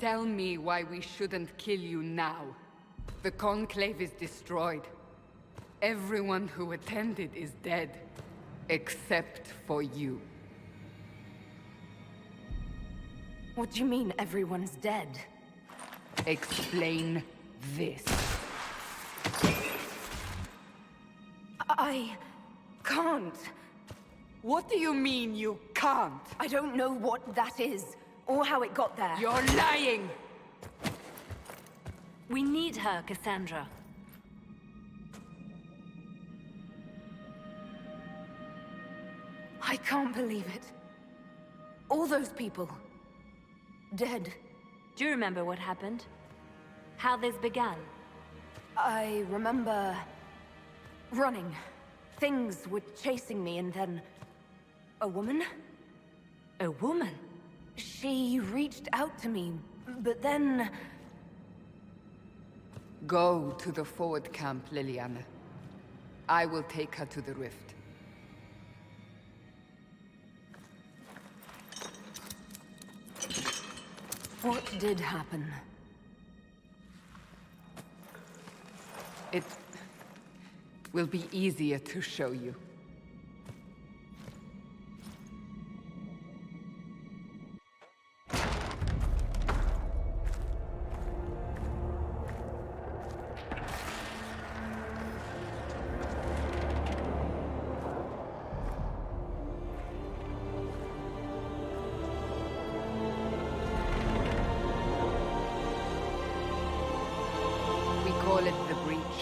tell me why we shouldn't kill you now. The Conclave is destroyed. Everyone who attended is dead. Except for you. What do you mean, everyone's dead? Explain this. I can't. What do you mean you can't? I don't know what that is, or how it got there. You're lying! We need her, Cassandra. I can't believe it. All those people. Dead. Do you remember what happened? How this began? I remember... running. Things were chasing me, and then... a woman? A woman? She reached out to me, but then... Go to the forward camp, Liliana. I will take her to the rift. What did happen? It will be easier to show you. Call it the Breach.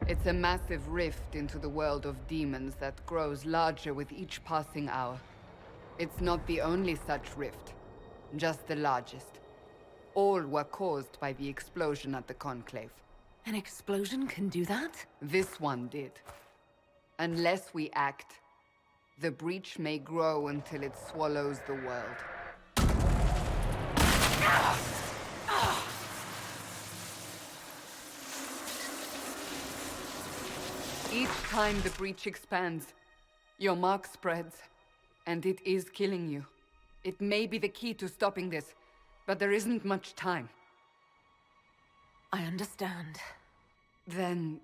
It's a massive rift into the world of demons that grows larger with each passing hour. It's not the only such rift, just the largest. All were caused by the explosion at the Conclave. An explosion can do that? This one did. Unless we act, the Breach may grow until it swallows the world. Each time the Breach expands, your mark spreads, and it is killing you. It may be the key to stopping this, but there isn't much time. I understand. Then...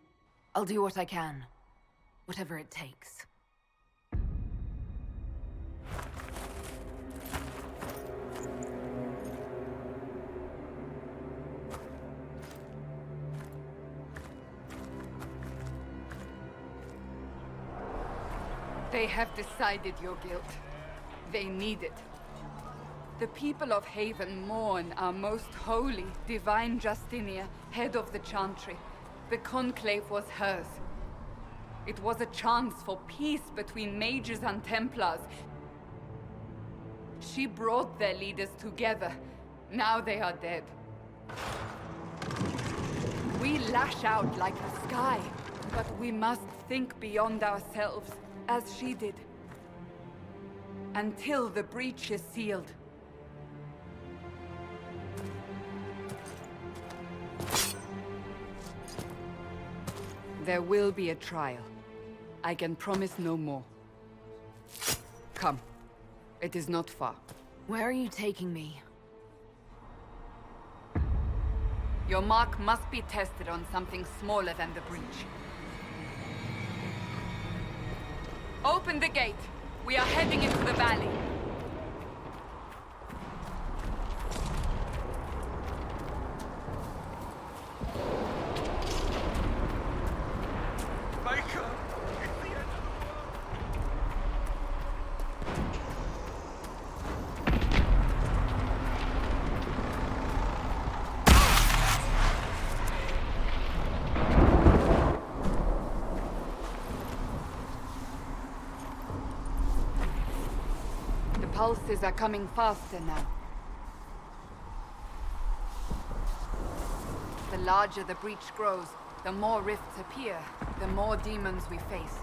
I'll do what I can. Whatever it takes. They have decided your guilt. They need it. The people of Haven mourn our most holy, divine Justinia, head of the Chantry. The Conclave was hers. It was a chance for peace between mages and Templars. She brought their leaders together. Now they are dead. We lash out like the sky, but we must think beyond ourselves, as she did. Until the breach is sealed. There will be a trial. I can promise no more. Come. It is not far. Where are you taking me? Your mark must be tested on something smaller than the breach. Open the gate. We are heading into the valley. Pulses are coming faster now. The larger the breach grows, the more rifts appear, the more demons we face.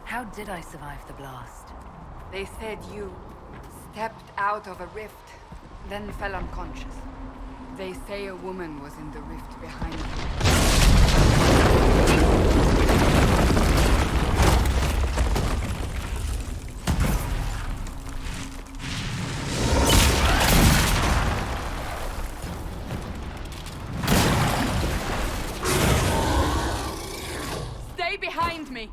How did I survive the blast? They said you stepped out of a rift, then fell unconscious. They say a woman was in the rift behind you. me!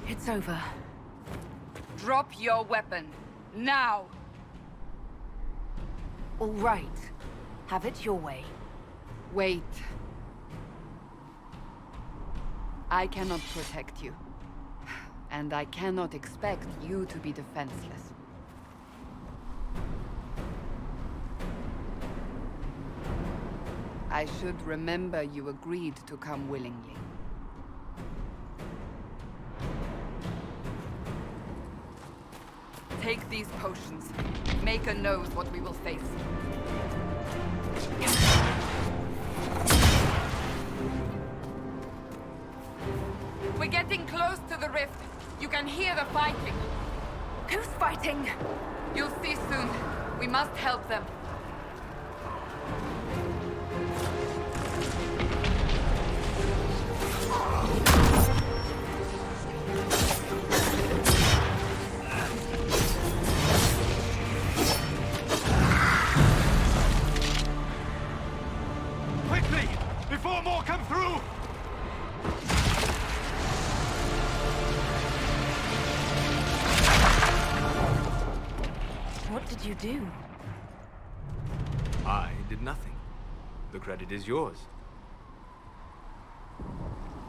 It's over. Drop your weapon. Now! All right. Have it your way. Wait. I cannot protect you. And I cannot expect you to be defenseless. I should remember you agreed to come willingly. Take these potions. Maker knows what we will face. We're getting close to the rift. You can hear the fighting. Who's fighting? You'll see soon. We must help them. Quickly! Before more come through! What did you do? I did nothing. The credit is yours.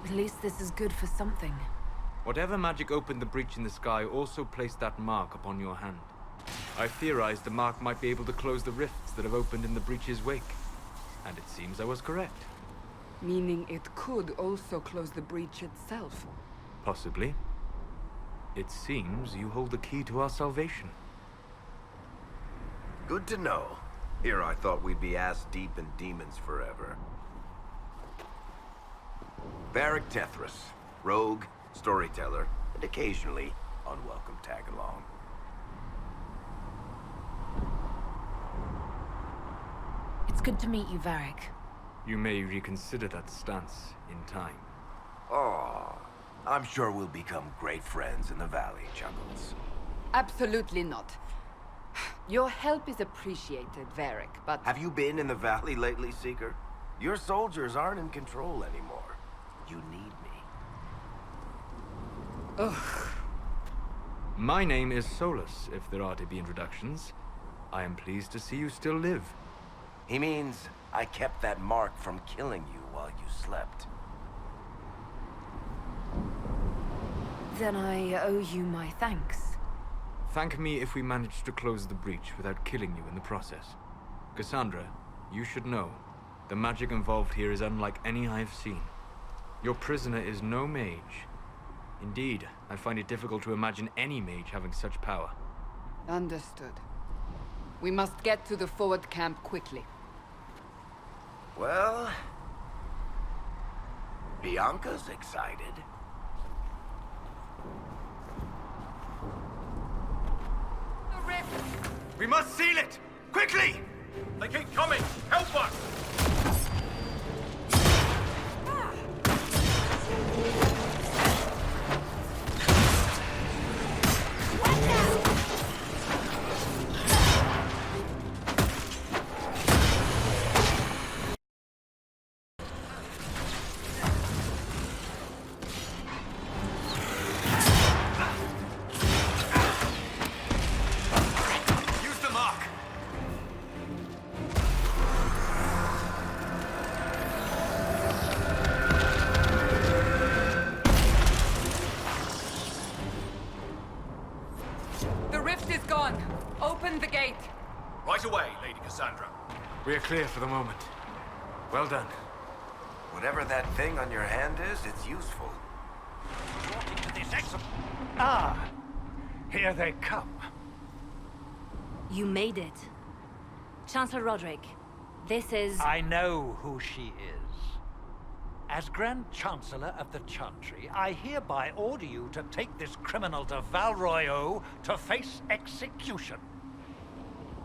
At least this is good for something. Whatever magic opened the breach in the sky also placed that mark upon your hand. I theorized the mark might be able to close the rifts that have opened in the breach's wake. And it seems I was correct. Meaning it could also close the breach itself. Possibly. It seems you hold the key to our salvation. Good to know. Here I thought we'd be ass-deep in demons forever. Varric Tethras, rogue, storyteller, and occasionally unwelcome tag-along. It's good to meet you, Varric. You may reconsider that stance in time. Oh, I'm sure we'll become great friends in the valley, Chuckles. Absolutely not. Your help is appreciated, Varric, but... Have you been in the valley lately, Seeker? Your soldiers aren't in control anymore. You need me. Ugh. My name is Solus, if there are to be introductions. I am pleased to see you still live. He means I kept that mark from killing you while you slept. Then I owe you my thanks. Thank me if we manage to close the breach without killing you in the process. Cassandra, you should know, the magic involved here is unlike any I've seen. Your prisoner is no mage. Indeed, I find it difficult to imagine any mage having such power. Understood. We must get to the forward camp quickly. Well... Bianca's excited. The rift! We must seal it! Quickly! They keep coming! Help us! Use the mark! The rift is gone. Open the gate. Right away, Lady Cassandra. We are clear for the moment. Well done. Whatever that thing on your hand is, it's useful. Ah, here they come. You made it. Chancellor Roderick, this is... I know who she is. As Grand Chancellor of the Chantry, I hereby order you to take this criminal to Valroyo to face execution.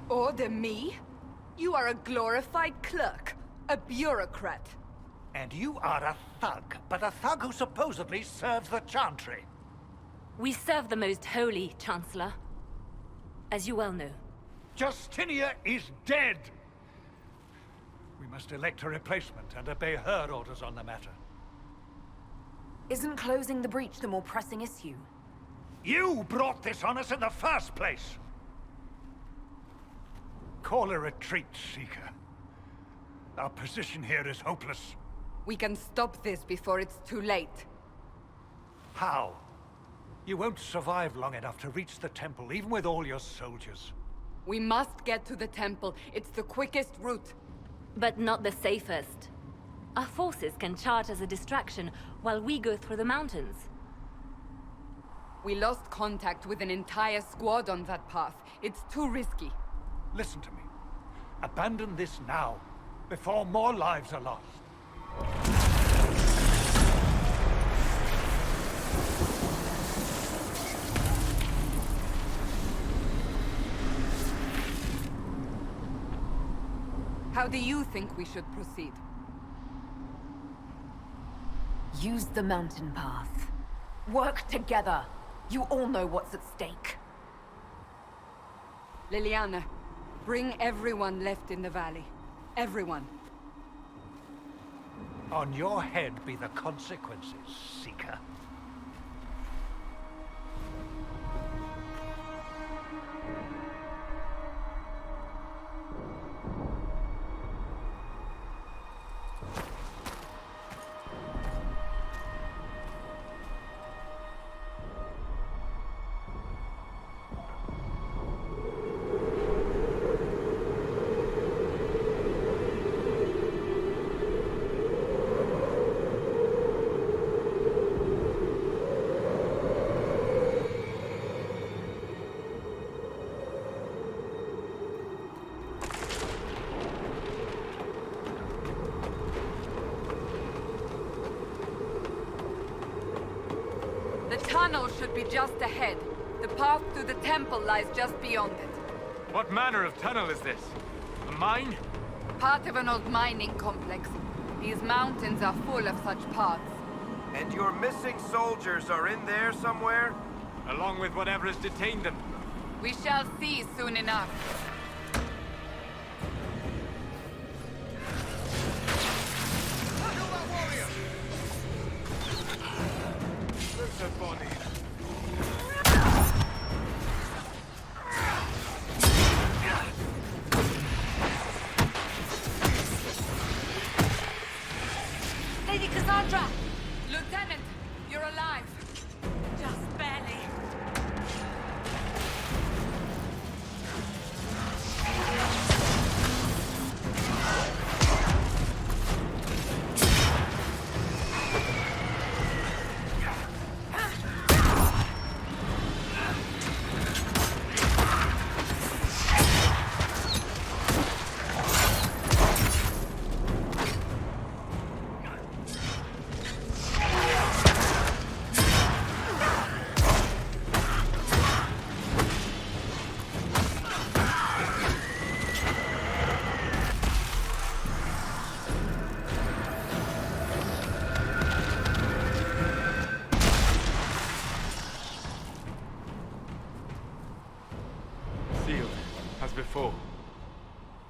Order me? You are a glorified clerk, a bureaucrat. And you are a thug, but a thug who supposedly serves the Chantry. We serve the most holy, Chancellor. As you well know. Justinia is dead! We must elect a replacement and obey her orders on the matter. Isn't closing the breach the more pressing issue? You brought this on us in the first place! Call a retreat, Seeker. Our position here is hopeless. We can stop this before it's too late. How? You won't survive long enough to reach the temple, even with all your soldiers. We must get to the temple. It's the quickest route. But not the safest. Our forces can charge as a distraction while we go through the mountains. We lost contact with an entire squad on that path. It's too risky. Listen to me. Abandon this now, before more lives are lost. How do you think we should proceed? Use the mountain path. Work together. You all know what's at stake. Liliana, bring everyone left in the valley. Everyone. On your head be the consequences, Seeker. The tunnel should be just ahead. The path to the temple lies just beyond it. What manner of tunnel is this? A mine? Part of an old mining complex. These mountains are full of such paths. And your missing soldiers are in there somewhere? Along with whatever has detained them. We shall see soon enough. Lady Cassandra! Lieutenant, you're alive. Just barely. Sealed, as before.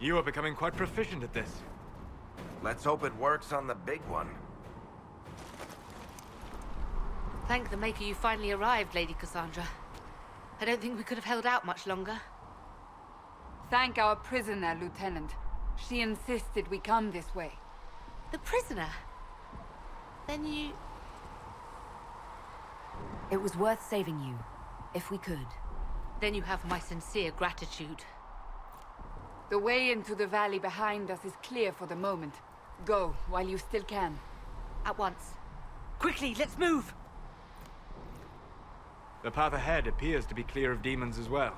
You are becoming quite proficient at this. Let's hope it works on the big one. Thank the Maker you finally arrived, Lady Cassandra. I don't think we could have held out much longer. Thank our prisoner, Lieutenant. She insisted we come this way. The prisoner? Then you... It was worth saving you, if we could. Then you have my sincere gratitude. The way into the valley behind us is clear for the moment. Go, while you still can. At once. Quickly, let's move! The path ahead appears to be clear of demons as well.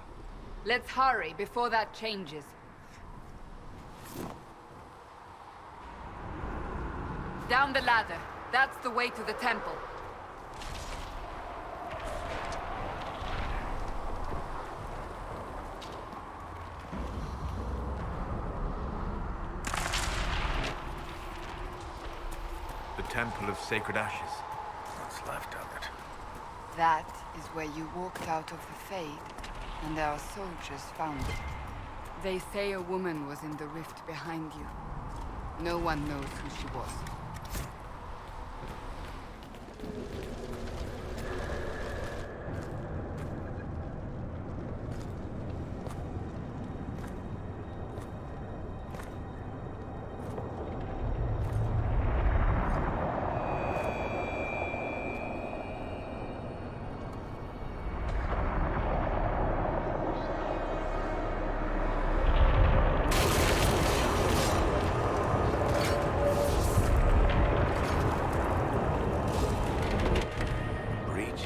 Let's hurry before that changes. Down the ladder. That's the way to the temple. The Temple of Sacred Ashes. What's left of it? That is where you walked out of the Fade, and our soldiers found it. They say a woman was in the rift behind you. No one knows who she was.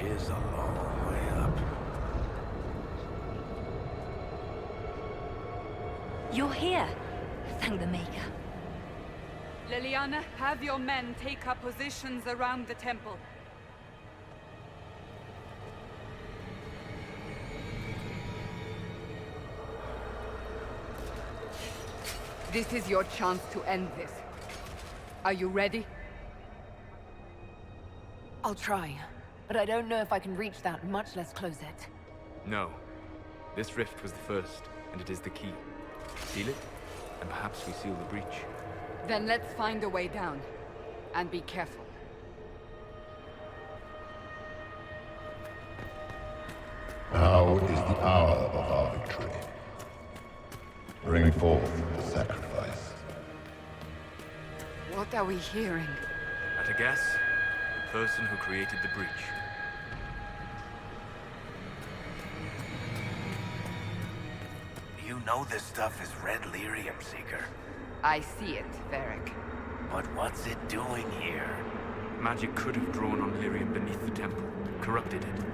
Is a long way up. You're here. Thank the Maker. Leliana, have your men take up positions around the temple. This is your chance to end this. Are you ready? I'll try, but I don't know if I can reach that, much less close it. No. This rift was the first, and it is the key. Seal it, and perhaps we seal the breach. Then let's find a way down. And be careful. Now is the hour of our victory. Bring forth the sacrifice. What are we hearing? At a guess, the person who created the breach. You know this stuff is red lyrium, Seeker. I see it, Varric. But what's it doing here? Magic could have drawn on lyrium beneath the temple, corrupted it.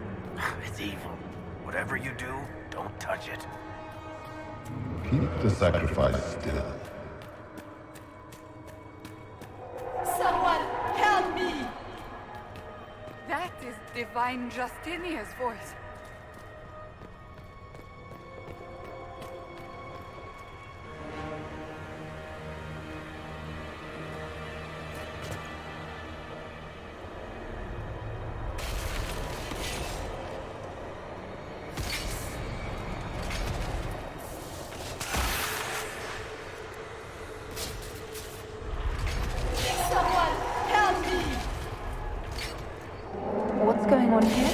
It's evil. Whatever you do, don't touch it. Keep the sacrifice still. Someone help me! That is Divine Justinia's voice. What's going on here?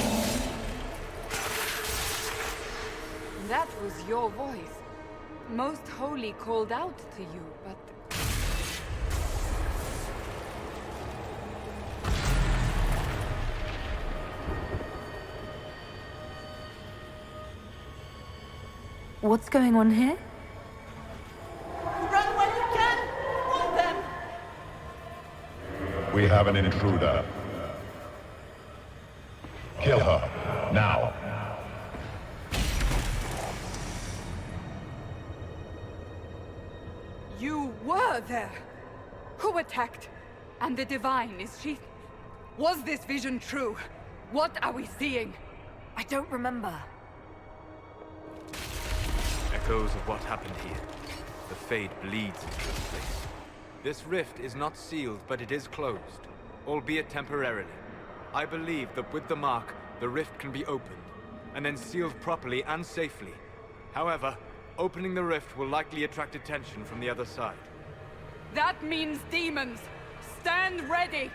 That was your voice. Most Holy called out to you, but... What's going on here? Run when you can! Hold them! We have an intruder. Kill her, now. You were there! Who attacked? And the Divine, is she... Was this vision true? What are we seeing? I don't remember. Echoes of what happened here. The Fade bleeds into this place. This rift is not sealed, but it is closed, albeit temporarily. I believe that with the mark, the rift can be opened, and then sealed properly and safely. However, opening the rift will likely attract attention from the other side. That means demons! Stand ready!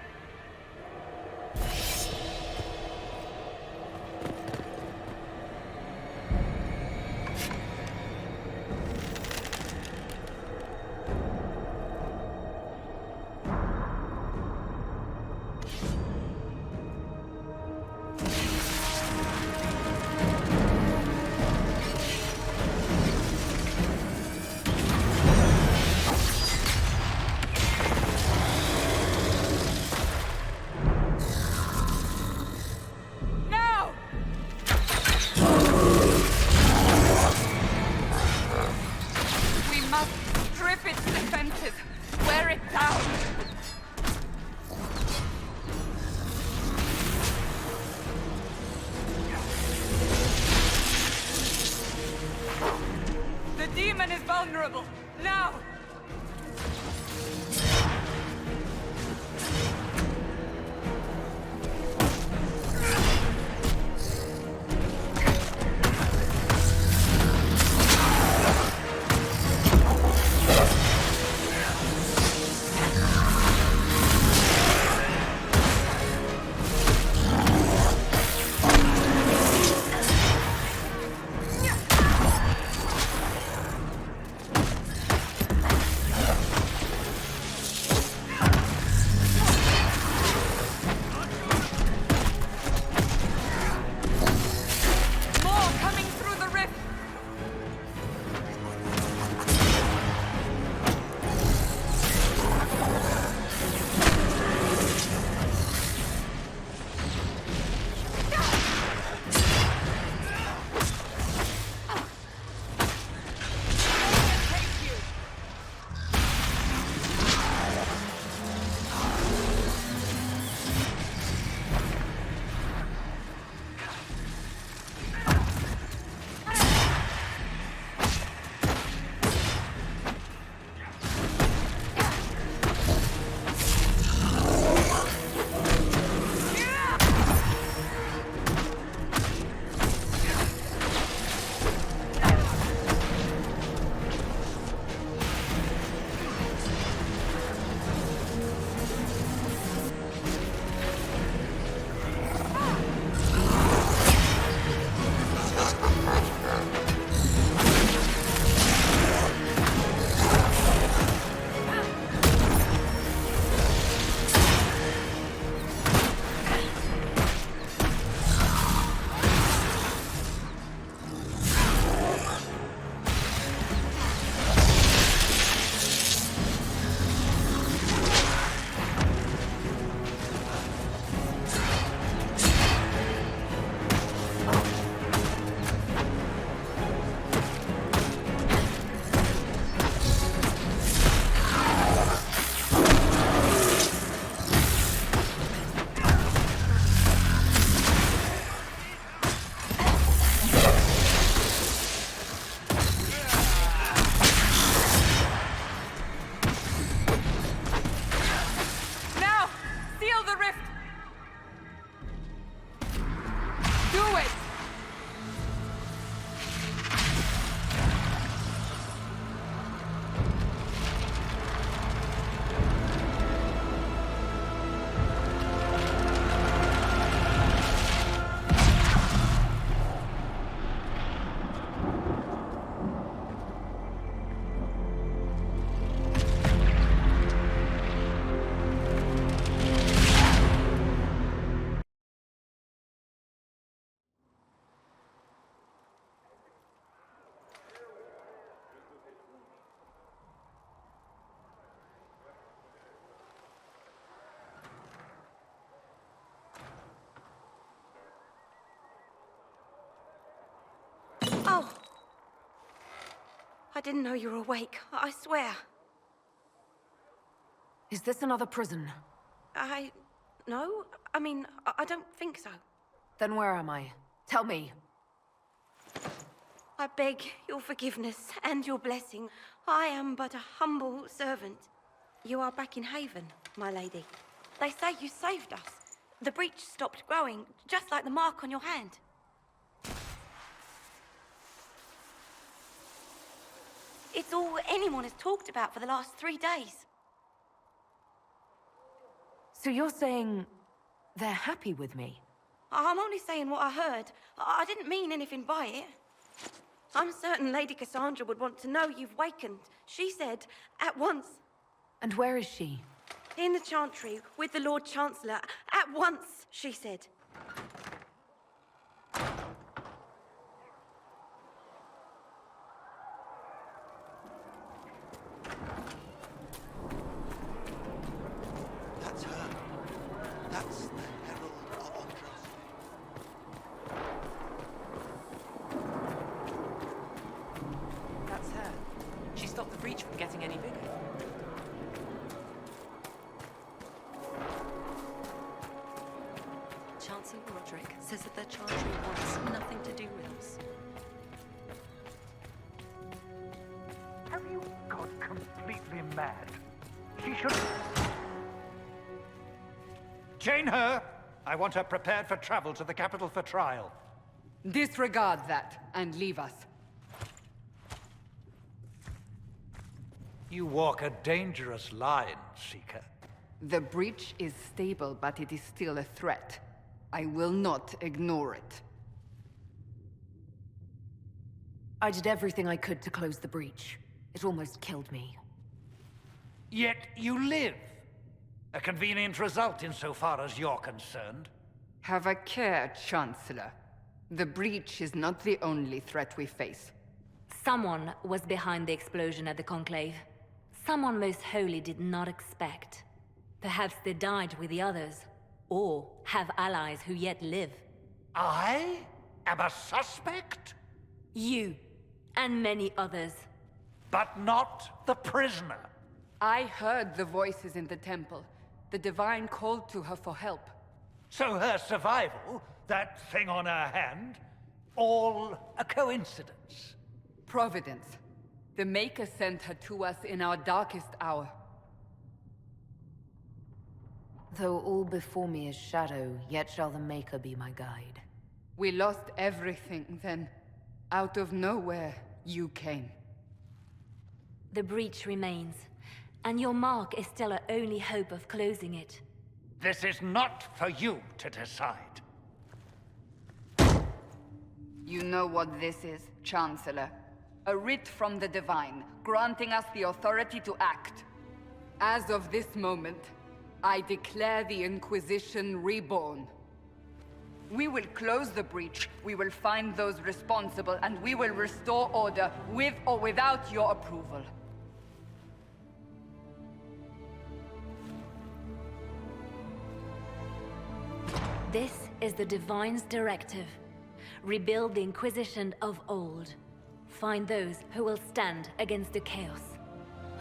unbearable! Now! Oh! I didn't know you were awake, I swear. Is this another prison? No. I mean, I don't think so. Then where am I? Tell me. I beg your forgiveness and your blessing. I am but a humble servant. You are back in Haven, my lady. They say you saved us. The breach stopped growing, just like the mark on your hand. It's all anyone has talked about for the last 3 days. So you're saying they're happy with me? I'm only saying what I heard. I didn't mean anything by it. I'm certain Lady Cassandra would want to know you've wakened. She said, at once. And where is she? In the Chantry, with the Lord Chancellor. At once, she said. That's her. That's the Herald of Andraste. That's her. She stopped the breach from getting any bigger. Chancellor Roderick says that the Chantry wants nothing to do with us. Have you not completely mad. She should... Chain her! I want her prepared for travel to the capital for trial. Disregard that, and leave us. You walk a dangerous line, Seeker. The breach is stable, but it is still a threat. I will not ignore it. I did everything I could to close the breach. It almost killed me. Yet you live. A convenient result insofar as you're concerned. Have a care, Chancellor. The breach is not the only threat we face. Someone was behind the explosion at the Conclave. Someone most holy did not expect. Perhaps they died with the others, or have allies who yet live. I am a suspect? You, and many others. But not the prisoner. I heard the voices in the temple. The Divine called to her for help. So her survival, that thing on her hand, all a coincidence? Providence. The Maker sent her to us in our darkest hour. Though all before me is shadow, yet shall the Maker be my guide. We lost everything then. Out of nowhere, you came. The breach remains, and your mark is still our only hope of closing it. This is not for you to decide. You know what this is, Chancellor. A writ from the Divine, granting us the authority to act. As of this moment, I declare the Inquisition reborn. We will close the breach, we will find those responsible, and we will restore order, with or without your approval. This is the Divine's directive. Rebuild the Inquisition of old. Find those who will stand against the chaos.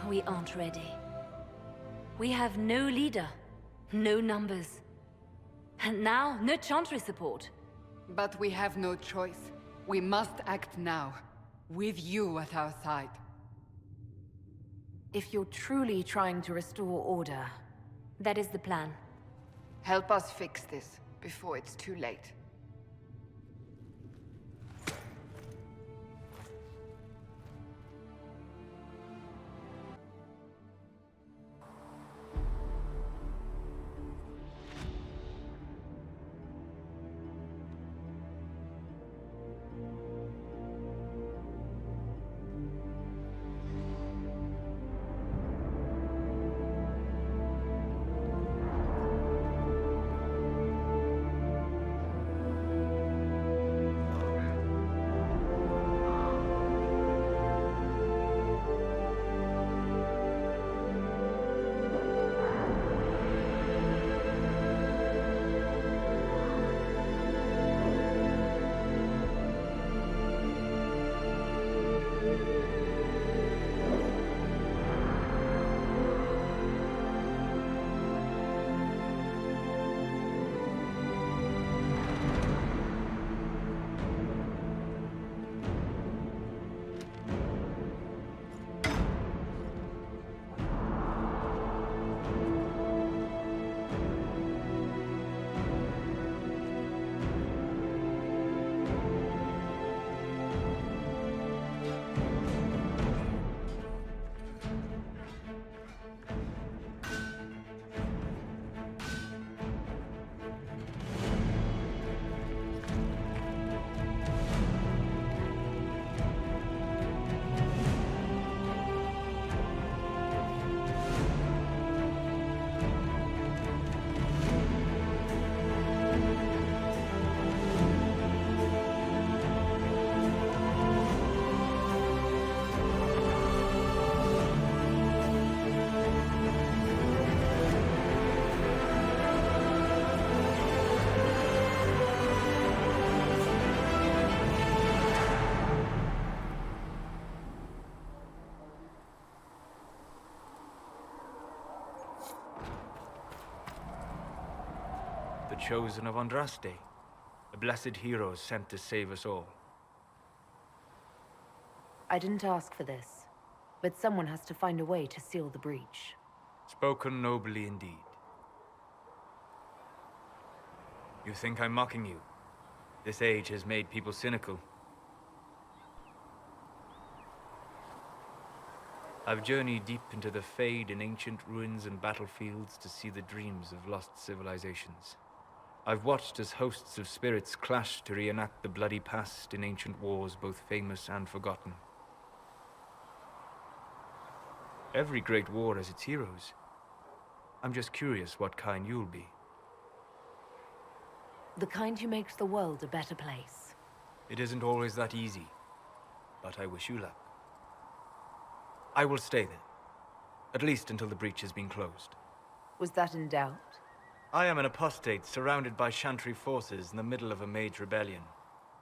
We aren't ready. We have no leader, no numbers. And now, no Chantry support. But we have no choice. We must act now, with you at our side. If you're truly trying to restore order... That is the plan. Help us fix this, before it's too late. The chosen of Andraste, the blessed heroes sent to save us all. I didn't ask for this. But someone has to find a way to seal the breach. Spoken nobly indeed. You think I'm mocking you? This age has made people cynical. I've journeyed deep into the Fade in ancient ruins and battlefields to see the dreams of lost civilizations. I've watched as hosts of spirits clash to reenact the bloody past in ancient wars, both famous and forgotten. Every great war has its heroes. I'm just curious what kind you'll be. The kind who makes the world a better place. It isn't always that easy, but I wish you luck. I will stay then, at least until the breach has been closed. Was that in doubt? I am an apostate surrounded by Chantry forces in the middle of a mage rebellion.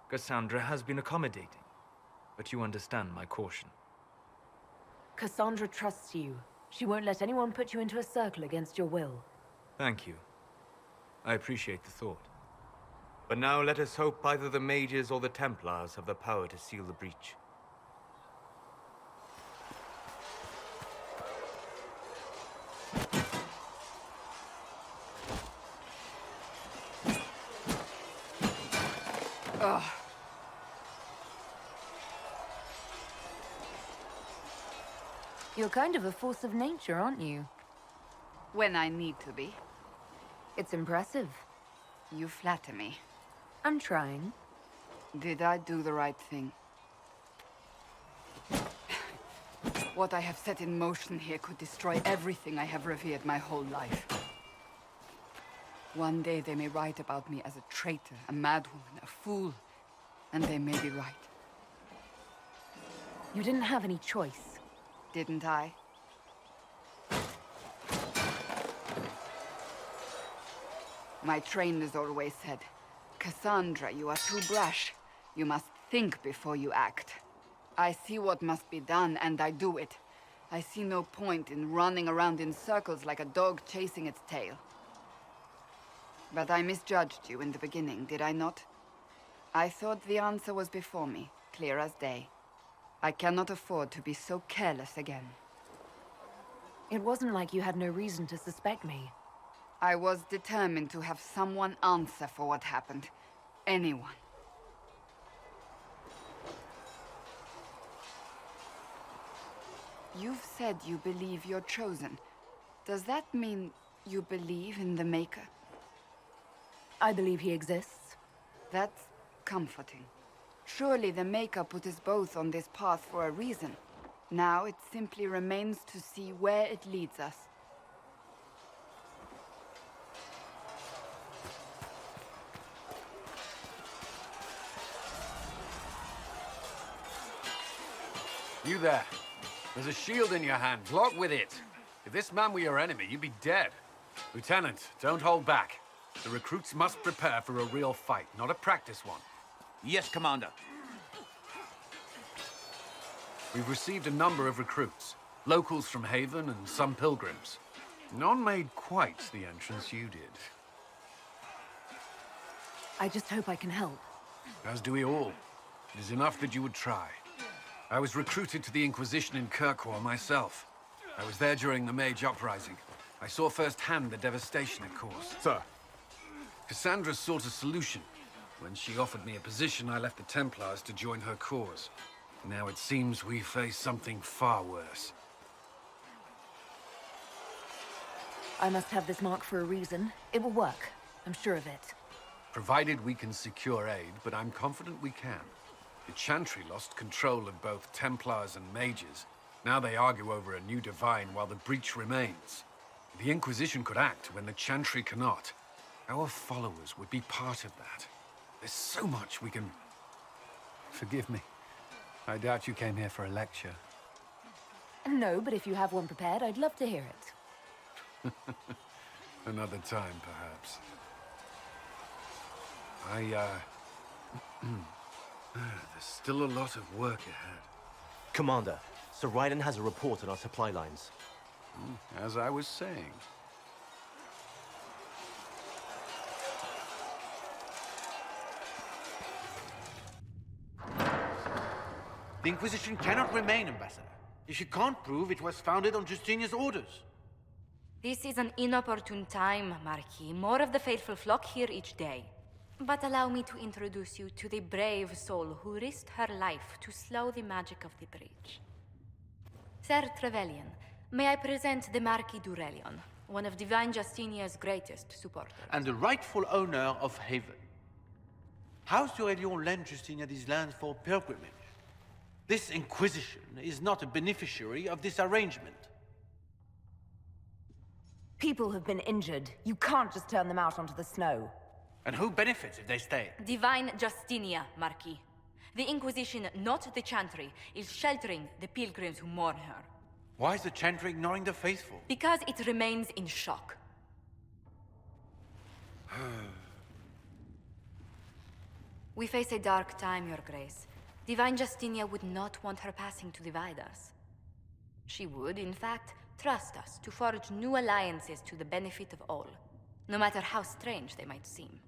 Cassandra has been accommodating, but you understand my caution. Cassandra trusts you. She won't let anyone put you into a circle against your will. Thank you. I appreciate the thought. But now let us hope either the mages or the Templars have the power to seal the breach. Ugh. You're kind of a force of nature, aren't you? When I need to be. It's impressive. You flatter me. I'm trying. Did I do the right thing? What I have set in motion here could destroy everything I have revered my whole life. One day they may write about me as a traitor, a madwoman, a fool, and they may be right. You didn't have any choice. Didn't I? My trainers always said, Cassandra, you are too brash. You must think before you act. I see what must be done, and I do it. I see no point in running around in circles like a dog chasing its tail. But I misjudged you in the beginning, did I not? I thought the answer was before me, clear as day. I cannot afford to be so careless again. It wasn't like you had no reason to suspect me. I was determined to have someone answer for what happened. Anyone. You've said you believe you're chosen. Does that mean you believe in the Maker? I believe he exists. That's comforting. Surely the Maker put us both on this path for a reason. Now it simply remains to see where it leads us. You there. There's a shield in your hand. Block with it. If this man were your enemy, you'd be dead. Lieutenant, don't hold back. The recruits must prepare for a real fight, not a practice one. Yes, Commander. We've received a number of recruits. Locals from Haven and some pilgrims. None made quite the entrance you did. I just hope I can help. As do we all. It is enough that you would try. I was recruited to the Inquisition in Kirkwall myself. I was there during the Mage Uprising. I saw firsthand the devastation it caused. Sir. Cassandra sought a solution. When she offered me a position, I left the Templars to join her cause. Now it seems we face something far worse. I must have this mark for a reason. It will work. I'm sure of it. Provided we can secure aid, but I'm confident we can. The Chantry lost control of both Templars and Mages. Now they argue over a new divine while the breach remains. The Inquisition could act when the Chantry cannot. Our followers would be part of that. There's so much we can... Forgive me. I doubt you came here for a lecture. No, but if you have one prepared, I'd love to hear it. Another time, perhaps. There's still a lot of work ahead. Commander, Sir Ryden has a report on our supply lines. As I was saying. The Inquisition cannot remain, Ambassador. if you can't prove it was founded on Justinia's orders? This is an inopportune time, Marquis. More of the faithful flock here each day. But allow me to introduce you to the brave soul who risked her life to slow the magic of the breach. Sir Trevelyan, may I present the Marquis Durellion, one of Divine Justinia's greatest supporters. And the rightful owner of Haven. House Durellion lent Justinia these lands for pilgrimage. This Inquisition is not a beneficiary of this arrangement. People have been injured. You can't just turn them out onto the snow. And who benefits if they stay? Divine Justinia, Marquis. The Inquisition, not the Chantry, is sheltering the pilgrims who mourn her. Why is the Chantry ignoring the faithful? Because it remains in shock. We face a dark time, Your Grace. Divine Justinia would not want her passing to divide us. She would, in fact, trust us to forge new alliances to the benefit of all, no matter how strange they might seem.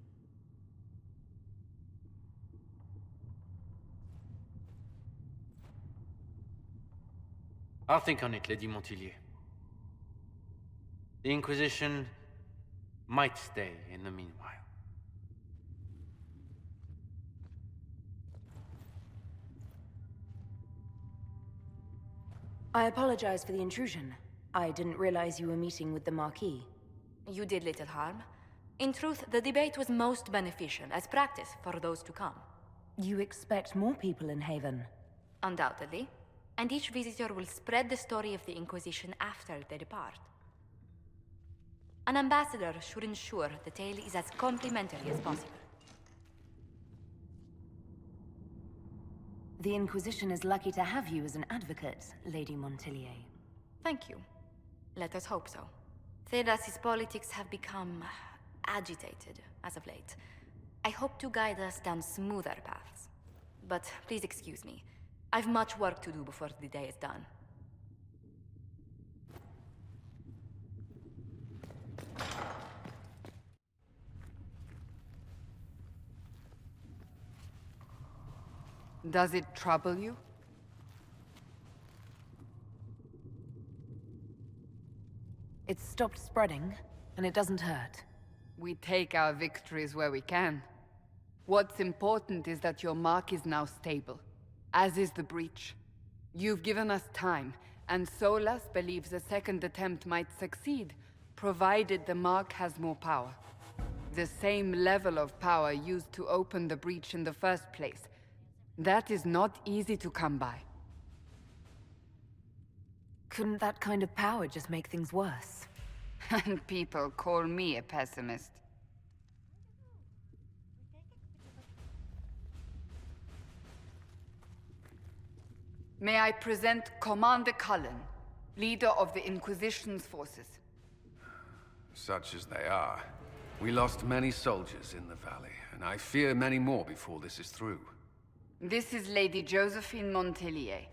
I'll think on it, Lady Montilyet. The Inquisition might stay in the meanwhile. I apologize for the intrusion. I didn't realize you were meeting with the Marquis. You did little harm. In truth, the debate was most beneficial as practice for those to come. You expect more people in Haven? Undoubtedly. And each visitor will spread the story of the Inquisition after they depart. An ambassador should ensure the tale is as complimentary as possible. The Inquisition is lucky to have you as an advocate, Lady Montilyet. Thank you. Let us hope so. Thedas's politics have become agitated as of late. I hope to guide us down smoother paths. But please excuse me. I've much work to do before the day is done. Does it trouble you? It's stopped spreading, and it doesn't hurt. We take our victories where we can. What's important is that your mark is now stable, as is the breach. You've given us time, and Solas believes a second attempt might succeed, provided the mark has more power. The same level of power used to open the breach in the first place. That is not easy to come by. Couldn't that kind of power just make things worse? And people call me a pessimist. May I present Commander Cullen, leader of the Inquisition's forces. Such as they are. We lost many soldiers in the valley, and I fear many more before this is through. This is Lady Josephine Montilyet,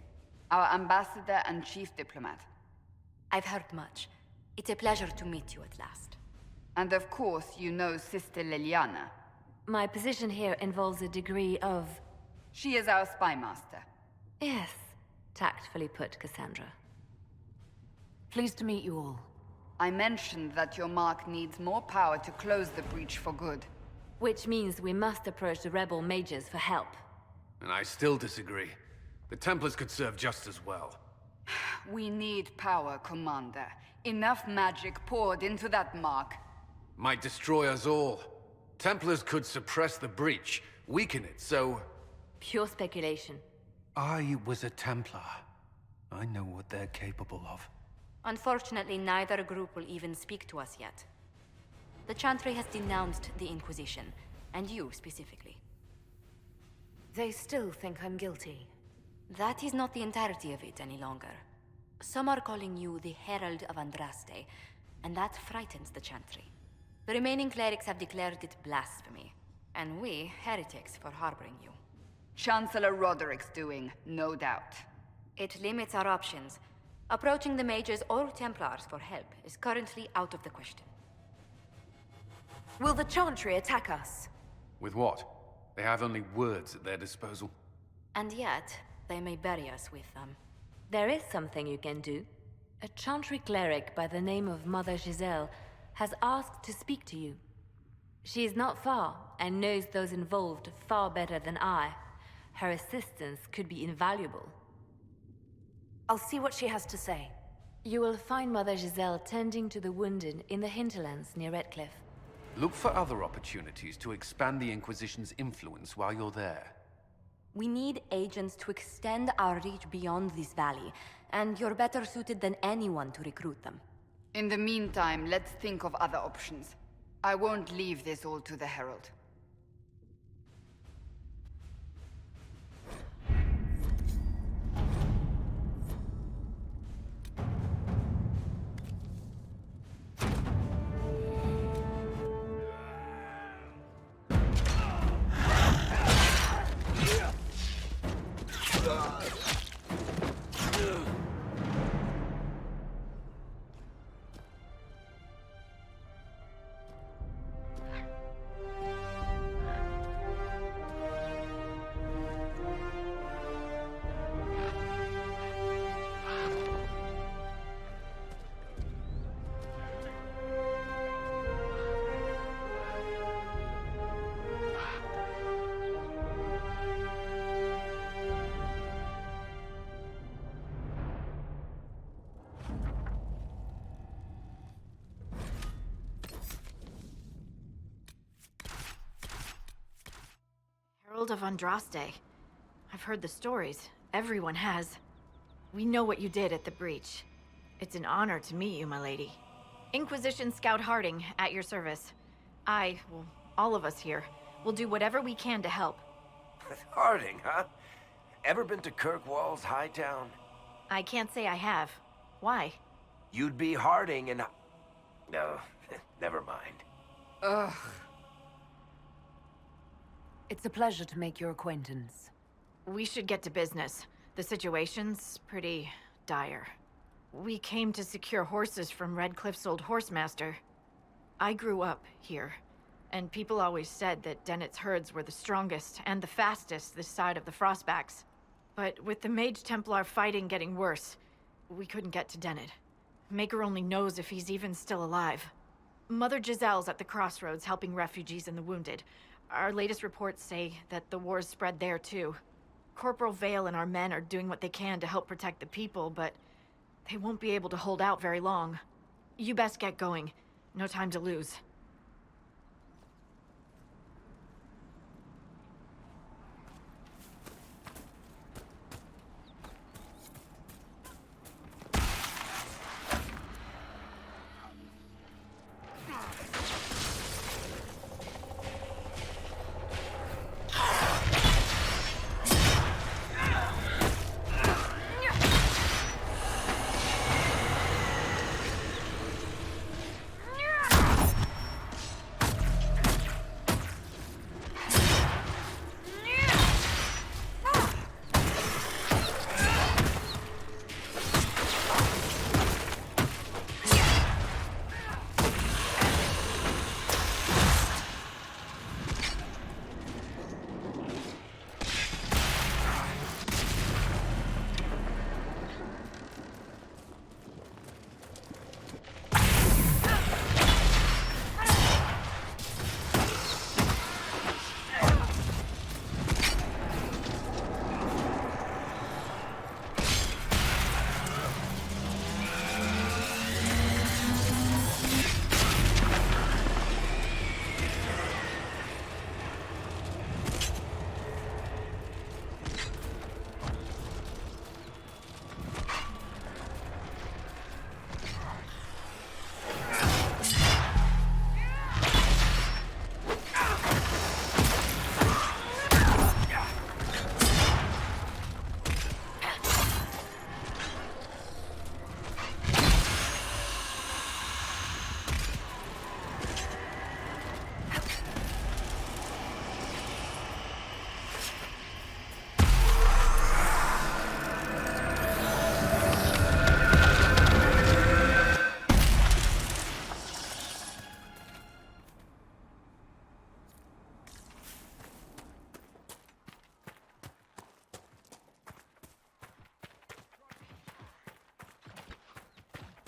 our ambassador and chief diplomat. I've heard much. It's a pleasure to meet you at last. And of course, you know Sister Liliana. My position here involves a degree of... She is our spy master. Yes, tactfully put, Cassandra. Pleased to meet you all. I mentioned that your mark needs more power to close the breach for good. Which means we must approach the rebel mages for help. And I still disagree. The Templars could serve just as well. We need power, Commander. Enough magic poured into that mark. Might destroy us all. Templars could suppress the breach, weaken it, so... Pure speculation. I was a Templar. I know what they're capable of. Unfortunately, neither group will even speak to us yet. The Chantry has denounced the Inquisition, and you specifically. They still think I'm guilty. That is not the entirety of it any longer. Some are calling you the Herald of Andraste, and that frightens the Chantry. The remaining clerics have declared it blasphemy, and we, heretics, for harboring you. Chancellor Roderick's doing, no doubt. It limits our options. Approaching the mages or Templars for help is currently out of the question. Will the Chantry attack us? With what? They have only words at their disposal. And yet, they may bury us with them. There is something you can do. A chantry cleric by the name of Mother Giselle has asked to speak to you. She is not far and knows those involved far better than I. Her assistance could be invaluable. I'll see what she has to say. You will find Mother Giselle tending to the wounded in the hinterlands near Redcliffe. Look for other opportunities to expand the Inquisition's influence while you're there. We need agents to extend our reach beyond this valley, and you're better suited than anyone to recruit them. In the meantime, let's think of other options. I won't leave this all to the Herald. Herald of Andraste. I've heard the stories. Everyone has. We know what you did at the breach. It's an honor to meet you, my lady. Inquisition Scout Harding, at your service. Well, all of us here, will do whatever we can to help. Harding, huh? Ever been to Kirkwall's Hightown? I can't say I have. Why? You'd be Harding and... No, never mind. Ugh. It's a pleasure to make your acquaintance. We should get to business. The situation's pretty dire. We came to secure horses from Redcliffe's old horsemaster. I grew up here, and people always said that Dennett's herds were the strongest and the fastest this side of the Frostbacks. But with the Mage Templar fighting getting worse, we couldn't get to Dennett. Maker only knows if he's even still alive. Mother Giselle's at the crossroads helping refugees and the wounded. Our latest reports say that the war's spread there too. Corporal Vale and our men are doing what they can to help protect the people, but they won't be able to hold out very long. You best get going. No time to lose.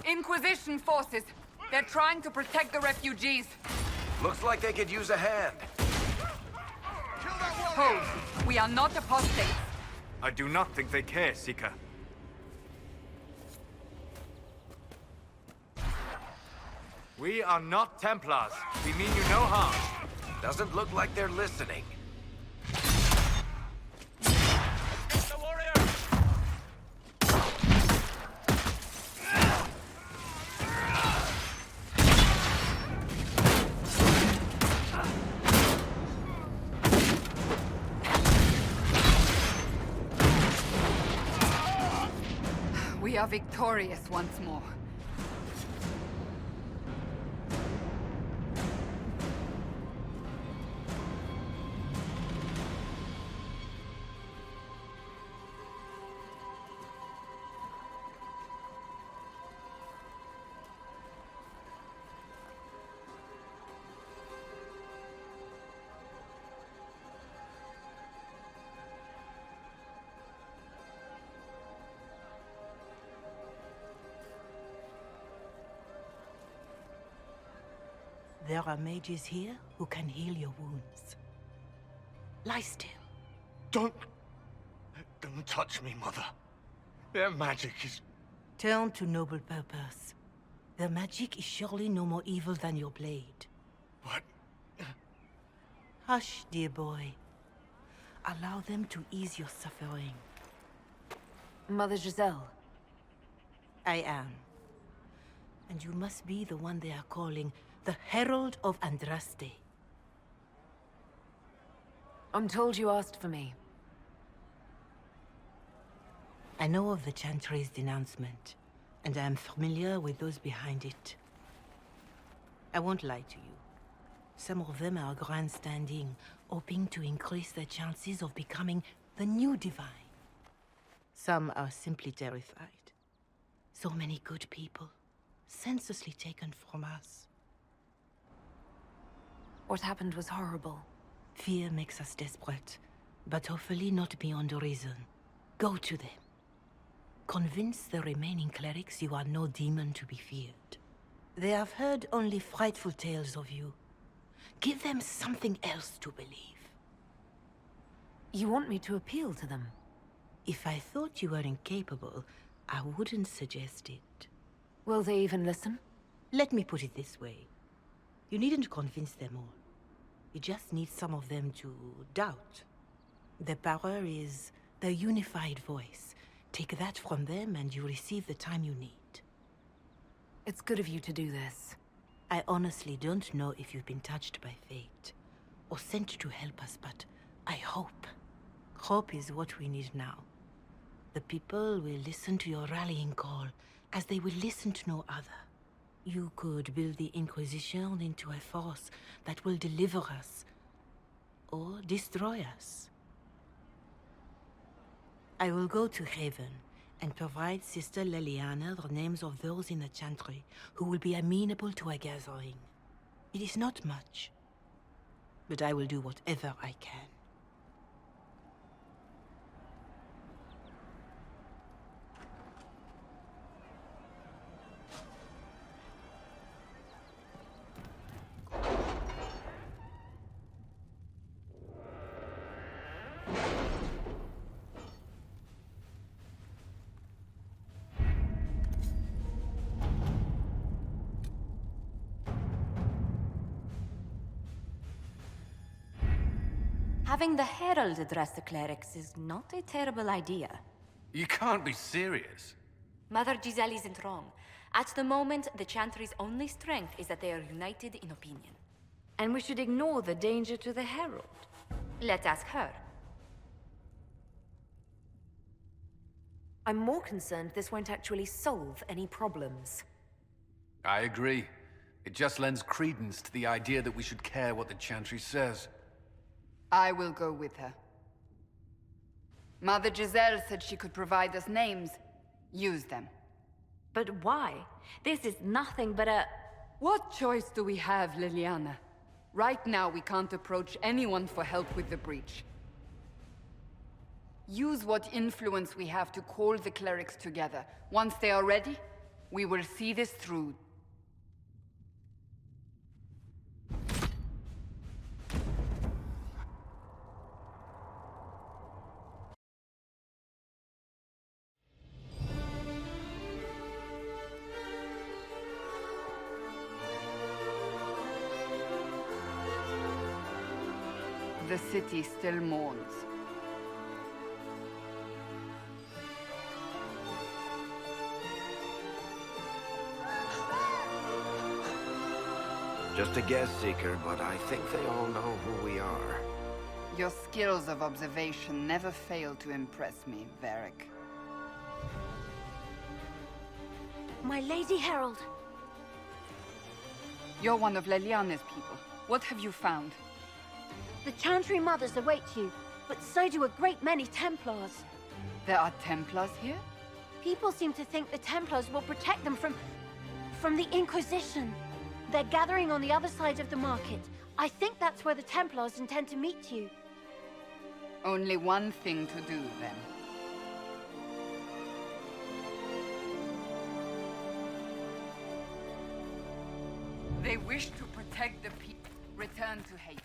Inquisition forces. They're trying to protect the refugees. Looks like they could use a hand. Hold. We are not apostates. I do not think they care, Seeker. We are not Templars. We mean you no harm. Doesn't look like they're listening. The warrior! We are victorious once more. There are mages here who can heal your wounds. Lie still. Don't touch me, Mother. Their magic is... Turn to noble purpose. Their magic is surely no more evil than your blade. What? Hush, dear boy. Allow them to ease your suffering. Mother Giselle. I am. And you must be the one they are calling the Herald of Andraste. I'm told you asked for me. I know of the Chantry's denouncement, and I am familiar with those behind it. I won't lie to you. Some of them are grandstanding, hoping to increase their chances of becoming the new divine. Some are simply terrified. So many good people, senselessly taken from us. What happened was horrible. Fear makes us desperate, but hopefully not beyond reason. Go to them. Convince the remaining clerics you are no demon to be feared. They have heard only frightful tales of you. Give them something else to believe. You want me to appeal to them? If I thought you were incapable, I wouldn't suggest it. Will they even listen? Let me put it this way. You needn't convince them all. You just need some of them to doubt. Their power is their unified voice. Take that from them and you receive the time you need. It's good of you to do this. I honestly don't know if you've been touched by fate, or sent to help us, but I hope. Hope is what we need now. The people will listen to your rallying call, as they will listen to no other. You could build the Inquisition into a force that will deliver us, or destroy us. I will go to Haven and provide Sister Leliana the names of those in the Chantry who will be amenable to a gathering. It is not much, but I will do whatever I can. Having the Herald address the clerics is not a terrible idea. You can't be serious. Mother Giselle isn't wrong. At the moment, the Chantry's only strength is that they are united in opinion. And we should ignore the danger to the Herald. Let's ask her. I'm more concerned this won't actually solve any problems. I agree. It just lends credence to the idea that we should care what the Chantry says. I will go with her. Mother Giselle said she could provide us names. Use them. But why? This is nothing but a... What choice do we have, Liliana? Right now, we can't approach anyone for help with the breach. Use what influence we have to call the clerics together. Once they are ready, We will see this through. The city still mourns. Just a guess, Seeker, but I think they all know who we are. Your skills of observation never fail to impress me, Varric. My Lady Herald. You're one of Leliane's people. What have you found? The Chantry Mothers await you, but so do a great many Templars. There are Templars here? People seem to think the Templars will protect them from the Inquisition. They're gathering on the other side of the market. I think that's where the Templars intend to meet you. Only one thing to do, then. They wish to protect the people. Return to Haven.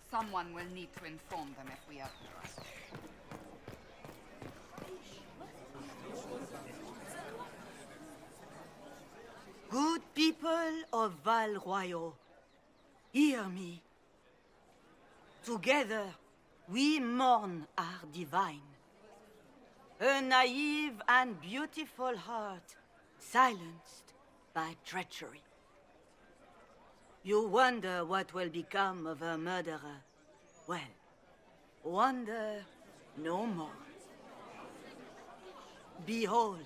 Someone will need to inform them if we are lost. Good people of Val Royal, hear me. Together, we mourn our divine. A naive and beautiful heart, silenced by treachery. You wonder what will become of a murderer. Well, wonder no more. Behold,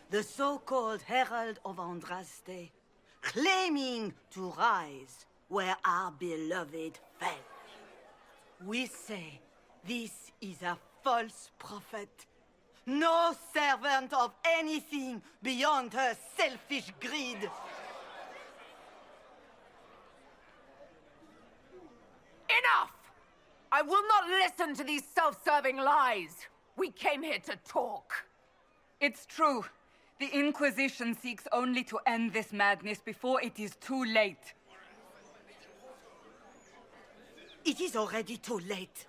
the so-called Herald of Andraste, claiming to rise where our beloved fell. We say this is a false prophet, no servant of anything beyond her selfish greed. Enough! I will not listen to these self-serving lies. We came here to talk. It's true. The Inquisition seeks only to end this madness before it is too late. It is already too late.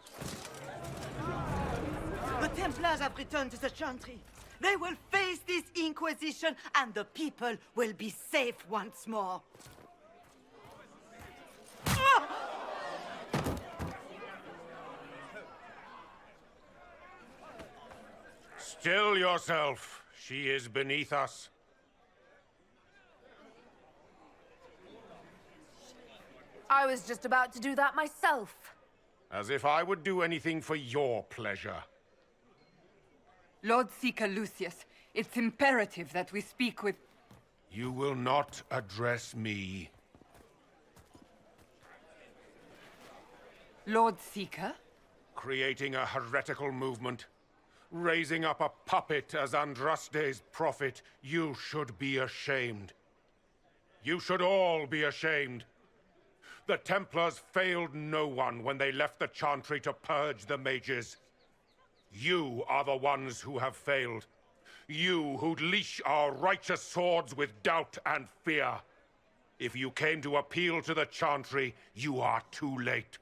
The Templars have returned to the Chantry. They will face this Inquisition, and the people will be safe once more. Still yourself. She is beneath us. I was just about to do that myself. As if I would do anything for your pleasure. Lord Seeker Lucius, it's imperative that we speak with... You will not address me. Lord Seeker? Creating a heretical movement. Raising up a puppet as Andraste's prophet. You should be ashamed. You should all be ashamed. The Templars failed no one when they left the Chantry to purge the mages. You are the ones who have failed. You who'd leash our righteous swords with doubt and fear. If you came to appeal to the Chantry, you are too late.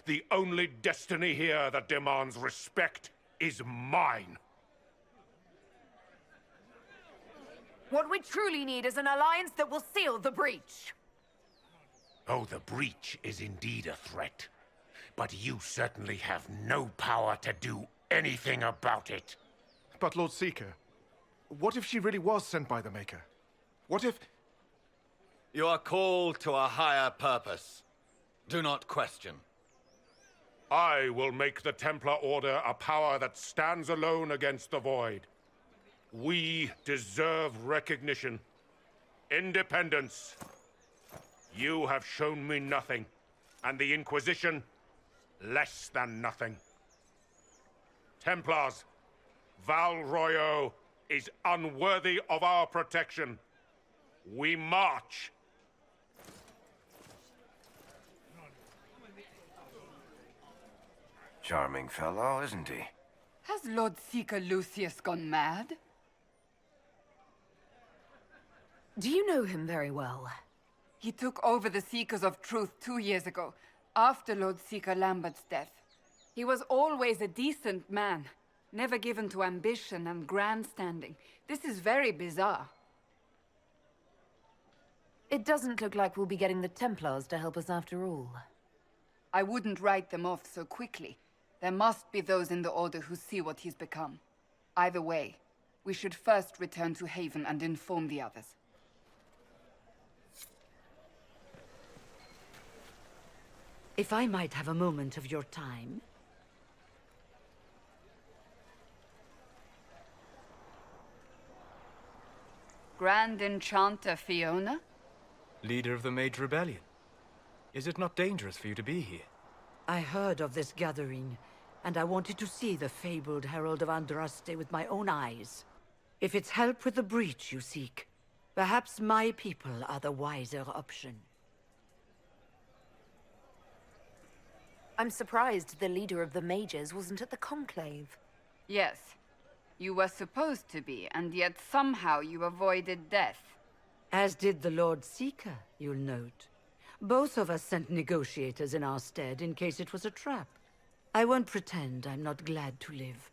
The only destiny here that demands respect is mine. What we truly need is an alliance that will seal the breach. Oh, the breach is indeed a threat. But you certainly have no power to do anything about it. But Lord Seeker, what if she really was sent by the Maker? What if... You are called to a higher purpose. Do not question. I will make the Templar Order a power that stands alone against the Void. We deserve recognition. Independence. You have shown me nothing, and the Inquisition, less than nothing. Templars, Val Royal is unworthy of our protection. We march. Charming fellow, isn't he? Has Lord Seeker Lucius gone mad? Do you know him very well? He took over the Seekers of Truth 2 years ago, after Lord Seeker Lambert's death. He was always a decent man, never given to ambition and grandstanding. This is very bizarre. It doesn't look like we'll be getting the Templars to help us after all. I wouldn't write them off so quickly. There must be those in the Order who see what he's become. Either way, we should first return to Haven and inform the others. If I might have a moment of your time. Grand Enchanter Fiona? Leader of the Mage Rebellion. Is it not dangerous for you to be here? I heard of this gathering, and I wanted to see the fabled Herald of Andraste with my own eyes. If it's help with the breach you seek, perhaps my people are the wiser option. I'm surprised the leader of the mages wasn't at the conclave. Yes. You were supposed to be, and yet somehow you avoided death. As did the Lord Seeker, you'll note. Both of us sent negotiators in our stead in case it was a trap. I won't pretend I'm not glad to live.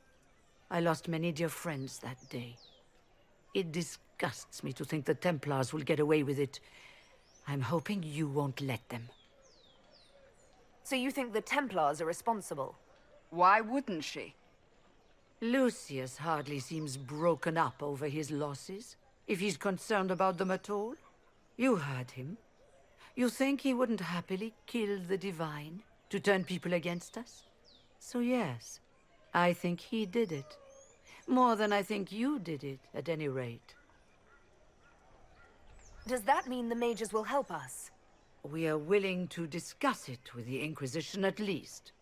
I lost many dear friends that day. It disgusts me to think the Templars will get away with it. I'm hoping you won't let them. So you think the Templars are responsible? Why wouldn't she? Lucius hardly seems broken up over his losses, if he's concerned about them at all. You heard him. You think he wouldn't happily kill the Divine to turn people against us? So yes, I think he did it. More than I think you did it, at any rate. Does that mean the mages will help us? We are willing to discuss it with the Inquisition at least.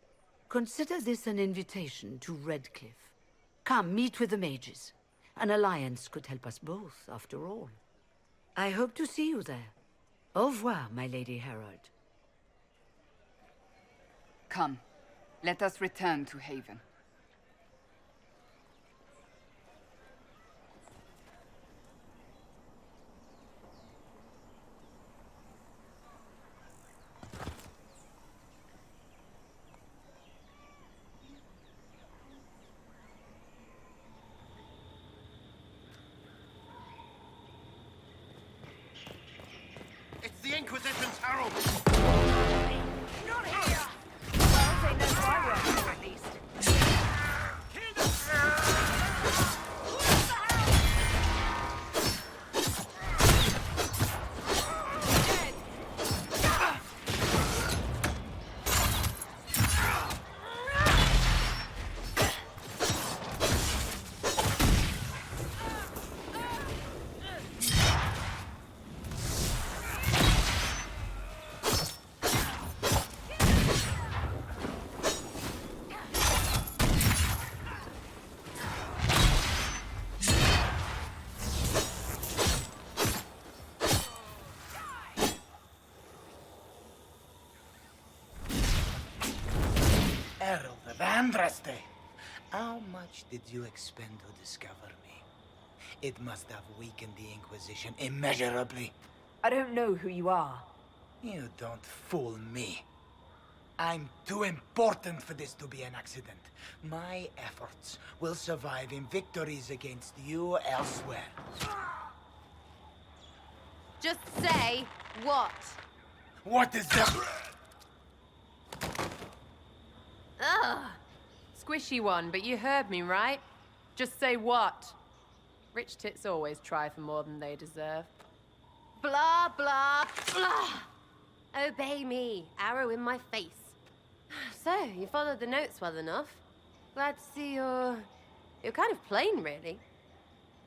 Consider this an invitation to Redcliffe. Come, meet with the mages. An alliance could help us both, after all. I hope to see you there. Au revoir, my Lady Herald. Come, let us return to Haven. It's the Inquisition's herald! Not here! Well, they know I work here, at least. Herald of Andraste! How much did you expend to discover me? It must have weakened the Inquisition immeasurably. I don't know who you are. You don't fool me. I'm too important for this to be an accident. My efforts will survive in victories against you elsewhere. Just say what? What is that? Ugh. Squishy one, but you heard me, right? Just say what? Rich tits always try for more than they deserve. Blah, blah, blah. Obey me. Arrow in my face. So, you followed the notes well enough. Glad to see you're kind of plain, really.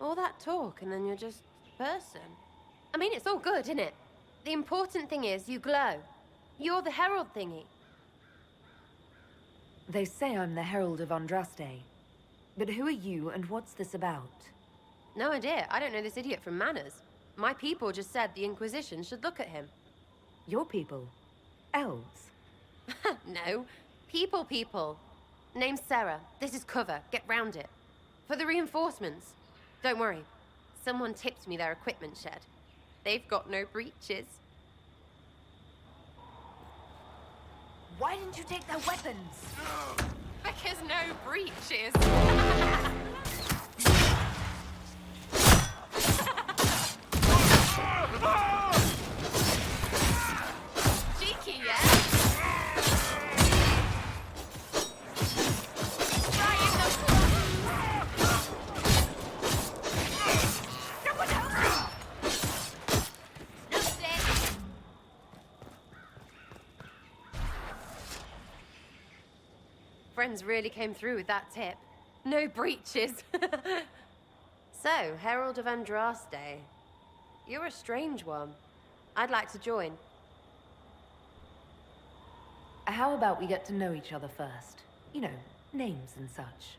All that talk, and then you're just a person. I mean, it's all good, isn't it? The important thing is you glow. You're the herald thingy. They say I'm the Herald of Andraste. But who are you, and what's this about? No idea. I don't know this idiot from Manners. My people just said the Inquisition should look at him. Your people? Elves? No. People. Name's Sarah. This is cover. Get round it. For the reinforcements. Don't worry. Someone tipped me their equipment shed. they've got no breeches. Why didn't you take their weapons? Because no breeches. Cheeky, yeah? Friends really came through with that tip. No breeches. So, Herald of Andraste. You're a strange one. I'd like to join. How about we get to know each other first? You know, names and such.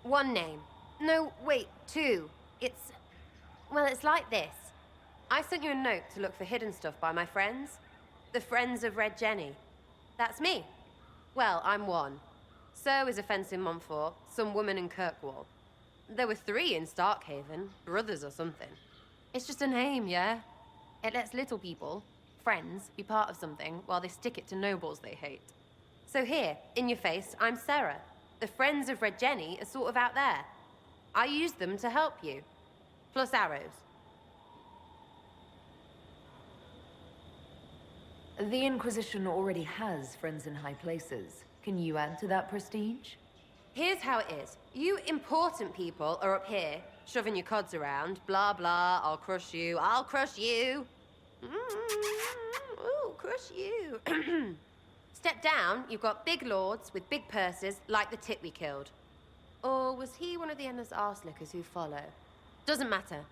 One name. No, wait, two. Well, it's like this. I sent you a note to look for hidden stuff by my friends. The Friends of Red Jenny. That's me. Well, I'm one. So is a fence in Montfort, some woman in Kirkwall. There were 3 in Starkhaven, brothers or something. It's just a name, yeah? It lets little people, friends, be part of something while they stick it to nobles they hate. So here, in your face, I'm Sarah. The Friends of Red Jenny are sort of out there. I use them to help you. Plus arrows. The Inquisition already has friends in high places. Can you add to that prestige? Here's how it is. You important people are up here, shoving your cods around. Blah, blah, I'll crush you, I'll crush you. Ooh, crush you. Step down, you've got big lords with big purses, like the tit we killed. Or was he one of the endless arse-lickers who follow? Doesn't matter.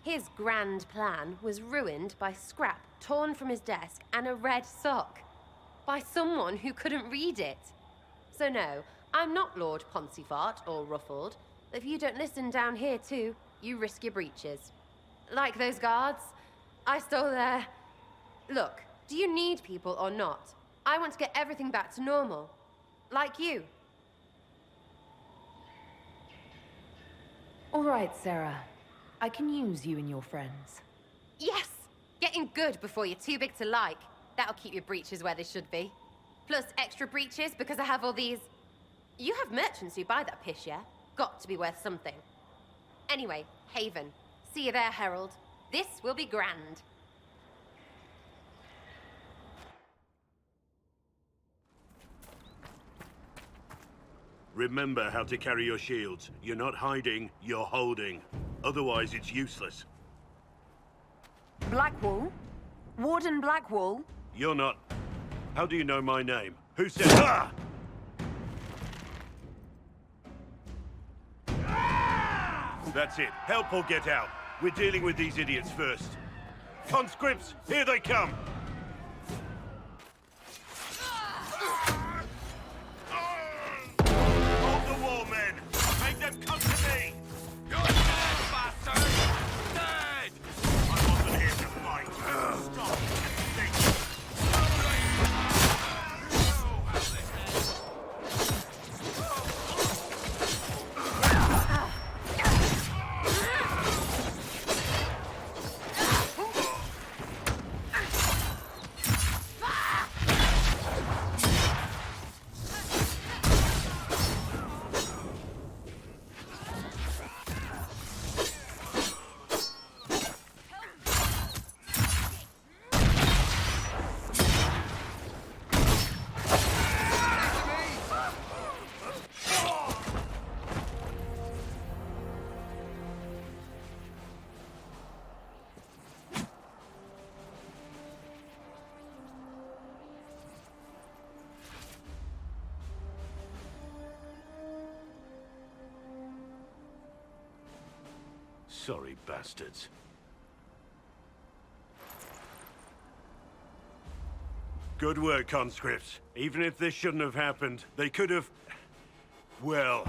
His grand plan was ruined by scrap torn from his desk and a red sock. By someone who couldn't read it. So no, I'm not Lord Poncyfart or Ruffled. If you don't listen down here too, you risk your breeches. Like those guards, I stole their... Look, do you need people or not? I want to get everything back to normal. Like you. All right, Sarah. I can use you and your friends. Yes! Getting good before you're too big to like. That'll keep your breeches where they should be. Plus extra breeches because I have all these... You have merchants who buy that piss, yeah? Got to be worth something. Anyway, Haven. See you there, Herald. This will be grand. Remember how to carry your shields. You're not hiding, you're holding. Otherwise, it's useless. Blackwall? Warden Blackwall? You're not... How do you know my name? Who said... Ah! That's it. Help or get out. We're dealing with these idiots first. Conscripts, here they come! Hold the wall, men! Make them come to me! You're dead, bastard! Dead! I wasn't here to fight. Stop and think. Sorry, bastards. Good work, conscripts. Even if this shouldn't have happened, they could have... Well,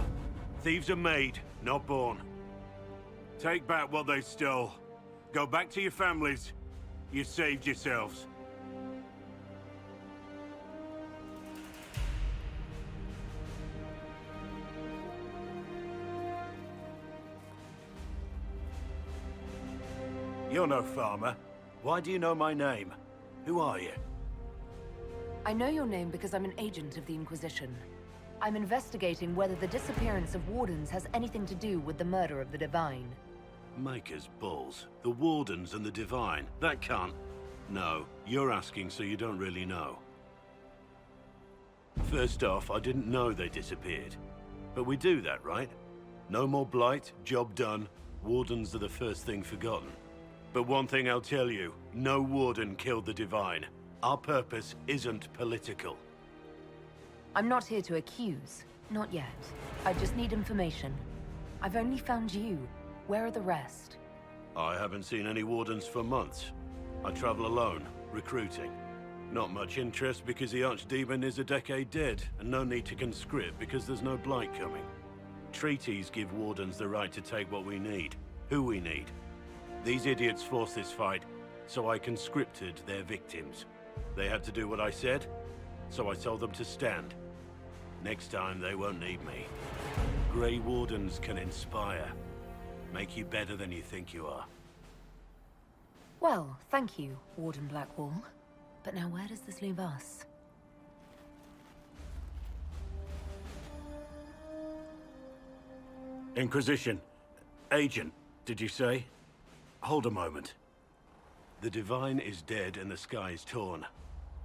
thieves are made, not born. Take back what they stole. Go back to your families. You saved yourselves. You're no farmer. Why do you know my name? Who are you? I know your name because I'm an agent of the Inquisition. I'm investigating whether the disappearance of Wardens has anything to do with the murder of the Divine. Maker's balls. The Wardens and the Divine. That can't... No, you're asking so you don't really know. First off, I didn't know they disappeared. But we do that, right? No more blight, job done. Wardens are the first thing forgotten. But one thing I'll tell you, no Warden killed the Divine. Our purpose isn't political. I'm not here to accuse. Not yet. I just need information. I've only found you. Where are the rest? I haven't seen any Wardens for months. I travel alone, recruiting. Not much interest because the Archdemon is a decade dead, and no need to conscript because there's no blight coming. Treaties give Wardens the right to take what we need, who we need. These idiots forced this fight, so I conscripted their victims. They had to do what I said, so I told them to stand. Next time, they won't need me. Grey Wardens can inspire. Make you better than you think you are. Well, thank you, Warden Blackwall. But now where does this leave us? Inquisition. Agent, did you say? Hold a moment. The Divine is dead and the sky is torn.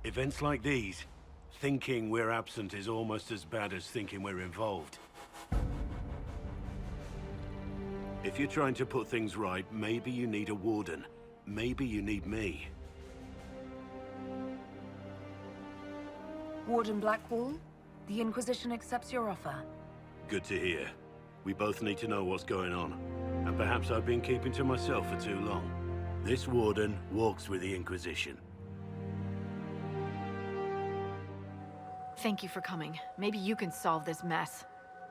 Events like these, thinking we're absent is almost as bad as thinking we're involved. If you're trying to put things right, maybe you need a Warden. Maybe you need me. Warden Blackwall, the Inquisition accepts your offer. Good to hear. We both need to know what's going on. And perhaps I've been keeping to myself for too long. This Warden walks with the Inquisition. Thank you for coming. Maybe you can solve this mess.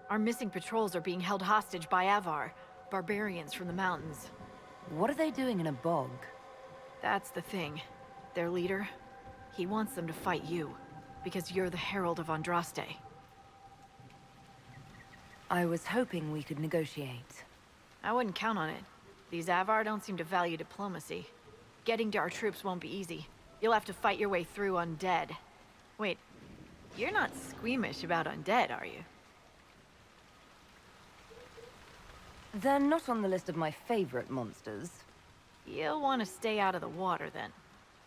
Our missing patrols are being held hostage by Avar, barbarians from the mountains. What are they doing in a bog? That's the thing. Their leader, he wants them to fight you, because you're the Herald of Andraste. I was hoping we could negotiate. I wouldn't count on it. These Avar don't seem to value diplomacy. Getting to our troops won't be easy. You'll have to fight your way through undead. Wait, you're not squeamish about undead, are you? They're not on the list of my favorite monsters. You'll want to stay out of the water, then.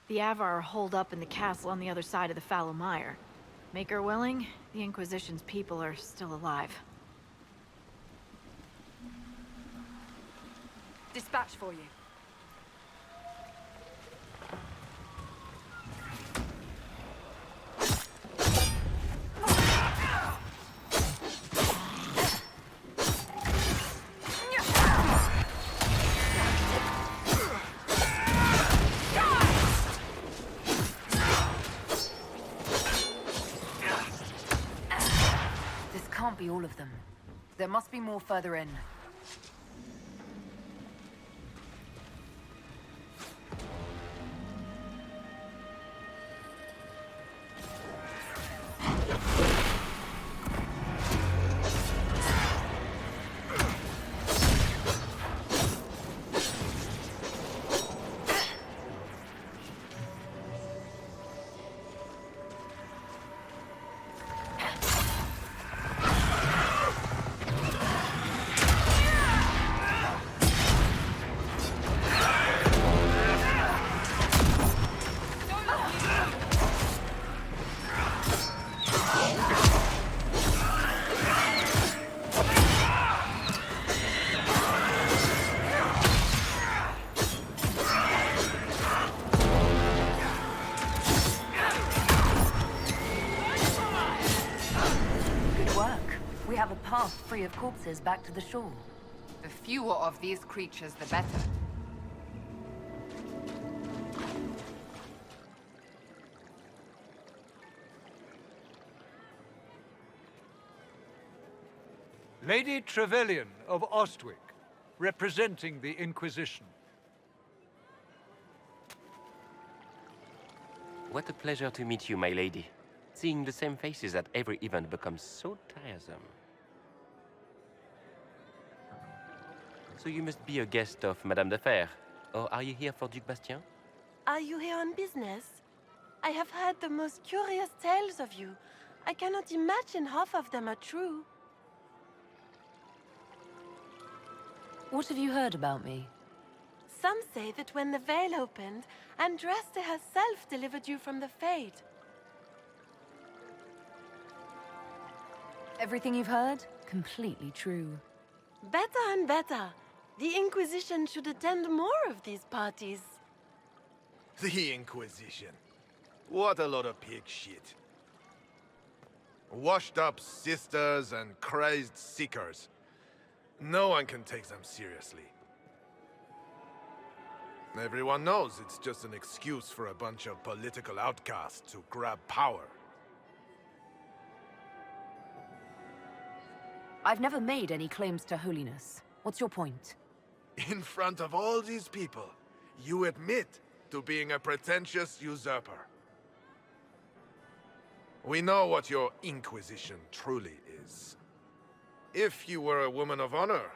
The Avar are holed up in the castle on the other side of the fallow mire. Maker willing, the Inquisition's people are still alive. Dispatch for you. This can't be all of them. There must be more further in. Free of corpses back to the shore. The fewer of these creatures, the better. Lady Trevelyan of Ostwick, representing the Inquisition. What a pleasure to meet you, my lady. Seeing the same faces at every event becomes so tiresome. So you must be a guest of Madame de Fer. Or are you here for Duc Bastien? Are you here on business? I have heard the most curious tales of you. I cannot imagine half of them are true. What have you heard about me? Some say that when the veil opened, Andraste herself delivered you from the Fade. Everything you've heard? Completely true. Better and better. The Inquisition should attend more of these parties. The Inquisition. What a lot of pig shit. Washed up sisters and crazed seekers. No one can take them seriously. Everyone knows it's just an excuse for a bunch of political outcasts to grab power. I've never made any claims to holiness. What's your point? In front of all these people, you admit to being a pretentious usurper. We know what your inquisition truly is. If you were a woman of honor,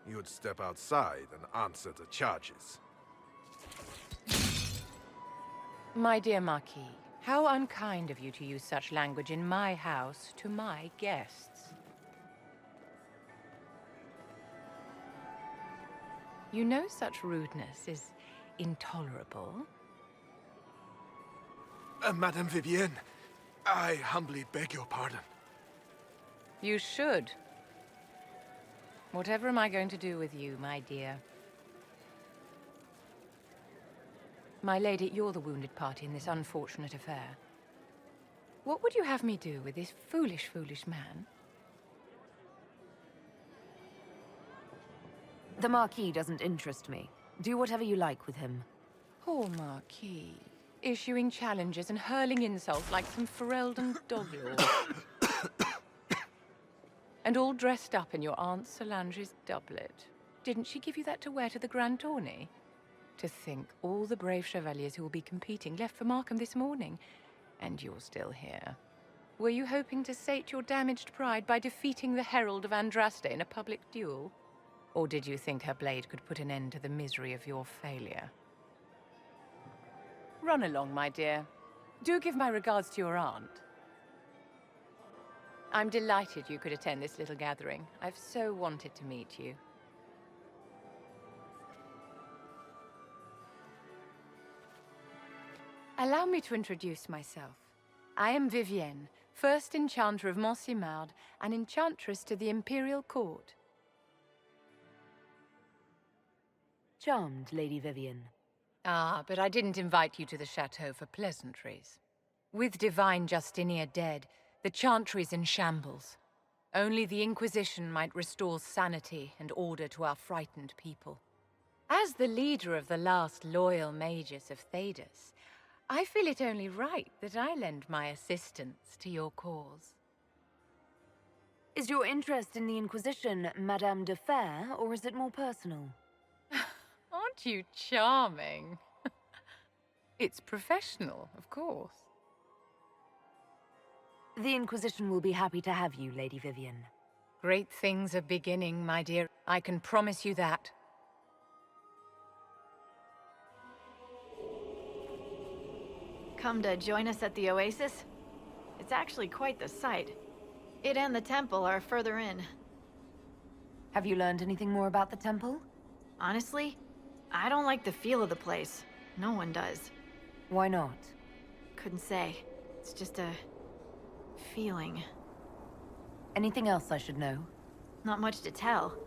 you'd step outside and answer the charges. My dear Marquis, how unkind of you to use such language in my house to my guests. You know such rudeness is intolerable. Madame Vivienne, I humbly beg your pardon. You should. Whatever am I going to do with you, my dear? My lady, you're the wounded party in this unfortunate affair. What would you have me do with this foolish, foolish man? The Marquis doesn't interest me. Do whatever you like with him. Poor Marquis. Issuing challenges and hurling insults like some Ferelden doglord. And all dressed up in your Aunt Solange's doublet. Didn't she give you that to wear to the Grand Tourney? To think all the brave chevaliers who will be competing left for Markham this morning, and you're still here. Were you hoping to sate your damaged pride by defeating the Herald of Andraste in a public duel? Or did you think her blade could put an end to the misery of your failure? Run along, my dear. Do give my regards to your aunt. I'm delighted you could attend this little gathering. I've so wanted to meet you. Allow me to introduce myself. I am Vivienne, first Enchanter of Montsimard and Enchantress to the Imperial Court. Charmed, Lady Vivienne. Ah, but I didn't invite you to the chateau for pleasantries. With divine Justinia dead, the Chantry's in shambles. Only the Inquisition might restore sanity and order to our frightened people. As the leader of the last loyal mages of Thedas, I feel it only right that I lend my assistance to your cause. Is your interest in the Inquisition Madame de Fer, or is it more personal? Aren't you charming? It's professional, of course. The Inquisition will be happy to have you, Lady Vivienne. Great things are beginning, my dear. I can promise you that. Come to join us at the Oasis? It's actually quite the sight. It and the temple are further in. Have you learned anything more about the temple? Honestly, I don't like the feel of the place. No one does. Why not? Couldn't say. It's just a feeling. Anything else I should know? Not much to tell.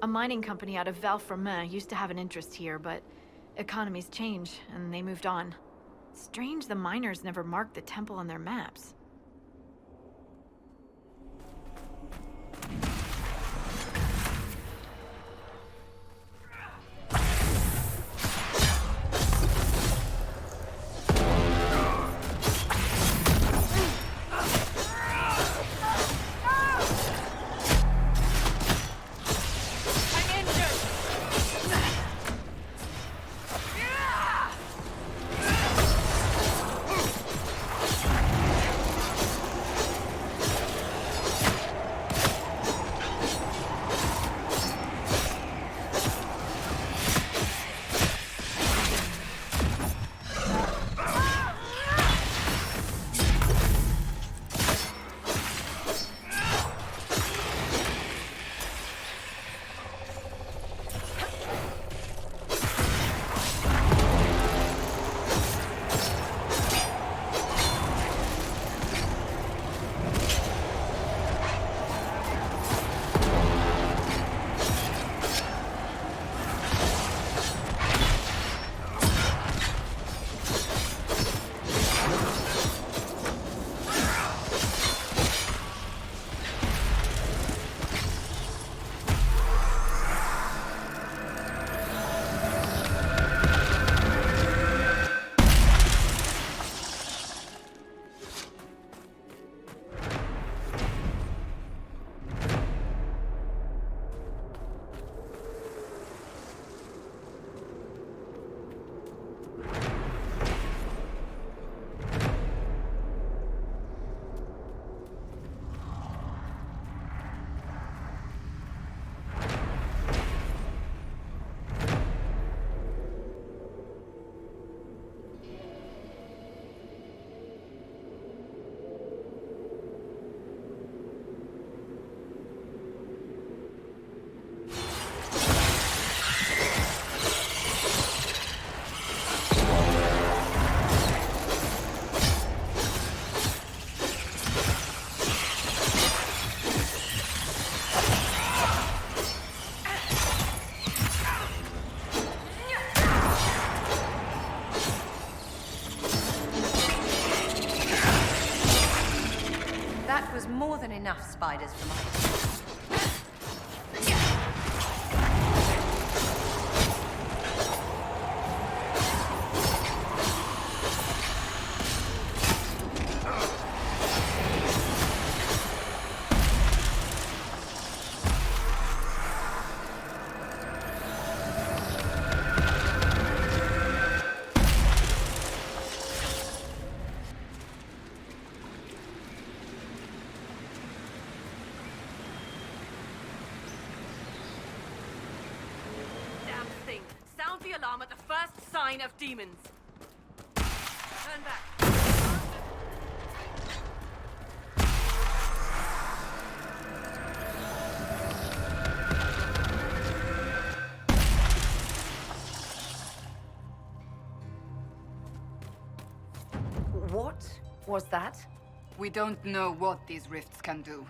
A mining company out of Valfremin used to have an interest here, but economies change, and they moved on. Strange the miners never marked the temple on their maps. enough spiders for my... Alarm at the first sign of demons. Turn back. What was that? We don't know what these rifts can do.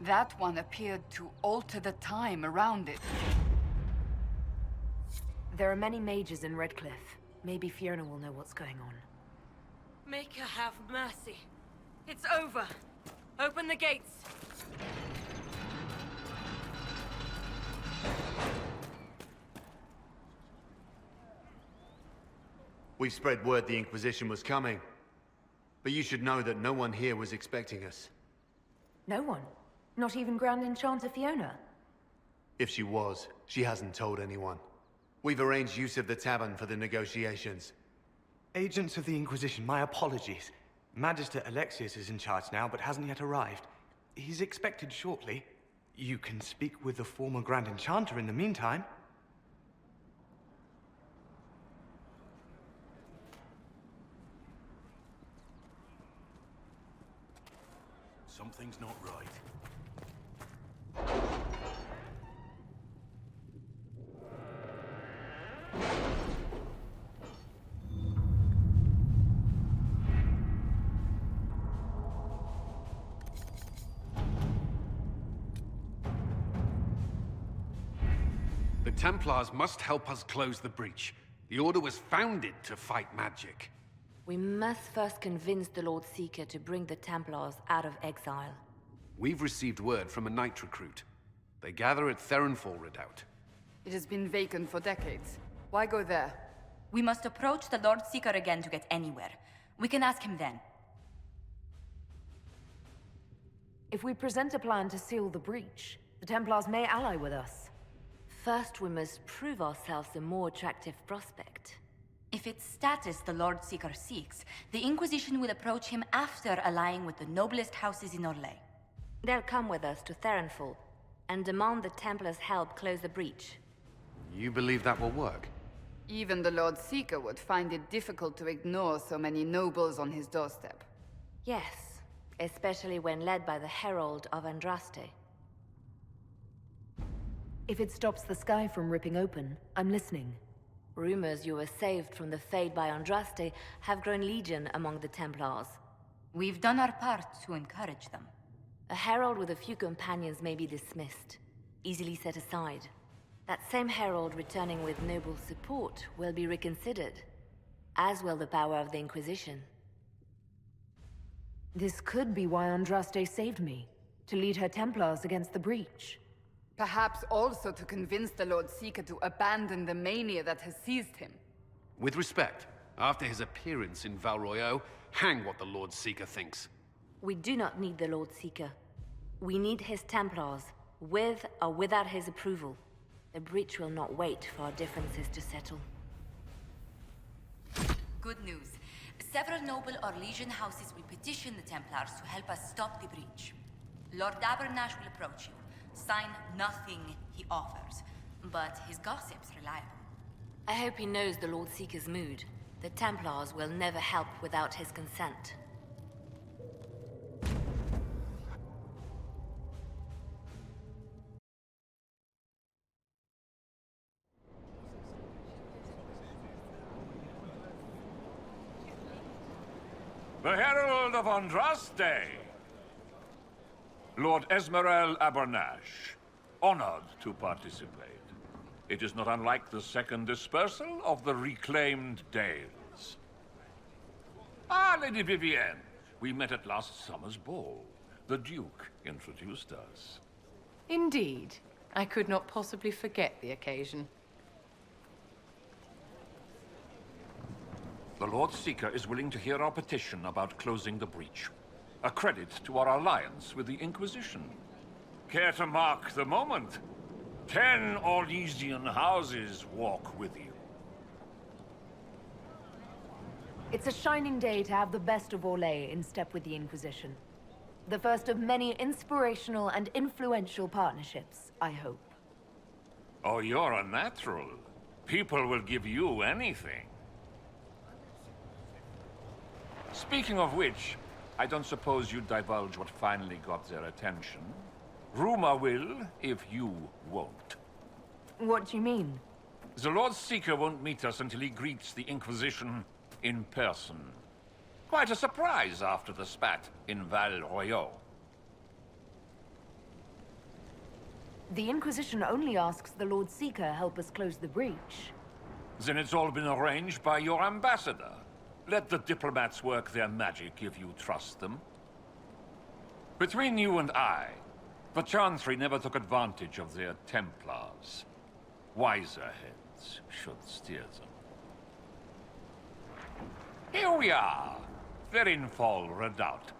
That one appeared to alter the time around it. There are many mages in Redcliffe. Maybe Fiona will know what's going on. Make her have mercy. It's over. Open the gates. We've spread word the Inquisition was coming. But you should know that no one here was expecting us. No one? Not even Grand Enchanter Fiona? If she was, she hasn't told anyone. We've arranged use of the tavern for the negotiations. Agents of the Inquisition, my apologies. Magister Alexius is in charge now, but hasn't yet arrived. He's expected shortly. You can speak with the former Grand Enchanter in the meantime. Something's not right. The Templars must help us close the breach. The Order was founded to fight magic. We must first convince the Lord Seeker to bring the Templars out of exile. We've received word from a knight recruit. They gather at Theronfall Redoubt. It has been vacant for decades. Why go there? We must approach the Lord Seeker again to get anywhere. We can ask him then. If we present a plan to seal the breach, the Templars may ally with us. First, we must prove ourselves a more attractive prospect. If it's status the Lord Seeker seeks, the Inquisition will approach him after allying with the noblest houses in Orlais. They'll come with us to Theronfall and demand the Templars' help close the breach. You believe that will work? Even the Lord Seeker would find it difficult to ignore so many nobles on his doorstep. Yes, especially when led by the Herald of Andraste. If it stops the sky from ripping open, I'm listening. Rumors you were saved from the fate by Andraste have grown legion among the Templars. We've done our part to encourage them. A herald with a few companions may be dismissed, easily set aside. That same herald returning with noble support will be reconsidered, as will the power of the Inquisition. This could be why Andraste saved me, to lead her Templars against the breach. Perhaps also to convince the Lord Seeker to abandon the mania that has seized him. With respect, after his appearance in Val Royeaux, hang what the Lord Seeker thinks. We do not need the Lord Seeker. We need his Templars, with or without his approval. The breach will not wait for our differences to settle. Good news. Several noble Orlesian houses will petition the Templars to help us stop the breach. Lord Abernash will approach you. Sign nothing he offers, but his gossip's reliable. I hope he knows the Lord Seeker's mood. The Templars will never help without his consent. The Herald of Andraste! Lord Esmerel Abernash, honored to participate. It is not unlike the second dispersal of the reclaimed Dales. Ah, Lady Vivienne, we met at last summer's ball. The Duke introduced us. Indeed. I could not possibly forget the occasion. The Lord Seeker is willing to hear our petition about closing the breach. A credit to our alliance with the Inquisition. Care to mark the moment? 10 Orlesian houses walk with you. It's a shining day to have the best of Orlais in step with the Inquisition. The first of many inspirational and influential partnerships, I hope. Oh, you're a natural. People will give you anything. Speaking of which, I don't suppose you'd divulge what finally got their attention. Rumor will, if you won't. What do you mean? The Lord Seeker won't meet us until he greets the Inquisition in person. Quite a surprise after the spat in Val Royeaux. The Inquisition only asks the Lord Seeker help us close the breach. Then it's all been arranged by your ambassador. Let the diplomats work their magic if you trust them. Between you and I, the Chantry never took advantage of their Templars. Wiser heads should steer them. Here we are, Verinfol Redoubt.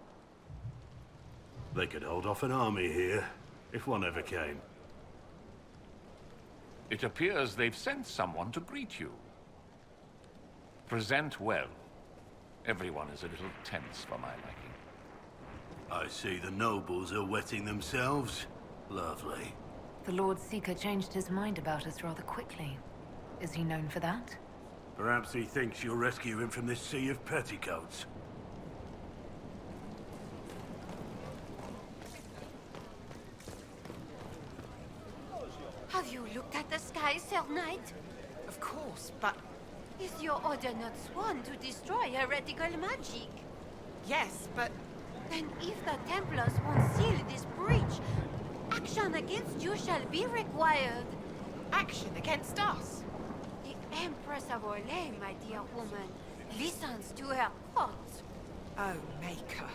They could hold off an army here, if one ever came. It appears they've sent someone to greet you. Present well. Everyone is a little tense for my liking. I see the nobles are wetting themselves. Lovely. The Lord Seeker changed his mind about us rather quickly. Is he known for that? Perhaps he thinks you'll rescue him from this sea of petticoats. Have you looked at the sky, Sir Knight? Of course, but... Is your order not sworn to destroy heretical magic? Yes, but... Then if the Templars won't seal this breach, action against you shall be required. Action against us? The Empress of Orlais, my dear woman, listens to her thoughts. Oh, Maker.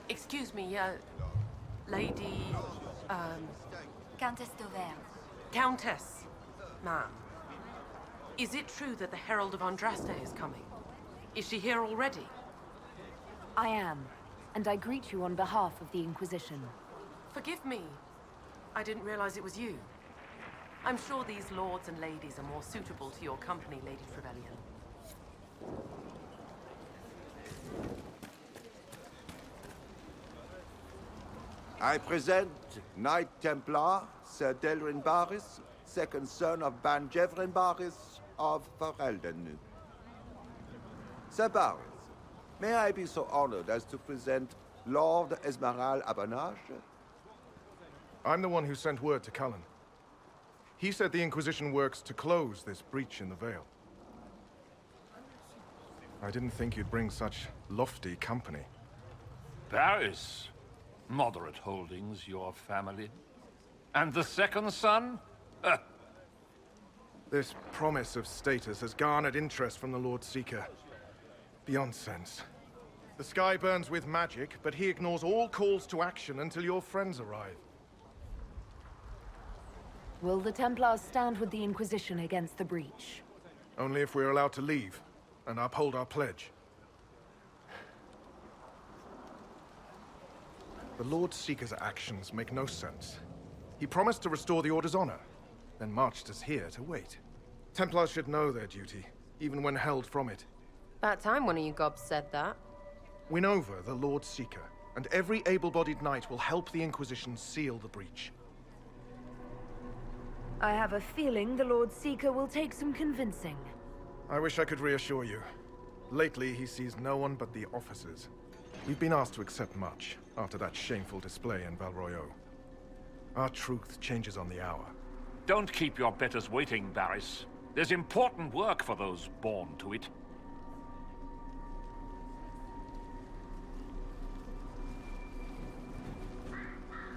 Excuse me, Lady... Countess d'Auvergne. Countess, ma'am. Is it true that the Herald of Andraste is coming? Is she here already? I am, and I greet you on behalf of the Inquisition. Forgive me. I didn't realize it was you. I'm sure these lords and ladies are more suitable to your company, Lady Trevelyan. I present Knight Templar, Sir Delrin Barris, second son of Ban Jevrin Barris of Ferelden. Sir Barris, may I be so honored as to present Lord Esmeralda Abanage? I'm the one who sent word to Cullen. He said the Inquisition works to close this breach in the Vale. I didn't think you'd bring such lofty company. Paris. Moderate holdings, your family. And the second son? This promise of status has garnered interest from the Lord Seeker. Beyond sense. The sky burns with magic, but he ignores all calls to action until your friends arrive. Will the Templars stand with the Inquisition against the breach? Only if we're allowed to leave and uphold our pledge. The Lord Seeker's actions make no sense. He promised to restore the Order's honor, then marched us here to wait. Templars should know their duty, even when held from it. About time one of you gobs said that. Win over the Lord Seeker, and every able-bodied knight will help the Inquisition seal the breach. I have a feeling the Lord Seeker will take some convincing. I wish I could reassure you. Lately, he sees no one but the officers. We've been asked to accept much after that shameful display in Val Royeaux. Our truth changes on the hour. Don't keep your betters waiting, Barris. There's important work for those born to it.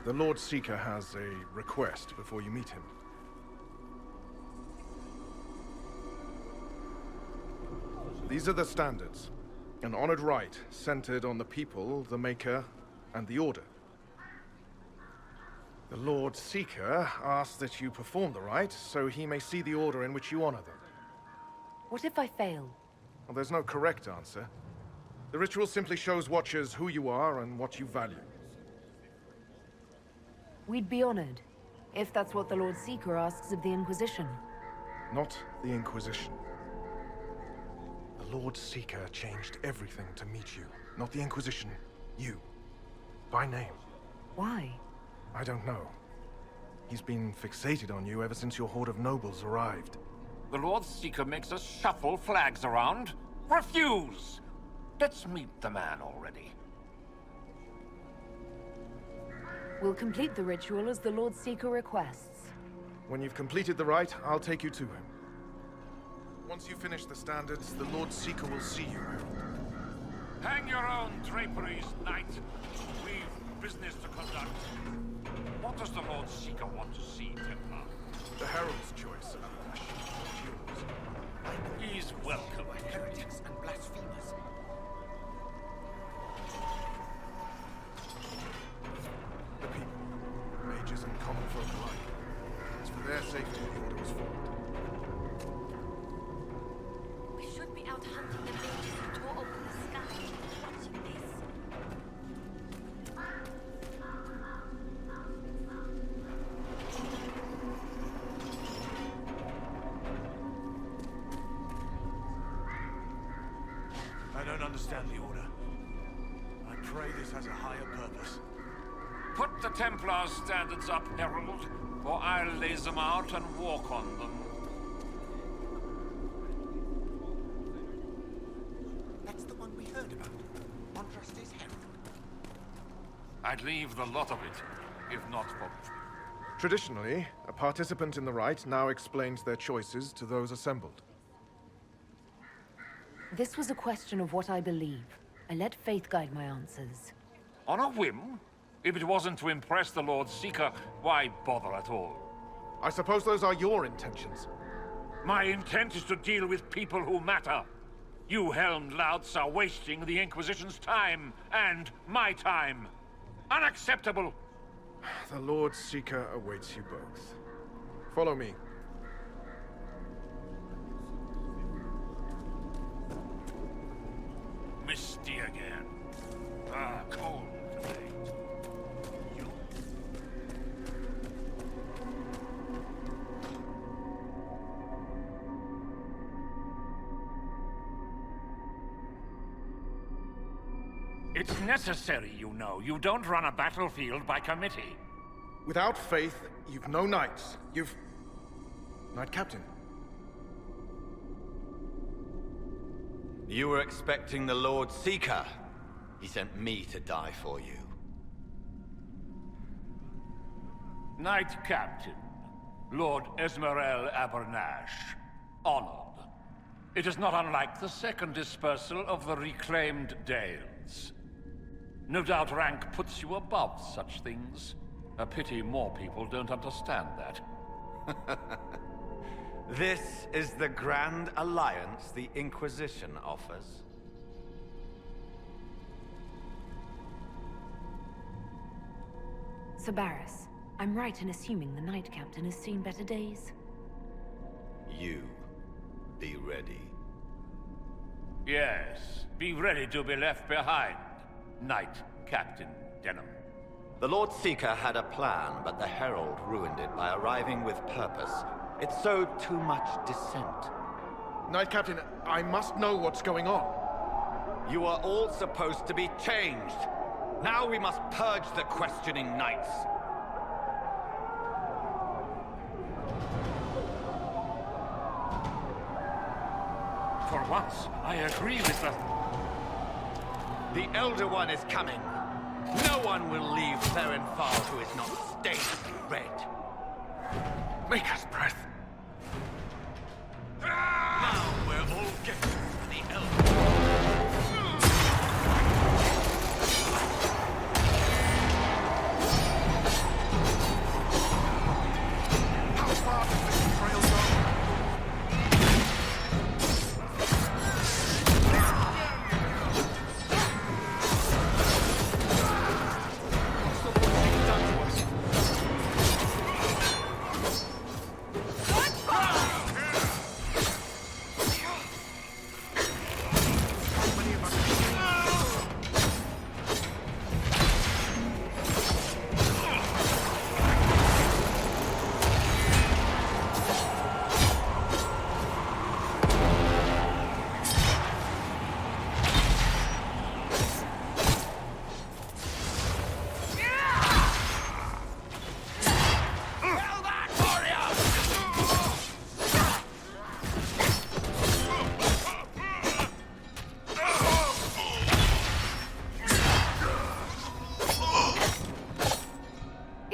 The Lord Seeker has a request before you meet him. These are the standards. An honored rite centered on the people, the Maker, and the Order. The Lord Seeker asks that you perform the rite, so he may see the order in which you honor them. What if I fail? Well, there's no correct answer. The ritual simply shows Watchers who you are and what you value. We'd be honored, if that's what the Lord Seeker asks of the Inquisition. Not the Inquisition. The Lord Seeker changed everything to meet you. Not the Inquisition. You. By name. Why? I don't know. He's been fixated on you ever since your horde of nobles arrived. The Lord Seeker makes us shuffle flags around. Refuse! Let's meet the man already. We'll complete the ritual as the Lord Seeker requests. When you've completed the rite, I'll take you to him. Once you finish the standards, the Lord Seeker will see you, Herald. Hang your own draperies, knight. We've business to conduct. What does the Lord Seeker want to see, Templar? The Herald's choice, Andraste, not yours. He's welcome. Heretics and blasphemers. The people, mages and common folk alike. It's for their safety the Order was formed. We should be out hunting the mages who tore open the sky. Watching this. I don't understand the Order. I pray this has a higher purpose. Put the Templar's standards up, Herald, or I'll lay them out and walk on them. That's the one we heard about. Andraste's Herald. I'd leave the lot of it, if not for... Traditionally, a participant in the rite now explains their choices to those assembled. This was a question of what I believe. I let faith guide my answers. On a whim? If it wasn't to impress the Lord Seeker, why bother at all? I suppose those are your intentions. My intent is to deal with people who matter. You helmed louts are wasting the Inquisition's time, and my time. Unacceptable! The Lord Seeker awaits you both. Follow me. Misty again. Ah, cold today. It's necessary, you know. You don't run a battlefield by committee. Without faith, you've no knights. You've... Knight Captain. You were expecting the Lord Seeker. He sent me to die for you. Knight Captain, Lord Esmerel Abernash. Honored. It is not unlike the second dispersal of the reclaimed Dales. No doubt rank puts you above such things. A pity more people don't understand that. This is the grand alliance the Inquisition offers. Sabaris, I'm right in assuming the Knight Captain has seen better days. You be ready. Yes, be ready to be left behind, Knight Captain Denham. The Lord Seeker had a plan, but the Herald ruined it by arriving with purpose. It sowed too much dissent. Knight Captain, I must know what's going on. You are all supposed to be changed. Now we must purge the questioning knights. For once, I agree with the... The Elder One is coming. No one will leave Therenfal who is not stained red. Maker's breath. Now we're all getting for the Elder. How far does this trail go?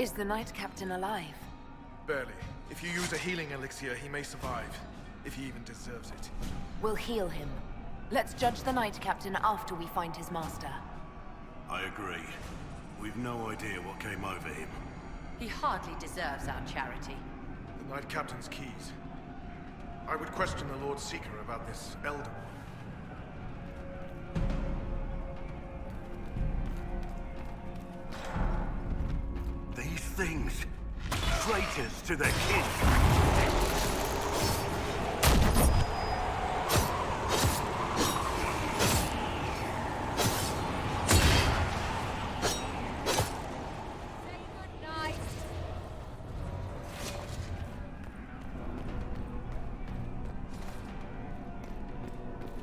Is the Knight Captain alive? Barely. If you use a healing elixir, he may survive. If he even deserves it. We'll heal him. Let's judge the Knight Captain after we find his master. I agree. We've no idea what came over him. He hardly deserves our charity. The Knight Captain's keys. I would question the Lord Seeker about this Elder One. These things. Traitors to their kin.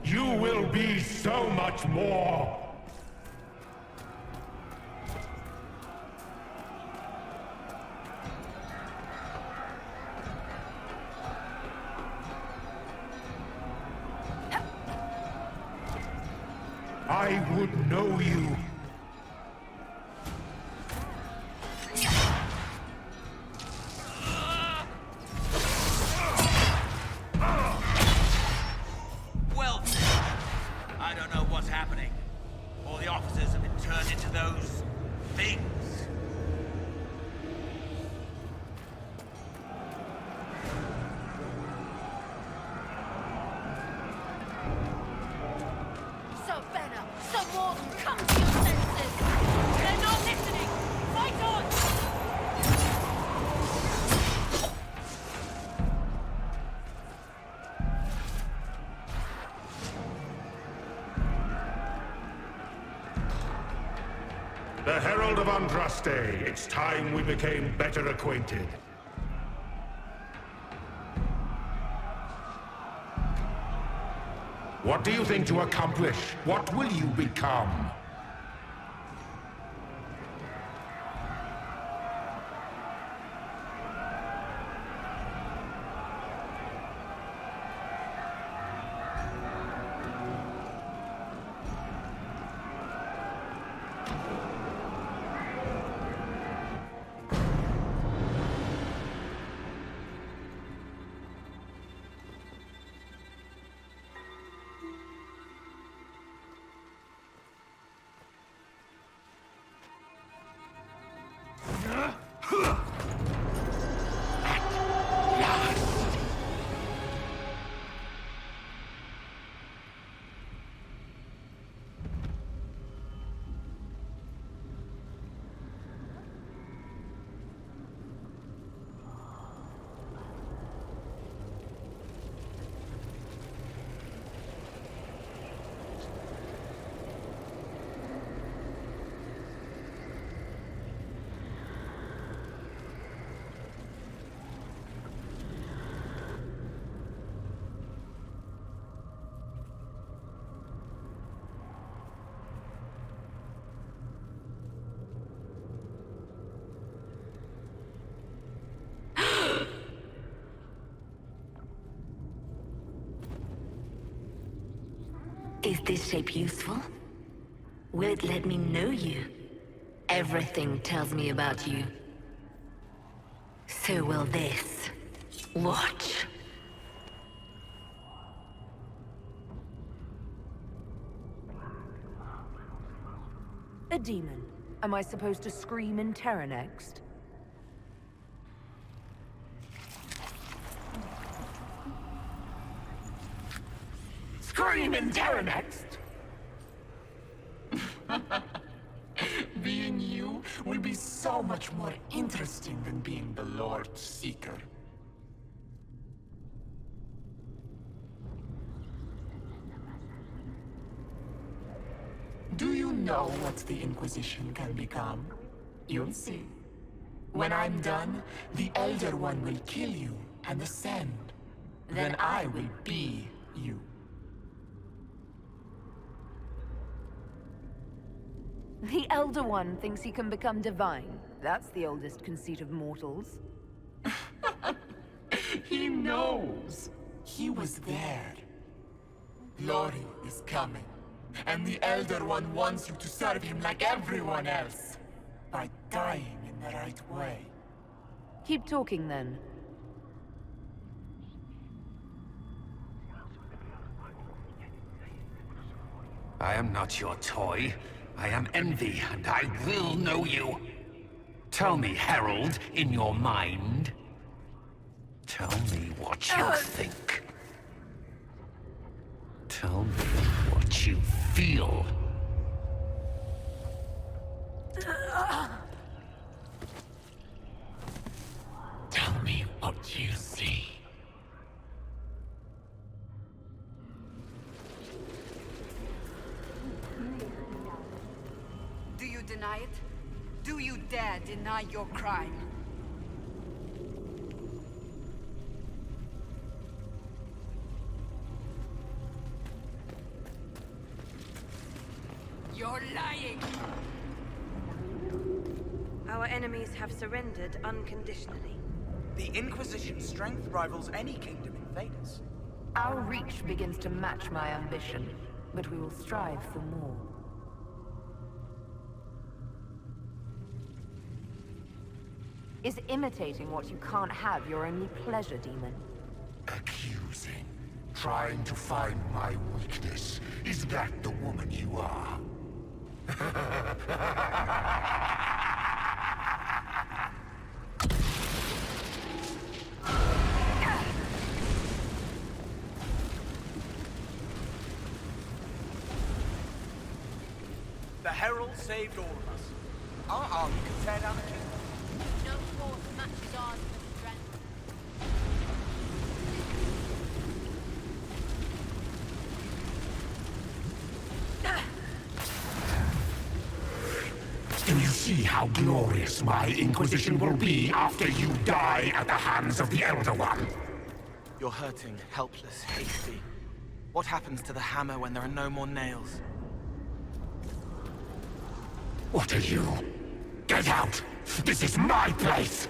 You will be so much more! I would know you. Well, I don't know what's happening. All the officers have been turned into those things. The Herald of Andraste. It's time we became better acquainted. What do you think to accomplish? What will you become? Is this shape useful? Will it let me know you? Everything tells me about you. So will this. Watch. A demon. Am I supposed to scream in terror next? Scream in terror next! Being you will be so much more interesting than being the Lord Seeker. Do you know what the Inquisition can become? You'll see. When I'm done, the Elder One will kill you and ascend. Then I will be you. The Elder One thinks he can become divine. That's the oldest conceit of mortals. He knows. He was there. Glory is coming. And the Elder One wants you to serve him like everyone else. By dying in the right way. Keep talking then. I am not your toy. I am Envy, and I will know you. Tell me, Herald, in your mind. Tell me what you think. Tell me what you feel. Tell me what you see. Do you deny it? Do you dare deny your crime? You're lying! Our enemies have surrendered unconditionally. The Inquisition's strength rivals any kingdom in Thedas. Our reach begins to match my ambition, but we will strive for more. Is imitating what you can't have your only pleasure, demon? Accusing. Trying to find my weakness. Is that the woman you are? The Herald saved all of us. Our army could tear down the kingdom. No force matches ours for strength. Do you see how glorious my Inquisition will be after you die at the hands of the Elder One? You're hurting, helpless, hasty. What happens to the hammer when there are no more nails? What are you? Get out! This is my place!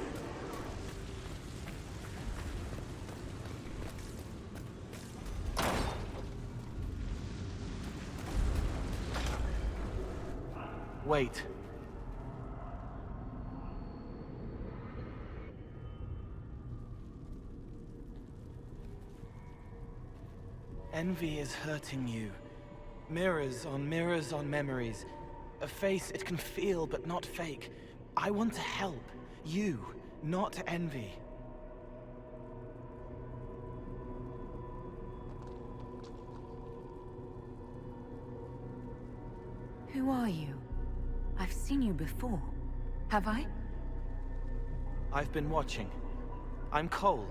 Wait. Envy is hurting you. Mirrors on memories. A face it can feel but not fake. I want to help. You, not envy. Who are you? I've seen you before. Have I? I've been watching. I'm Cole.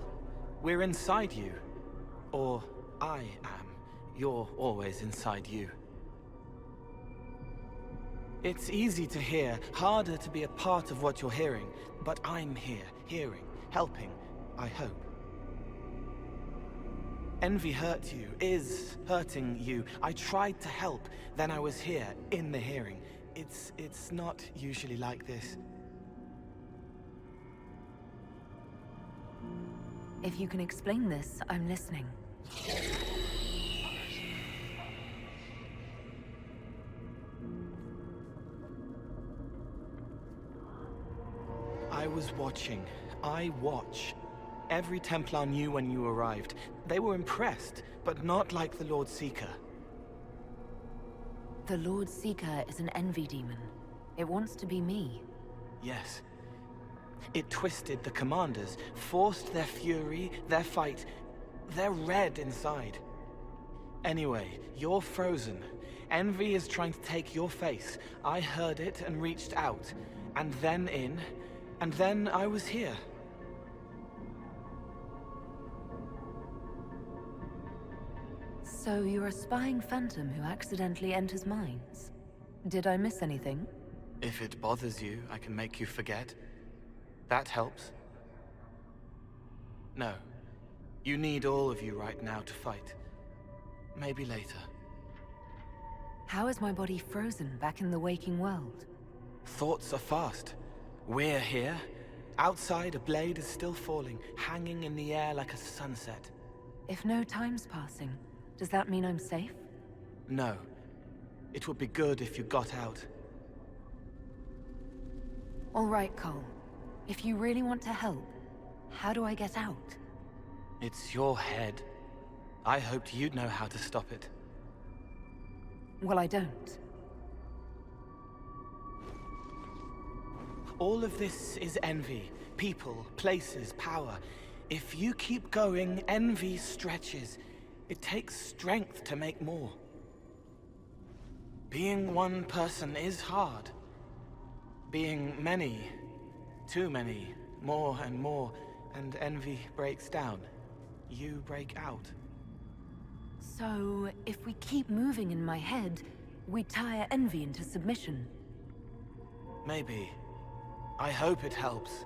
We're inside you. Or I am. You're always inside you. It's easy to hear, harder to be a part of what you're hearing. But I'm here, hearing, helping, I hope. Envy hurt you, is hurting you. I tried to help, then I was here, in the hearing. It's not usually like this. If you can explain this, I'm listening. I was watching. I watch. Every Templar knew when you arrived. They were impressed, but not like the Lord Seeker. The Lord Seeker is an envy demon. It wants to be me. Yes. It twisted the commanders, forced their fury, their fight. They're red inside. Anyway, you're frozen. Envy is trying to take your face. I heard it and reached out. And then in. And then I was here. So you're a spying phantom who accidentally enters minds. Did I miss anything? If it bothers you, I can make you forget. That helps. No. You need all of you right now to fight. Maybe later. How is my body frozen back in the waking world? Thoughts are fast. We're here. Outside, a blade is still falling, hanging in the air like a sunset. If no time's passing, does that mean I'm safe? No. It would be good if you got out. All right, Cole. If you really want to help, how do I get out? It's your head. I hoped you'd know how to stop it. Well, I don't. All of this is envy. People, places, power. If you keep going, envy stretches. It takes strength to make more. Being one person is hard. Being many, too many, more and more, and envy breaks down. You break out. So, if we keep moving in my head, we tire envy into submission. Maybe. I hope it helps.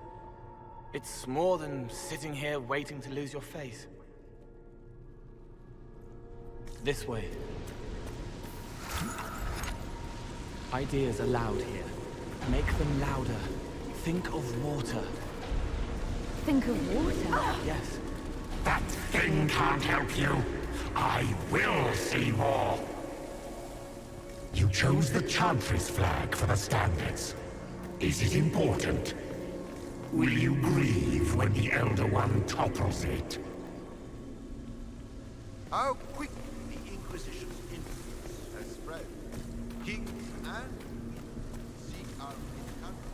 It's more than sitting here waiting to lose your face. This way. Ideas are loud here. Make them louder. Think of water. Think of water? Yes. That thing can't help you. I will see more. You chose the Chantry's flag for the standards. Is it important? Will you grieve when the Elder One topples it? How quick the Inquisition's influence has spread. Kings and queens seek our country.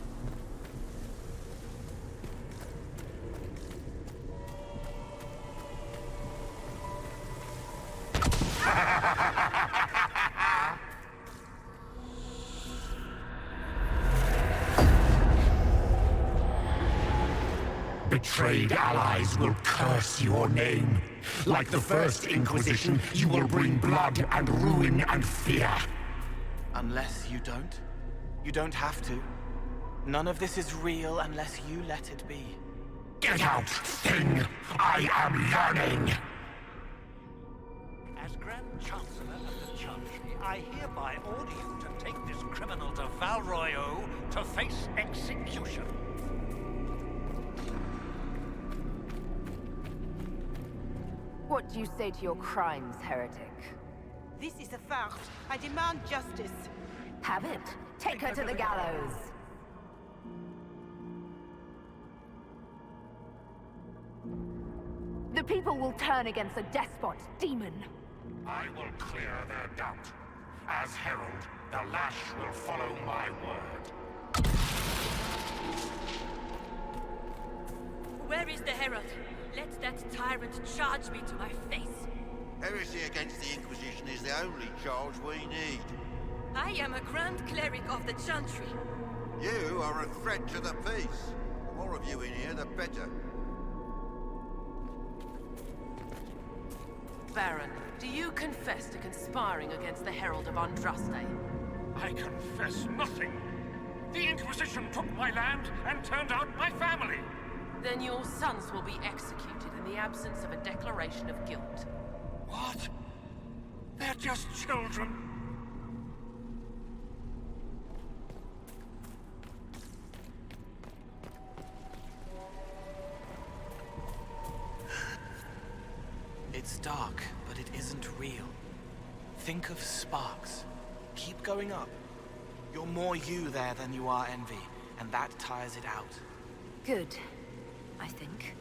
Betrayed allies will curse your name. Like the first Inquisition, you will bring blood and ruin and fear. Unless you don't. You don't have to. None of this is real unless you let it be. Get out, thing! I am yearning! As Grand Chancellor of the Chantry, I hereby order you to take this criminal to Val Royeaux to face execution. What do you say to your crimes, heretic? This is a farce. I demand justice. Have it. Take her to the gallows. The people will turn against a despot, demon. I will clear their doubt. As Herald, the lash will follow my word. Where is the Herald? Let that tyrant charge me to my face. Heresy against the Inquisition is the only charge we need. I am a Grand Cleric of the Chantry. You are a threat to the peace. The more of you in here, the better. Baron, do you confess to conspiring against the Herald of Andraste? I confess nothing. The Inquisition took my land and turned out my family. Then your sons will be executed in the absence of a declaration of guilt. What? They're just children. It's dark, but it isn't real. Think of sparks. Keep going up. You're more you there than you are envy, and that tires it out. Good, I think.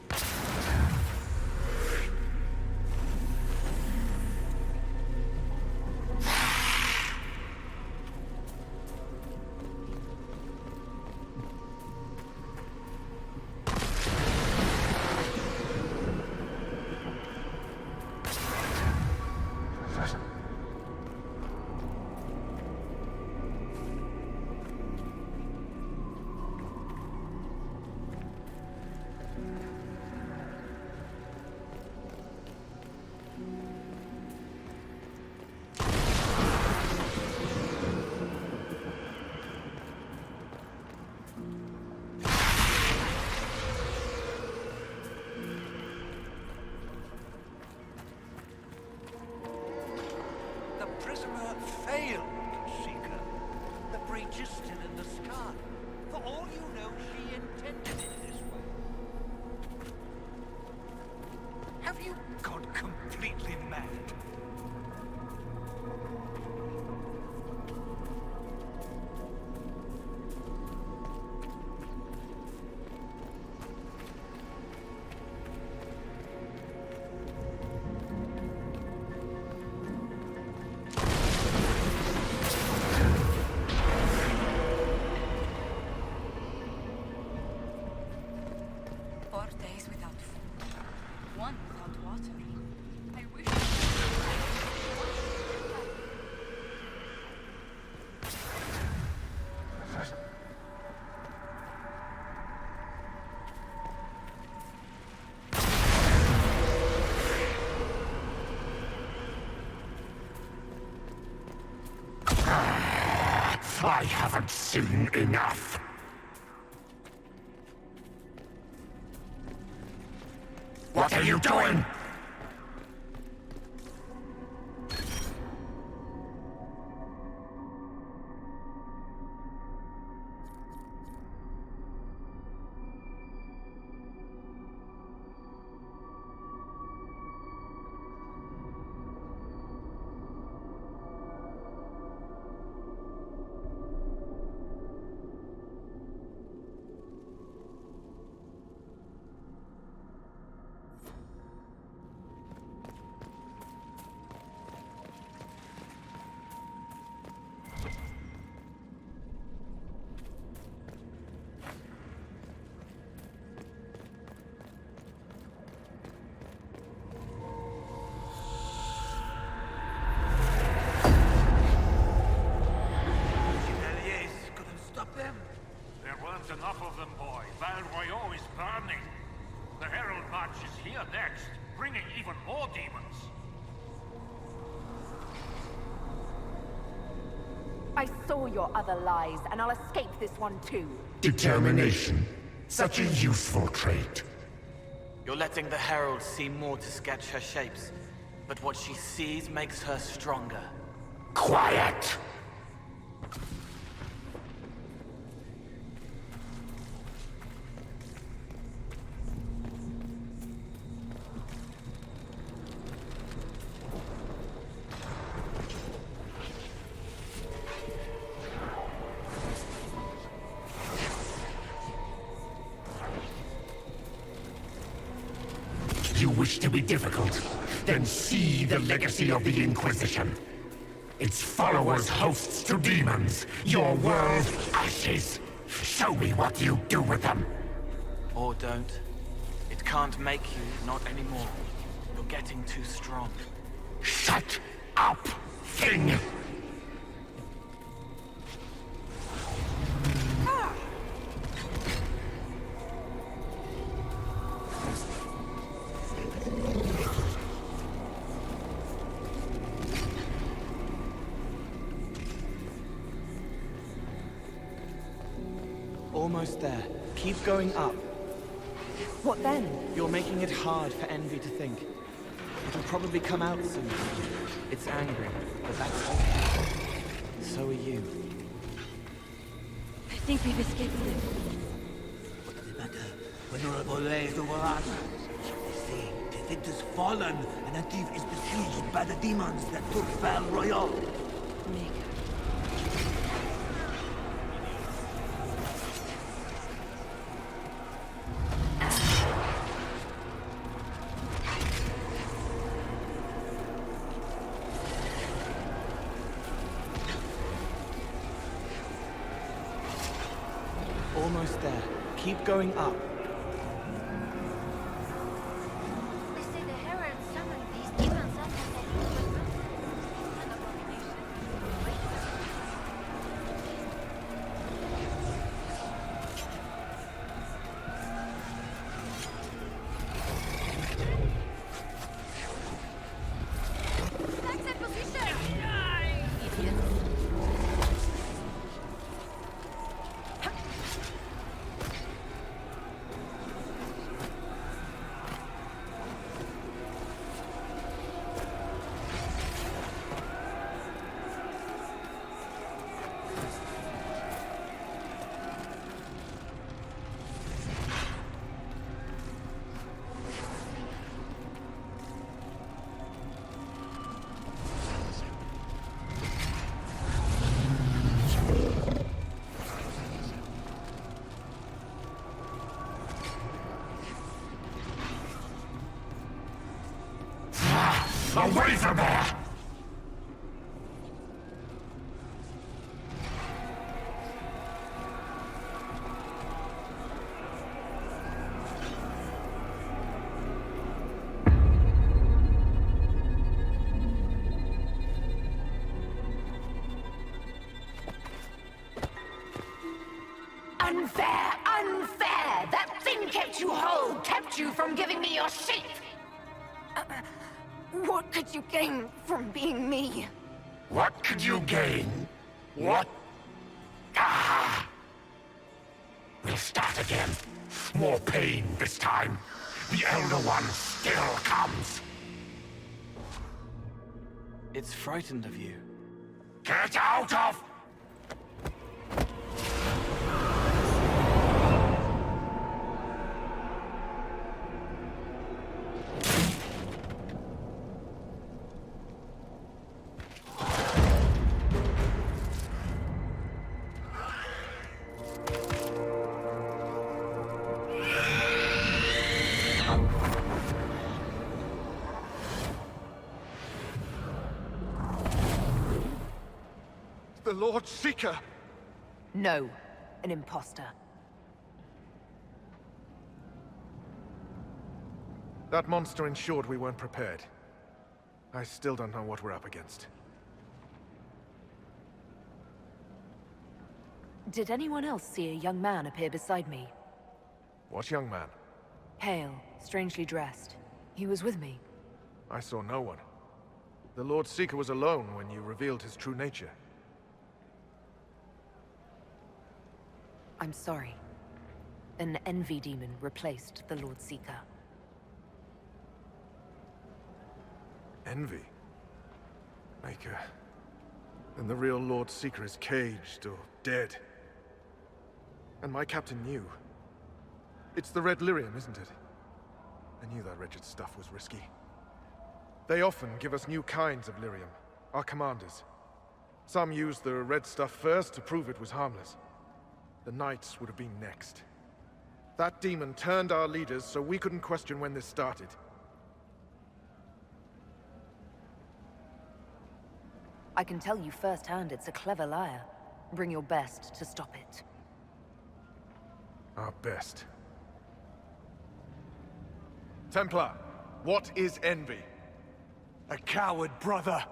I wish I haven't seen enough. What are you doing? Enough of them, boy. Val Royeaux is burning. The Herald March is here next, bringing even more demons. I saw your other lies, and I'll escape this one too. Determination. Such a useful trait. You're letting the Herald see more to sketch her shapes, but what she sees makes her stronger. Quiet! You wish to be difficult? Then see the legacy of the Inquisition. Its followers hosts to demons, your world ashes. Show me what you do with them. Or don't. It can't make you, not anymore. You're getting too strong. Shut up, thing! Almost there. Keep going up. What then? You're making it hard for Envy to think. It'll probably come out soon. It's angry, but that's okay. So are you. I think we've escaped them. What does it matter? Venerable lays over us. They say the Thit has fallen, and Antiv is besieged by the demons that took Val Royeaux. Almost there. Keep going up. They say the Herald summoned these demons up as they an abomination. That's their position! Idiots. Away from there! Unfair! Unfair! That thing kept you whole, kept you from giving me your sheep! What could you gain from being me? What could you gain? What? Ah! We'll start again. More pain this time. The Elder One still comes. It's frightened of you. Get out of... The Lord Seeker! No, an imposter. That monster ensured we weren't prepared. I still don't know what we're up against. Did anyone else see a young man appear beside me? What young man? Pale, strangely dressed. He was with me. I saw no one. The Lord Seeker was alone when you revealed his true nature. I'm sorry. An envy demon replaced the Lord Seeker. Envy? Maker. Then the real Lord Seeker is caged or dead. And my captain knew. It's the Red Lyrium, isn't it? I knew that wretched stuff was risky. They often give us new kinds of lyrium, our commanders. Some used the red stuff first to prove it was harmless. The Knights would have been next. That demon turned our leaders so we couldn't question when this started. I can tell you firsthand it's a clever liar. Bring your best to stop it. Our best. Templar, what is envy? A coward, brother!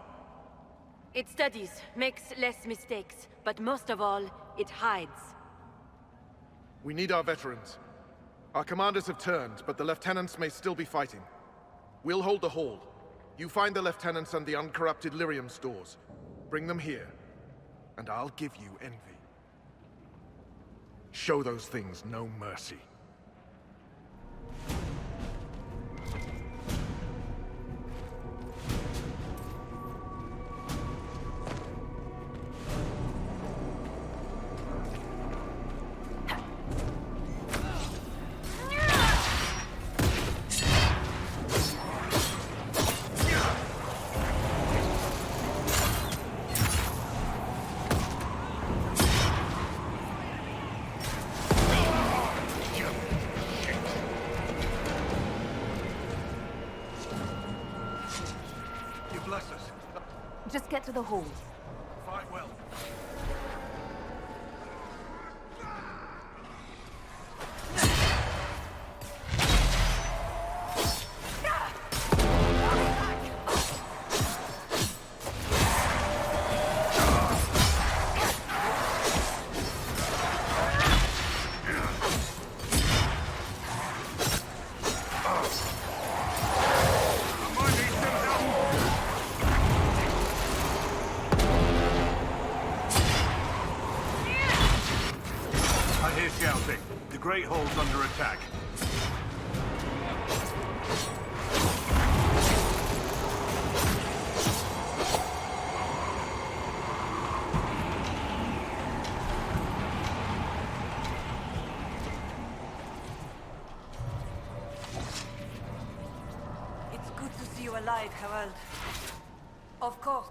It studies, makes less mistakes, but most of all, it hides. We need our veterans. Our commanders have turned, but the lieutenants may still be fighting. We'll hold the hall. You find the lieutenants and the uncorrupted lyrium stores. Bring them here, and I'll give you envy. Show those things no mercy. Just get to the hall. Fight well. The Great Hall's under attack. It's good to see you alive, Herald. Of course.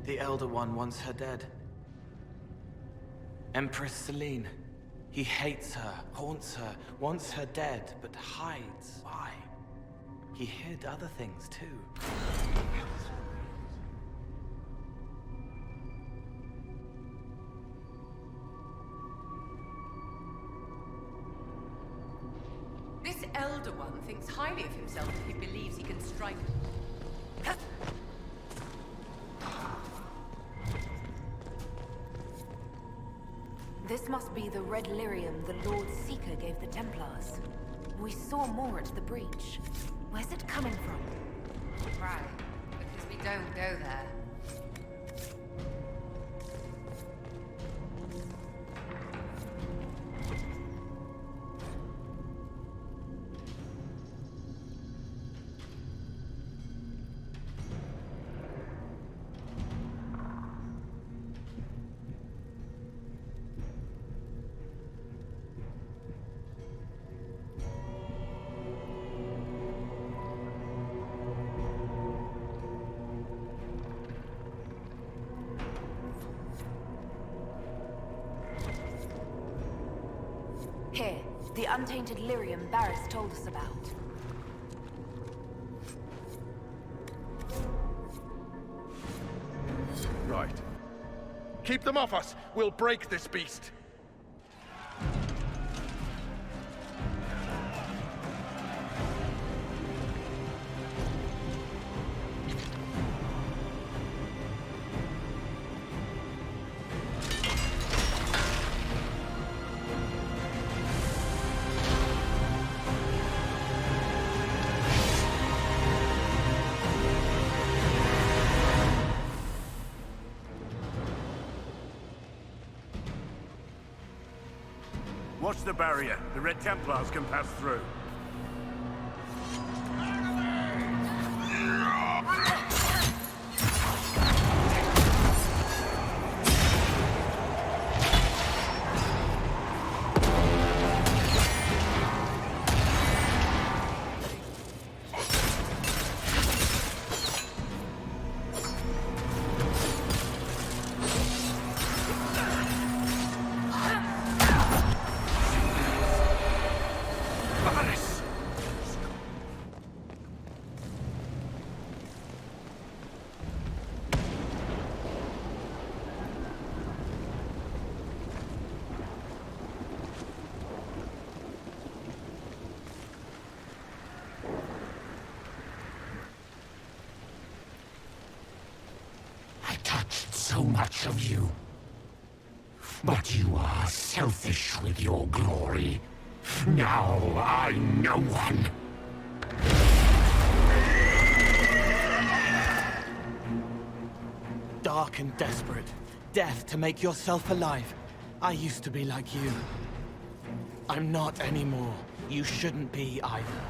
The Elder One wants her dead. Empress Celine. He hates her, haunts her, wants her dead, but hides. Why? He hid other things too. This Elder One thinks highly of himself if he believes he can strike. This must be the red lyrium the Lord Seeker gave the Templars. We saw more at the breach. Where's it coming from? Right, because we don't go there. Here, the untainted lyrium Barris told us about. Right. Keep them off us! We'll break this beast! Watch the barrier. The Red Templars can pass through. So much of you. But you are selfish with your glory. Now I'm no one. Dark and desperate. Death to make yourself alive. I used to be like you. I'm not anymore. You shouldn't be either.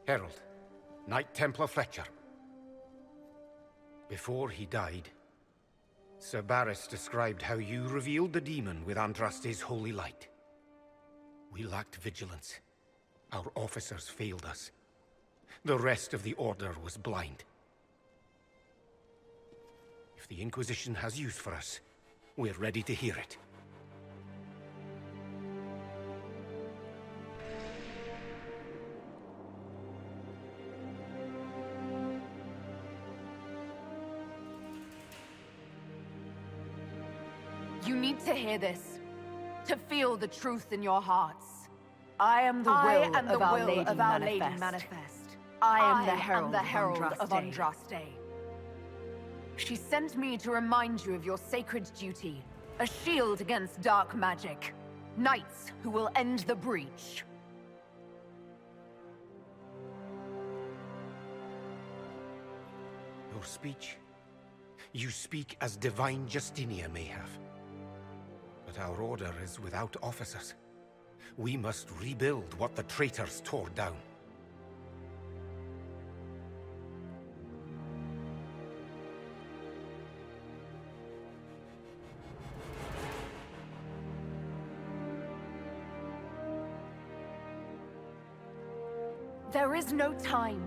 Herald, Knight Templar Fletcher. Before he died, Sir Barris described how you revealed the demon with Andraste's holy light. We lacked vigilance. Our officers failed us. The rest of the Order was blind. If the Inquisition has use for us, we're ready to hear it. You need to hear this, to feel the truth in your hearts. I am the will of Our Lady Manifest. I am the Herald of Andraste. She sent me to remind you of your sacred duty, a shield against dark magic. Knights who will end the breach. Your speech? You speak as divine Justinia may have. But our order is without officers. We must rebuild what the traitors tore down. There is no time.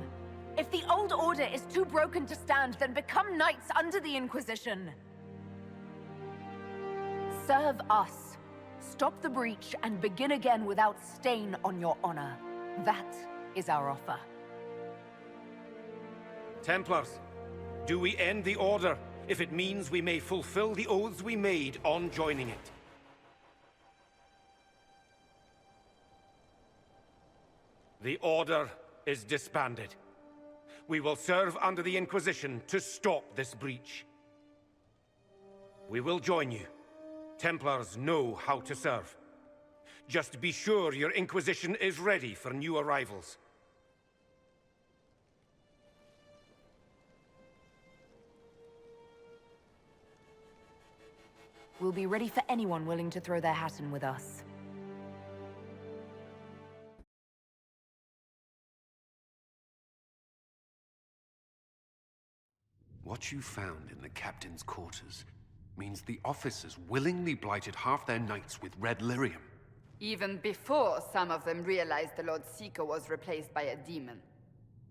If the old order is too broken to stand, then become knights under the Inquisition. Serve us. Stop the breach and begin again without stain on your honor. That is our offer. Templars, do we end the Order if it means we may fulfill the oaths we made on joining it? The Order is disbanded. We will serve under the Inquisition to stop this breach. We will join you. Templars know how to serve. Just be sure your Inquisition is ready for new arrivals. We'll be ready for anyone willing to throw their hat in with us. What you found in the captain's quarters means the officers willingly blighted half their knights with red lyrium. Even before some of them realized the Lord Seeker was replaced by a demon.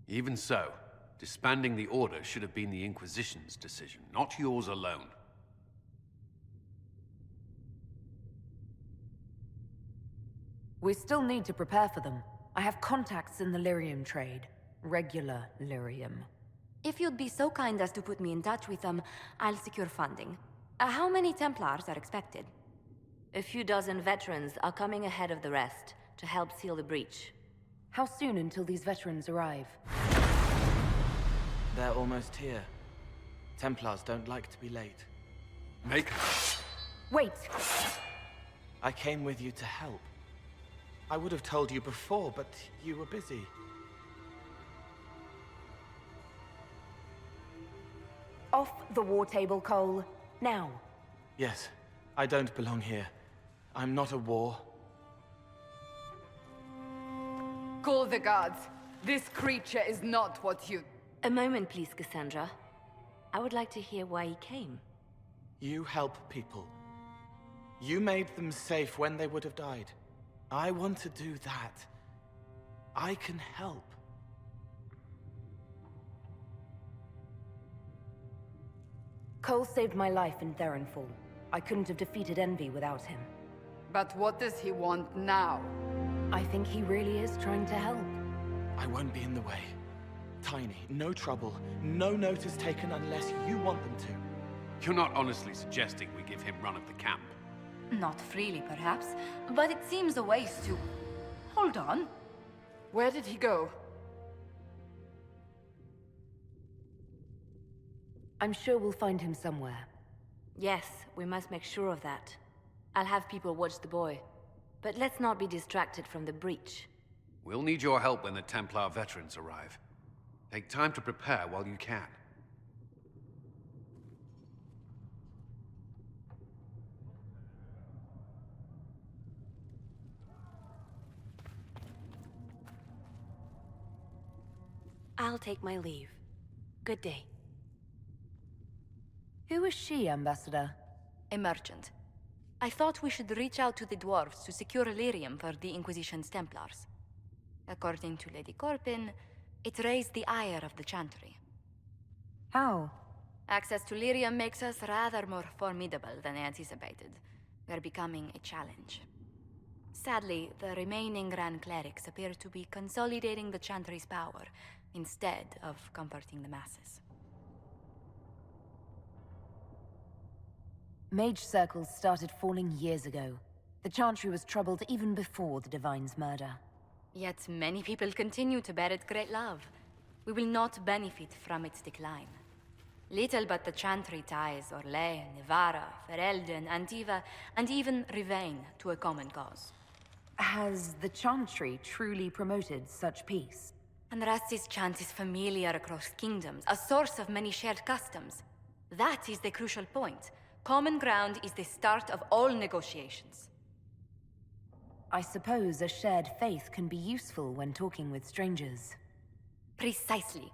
Even so, disbanding the Order should have been the Inquisition's decision, not yours alone. We still need to prepare for them. I have contacts in the lyrium trade. Regular lyrium. If you'd be so kind as to put me in touch with them, I'll secure funding. How many Templars are expected? A few dozen veterans are coming ahead of the rest to help seal the breach. How soon until these veterans arrive? They're almost here. Templars don't like to be late. Wait! I came with you to help. I would have told you before, but you were busy. Off the war table, Cole. Now. Yes, I don't belong here. I'm not a war. Call the guards. This creature is not what you... A moment, please, Cassandra. I would like to hear why he came. You help people. You made them safe when they would have died. I want to do that. I can help. Cole saved my life in Theronfall. I couldn't have defeated Envy without him. But what does he want now? I think he really is trying to help. I won't be in the way. Tiny, no trouble, no notice taken unless you want them to. You're not honestly suggesting we give him run of the camp? Not freely, perhaps, but it seems a waste to... Hold on. Where did he go? I'm sure we'll find him somewhere. Yes, we must make sure of that. I'll have people watch the boy. But let's not be distracted from the breach. We'll need your help when the Templar veterans arrive. Take time to prepare while you can. I'll take my leave. Good day. Who is she, Ambassador? A merchant. I thought we should reach out to the dwarves to secure lyrium for the Inquisition's Templars. According to Lady Corpin, it raised the ire of the Chantry. How? Access to lyrium makes us rather more formidable than I anticipated. We're becoming a challenge. Sadly, the remaining Grand Clerics appear to be consolidating the Chantry's power, instead of comforting the masses. Mage circles started falling years ago. The Chantry was troubled even before the Divine's murder. Yet many people continue to bear it great love. We will not benefit from its decline. Little but the Chantry ties Orlais, Nevarra, Ferelden, Antiva, and even Rivain to a common cause. Has the Chantry truly promoted such peace? Andraste's chant is familiar across kingdoms, a source of many shared customs. That is the crucial point. Common ground is the start of all negotiations. I suppose a shared faith can be useful when talking with strangers. Precisely.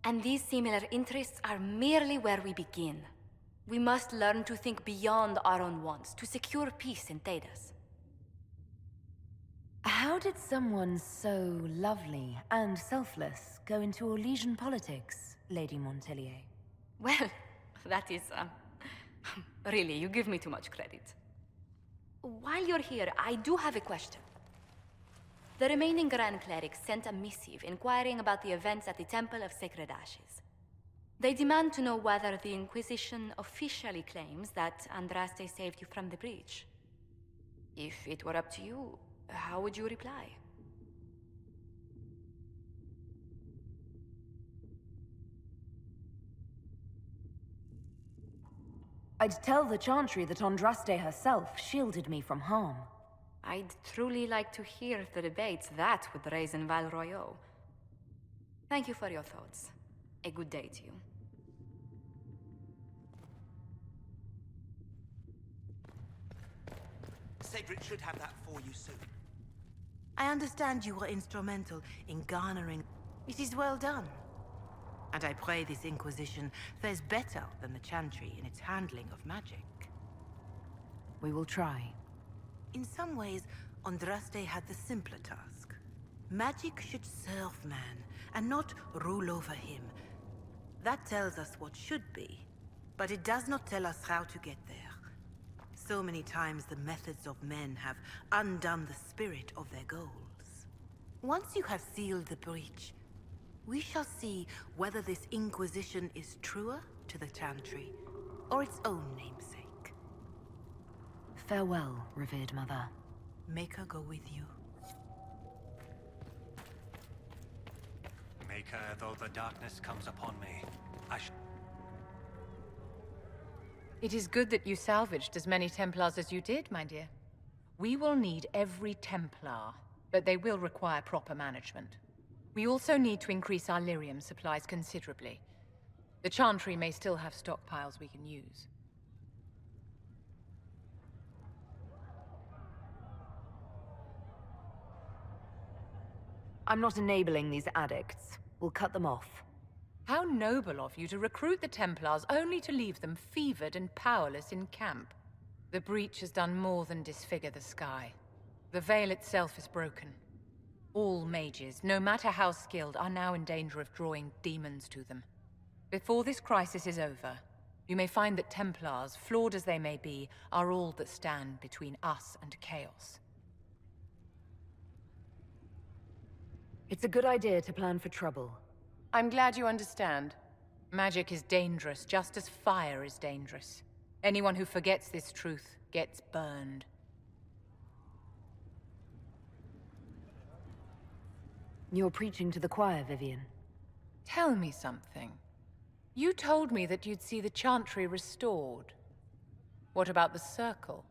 And these similar interests are merely where we begin. We must learn to think beyond our own wants to secure peace in Thedas. How did someone so lovely and selfless go into Orlesian politics, Lady Montelier? Well, that is, really, you give me too much credit. While you're here, I do have a question. The remaining Grand Clerics sent a missive inquiring about the events at the Temple of Sacred Ashes. They demand to know whether the Inquisition officially claims that Andraste saved you from the breach. If it were up to you, how would you reply? I'd tell the Chantry that Andraste herself shielded me from harm. I'd truly like to hear the debates that would raise in Val Royeaux. Thank you for your thoughts. A good day to you. Cedric should have that for you soon. I understand you were instrumental in garnering. It is well done. And I pray this Inquisition fares better than the Chantry in its handling of magic. We will try. In some ways, Andraste had the simpler task. Magic should serve man, and not rule over him. That tells us what should be, but it does not tell us how to get there. So many times the methods of men have undone the spirit of their goals. Once you have sealed the breach, we shall see whether this Inquisition is truer to the Chantry, or its own namesake. Farewell, revered mother. Make her go with you. Make her, though the darkness comes upon me. It is good that you salvaged as many Templars as you did, my dear. We will need every Templar, but they will require proper management. We also need to increase our lyrium supplies considerably. The Chantry may still have stockpiles we can use. I'm not enabling these addicts. We'll cut them off. How noble of you to recruit the Templars only to leave them fevered and powerless in camp. The breach has done more than disfigure the sky. The veil itself is broken. All mages, no matter how skilled, are now in danger of drawing demons to them. Before this crisis is over, you may find that Templars, flawed as they may be, are all that stand between us and chaos. It's a good idea to plan for trouble. I'm glad you understand. Magic is dangerous, just as fire is dangerous. Anyone who forgets this truth gets burned. You're preaching to the choir, Vivian. Tell me something. You told me that you'd see the Chantry restored. What about the Circle?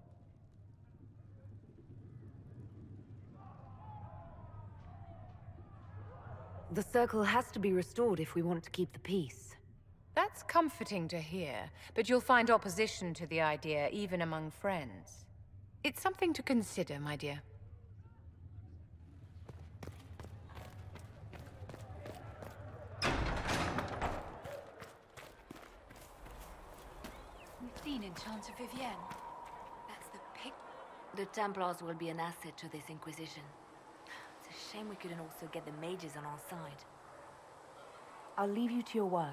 The circle has to be restored if we want to keep the peace. That's comforting to hear, but you'll find opposition to the idea even among friends. It's something to consider, my dear. We've seen Enchanter Vivienne. That's the pic. The Templars will be an asset to this Inquisition. It's a shame we couldn't also get the mages on our side. I'll leave you to your work.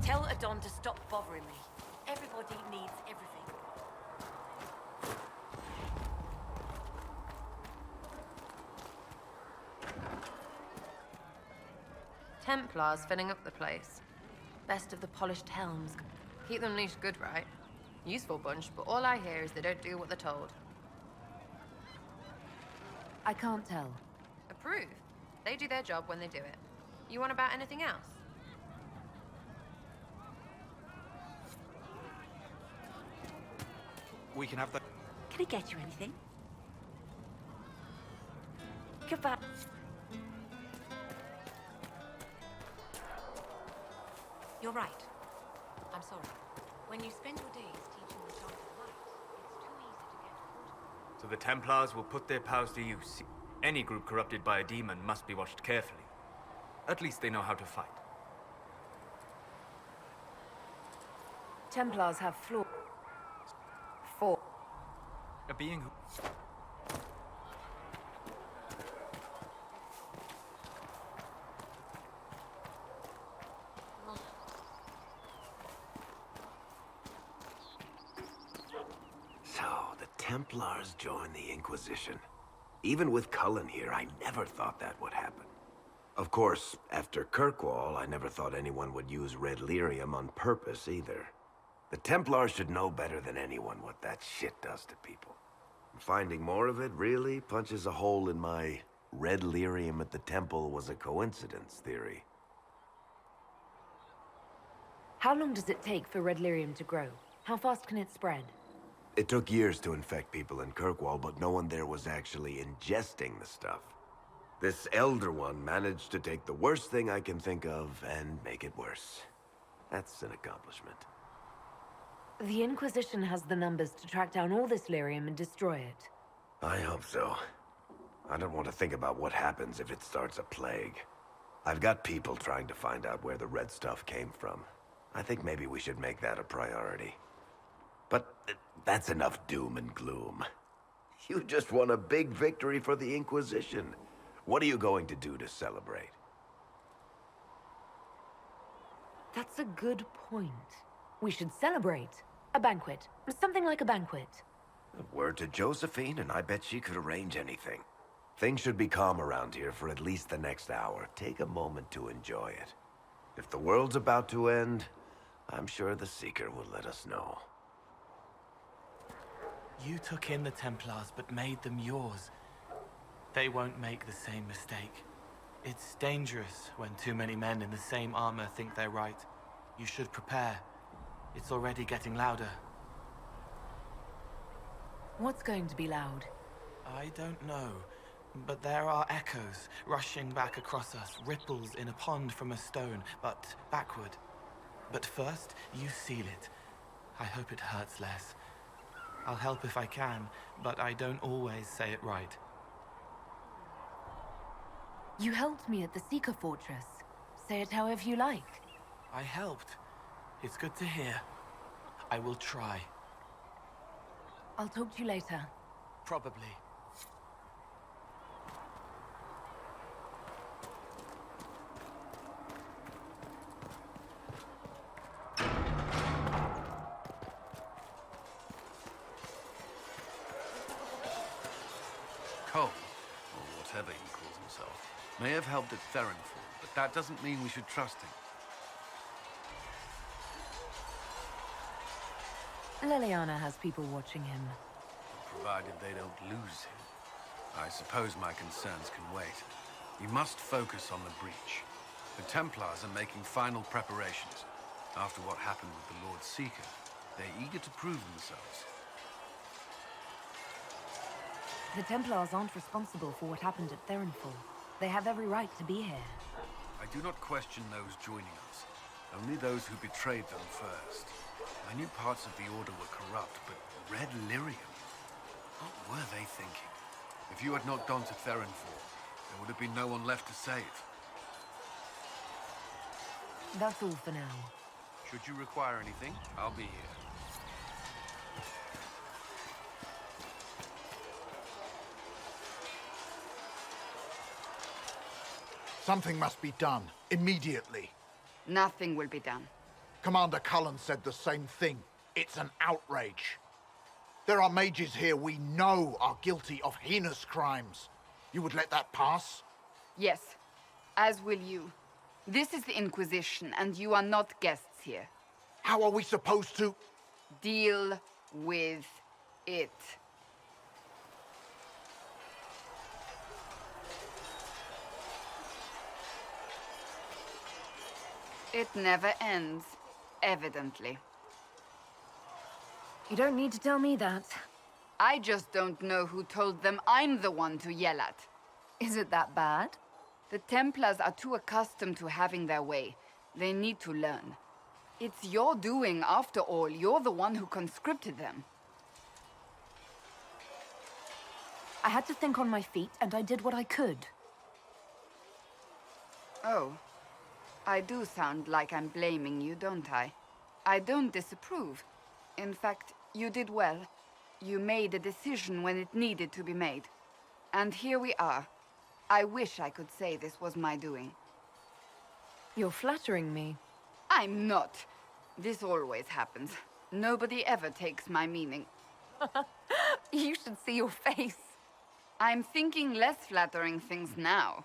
Tell Adon to stop bothering me. Everybody needs everything. Templars filling up the place. Best of the polished helms. Keep them leashed good, right? Useful bunch, but all I hear is they don't do what they're told. I can't tell. Approve. They do their job when they do it. You want about anything else? We can have the... Can I get you anything? Goodbye. You're right. I'm sorry. When you spend your days teaching the child of light, it's too easy to get caught. So the Templars will put their powers to use. Any group corrupted by a demon must be watched carefully. At least they know how to fight. Templars have flaws. 4. A being who... So, the Templars joined the Inquisition. Even with Cullen here, I never thought that would happen. Of course, after Kirkwall, I never thought anyone would use red lyrium on purpose either. The Templars should know better than anyone what that shit does to people. Finding more of it really punches a hole in my red lyrium at the temple was a coincidence theory. How long does it take for red lyrium to grow? How fast can it spread? It took years to infect people in Kirkwall, but no one there was actually ingesting the stuff. This Elder One managed to take the worst thing I can think of and make it worse. That's an accomplishment. The Inquisition has the numbers to track down all this lyrium and destroy it. I hope so. I don't want to think about what happens if it starts a plague. I've got people trying to find out where the red stuff came from. I think maybe we should make that a priority. But that's enough doom and gloom. You just won a big victory for the Inquisition. What are you going to do to celebrate? That's a good point. We should celebrate. A banquet. Something like a banquet. Word to Josephine, and I bet she could arrange anything. Things should be calm around here for at least the next hour. Take a moment to enjoy it. If the world's about to end, I'm sure the Seeker will let us know. You took in the Templars, but made them yours. They won't make the same mistake. It's dangerous when too many men in the same armor think they're right. You should prepare. It's already getting louder. What's going to be loud? I don't know, but there are echoes rushing back across us, ripples in a pond from a stone, but backward. But first, you seal it. I hope it hurts less. I'll help if I can, but I don't always say it right. You helped me at the Seeker Fortress. Say it however you like. I helped. It's good to hear. I will try. I'll talk to you later. Probably. Cole, or whatever he calls himself, may have helped at Therenfall, but that doesn't mean we should trust him. Leliana has people watching him. Provided they don't lose him. I suppose my concerns can wait. We must focus on the breach. The Templars are making final preparations. After what happened with the Lord Seeker, they're eager to prove themselves. The Templars aren't responsible for what happened at Therenfall. They have every right to be here. I do not question those joining us. Only those who betrayed them first. I knew parts of the Order were corrupt, but Red Lyrium? What were they thinking? If you had not gone to Therenfall, there would have been no one left to save. That's all for now. Should you require anything, I'll be here. Something must be done, immediately. Nothing will be done. Commander Cullen said the same thing. It's an outrage. There are mages here we know are guilty of heinous crimes. You would let that pass? Yes, as will you. This is the Inquisition, and you are not guests here. How are we supposed to... Deal with it. It never ends, evidently. You don't need to tell me that. I just don't know who told them I'm the one to yell at. Is it that bad? The Templars are too accustomed to having their way. They need to learn. It's your doing, after all. You're the one who conscripted them. I had to think on my feet, and I did what I could. Oh. I do sound like I'm blaming you, don't I? I don't disapprove. In fact, you did well. You made a decision when it needed to be made. And here we are. I wish I could say this was my doing. You're flattering me. I'm not. This always happens. Nobody ever takes my meaning. You should see your face. I'm thinking less flattering things now.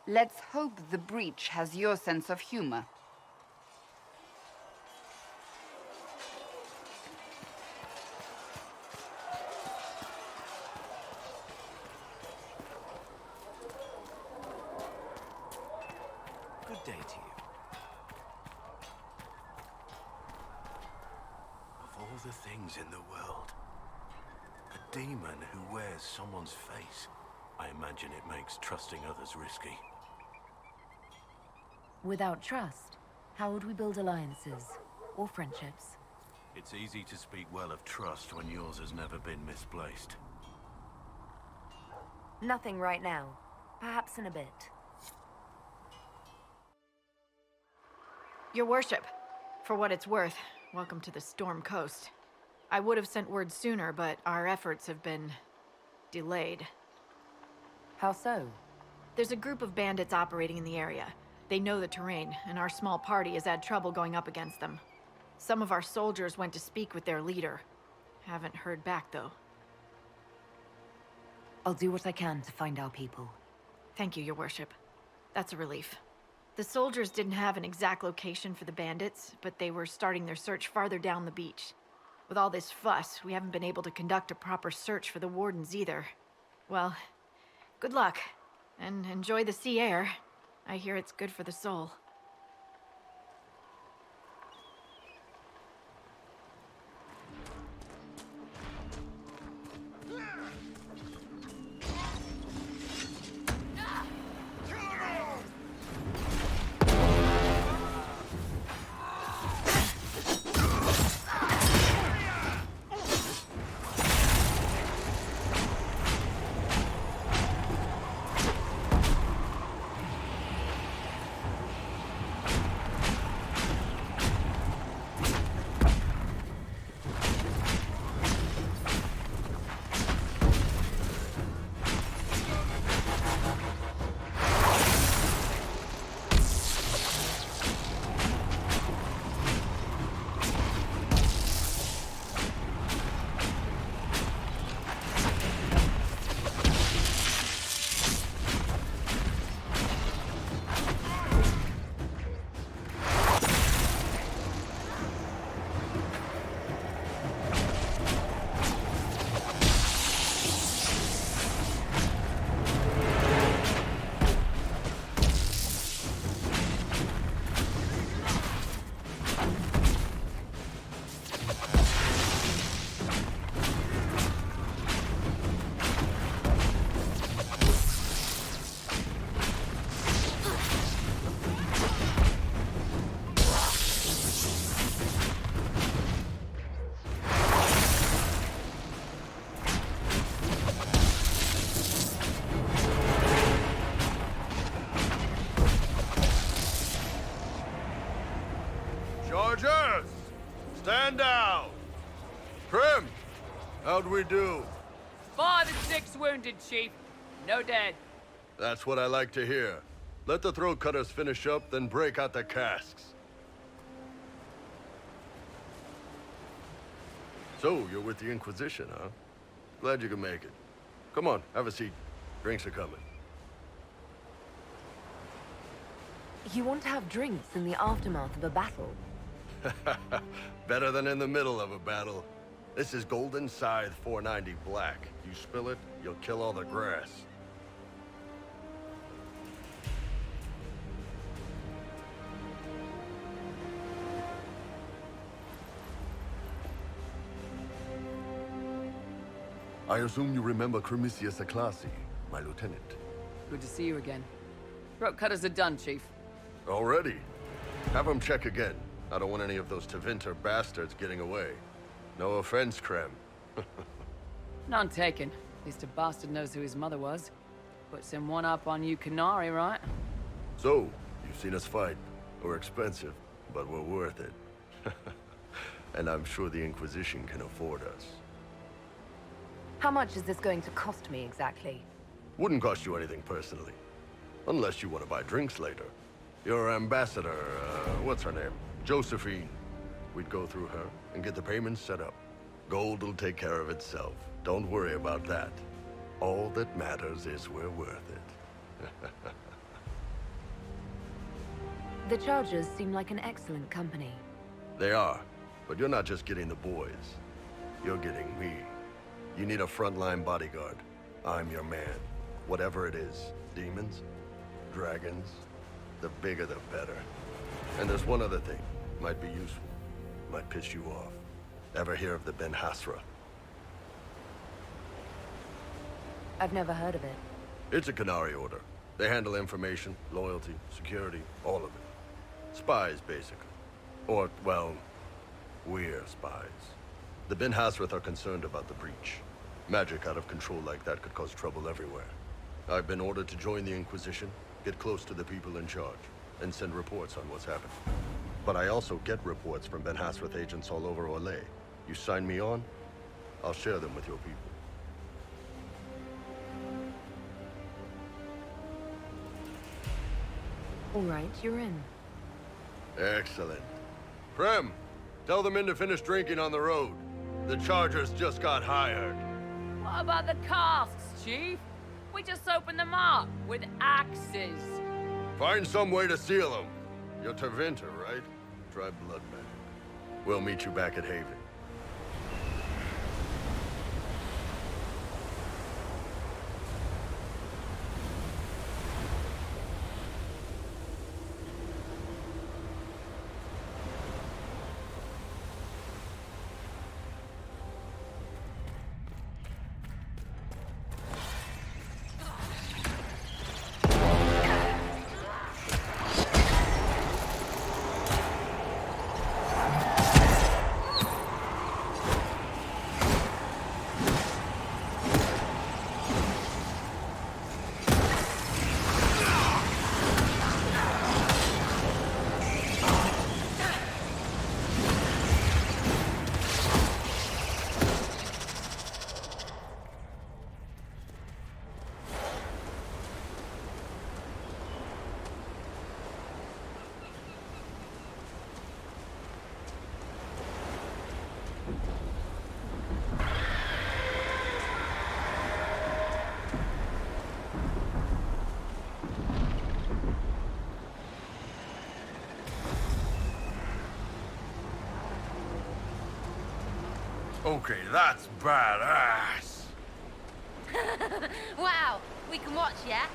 Let's hope the breach has your sense of humor. Good day to you. Of all the things in the world, a demon who wears someone's face. I imagine it makes trusting others risky. Without trust, how would we build alliances or friendships? It's easy to speak well of trust when yours has never been misplaced. Nothing right now. Perhaps in a bit. Your worship, for what it's worth, welcome to the Storm Coast. I would have sent word sooner, but our efforts have been delayed. How so? There's a group of bandits operating in the area. They know the terrain, and our small party has had trouble going up against them. Some of our soldiers went to speak with their leader. Haven't heard back, though. I'll do what I can to find our people. Thank you, Your Worship. That's a relief. The soldiers didn't have an exact location for the bandits, but they were starting their search farther down the beach. With all this fuss, we haven't been able to conduct a proper search for the wardens either. Well, good luck, and enjoy the sea air. I hear it's good for the soul. How'd we do? 5 and 6 wounded, Chief. No dead. That's what I like to hear. Let the throat cutters finish up, then break out the casks. So, you're with the Inquisition, huh? Glad you could make it. Come on, have a seat. Drinks are coming. You want to have drinks in the aftermath of a battle? Better than in the middle of a battle. This is Golden Scythe 490 Black. You spill it, you'll kill all the grass. I assume you remember Cremisius Aclassi, my lieutenant. Good to see you again. Throat cutters are done, Chief. Already? Have them check again. I don't want any of those Tevinter bastards getting away. No offense, Krem. None taken. At least a bastard knows who his mother was. Puts him one up on you Canary, right? So, you've seen us fight. We're expensive, but we're worth it. And I'm sure the Inquisition can afford us. How much is this going to cost me exactly? Wouldn't cost you anything personally. Unless you want to buy drinks later. Your ambassador, what's her name? Josephine. We'd go through her and get the payments set up. Gold will take care of itself. Don't worry about that. All that matters is we're worth it. The Chargers seem like an excellent company. They are, but you're not just getting the boys. You're getting me. You need a frontline bodyguard. I'm your man. Whatever it is. Demons? Dragons? The bigger the better. And there's one other thing. Might be useful. Might piss you off. Ever hear of the Ben Hasra? I've never heard of it. It's a Canary order. They handle information, loyalty, security, all of it. Spies, basically. Or, well, we're spies. The Ben Hasrath are concerned about the breach. Magic out of control like that could cause trouble everywhere. I've been ordered to join the Inquisition, get close to the people in charge, and send reports on what's happening. But I also get reports from Ben Hasrath agents all over Orlais. You sign me on, I'll share them with your people. All right, you're in. Excellent. Prem, tell the men to finish drinking on the road. The Chargers just got hired. What about the casks, Chief? We just opened them up with axes. Find some way to seal them. You're Tevinter, right? Try blood magic. We'll meet you back at Haven. Okay, that's badass. Wow, we can watch, yeah?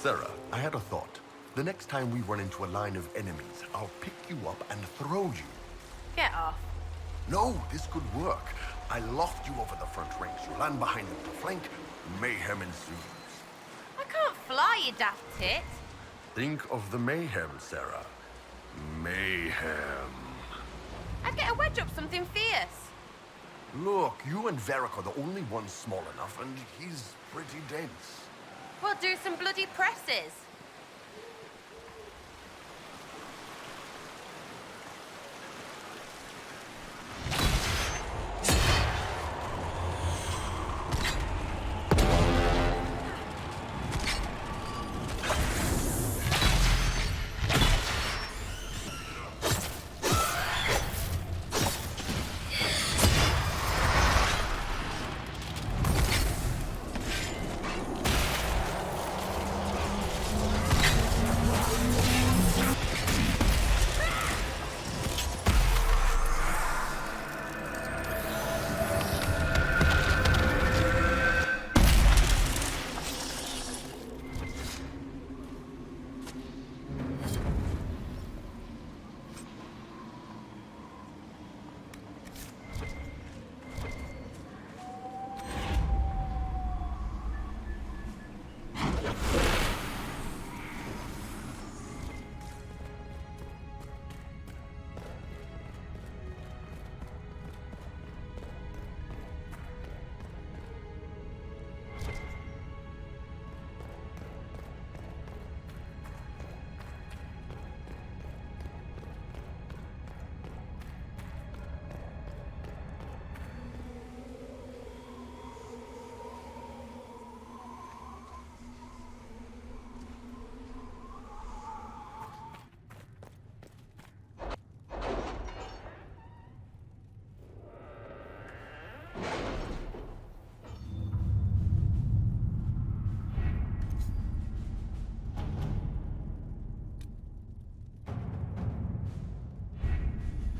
Sarah, I had a thought. The next time we run into a line of enemies, I'll pick you up and throw you. Get off. No, this could work. I loft you over the front ranks. You land behind them to flank. Mayhem ensues. I can't fly, you daft tit. Think of the mayhem, Sarah. Mayhem. I'd get a wedge up something fierce. Look, you and Varric are the only ones small enough, and he's pretty dense. We'll do some bloody presses.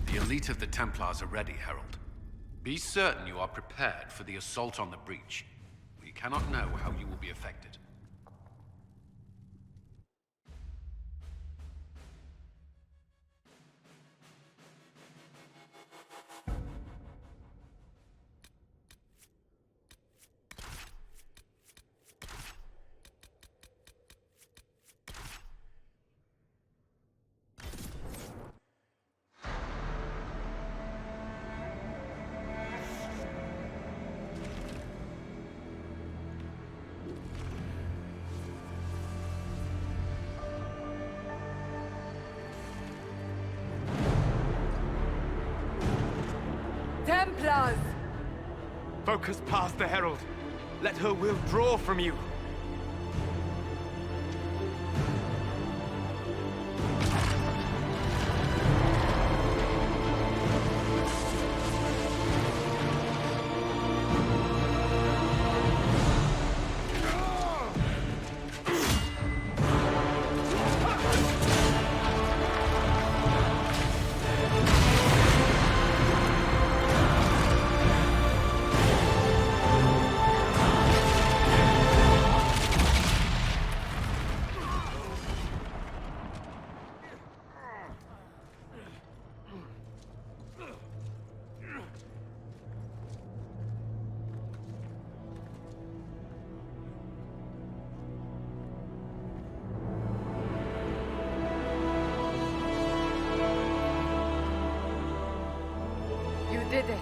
The elite of the Templars are ready, Herald. Be certain you are prepared for the assault on the breach. We cannot know how you will be affected. Templars! Focus past the Herald. Let her will draw from you. Did it.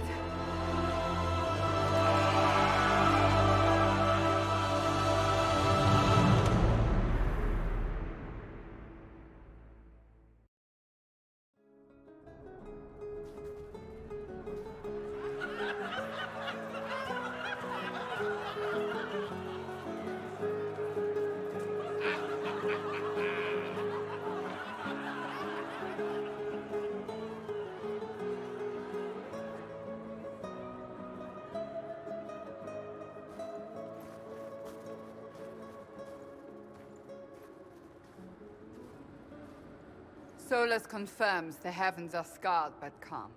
Solus confirms the heavens are scarred but calm.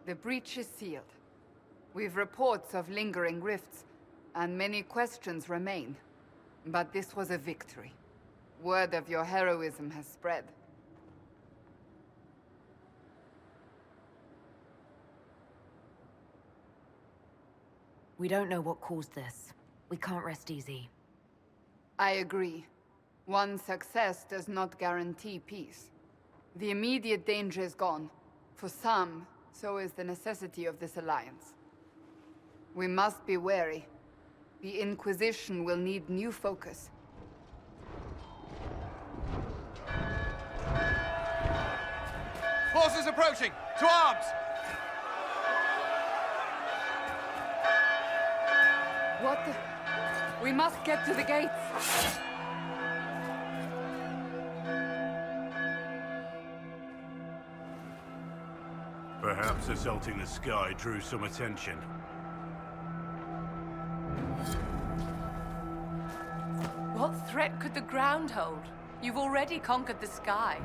The breach is sealed. We've reports of lingering rifts, and many questions remain. But this was a victory. Word of your heroism has spread. We don't know what caused this. We can't rest easy. I agree. One success does not guarantee peace. The immediate danger is gone. For some, so is the necessity of this alliance. We must be wary. The Inquisition will need new focus. Forces approaching! To arms! What the... We must get to the gates! Perhaps assaulting the sky drew some attention. What threat could the ground hold? You've already conquered the sky.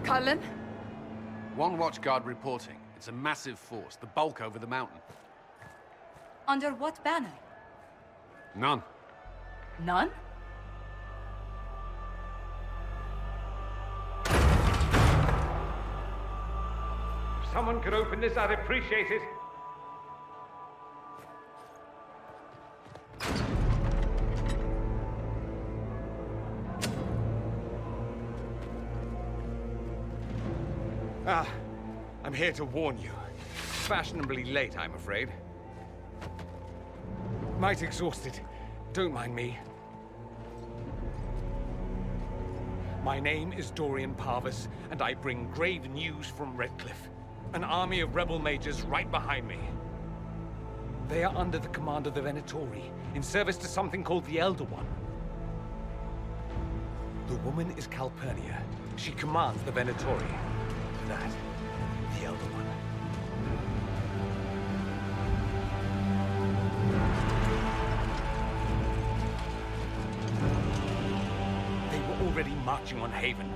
Cullen? One watchguard reporting. It's a massive force, the bulk over the mountain. Under what banner? None. None? If someone could open this, I'd appreciate it. I'm here to warn you. Fashionably late, I'm afraid. Might exhausted. Don't mind me. My name is Dorian Parvis, and I bring grave news from Redcliffe. An army of rebel mages right behind me. They are under the command of the Venatori, in service to something called the Elder One. The woman is Calpurnia. She commands the Venatori. That, the Elder One. They were already marching on Haven.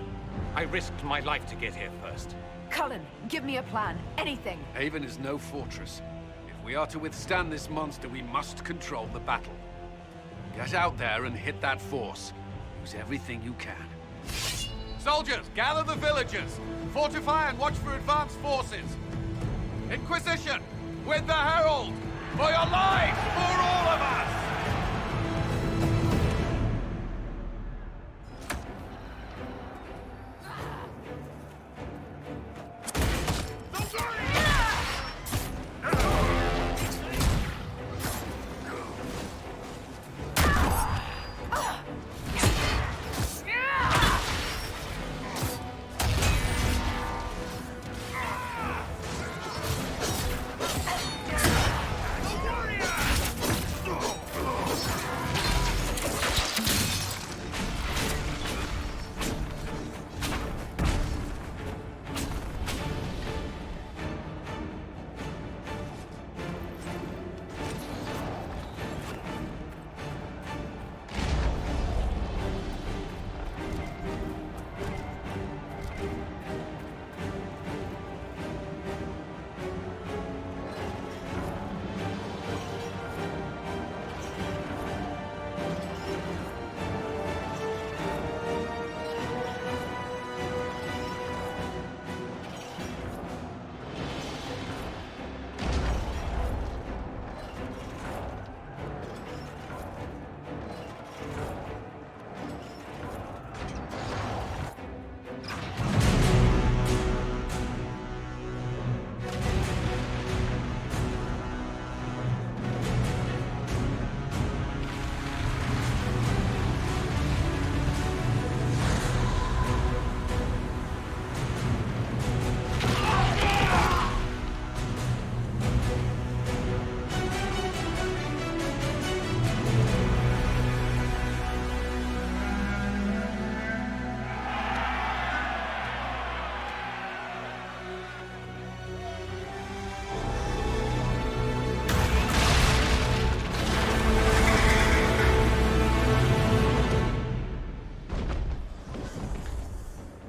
I risked my life to get here first. Cullen, give me a plan. Anything. Haven is no fortress. If we are to withstand this monster, we must control the battle. Get out there and hit that force. Use everything you can. Soldiers, gather the villagers! Fortify and watch for advanced forces! Inquisition! With the Herald! For your lives! For all of us!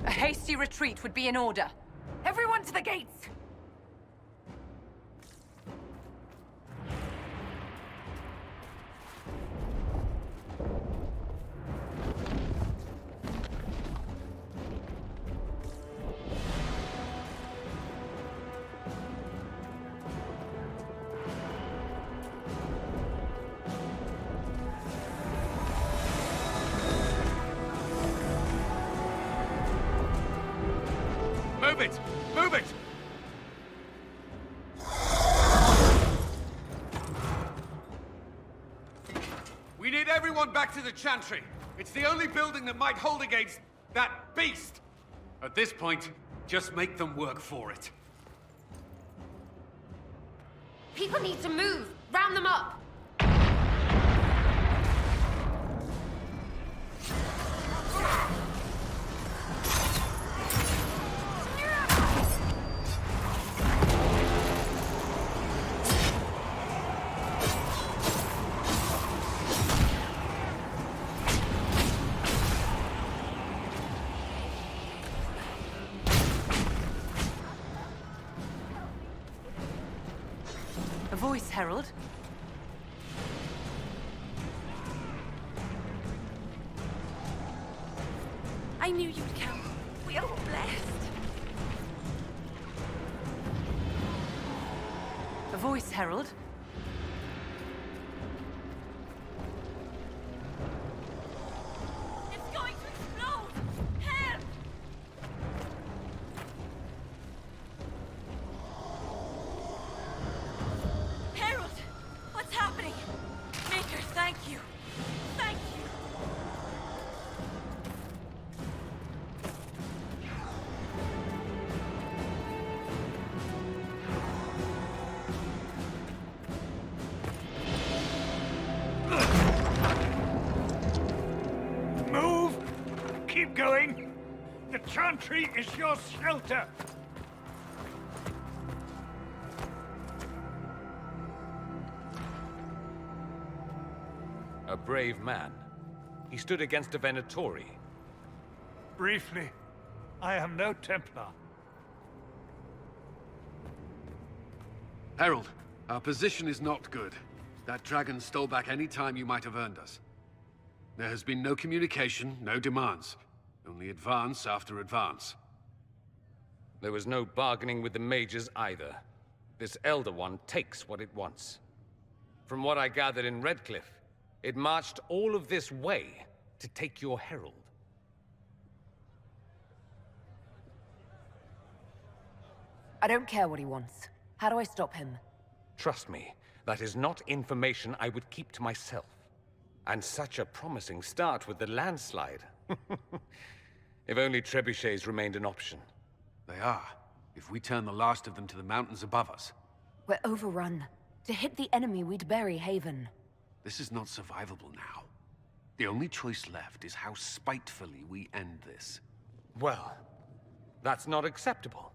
A hasty retreat would be in order. Everyone to the gates! everyone back to the Chantry. It's the only building that might hold against that beast. At this point, just make them work for it. People need to move! Round them up! A voice, Herald. I knew you'd come. We are blessed. A voice, Herald. It's going to explode! Help! Herald! What's happening? Maker, thank you. Thank you. Move! Keep going! The Chantry is your shelter! A brave man. He stood against a Venatori. Briefly, I am no Templar. Herald, our position is not good. That dragon stole back any time you might have earned us. There has been no communication, no demands. Only advance after advance. There was no bargaining with the mages either. This Elder One takes what it wants. From what I gathered in Redcliffe, it marched all of this way to take your Herald. I don't care what he wants. How do I stop him? Trust me, that is not information I would keep to myself. And such a promising start with the landslide. If only trebuchets remained an option. They are, if we turn the last of them to the mountains above us. We're overrun. To hit the enemy, we'd bury Haven. This is not survivable now. The only choice left is how spitefully we end this. Well, that's not acceptable.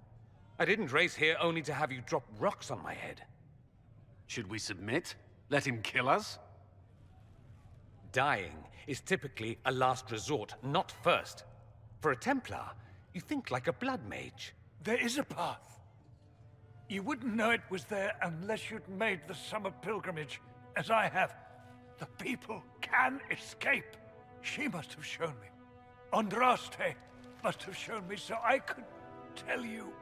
I didn't race here only to have you drop rocks on my head. Should we submit? Let him kill us? Dying is typically a last resort, not first. For a Templar, you think like a blood mage. There is a path. You wouldn't know it was there unless you'd made the summer pilgrimage, as I have. The people can escape. She must have shown me. Andraste must have shown me so I could tell you.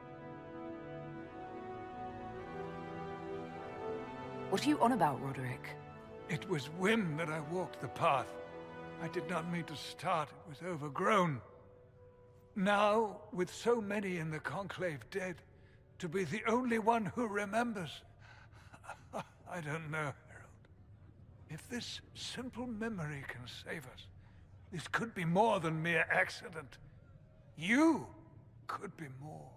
What are you on about, Roderick? It was whim that I walked the path. I did not mean to start. It was overgrown. Now, with so many in the Conclave dead, to be the only one who remembers... I don't know, Herald. If this simple memory can save us, this could be more than mere accident. You could be more.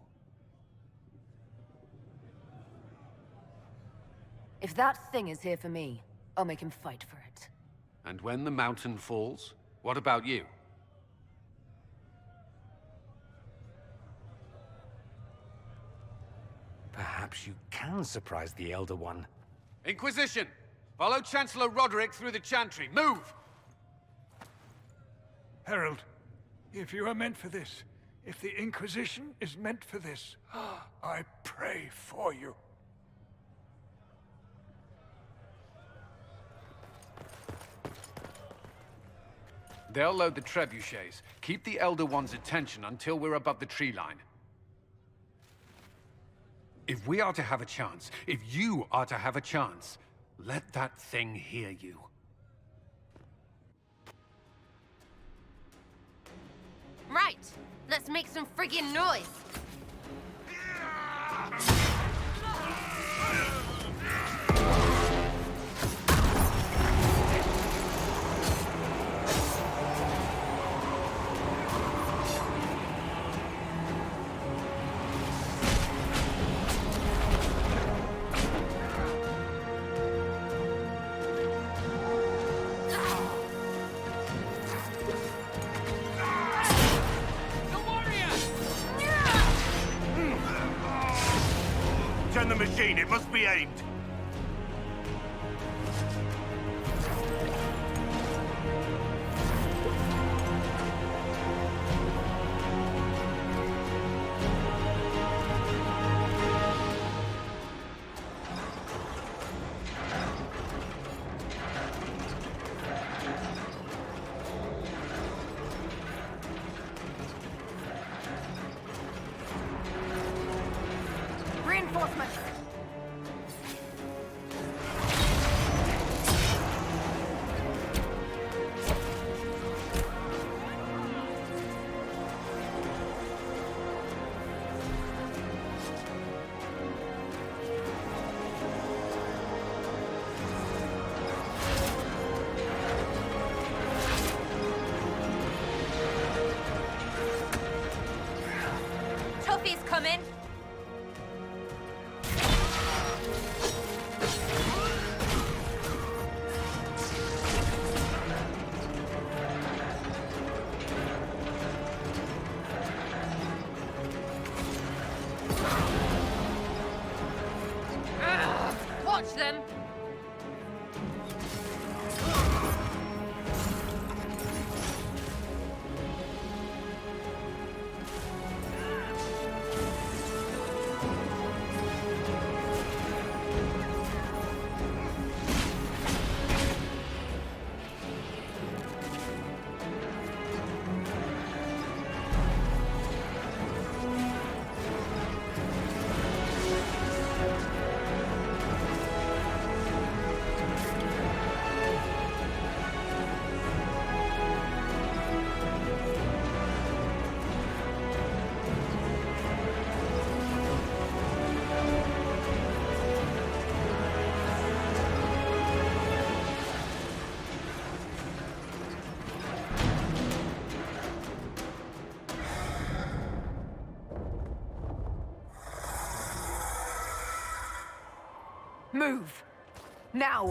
If that thing is here for me, I'll make him fight for it. And when the mountain falls, what about you? Perhaps you can surprise the Elder One. Inquisition! Follow Chancellor Roderick through the Chantry. Move! Herald, if you are meant for this, if the Inquisition is meant for this, I pray for you. They'll load the trebuchets. Keep the Elder One's attention until we're above the tree line. If we are to have a chance, if you are to have a chance, let that thing hear you. Right! Let's make some friggin' noise! machine. It must be aimed. Reinforcements! Toughies coming. Watch them! Move! Now!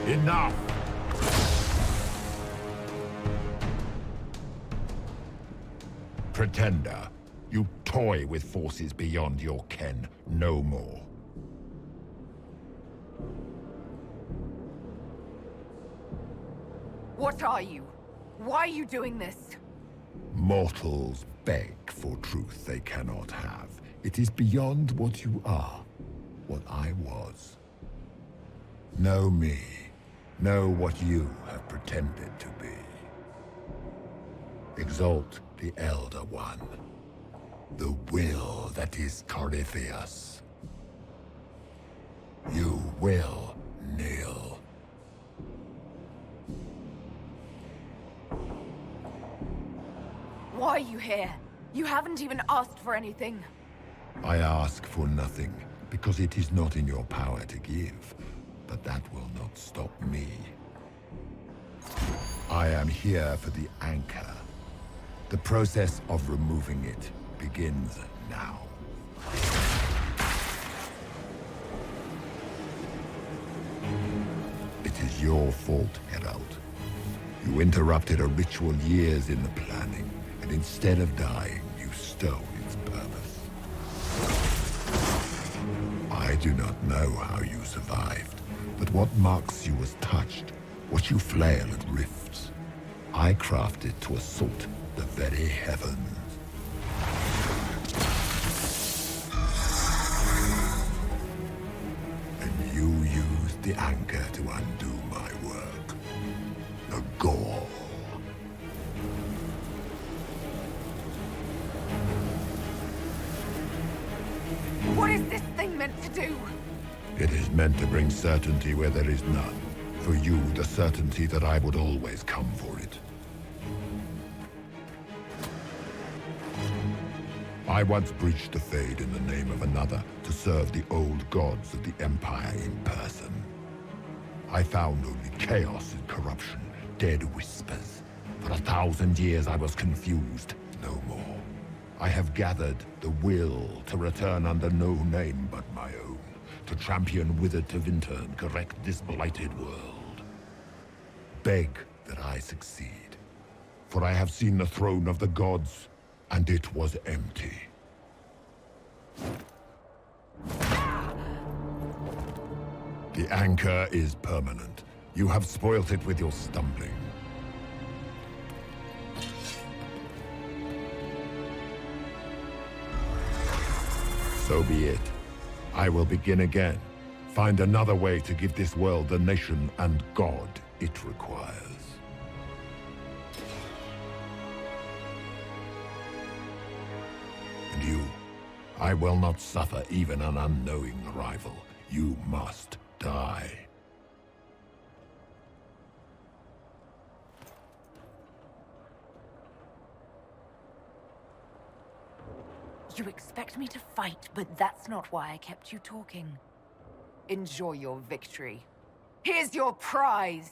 Enough! Pretender, you toy with forces beyond your ken. No more. What are you? Why are you doing this? Mortals beg for truth they cannot have. It is beyond what you are, what I was. Know me. Know what you have pretended to be. Exalt the Elder One. The will that is Corypheus. You will kneel. Why are you here? You haven't even asked for anything. I ask for nothing, because it is not in your power to give. But that will not stop me. I am here for the anchor. The process of removing it begins now. It is your fault, Herald. You interrupted a ritual years in the planning, and instead of dying, you stole its purpose. I do not know how you survived. But what marks you as touched, what you flail at rifts, I crafted to assault the very heavens. And you used the anchor to undo my work. The gall. What is this thing meant meant to bring certainty where there is none. For you, the certainty that I would always come for it. I once breached the Fade in the name of another to serve the old gods of the Empire in person. I found only chaos and corruption, dead whispers. For 1,000 years I was confused, no more. I have gathered the will to return under no name but my own, to champion Withered to Winter and correct this blighted world. Beg that I succeed, for I have seen the throne of the gods, and it was empty. The anchor is permanent. You have spoilt it with your stumbling. So be it. I will begin again. Find another way to give this world the nation and God it requires. And you, I will not suffer even an unknowing rival. You must die. You expect me to fight, but that's not why I kept you talking. Enjoy your victory. Here's your prize!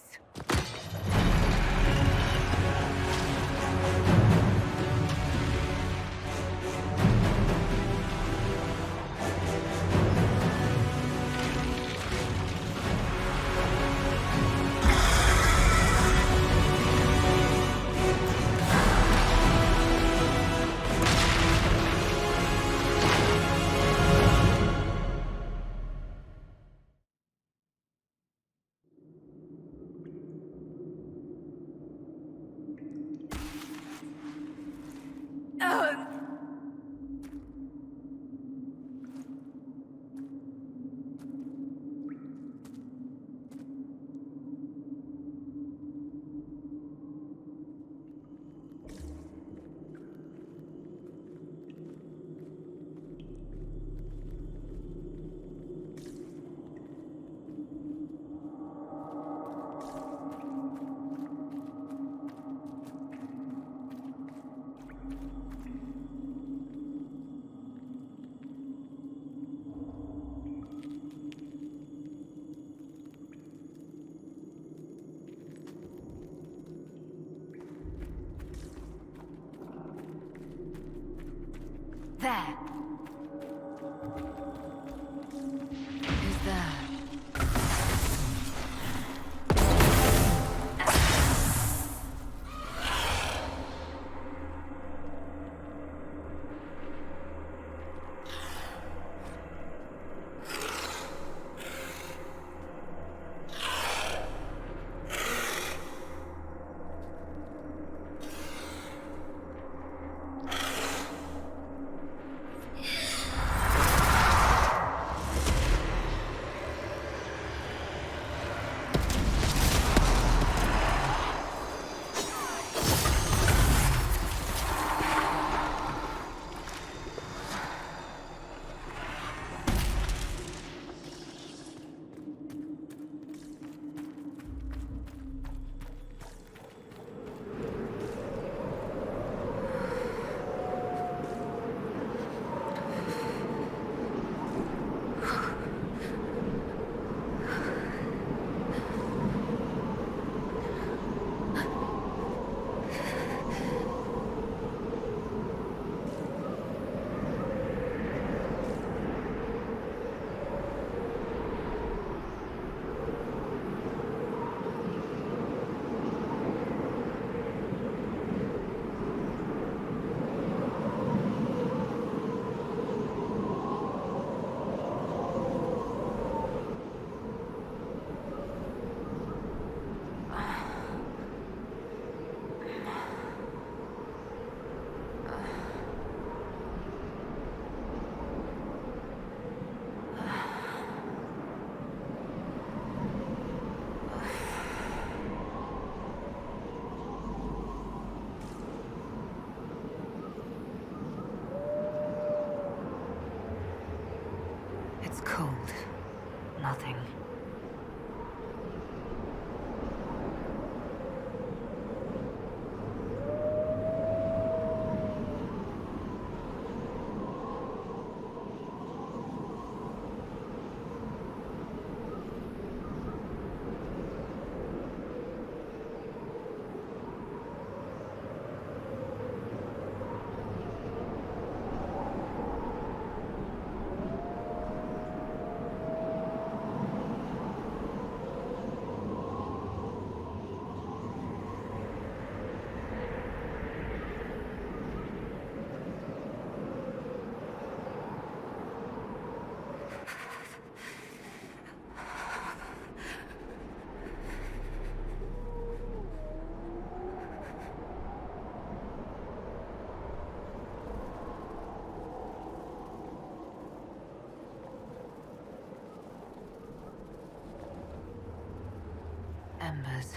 as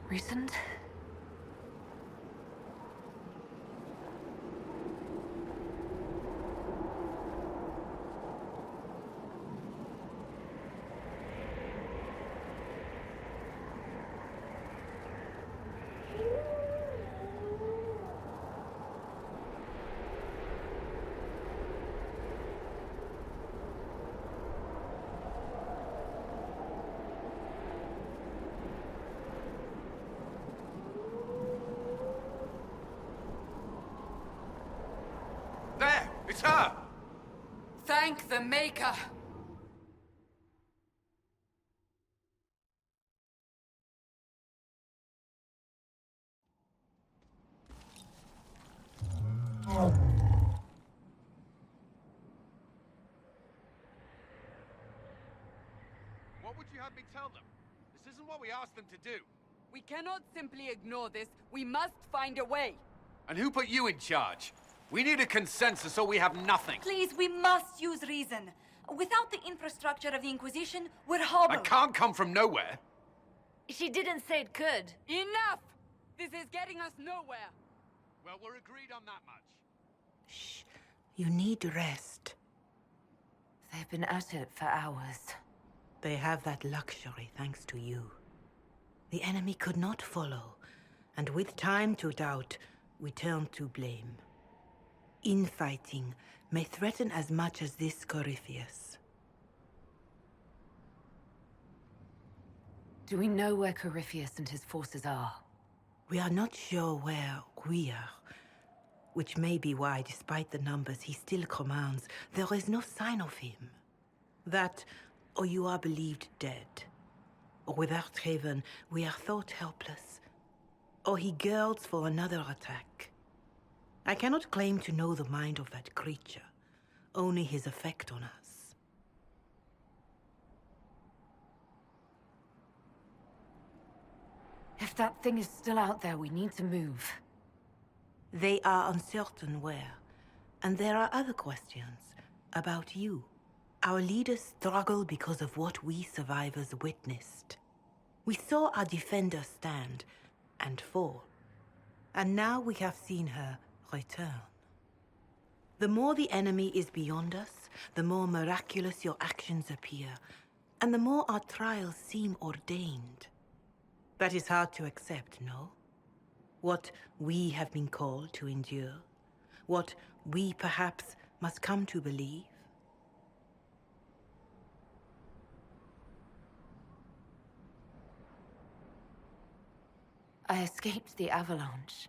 recent? There! It's her! Thank the Maker! What would you have me tell them? This isn't what we asked them to do. We cannot simply ignore this. We must find a way. And who put you in charge? We need a consensus or we have nothing. Please, we must use reason. Without the infrastructure of the Inquisition, we're hobbled. I can't come from nowhere. She didn't say it could. Enough! This is getting us nowhere. Well, we're agreed on that much. Shh. You need rest. They've been at it for hours. They have that luxury thanks to you. The enemy could not follow, and with time to doubt, we turn to blame. Infighting may threaten as much as this Corypheus. Do we know where Corypheus and his forces are? We are not sure where we are, which may be why, despite the numbers he still commands, there is no sign of him. That, or you are believed dead. Or without Haven, we are thought helpless. Or he girds for another attack. I cannot claim to know the mind of that creature, only his effect on us. If that thing is still out there, we need to move. They are uncertain where, and there are other questions about you. Our leaders struggle because of what we survivors witnessed. We saw our defender stand and fall, and now we have seen her return. The more the enemy is beyond us, the more miraculous your actions appear, and the more our trials seem ordained. That is hard to accept, no? What we have been called to endure, what we perhaps must come to believe. I escaped the avalanche.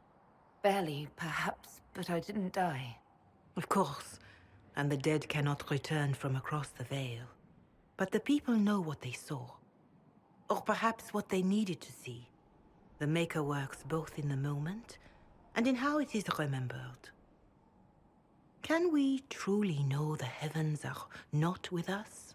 Barely, perhaps, but I didn't die. Of course, and the dead cannot return from across the veil. But the people know what they saw. Or perhaps what they needed to see. The Maker works both in the moment and in how it is remembered. Can we truly know the heavens are not with us?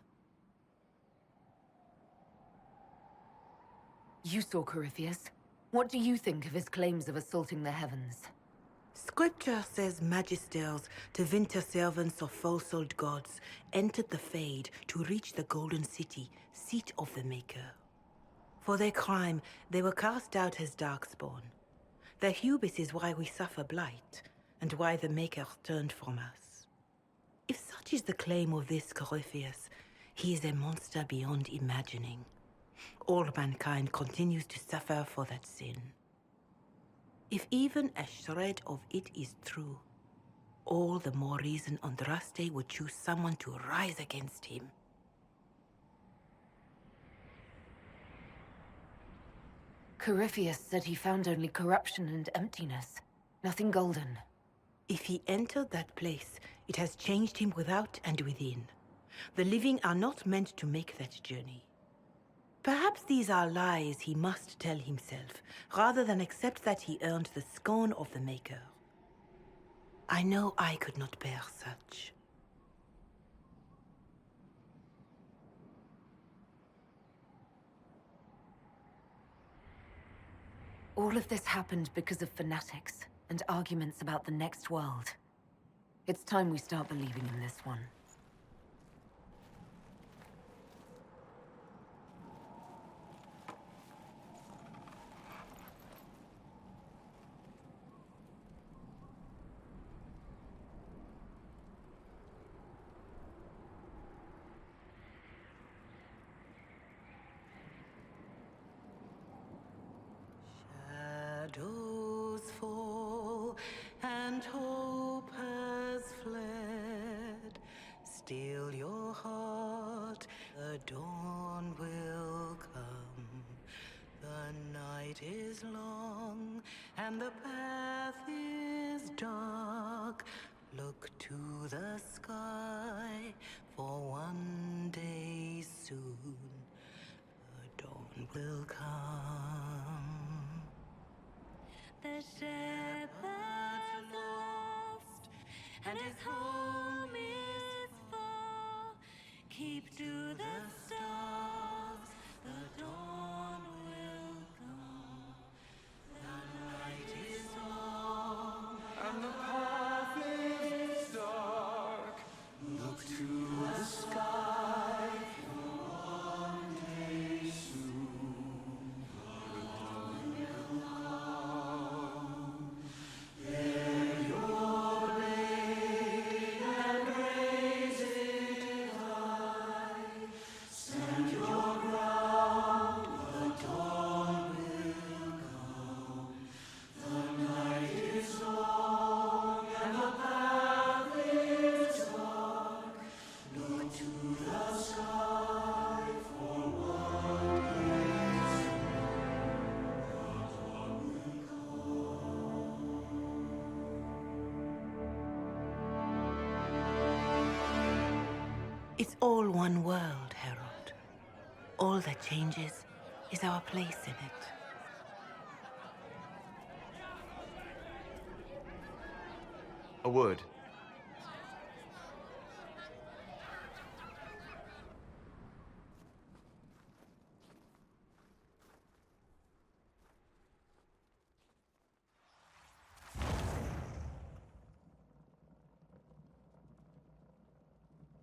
You saw Corypheus. What do you think of his claims of assaulting the heavens? Scripture says magisters, divinter servants of false-old gods, entered the Fade to reach the Golden City, seat of the Maker. For their crime, they were cast out as darkspawn. Their hubris is why we suffer blight, and why the Maker turned from us. If such is the claim of this Corypheus, he is a monster beyond imagining. All mankind continues to suffer for that sin. If even a shred of it is true, all the more reason Andraste would choose someone to rise against him. Corypheus said he found only corruption and emptiness. Nothing golden. If he entered that place, it has changed him without and within. The living are not meant to make that journey. Perhaps these are lies he must tell himself, rather than accept that he earned the scorn of the Maker. I know I could not bear such. All of this happened because of fanatics and arguments about the next world. It's time we start believing in this one. is long and the path is dark, look to the sky, for one day soon a dawn will come. The shepherd's lost, and his home is far. Keep to the stars, the dawn will come. The night is long, and the path is dark. Look to the sky, for one day soon the dawn will come. Bear your blade and raise it high. Stand your ground, the dawn will come. The night is long and the path is dark. Look to the sky, for one day soon the dawn will It's all one world, Herald. All that changes is our place in it. A word.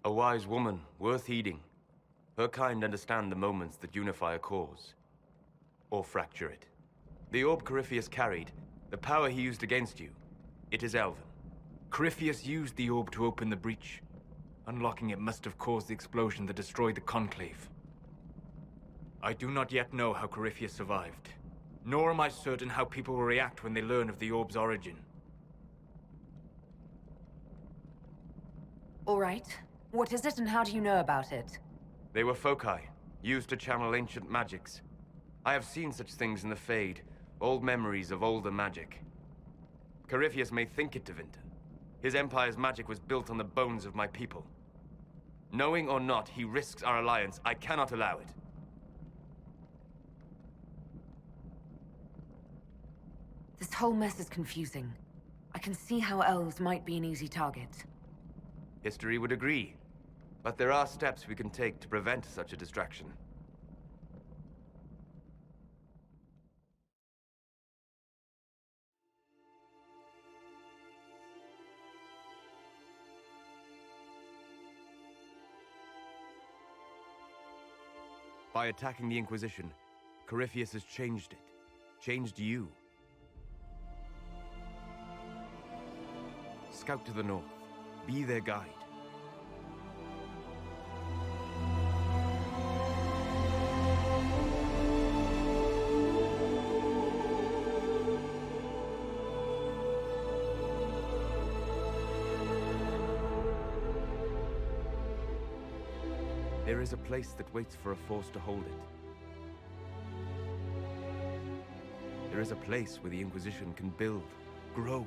A wise woman, worth heeding. Her kind understand the moments that unify a cause. Or fracture it. The orb Corypheus carried, the power he used against you, it is Elven. Corypheus used the orb to open the breach. Unlocking it must have caused the explosion that destroyed the Conclave. I do not yet know how Corypheus survived, nor am I certain how people will react when they learn of the orb's origin. All right. What is it and how do you know about it? They were foci, used to channel ancient magics. I have seen such things in the Fade, old memories of older magic. Corypheus may think it Tevinter. His empire's magic was built on the bones of my people. Knowing or not, he risks our alliance. I cannot allow it. This whole mess is confusing. I can see how elves might be an easy target. History would agree. But there are steps we can take to prevent such a distraction. By attacking the Inquisition, Corypheus has changed it. Changed you. Scout to the north. Be their guide. There is a place that waits for a force to hold it. There is a place where the Inquisition can build, grow.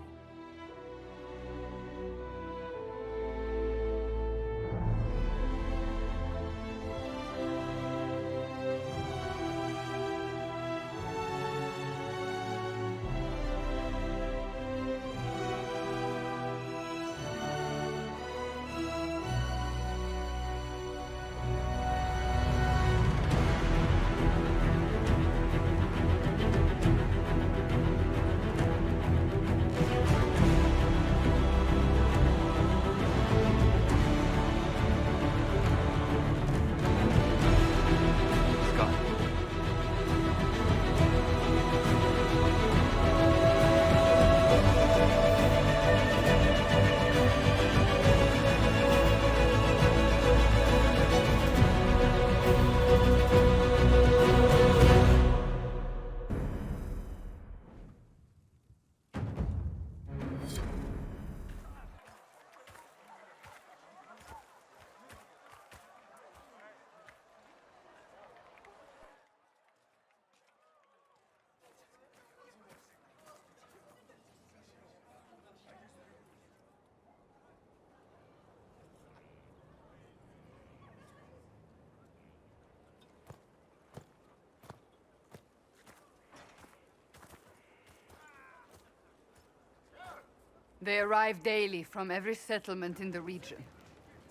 They arrive daily from every settlement in the region.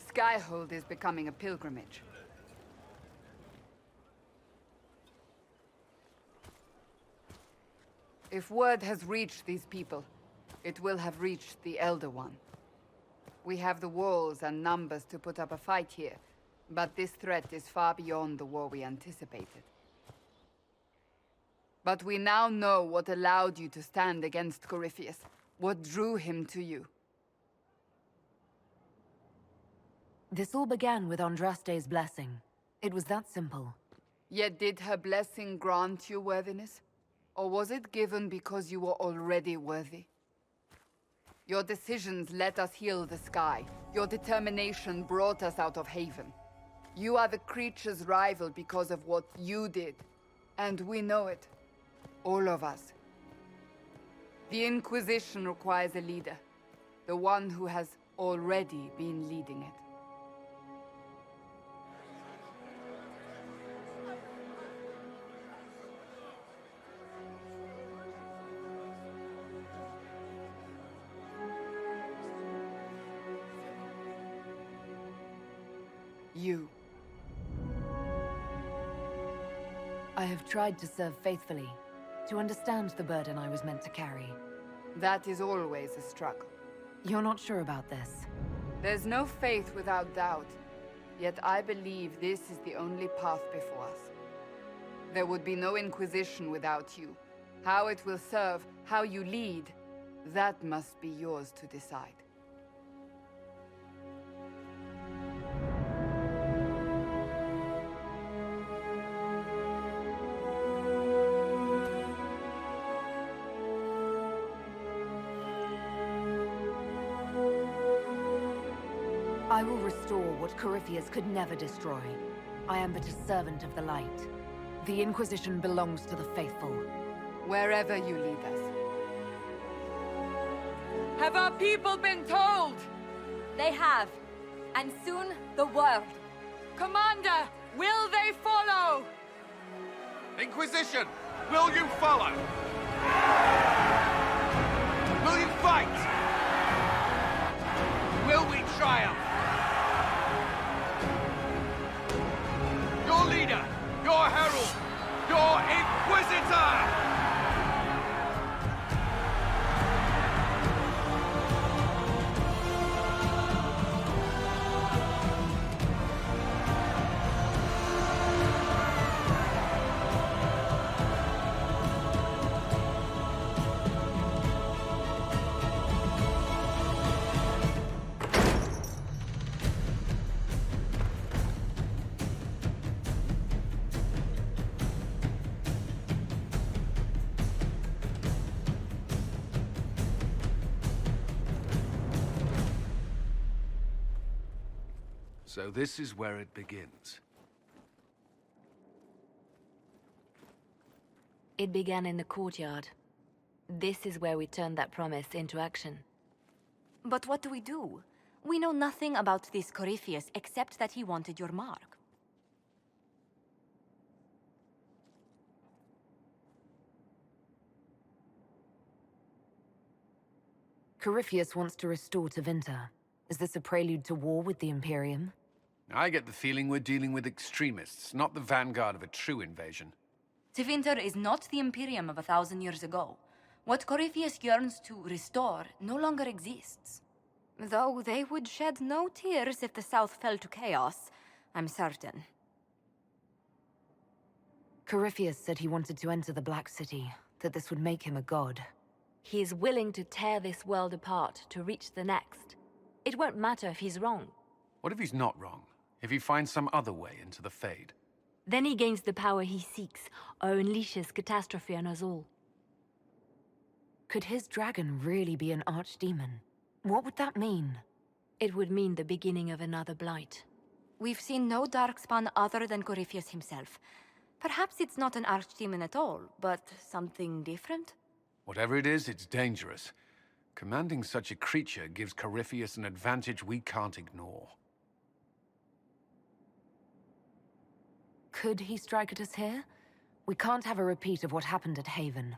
Skyhold is becoming a pilgrimage. If word has reached these people, it will have reached the Elder One. We have the walls and numbers to put up a fight here, but this threat is far beyond the war we anticipated. But we now know what allowed you to stand against Corypheus, what drew him to you. This all began with Andraste's blessing. It was that simple. Yet did her blessing grant you worthiness? Or was it given because you were already worthy? Your decisions let us heal the sky. Your determination brought us out of Haven. You are the creature's rival because of what you did. And we know it. All of us. The Inquisition requires a leader. The one who has already been leading it. You. I have tried to serve faithfully, to understand the burden I was meant to carry. That is always a struggle. You're not sure about this? There's no faith without doubt, yet I believe this is the only path before us. There would be no Inquisition without you. How it will serve, how you lead, that must be yours to decide. I will restore what Corypheus could never destroy. I am but a servant of the light. The Inquisition belongs to the faithful. Wherever you lead us. Have our people been told? They have. And soon, the world. Commander, will they follow? Inquisition, will you follow? Will you fight? Will we triumph? Your leader, your herald, your inquisitor! So this is where it begins. It began in the courtyard. This is where we turned that promise into action. But what do we do? We know nothing about this Corypheus except that he wanted your mark. Corypheus wants to restore Tevinter. Is this a prelude to war with the Imperium? I get the feeling we're dealing with extremists, not the vanguard of a true invasion. Tevinter is not the Imperium of 1,000 years ago. What Corypheus yearns to restore no longer exists. Though they would shed no tears if the South fell to chaos, I'm certain. Corypheus said he wanted to enter the Black City, that this would make him a god. He is willing to tear this world apart to reach the next. It won't matter if he's wrong. What if he's not wrong? If he finds some other way into the Fade? Then he gains the power he seeks, or unleashes catastrophe on us all. Could his dragon really be an archdemon? What would that mean? It would mean the beginning of another blight. We've seen no darkspawn other than Corypheus himself. Perhaps it's not an archdemon at all, but something different? Whatever it is, it's dangerous. Commanding such a creature gives Corypheus an advantage we can't ignore. Could he strike at us here? We can't have a repeat of what happened at Haven.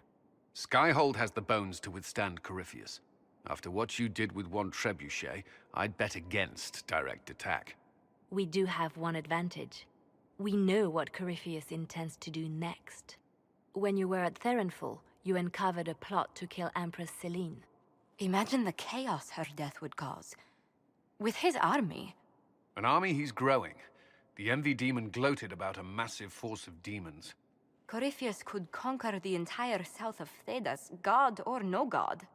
Skyhold has the bones to withstand Corypheus. After what you did with one trebuchet, I'd bet against direct attack. We do have one advantage. We know what Corypheus intends to do next. When you were at Therenfall, you uncovered a plot to kill Empress Celine. Imagine the chaos her death would cause. With his army. An army he's growing. The envy demon gloated about a massive force of demons. Corypheus could conquer the entire south of Thedas, god or no god.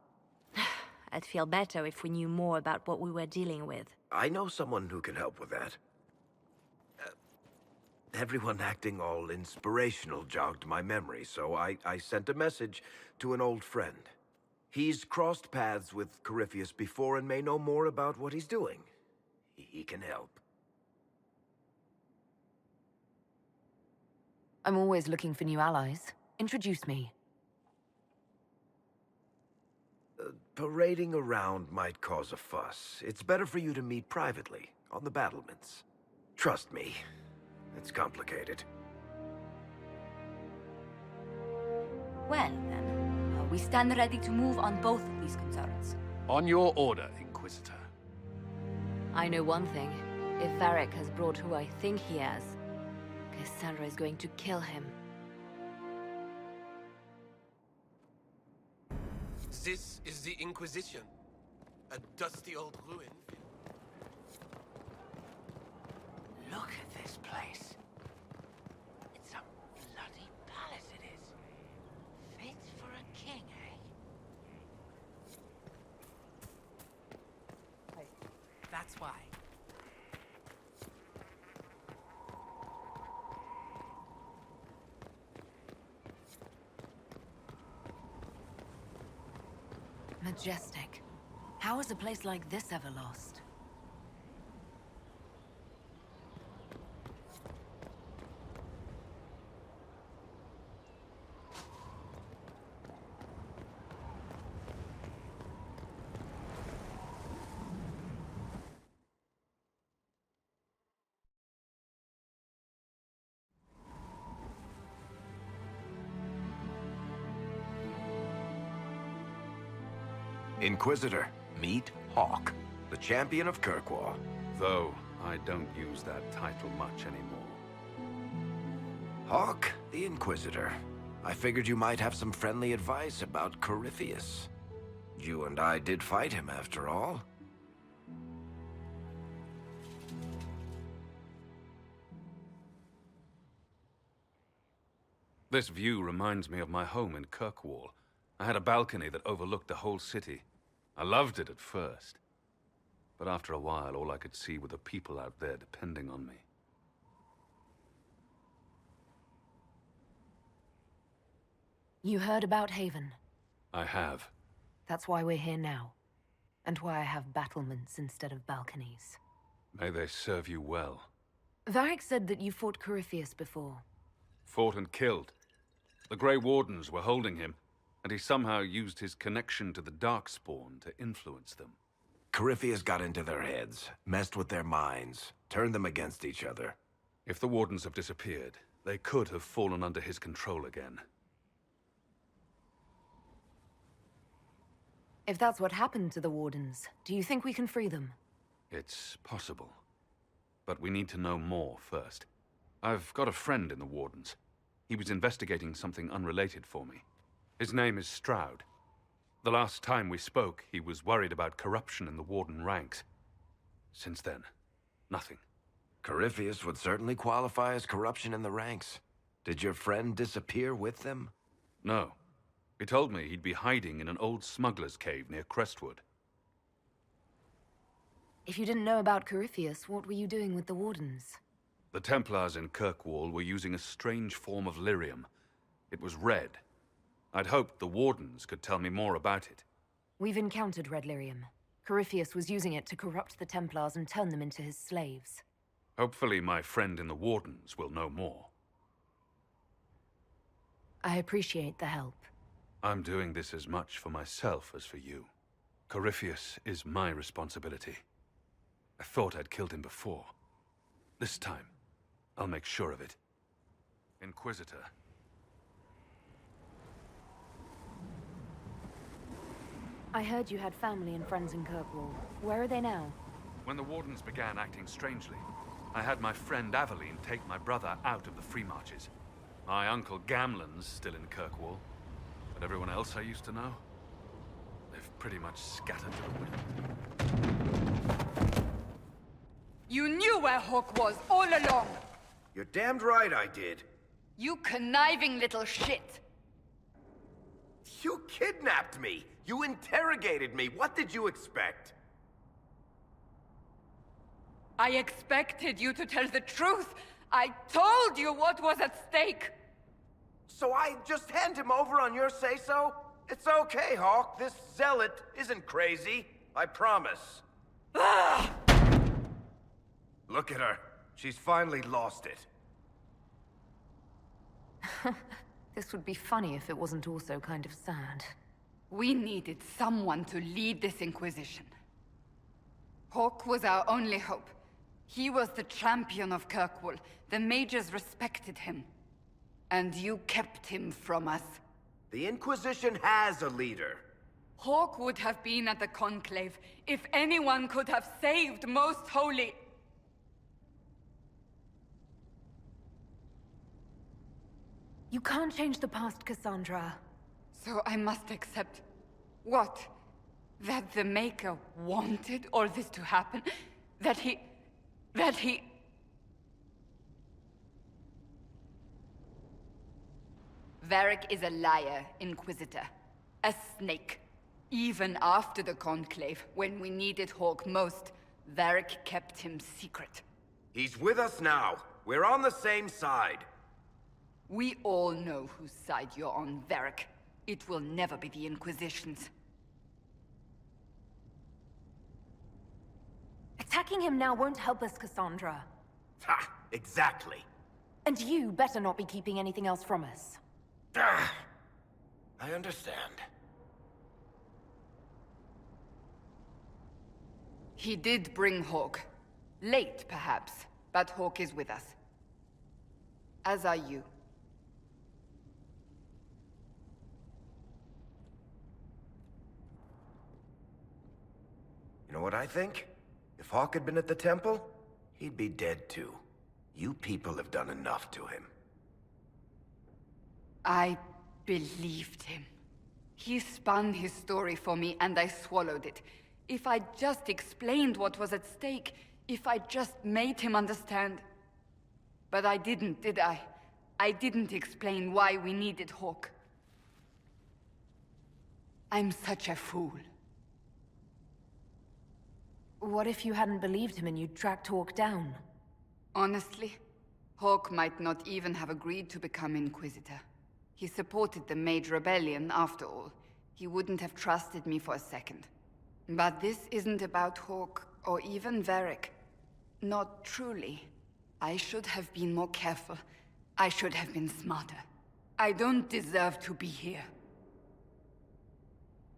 I'd feel better if we knew more about what we were dealing with. I know someone who can help with that. Everyone acting all inspirational jogged my memory, so I sent a message to an old friend. He's crossed paths with Corypheus before and may know more about what he's doing. He can help. I'm always looking for new allies. Introduce me. Parading around might cause a fuss. It's better for you to meet privately, on the battlements. Trust me, it's complicated. Well, then, we stand ready to move on both of these concerns. On your order, Inquisitor. I know one thing. If Varric has brought who I think he has, Cassandra is going to kill him. This is the Inquisition. A dusty old ruin. Look at this place. It's a bloody palace, it is. Fit for a king, eh? That's why. Majestic. How is a place like this ever lost? Inquisitor, meet Hawk, the champion of Kirkwall. Though I don't use that title much anymore. Hawk, the Inquisitor. I figured you might have some friendly advice about Corypheus. You and I did fight him, after all. This view reminds me of my home in Kirkwall. I had a balcony that overlooked the whole city. I loved it at first. But after a while, all I could see were the people out there depending on me. You heard about Haven? I have. That's why we're here now. And why I have battlements instead of balconies. May they serve you well. Varric said that you fought Corypheus before. Fought and killed. The Grey Wardens were holding him, and he somehow used his connection to the Darkspawn to influence them. Corypheus got into their heads, messed with their minds, turned them against each other. If the Wardens have disappeared, they could have fallen under his control again. If that's what happened to the Wardens, do you think we can free them? It's possible. But we need to know more first. I've got a friend in the Wardens. He was investigating something unrelated for me. His name is Stroud. The last time we spoke, he was worried about corruption in the Warden ranks. Since then, nothing. Corypheus would certainly qualify as corruption in the ranks. Did your friend disappear with them? No. He told me he'd be hiding in an old smuggler's cave near Crestwood. If you didn't know about Corypheus, what were you doing with the Wardens? The Templars in Kirkwall were using a strange form of lyrium. It was red. I'd hoped the Wardens could tell me more about it. We've encountered red lyrium. Corypheus was using it to corrupt the Templars and turn them into his slaves. Hopefully my friend in the Wardens will know more. I appreciate the help. I'm doing this as much for myself as for you. Corypheus is my responsibility. I thought I'd killed him before. This time, I'll make sure of it. Inquisitor. I heard you had family and friends in Kirkwall. Where are they now? When the Wardens began acting strangely, I had my friend Aveline take my brother out of the Free Marches. My uncle Gamlen's still in Kirkwall, but everyone else I used to know, they've pretty much scattered to the wind. You knew where Hawk was all along! You're damned right I did. You conniving little shit! You kidnapped me! You interrogated me! What did you expect? I expected you to tell the truth! I told you what was at stake! So I just hand him over on your say-so? It's okay, Hawk. This zealot isn't crazy. I promise. Look at her. She's finally lost it. This would be funny if it wasn't also kind of sad. We needed someone to lead this Inquisition. Hawk was our only hope. He was the champion of Kirkwall. The mages respected him. And you kept him from us. The Inquisition has a leader. Hawk would have been at the Conclave if anyone could have saved Most Holy. You can't change the past, Cassandra. So I must accept... what? That the Maker wanted all this to happen? That he... Varric is a liar, Inquisitor. A snake. Even after the Conclave, when we needed Hawk most, Varric kept him secret. He's with us now. We're on the same side. We all know whose side you're on, Varric. It will never be the Inquisition's. Attacking him now won't help us, Cassandra. Ha! Exactly. And you better not be keeping anything else from us. I understand. He did bring Hawk. Late, perhaps, but Hawk is with us. As are you. You know what I think? If Hawk had been at the temple, he'd be dead too. You people have done enough to him. I believed him. He spun his story for me, and I swallowed it. If I just explained what was at stake, if I just made him understand... But I didn't, did I? I didn't explain why we needed Hawk. I'm such a fool. What if you hadn't believed him and you'd tracked Hawk down? Honestly, Hawk might not even have agreed to become Inquisitor. He supported the Mage Rebellion, after all. He wouldn't have trusted me for a second. But this isn't about Hawk, or even Varric. Not truly. I should have been more careful. I should have been smarter. I don't deserve to be here.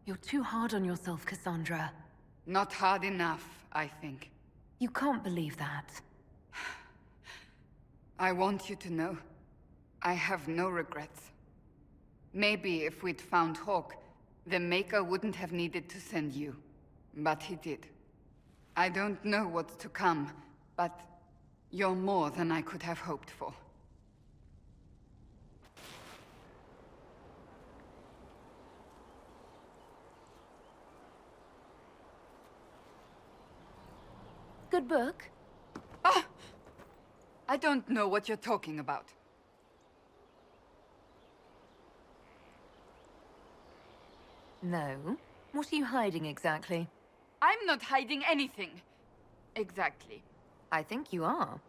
You're too hard on yourself, Cassandra. Not hard enough, I think. You can't believe that. I want you to know, I have no regrets. Maybe if we'd found Hawk, the Maker wouldn't have needed to send you. But he did. I don't know what's to come, but you're more than I could have hoped for. Good book? Ah! I don't know what you're talking about. No? What are you hiding exactly? I'm not hiding anything. Exactly. I think you are.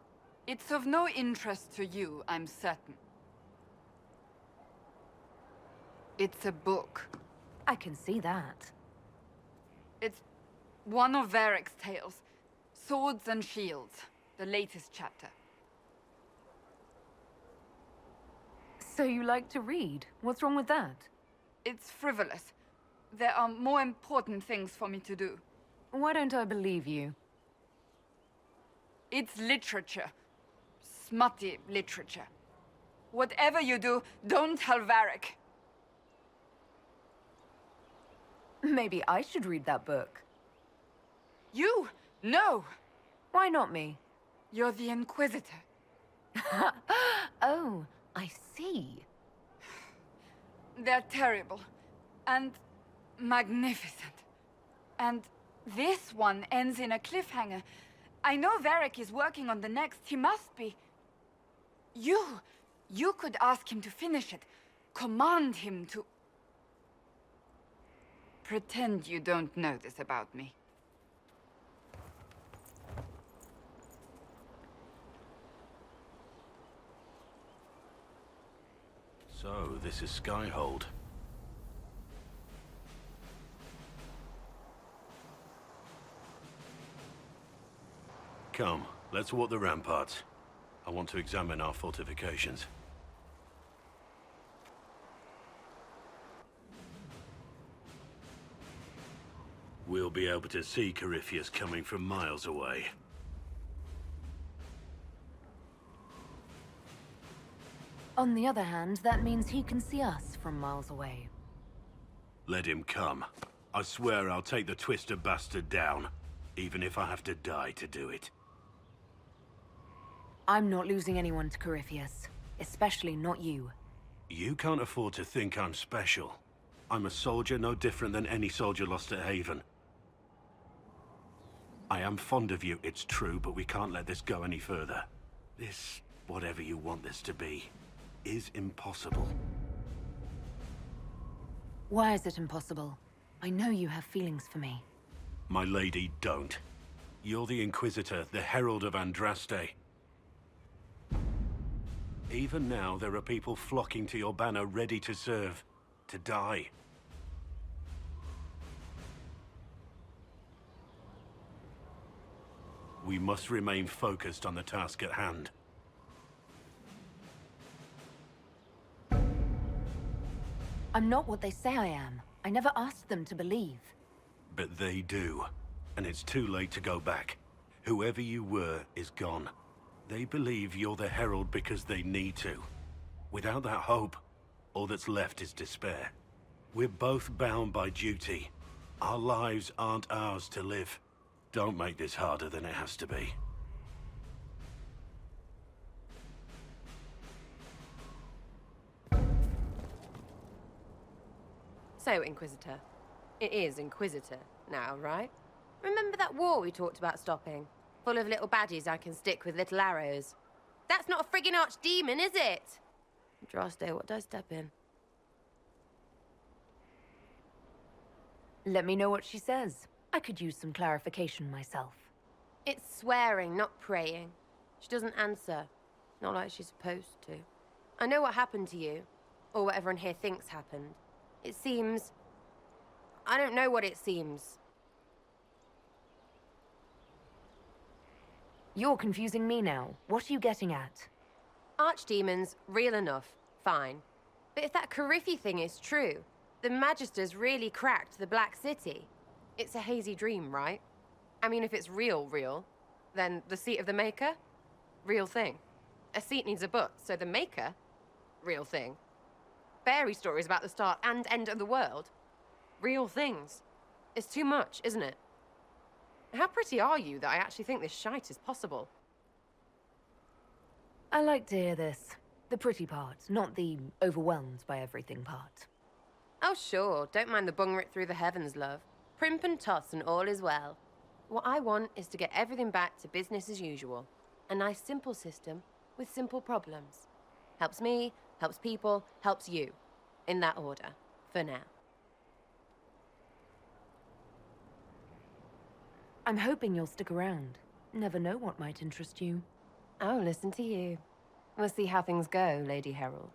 It's of no interest to you, I'm certain. It's a book. I can see that. It's one of Varric's tales. Swords and Shields, the latest chapter. So you like to read? What's wrong with that? It's frivolous. There are more important things for me to do. Why don't I believe you? It's literature. Smutty literature. Whatever you do, don't tell Varric. Maybe I should read that book. You? No! Why not me? You're the Inquisitor. Oh, I see. They're terrible. And magnificent. And this one ends in a cliffhanger. I know Varric is working on the next. He must be. You could ask him to finish it. Command him to... Pretend you don't know this about me. So, this is Skyhold. Come, let's walk the ramparts. I want to examine our fortifications. We'll be able to see Corypheus coming from miles away. On the other hand, that means he can see us from miles away. Let him come. I swear I'll take the twister bastard down, even if I have to die to do it. I'm not losing anyone to Corypheus, especially not you. You can't afford to think I'm special. I'm a soldier no different than any soldier lost at Haven. I am fond of you, it's true, but we can't let this go any further. This, whatever you want this to be, is impossible. Why is it impossible? I know you have feelings for me. My lady, don't. You're the Inquisitor, the Herald of Andraste. Even now, there are people flocking to your banner ready to serve, to die. We must remain focused on the task at hand. I'm not what they say I am. I never asked them to believe. But they do. And it's too late to go back. Whoever you were is gone. They believe you're the Herald because they need to. Without that hope, all that's left is despair. We're both bound by duty. Our lives aren't ours to live. Don't make this harder than it has to be. So, Inquisitor. It is Inquisitor now, right? Remember that war we talked about stopping? Full of little baddies I can stick with little arrows. That's not a friggin' archdemon, is it? Andraste, what did I step in? Let me know what she says. I could use some clarification myself. It's swearing, not praying. She doesn't answer. Not like she's supposed to. I know what happened to you. Or what everyone here thinks happened. It seems... I don't know what it seems. You're confusing me now. What are you getting at? Archdemons, real enough. Fine. But if that Corypheus thing is true, the Magisters really cracked the Black City. It's a hazy dream, right? I mean, if it's real, then the seat of the Maker? Real thing. A seat needs a book, so the Maker? Real thing. Fairy stories about the start and end of the world? Real things. It's too much, isn't it? How pretty are you that I actually think this shite is possible? I like to hear this. The pretty part, not the overwhelmed by everything part. Oh, sure. Don't mind the bung writ through the heavens, love. Primp and toss and all is well. What I want is to get everything back to business as usual. A nice simple system with simple problems. Helps me, helps people, helps you. In that order. For now. I'm hoping you'll stick around. Never know what might interest you. Oh, listen to you. We'll see how things go, Lady Herald.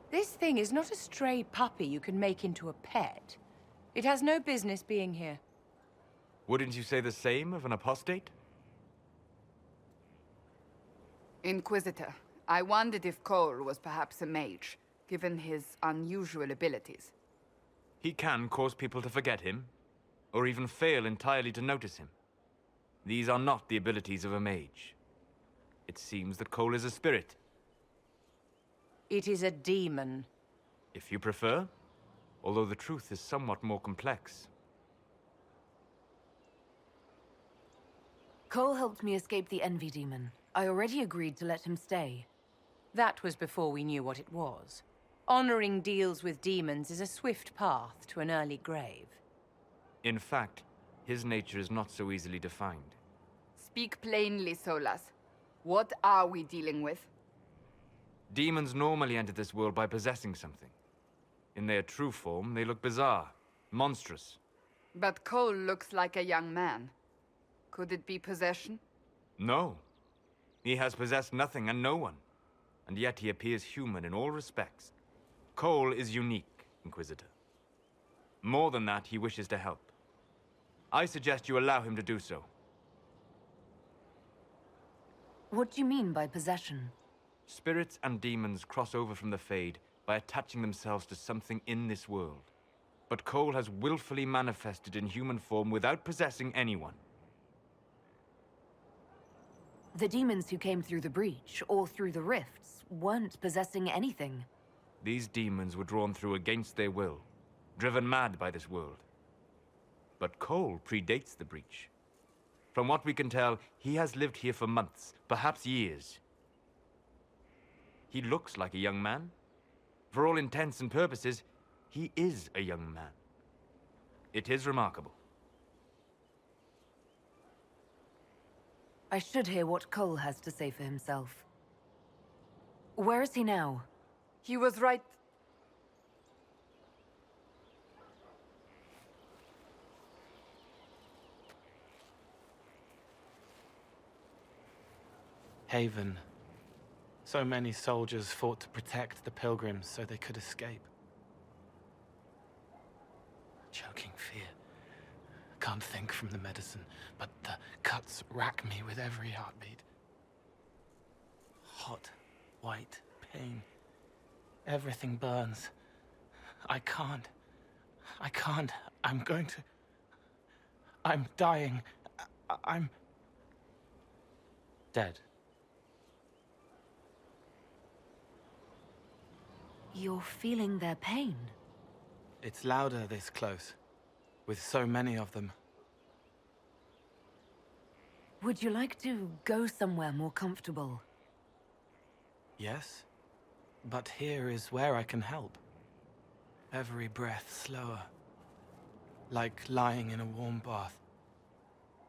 This thing is not a stray puppy you can make into a pet. It has no business being here. Wouldn't you say the same of an apostate? Inquisitor, I wondered if Cole was perhaps a mage, given his unusual abilities. He can cause people to forget him, or even fail entirely to notice him. These are not the abilities of a mage. It seems that Cole is a spirit. It is a demon. If you prefer, although the truth is somewhat more complex. Cole helped me escape the Envy Demon. I already agreed to let him stay. That was before we knew what it was. Honoring deals with demons is a swift path to an early grave. In fact, his nature is not so easily defined. Speak plainly, Solas. What are we dealing with? Demons normally enter this world by possessing something. In their true form, they look bizarre, monstrous. But Cole looks like a young man. Could it be possession? No. He has possessed nothing and no one. And yet he appears human in all respects. Cole is unique, Inquisitor. More than that, he wishes to help. I suggest you allow him to do so. What do you mean by possession? Spirits and demons cross over from the Fade by attaching themselves to something in this world. But Cole has willfully manifested in human form without possessing anyone. The demons who came through the breach, or through the rifts, weren't possessing anything. These demons were drawn through against their will, driven mad by this world. But Cole predates the breach. From what we can tell, he has lived here for months, perhaps years. He looks like a young man. For all intents and purposes, he is a young man. It is remarkable. I should hear what Cole has to say for himself. Where is he now? He was right. Haven. So many soldiers fought to protect the pilgrims so they could escape. Choking fear. Can't think from the medicine, but the cuts rack me with every heartbeat. Hot, white pain. Everything burns. I can't. I'm going to... I'm dying. I'm... dead. You're feeling their pain? It's louder this close, with so many of them. Would you like to go somewhere more comfortable? Yes, but here is where I can help. Every breath slower, like lying in a warm bath,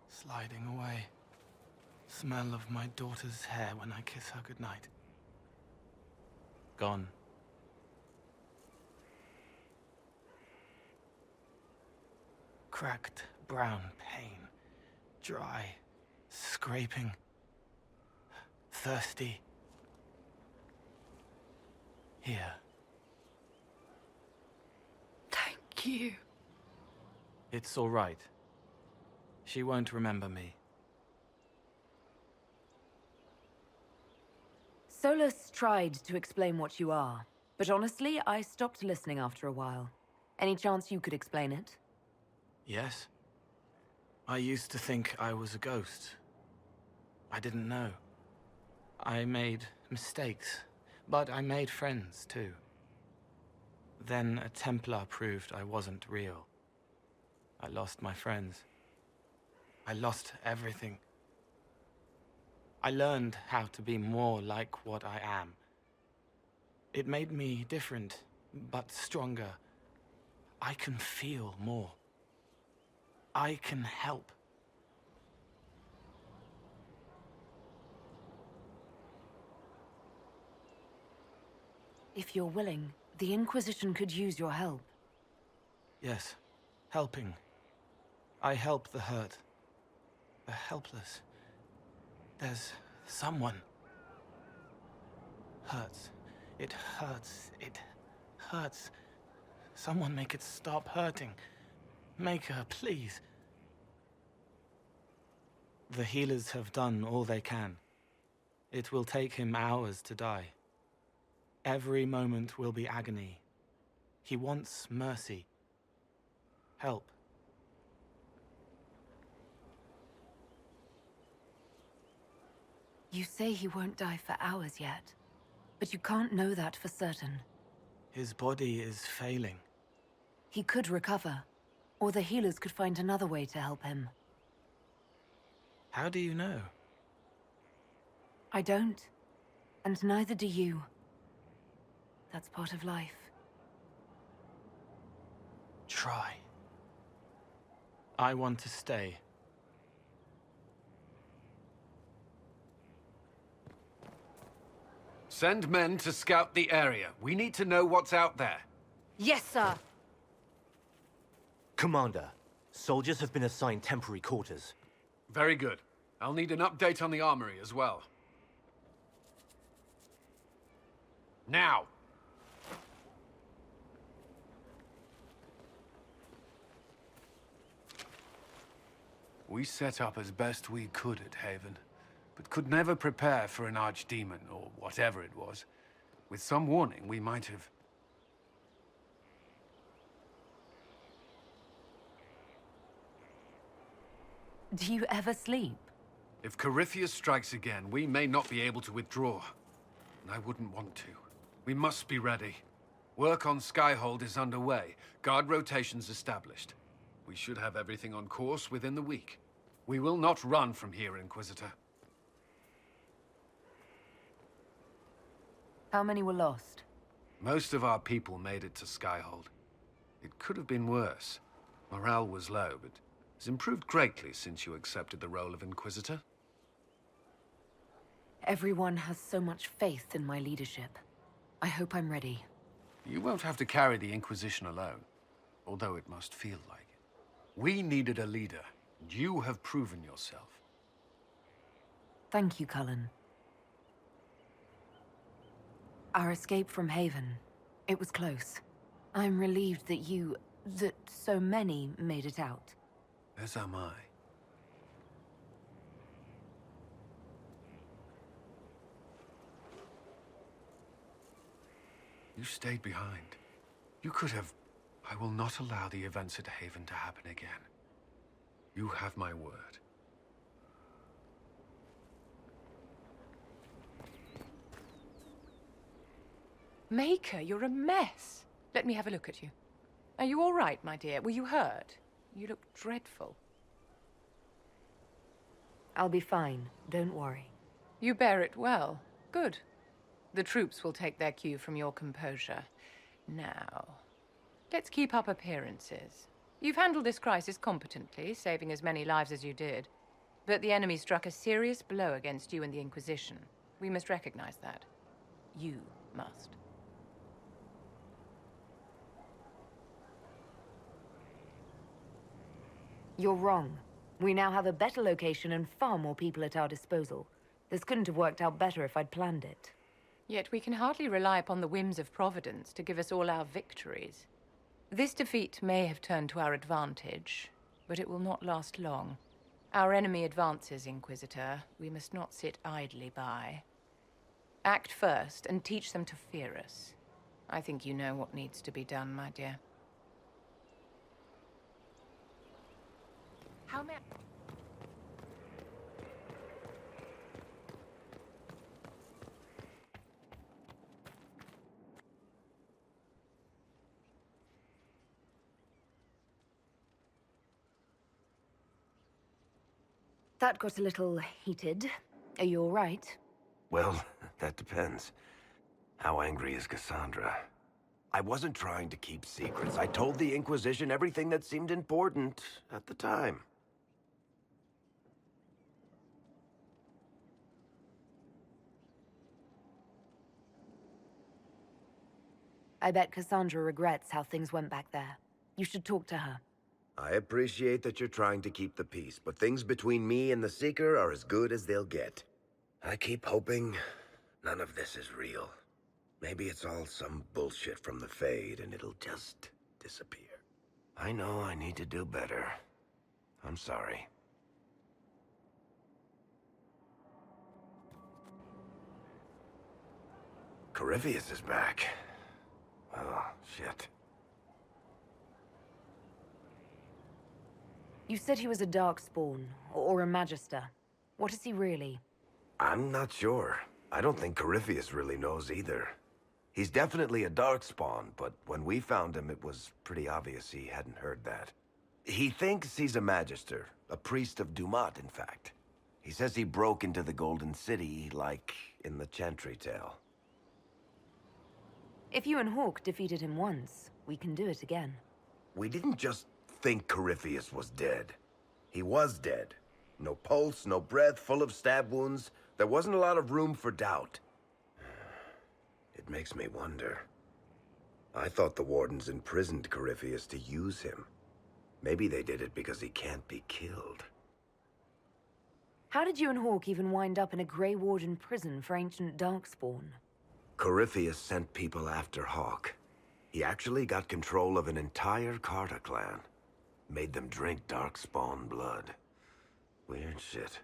sliding away. Smell of my daughter's hair when I kiss her goodnight. Gone. Cracked brown pain, dry, scraping, thirsty. Here. Thank you. It's all right. She won't remember me. Solus tried to explain what you are, but honestly, I stopped listening after a while. Any chance you could explain it? Yes. I used to think I was a ghost. I didn't know. I made mistakes, but I made friends too. Then a Templar proved I wasn't real. I lost my friends. I lost everything. I learned how to be more like what I am. It made me different, but stronger. I can feel more. I can help. If you're willing, the Inquisition could use your help. Yes, helping. I help the hurt, the helpless. There's someone. Hurts. It hurts. It hurts. Someone make it stop hurting. Make her, please. The healers have done all they can. It will take him hours to die. Every moment will be agony. He wants mercy. Help. You say he won't die for hours yet, but you can't know that for certain. His body is failing. He could recover, or the healers could find another way to help him. How do you know? I don't, and neither do you. That's part of life. Try. I want to stay. Send men to scout the area. We need to know what's out there. Yes, sir. Commander, soldiers have been assigned temporary quarters. Very good. I'll need an update on the armory as well. Now! We set up as best we could at Haven, but could never prepare for an archdemon, or whatever it was. With some warning, we might have... Do you ever sleep? If Corypheus strikes again, we may not be able to withdraw. And I wouldn't want to. We must be ready. Work on Skyhold is underway. Guard rotations established. We should have everything on course within the week. We will not run from here, Inquisitor. How many were lost? Most of our people made it to Skyhold. It could have been worse. Morale was low, but it's improved greatly since you accepted the role of Inquisitor. Everyone has so much faith in my leadership. I hope I'm ready. You won't have to carry the Inquisition alone, although it must feel like it. We needed a leader, and you have proven yourself. Thank you, Cullen. Our escape from Haven, it was close. I'm relieved that so many made it out. As am I. You stayed behind. You could have... I will not allow the events at Haven to happen again. You have my word. Maker, you're a mess. Let me have a look at you. Are you all right, my dear? Were you hurt? You look dreadful. I'll be fine. Don't worry. You bear it well. Good. The troops will take their cue from your composure. Now, let's keep up appearances. You've handled this crisis competently, saving as many lives as you did. But the enemy struck a serious blow against you and the Inquisition. We must recognize that. You must. You're wrong. We now have a better location and far more people at our disposal. This couldn't have worked out better if I'd planned it. Yet we can hardly rely upon the whims of Providence to give us all our victories. This defeat may have turned to our advantage, but it will not last long. Our enemy advances, Inquisitor. We must not sit idly by. Act first and teach them to fear us. I think you know what needs to be done, my dear. How many... That got a little heated. Are you all right? Well, that depends. How angry is Cassandra? I wasn't trying to keep secrets. I told the Inquisition everything that seemed important at the time. I bet Cassandra regrets how things went back there. You should talk to her. I appreciate that you're trying to keep the peace, but things between me and the Seeker are as good as they'll get. I keep hoping none of this is real. Maybe it's all some bullshit from the Fade and it'll just disappear. I know I need to do better. I'm sorry. Corypheus is back. Oh, shit. You said he was a Darkspawn, or a Magister. What is he really? I'm not sure. I don't think Corypheus really knows either. He's definitely a darkspawn, but when we found him, it was pretty obvious he hadn't heard that. He thinks he's a magister, a priest of Dumat, in fact. He says he broke into the Golden City, like in the Chantry tale. If you and Hawke defeated him once, we can do it again. We didn't just think Corypheus was dead. He was dead. No pulse, no breath, full of stab wounds. There wasn't a lot of room for doubt. It makes me wonder. I thought the Wardens imprisoned Corypheus to use him. Maybe they did it because he can't be killed. How did you and Hawke even wind up in a Grey Warden prison for ancient Darkspawn? Corypheus sent people after Hawke. He actually got control of an entire Carter clan. Made them drink Darkspawn blood. Weird shit.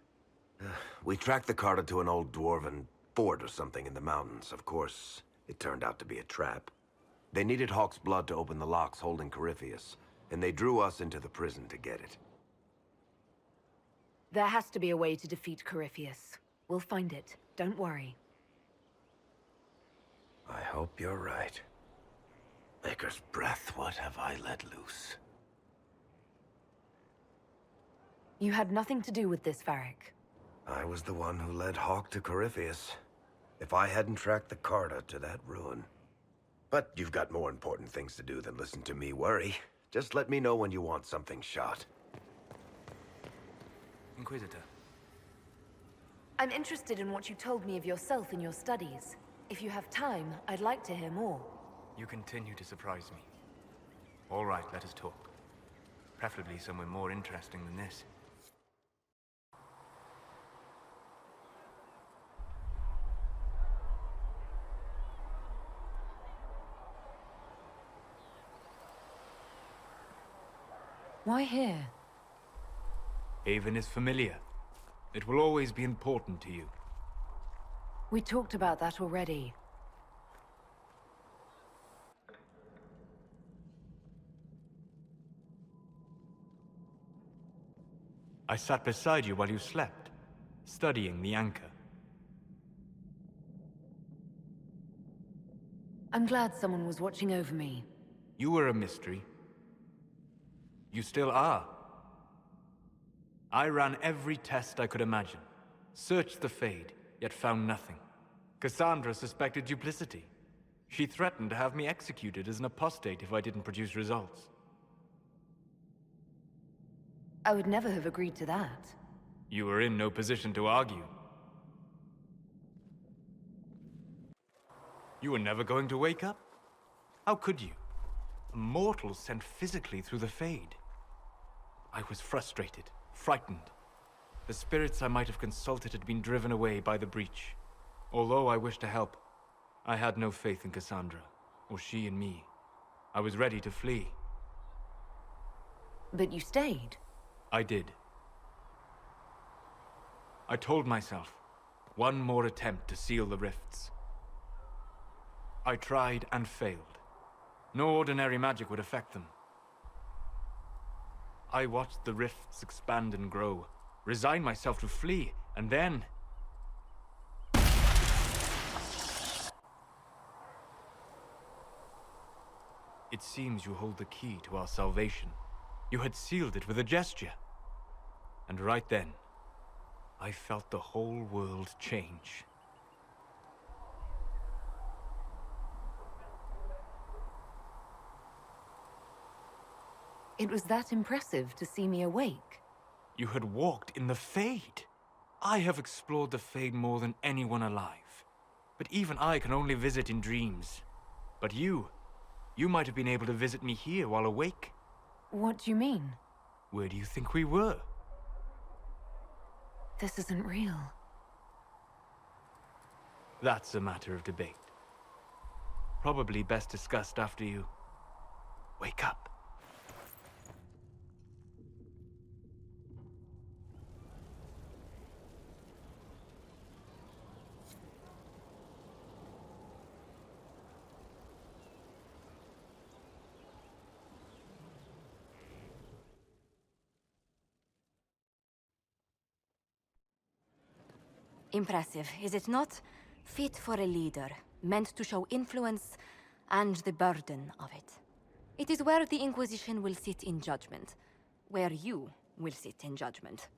We tracked the Carter to an old dwarven fort or something in the mountains. Of course, it turned out to be a trap. They needed Hawke's blood to open the locks holding Corypheus, and they drew us into the prison to get it. There has to be a way to defeat Corypheus. We'll find it. Don't worry. I hope you're right. Maker's breath, what have I let loose? You had nothing to do with this, Varric. I was the one who led Hawke to Corypheus. If I hadn't tracked the Carter to that ruin. But you've got more important things to do than listen to me worry. Just let me know when you want something shot. Inquisitor. I'm interested in what you told me of yourself in your studies. If you have time, I'd like to hear more. You continue to surprise me. All right, let us talk. Preferably somewhere more interesting than this. Why here? Haven is familiar. It will always be important to you. We talked about that already. I sat beside you while you slept, studying the anchor. I'm glad someone was watching over me. You were a mystery. You still are. I ran every test I could imagine. Searched the Fade, yet found nothing. Cassandra suspected duplicity. She threatened to have me executed as an apostate if I didn't produce results. I would never have agreed to that. You were in no position to argue. You were never going to wake up? How could you? A mortal sent physically through the Fade. I was frustrated, frightened. The spirits I might have consulted had been driven away by the breach. Although I wished to help, I had no faith in Cassandra, or she in me. I was ready to flee. But you stayed. I did. I told myself, one more attempt to seal the rifts. I tried and failed. No ordinary magic would affect them. I watched the rifts expand and grow, resigned myself to flee, and then... It seems you hold the key to our salvation. You had sealed it with a gesture. And right then, I felt the whole world change. It was that impressive to see me awake. You had walked in the Fade. I have explored the Fade more than anyone alive. But even I can only visit in dreams. But you might have been able to visit me here while awake. What do you mean? Where do you think we were? This isn't real. That's a matter of debate. Probably best discussed after you wake up. Impressive, is it not? Fit for a leader, meant to show influence and the burden of it. It is where the Inquisition will sit in judgment. Where you will sit in judgment.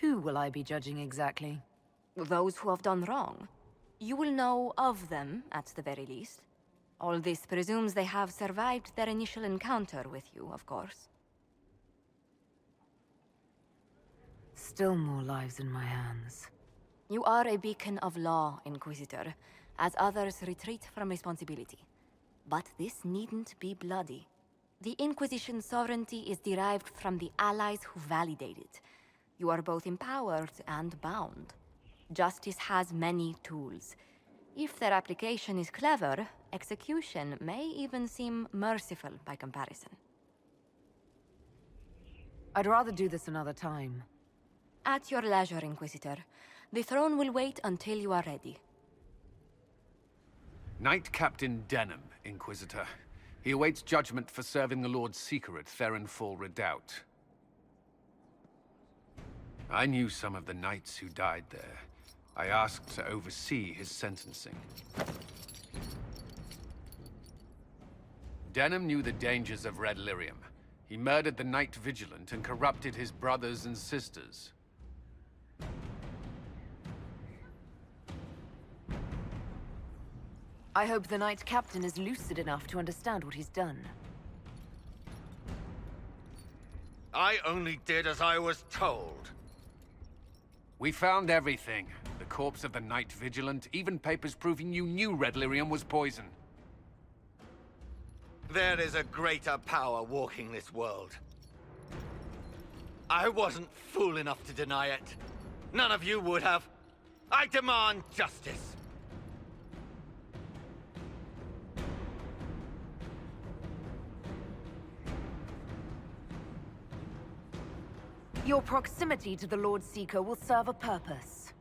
Who will I be judging exactly? Those who have done wrong. You will know of them, at the very least. All this presumes they have survived their initial encounter with you, of course. Still more lives in my hands. You are a beacon of law, Inquisitor, as others retreat from responsibility. But this needn't be bloody. The Inquisition's sovereignty is derived from the allies who validate it. You are both empowered and bound. Justice has many tools. If their application is clever, execution may even seem merciful by comparison. I'd rather do this another time. At your leisure, Inquisitor. The throne will wait until you are ready. Knight Captain Denham, Inquisitor. He awaits judgment for serving the Lord Seeker at Theronfall Redoubt. I knew some of the knights who died there. I asked to oversee his sentencing. Denham knew the dangers of Red Lyrium. He murdered the Knight Vigilant and corrupted his brothers and sisters. I hope the Knight Captain is lucid enough to understand what he's done. I only did as I was told. We found everything. The corpse of the Knight Vigilant, even papers proving you knew Red Lyrium was poison. There is a greater power walking this world. I wasn't fool enough to deny it. None of you would have. I demand justice. Your proximity to the Lord Seeker will serve a purpose.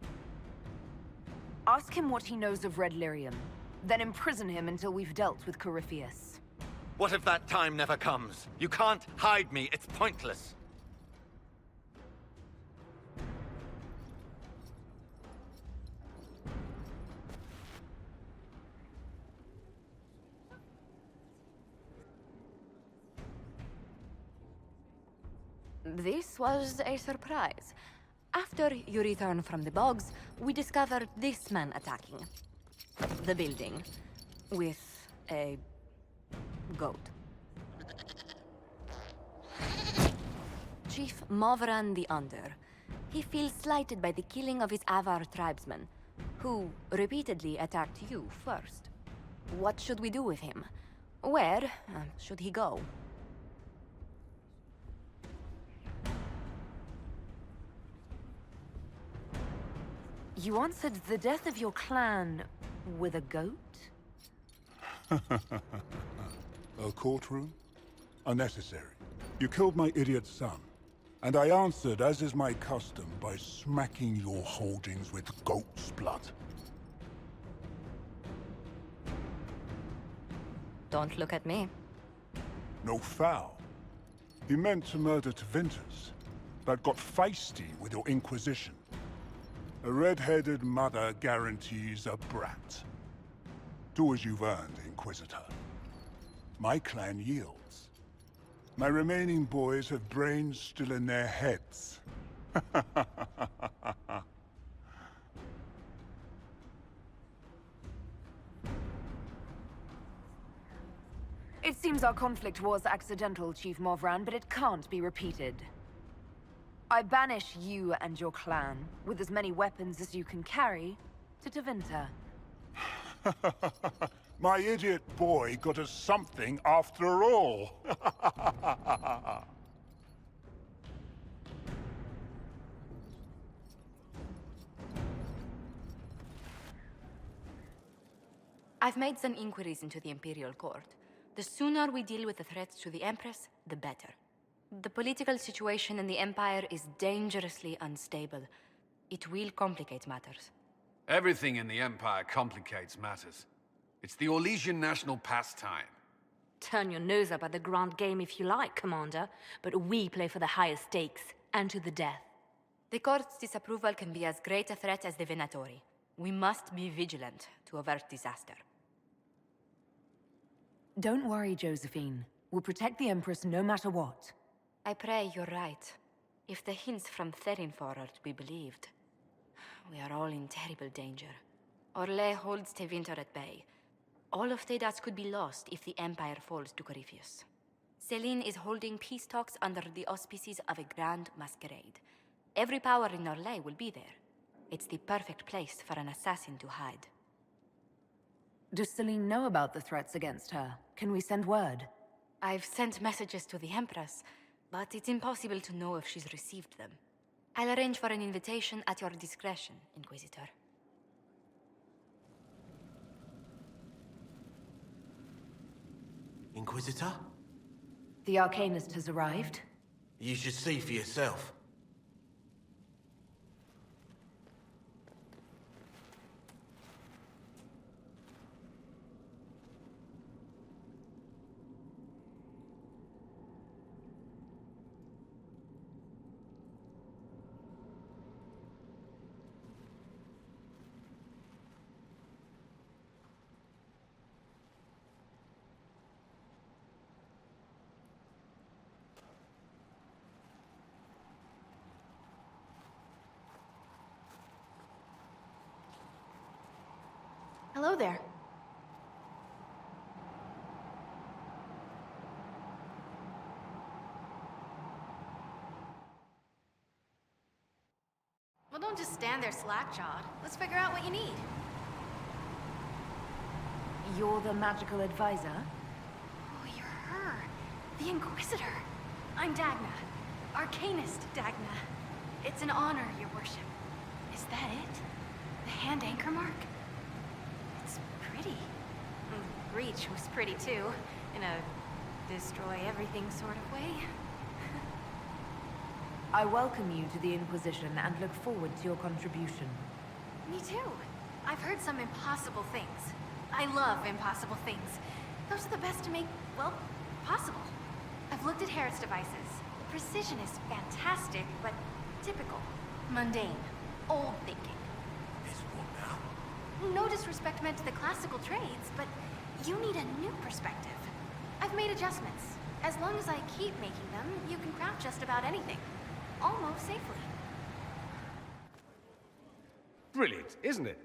Ask him what he knows of Red Lyrium, then imprison him until we've dealt with Corypheus. What if that time never comes? You can't hide me, it's pointless. This was a surprise. After you return from the bogs, we discovered this man attacking the building with a goat. Chief Movran the Under. He feels slighted by the killing of his Avar tribesmen, who repeatedly attacked you first. What should we do with him? Where should he go? You answered the death of your clan with a goat? A courtroom? Unnecessary. You killed my idiot son, and I answered, as is my custom, by smacking your holdings with goat's blood. Don't look at me. No foul. He meant to murder Tevintus, but got feisty with your inquisition. A red-headed mother guarantees a brat. Do as you've earned, Inquisitor. My clan yields. My remaining boys have brains still in their heads. It seems our conflict was accidental, Chief Movran, but it can't be repeated. I banish you and your clan, with as many weapons as you can carry, to Tevinter. My idiot boy got us something after all. I've made some inquiries into the Imperial Court. The sooner we deal with the threats to the Empress, the better. The political situation in the Empire is dangerously unstable. It will complicate matters. Everything in the Empire complicates matters. It's the Orlesian national pastime. Turn your nose up at the grand game if you like, Commander, but we play for the higher stakes, and to the death. The court's disapproval can be as great a threat as the Venatori. We must be vigilant to avert disaster. Don't worry, Josephine. We'll protect the Empress no matter what. I pray you're right. If the hints from Therinfor are to be believed, we are all in terrible danger. Orlais holds Tevinter at bay. All of Tedas could be lost if the Empire falls to Corypheus. Celine is holding peace talks under the auspices of a grand masquerade. Every power in Orlais will be there. It's the perfect place for an assassin to hide. Does Celine know about the threats against her? Can we send word? I've sent messages to the Empress, but it's impossible to know if she's received them. I'll arrange for an invitation at your discretion, Inquisitor. Inquisitor? The Arcanist has arrived. You should see for yourself. Hello there. Well, don't just stand there slack-jawed. Let's figure out what you need. You're the magical advisor? Oh, you're her. The Inquisitor. I'm Dagna. Arcanist Dagna. It's an honor, your worship. Is that it? The hand anchor mark? It's pretty. Breach was pretty too, in a destroy everything sort of way. I welcome you to the Inquisition and look forward to your contribution. Me too. I've heard some impossible things. I love impossible things. Those are the best to make, well, possible. I've looked at Herod's devices. The precision is fantastic, but typical. Mundane. Old thinking. No disrespect meant to the classical trades, but you need a new perspective. I've made adjustments. As long as I keep making them, you can craft just about anything. Almost safely. Brilliant, isn't it?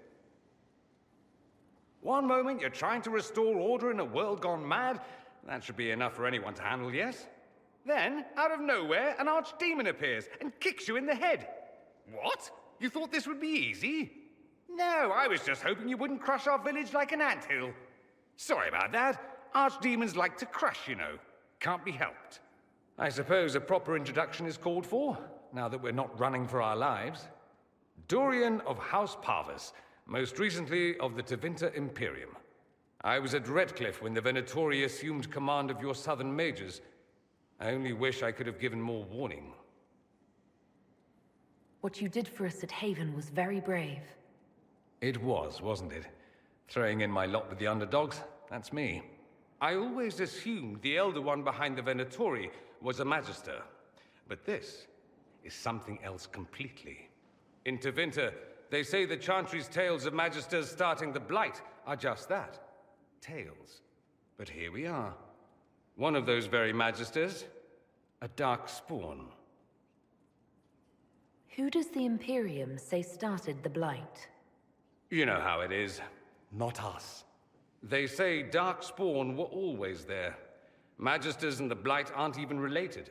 One moment you're trying to restore order in a world gone mad. That should be enough for anyone to handle, yes? Then, out of nowhere, an archdemon appears and kicks you in the head. What? You thought this would be easy? No, I was just hoping you wouldn't crush our village like an anthill. Sorry about that. Archdemons like to crush, you know. Can't be helped. I suppose a proper introduction is called for, now that we're not running for our lives. Durellion of House Parvus, most recently of the Tevinter Imperium. I was at Redcliffe when the Venatori assumed command of your southern mages. I only wish I could have given more warning. What you did for us at Haven was very brave. It was, wasn't it? Throwing in my lot with the underdogs, that's me. I always assumed the Elder One behind the Venatori was a Magister. But this is something else completely. In Tevinter, they say the Chantry's tales of Magisters starting the Blight are just that. Tales. But here we are. One of those very Magisters, a dark spawn. Who does the Imperium say started the Blight? You know how it is. Not us. They say Darkspawn were always there. Magisters and the Blight aren't even related.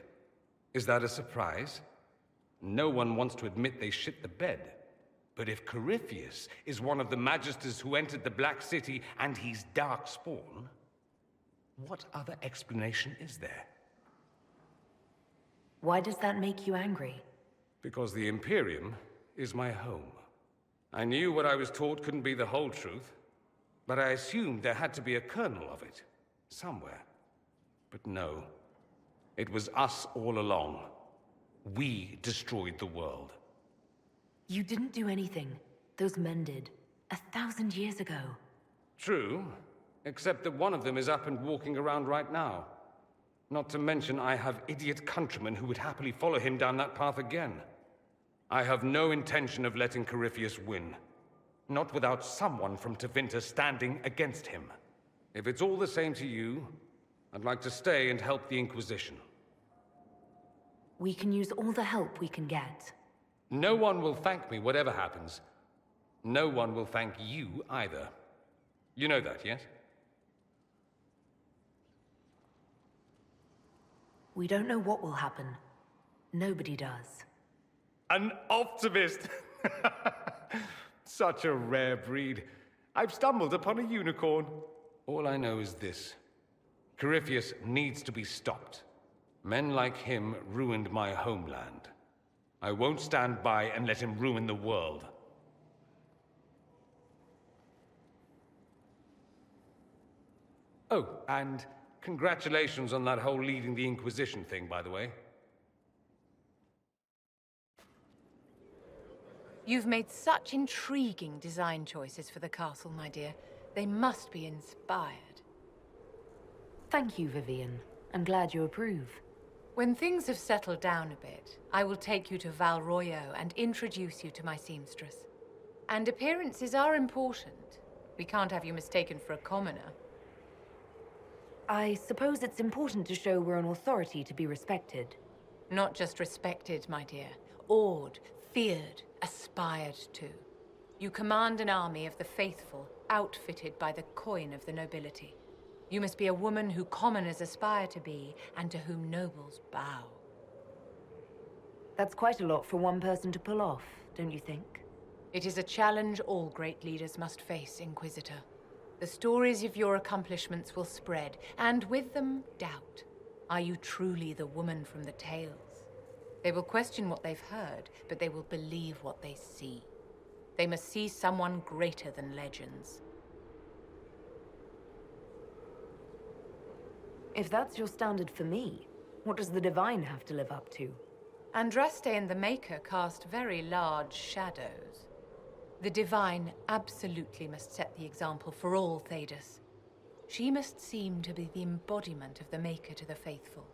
Is that a surprise? No one wants to admit they shit the bed. But if Corypheus is one of the Magisters who entered the Black City and he's Darkspawn, what other explanation is there? Why does that make you angry? Because the Imperium is my home. I knew what I was taught couldn't be the whole truth, but I assumed there had to be a kernel of it, somewhere. But no, it was us all along. We destroyed the world. You didn't do anything. Those men did. 1,000 years ago. True, except that one of them is up and walking around right now. Not to mention I have idiot countrymen who would happily follow him down that path again. I have no intention of letting Corypheus win. Not without someone from Tevinter standing against him. If it's all the same to you, I'd like to stay and help the Inquisition. We can use all the help we can get. No one will thank me whatever happens. No one will thank you either. You know that, yes? We don't know what will happen. Nobody does. An optimist! Such a rare breed. I've stumbled upon a unicorn. All I know is this. Corypheus needs to be stopped. Men like him ruined my homeland. I won't stand by and let him ruin the world. Oh, and congratulations on that whole leading the Inquisition thing, by the way. You've made such intriguing design choices for the castle, my dear. They must be inspired. Thank you, Vivian. I'm glad you approve. When things have settled down a bit, I will take you to Val Royo and introduce you to my seamstress. And appearances are important. We can't have you mistaken for a commoner. I suppose it's important to show we're an authority to be respected. Not just respected, my dear. Awed, feared, aspired to. You command an army of the faithful, outfitted by the coin of the nobility. You must be a woman who commoners aspire to be, and to whom nobles bow. That's quite a lot for one person to pull off, don't you think? It is a challenge all great leaders must face, Inquisitor. The stories of your accomplishments will spread, and with them, doubt. Are you truly the woman from the tales? They will question what they've heard, but they will believe what they see. They must see someone greater than legends. If that's your standard for me, what does the Divine have to live up to? Andraste and the Maker cast very large shadows. The Divine absolutely must set the example for all Thedas. She must seem to be the embodiment of the Maker to the faithful.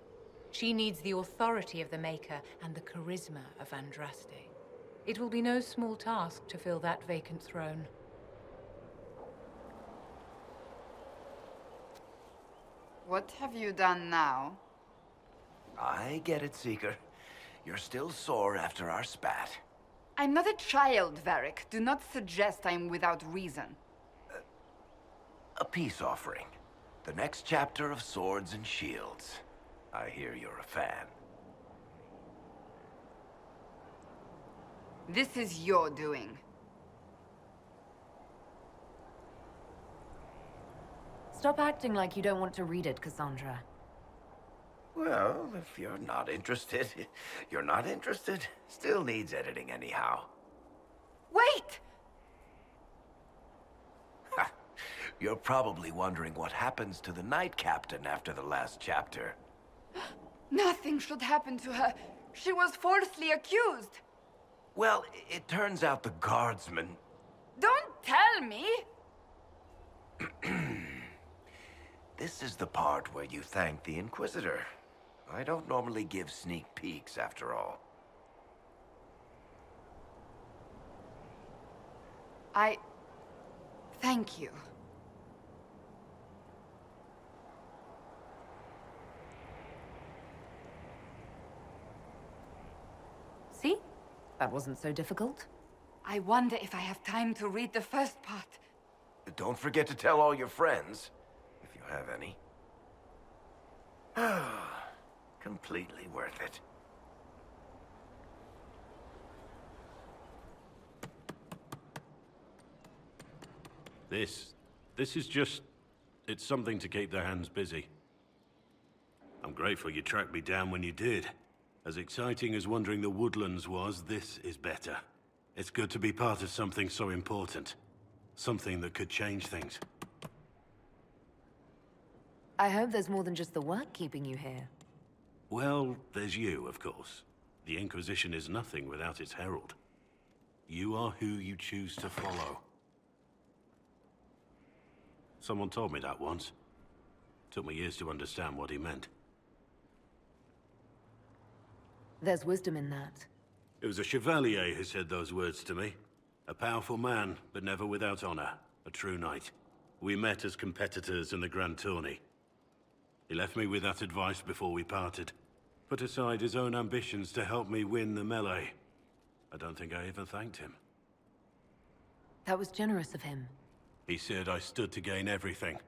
She needs the authority of the Maker and the charisma of Andraste. It will be no small task to fill that vacant throne. What have you done now? I get it, Seeker. You're still sore after our spat. I'm not a child, Varric. Do not suggest I'm without reason. A peace offering. The next chapter of Swords and Shields. I hear you're a fan. This is your doing. Stop acting like you don't want to read it, Cassandra. Well, if you're not interested, you're not interested. Still needs editing anyhow. Wait! You're probably wondering what happens to the Knight Captain after the last chapter. Nothing should happen to her. She was falsely accused. Well, it turns out the guardsman... Don't tell me! This is the part where you thank the Inquisitor. I don't normally give sneak peeks, after all. Thank you. See? That wasn't so difficult. I wonder if I have time to read the first part. Don't forget to tell all your friends, if you have any. Completely worth it. This is just... it's something to keep their hands busy. I'm grateful you tracked me down when you did. As exciting as wandering the woodlands was, this is better. It's good to be part of something so important. Something that could change things. I hope there's more than just the work keeping you here. Well, there's you, of course. The Inquisition is nothing without its herald. You are who you choose to follow. Someone told me that once. Took me years to understand what he meant. There's wisdom in that. It was a chevalier who said those words to me. A powerful man, but never without honor. A true knight. We met as competitors in the Grand Tourney. He left me with that advice before we parted. Put aside his own ambitions to help me win the melee. I don't think I even thanked him. That was generous of him. He said I stood to gain everything,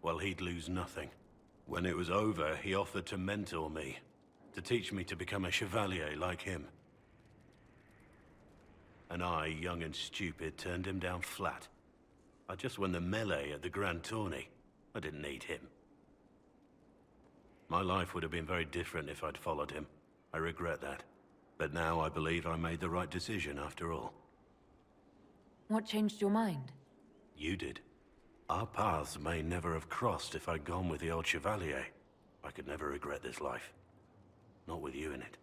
while he'd lose nothing. When it was over, he offered to mentor me, to teach me to become a chevalier like him. And I, young and stupid, turned him down flat. I just won the melee at the Grand Tourney. I didn't need him. My life would have been very different if I'd followed him. I regret that. But now I believe I made the right decision after all. What changed your mind? You did. Our paths may never have crossed if I'd gone with the old Chevalier. I could never regret this life. Not with you in it.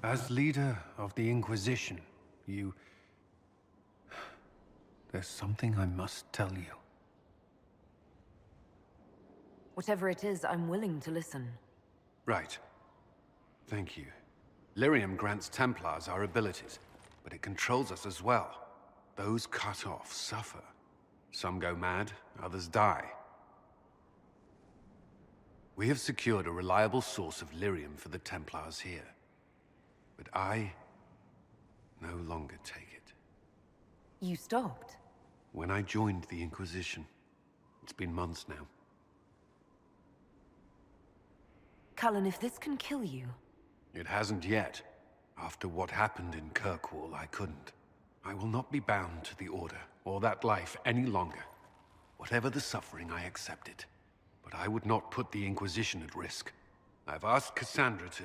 As leader of the Inquisition, there's something I must tell you. Whatever it is, I'm willing to listen. Right. Thank you. Lyrium grants Templars our abilities, but it controls us as well. Those cut off suffer. Some go mad, others die. We have secured a reliable source of lyrium for the Templars here. But I no longer take it. You stopped? When I joined the Inquisition. It's been months now. Cullen, if this can kill you... It hasn't yet. After what happened in Kirkwall, I couldn't. I will not be bound to the Order, or that life any longer. Whatever the suffering, I accept it. But I would not put the Inquisition at risk. I've asked Cassandra to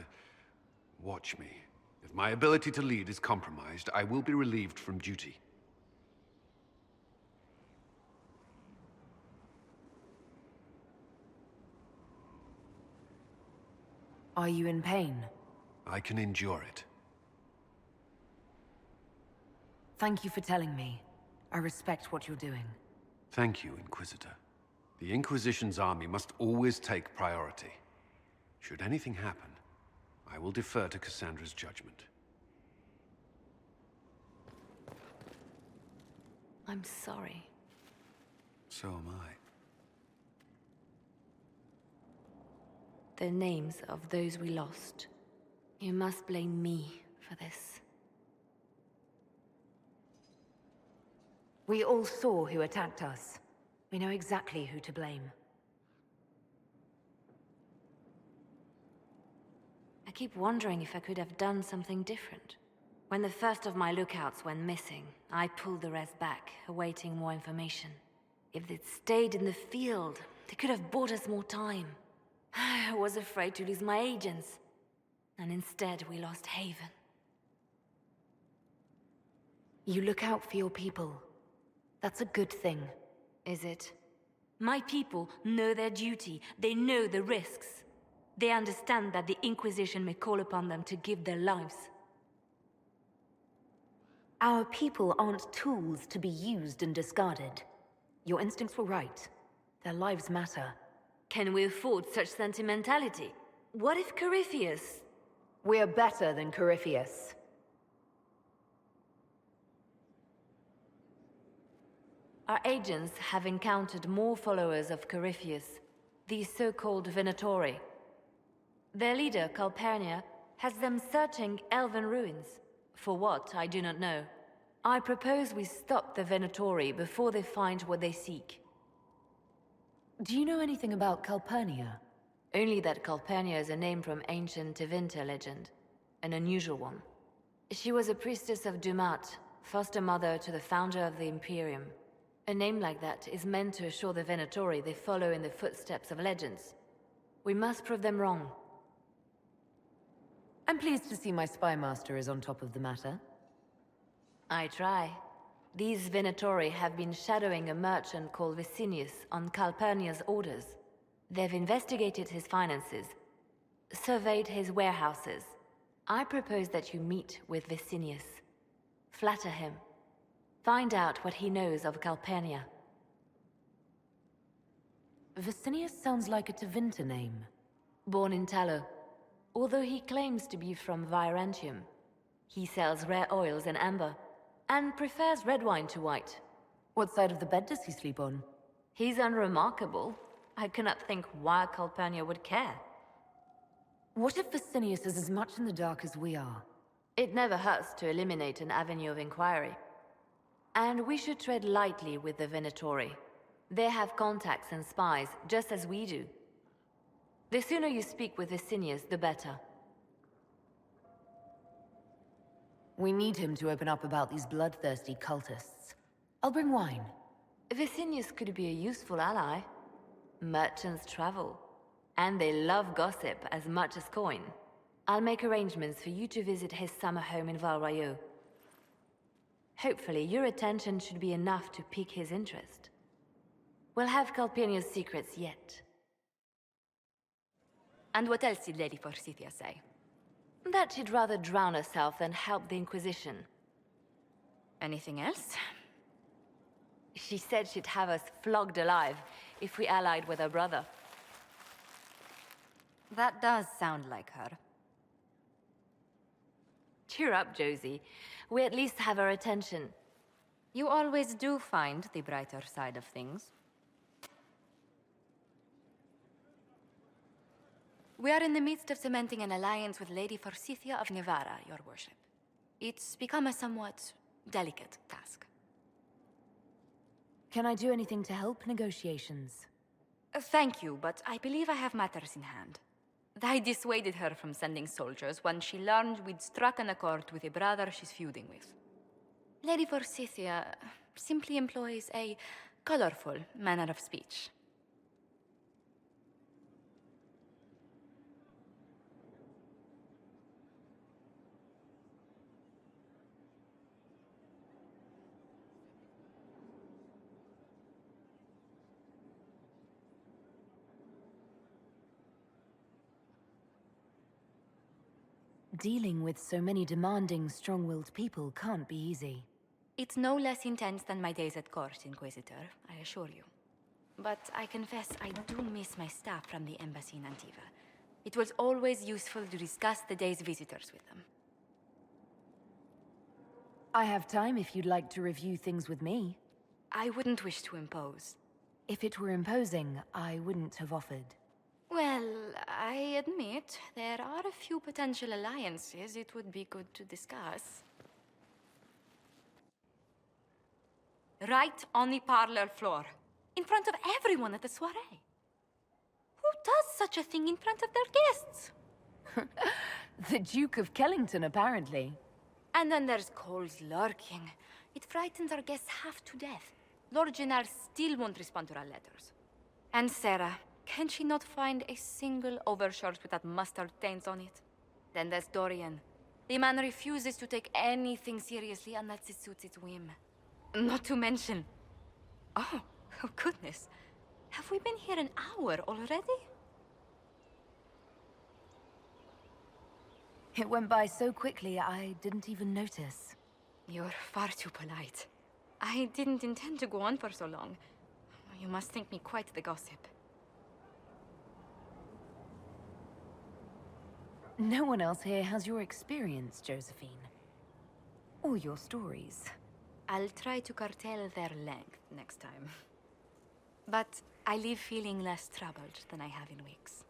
watch me. If my ability to lead is compromised, I will be relieved from duty. Are you in pain? I can endure it. Thank you for telling me. I respect what you're doing. Thank you, Inquisitor. The Inquisition's army must always take priority. Should anything happen, I will defer to Cassandra's judgment. I'm sorry. So am I. The names of those we lost. You must blame me for this. We all saw who attacked us. We know exactly who to blame. I keep wondering if I could have done something different. When the first of my lookouts went missing, I pulled the rest back, awaiting more information. If they'd stayed in the field, they could have bought us more time. I was afraid to lose my agents. And instead, we lost Haven. You look out for your people. That's a good thing. Is it? My people know their duty. They know the risks. They understand that the Inquisition may call upon them to give their lives. Our people aren't tools to be used and discarded. Your instincts were right. Their lives matter. Can we afford such sentimentality? What if Corypheus... We're better than Corypheus. Our agents have encountered more followers of Corypheus, these so-called Venatori. Their leader, Calpurnia, has them searching elven ruins. For what, I do not know. I propose we stop the Venatori before they find what they seek. Do you know anything about Calpurnia? Only that Calpurnia is a name from ancient Tevinter legend. An unusual one. She was a priestess of Dumat, foster mother to the founder of the Imperium. A name like that is meant to assure the Venatori they follow in the footsteps of legends. We must prove them wrong. I'm pleased to see my spy master is on top of the matter. I try. These Venatori have been shadowing a merchant called Vicinius on Calpurnia's orders. They've investigated his finances, surveyed his warehouses. I propose that you meet with Vicinius. Flatter him. Find out what he knows of Calpurnia. Vicinius sounds like a Tevinter name. Born in Tallow. Although he claims to be from Virantium, he sells rare oils and amber, and prefers red wine to white. What side of the bed does he sleep on? He's unremarkable. I cannot think why Calpurnia would care. What if Vicinius is as much in the dark as we are? It never hurts to eliminate an avenue of inquiry. And we should tread lightly with the Venatori. They have contacts and spies, just as we do. The sooner you speak with Vicinius, the better. We need him to open up about these bloodthirsty cultists. I'll bring wine. Vicinius could be a useful ally. Merchants travel, and they love gossip as much as coin. I'll make arrangements for you to visit his summer home in Val Royeaux. Hopefully, your attention should be enough to pique his interest. We'll have Calpurnia's secrets yet. And what else did Lady Forsythia say? That she'd rather drown herself than help the Inquisition. Anything else? She said she'd have us flogged alive if we allied with her brother. That does sound like her. Cheer up, Josie. We at least have her attention. You always do find the brighter side of things. We are in the midst of cementing an alliance with Lady Forsythia of Navarra, your worship. It's become a somewhat delicate task. Can I do anything to help negotiations? Thank you, but I believe I have matters in hand. I dissuaded her from sending soldiers when she learned we'd struck an accord with a brother she's feuding with. Lady Forsythia simply employs a colorful manner of speech. Dealing with so many demanding, strong-willed people can't be easy. It's no less intense than my days at court, Inquisitor, I assure you. But I confess I do miss my staff from the embassy in Antiva. It was always useful to discuss the day's visitors with them. I have time if you'd like to review things with me. I wouldn't wish to impose. If it were imposing, I wouldn't have offered. Well, I admit there are a few potential alliances it would be good to discuss. Right on the parlor floor, in front of everyone at the soiree. Who does such a thing in front of their guests? The Duke of Kellington, apparently. And then there's Cole's lurking. It frightens our guests half to death. Lord Gennard still won't respond to our letters. And Sarah, can she not find a single overshirt without mustard stains on it? Then there's Dorian. The man refuses to take anything seriously unless it suits its whim. Not to mention... Oh goodness. Have we been here an hour already? It went by so quickly, I didn't even notice. You're far too polite. I didn't intend to go on for so long. You must think me quite the gossip. No one else here has your experience, Josephine. Or your stories. I'll try to curtail their length next time. But I leave feeling less troubled than I have in weeks.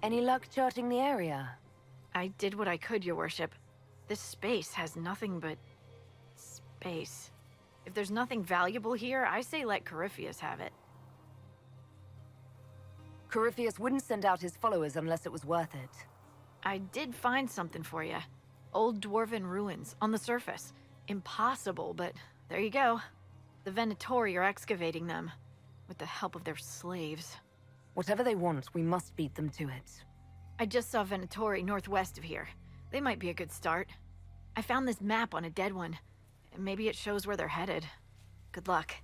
Any luck charting the area? I did what I could, your worship. This space has nothing but... space. If there's nothing valuable here, I say let Corypheus have it. Corypheus wouldn't send out his followers unless it was worth it. I did find something for you. Old dwarven ruins, on the surface. Impossible, but there you go. The Venatori are excavating them, with the help of their slaves. Whatever they want, we must beat them to it. I just saw Venatori northwest of here. They might be a good start. I found this map on a dead one. Maybe it shows where they're headed. Good luck.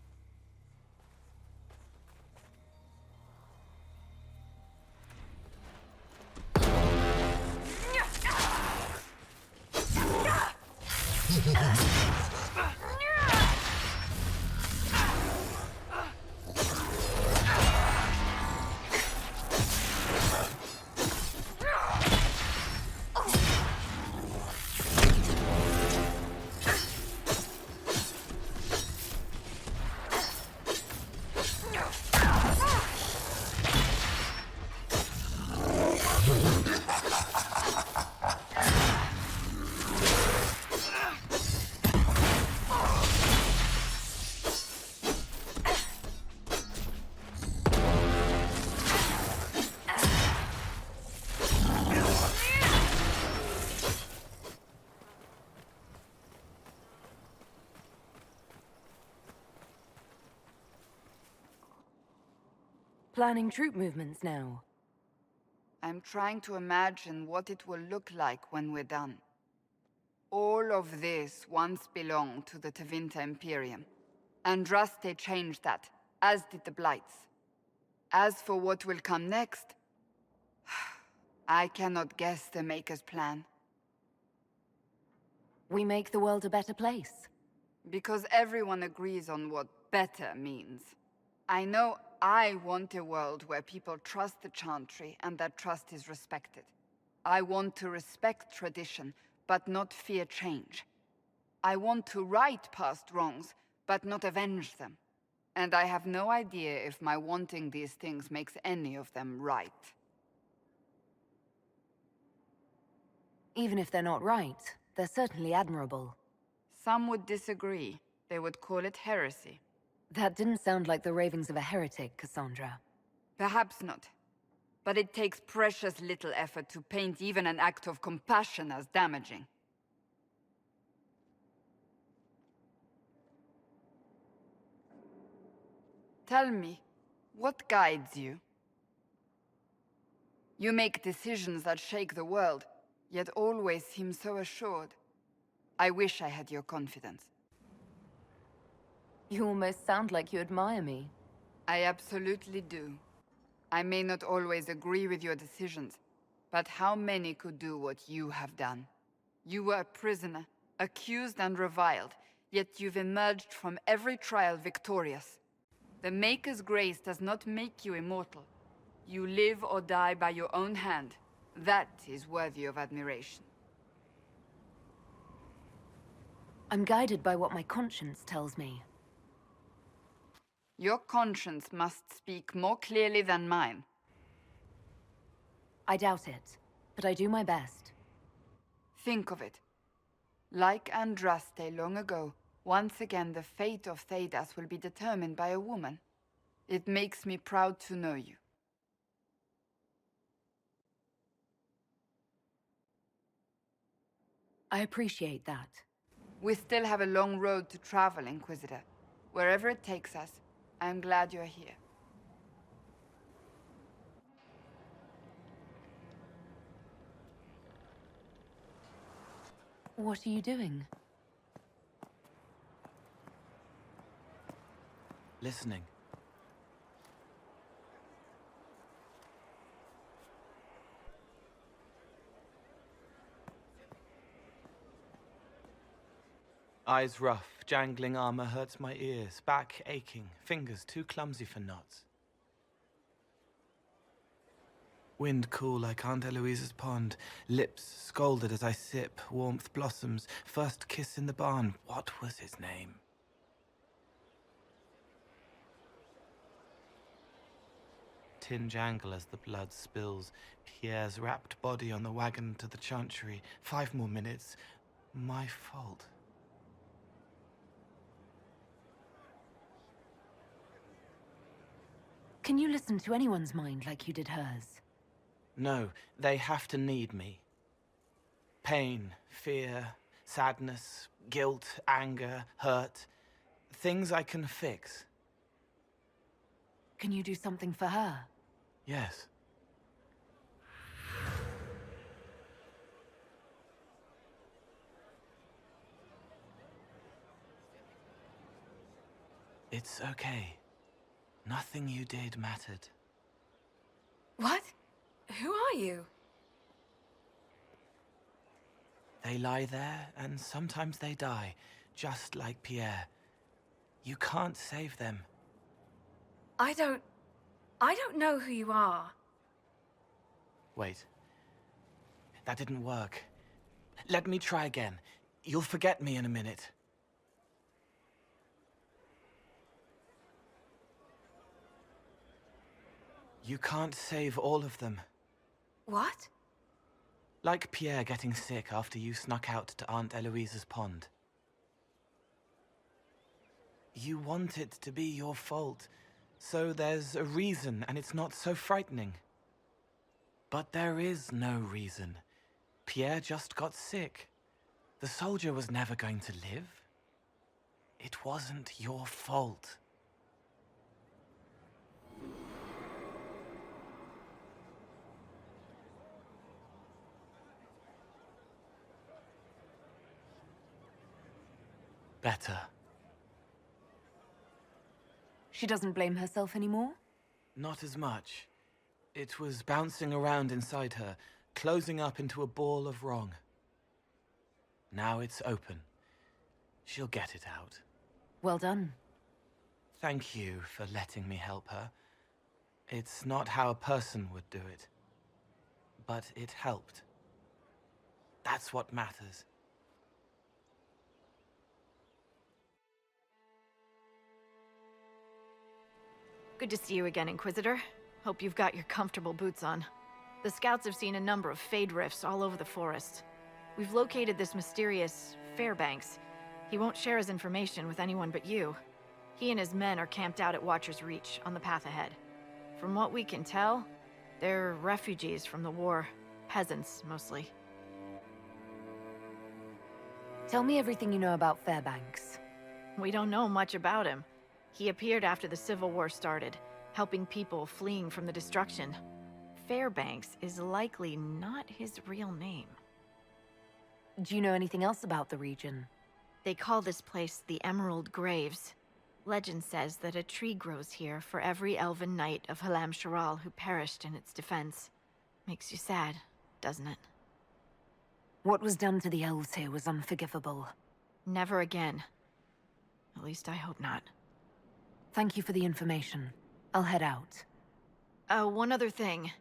Planning troop movements now. I'm trying to imagine what it will look like when we're done. All of this once belonged to the Tevinter Imperium. Andraste changed that, as did the Blights. As for what will come next, I cannot guess the Maker's plan. We make the world a better place. Because everyone agrees on what better means. I know I want a world where people trust the Chantry and that trust is respected. I want to respect tradition, but not fear change. I want to right past wrongs, but not avenge them. And I have no idea if my wanting these things makes any of them right. Even if they're not right, they're certainly admirable. Some would disagree. They would call it heresy. That didn't sound like the ravings of a heretic, Cassandra. Perhaps not. But it takes precious little effort to paint even an act of compassion as damaging. Tell me, what guides you? You make decisions that shake the world, yet always seem so assured. I wish I had your confidence. You almost sound like you admire me. I absolutely do. I may not always agree with your decisions, but how many could do what you have done? You were a prisoner, accused and reviled, yet you've emerged from every trial victorious. The Maker's grace does not make you immortal. You live or die by your own hand. That is worthy of admiration. I'm guided by what my conscience tells me. Your conscience must speak more clearly than mine. I doubt it, but I do my best. Think of it. Like Andraste long ago, once again the fate of Thedas will be determined by a woman. It makes me proud to know you. I appreciate that. We still have a long road to travel, Inquisitor. Wherever it takes us, I'm glad you're here. What are you doing? Listening. Eyes rough, jangling armor hurts my ears, back aching, fingers too clumsy for knots. Wind cool like Aunt Eloise's pond, lips scalded as I sip, warmth blossoms, first kiss in the barn. What was his name? Tin jangle as the blood spills, Pierre's wrapped body on the wagon to the chantry. 5 more minutes. My fault. Can you listen to anyone's mind like you did hers? No, they have to need me. Pain, fear, sadness, guilt, anger, hurt. Things I can fix. Can you do something for her? Yes. It's okay. Nothing you did mattered. What? Who are you? They lie there, and sometimes they die, just like Pierre. You can't save them. I don't know who you are. Wait. That didn't work. Let me try again. You'll forget me in a minute. You can't save all of them. What? Like Pierre getting sick after you snuck out to Aunt Eloise's pond. You want it to be your fault, so there's a reason and it's not so frightening. But there is no reason. Pierre just got sick. The soldier was never going to live. It wasn't your fault. Better. She doesn't blame herself anymore? Not as much. It was bouncing around inside her, closing up into a ball of wrong. Now it's open. She'll get it out. Well done. Thank you for letting me help her. It's not how a person would do it. But it helped. That's what matters. Good to see you again, Inquisitor. Hope you've got your comfortable boots on. The scouts have seen a number of Fade rifts all over the forest. We've located this mysterious Fairbanks. He won't share his information with anyone but you. He and his men are camped out at Watcher's Reach, on the path ahead. From what we can tell, they're refugees from the war. Peasants, mostly. Tell me everything you know about Fairbanks. We don't know much about him. He appeared after the Civil War started, helping people fleeing from the destruction. Fairbanks is likely not his real name. Do you know anything else about the region? They call this place the Emerald Graves. Legend says that a tree grows here for every elven knight of Halam Sharal who perished in its defense. Makes you sad, doesn't it? What was done to the elves here was unforgivable. Never again. At least I hope not. Thank you for the information. I'll head out. One other thing.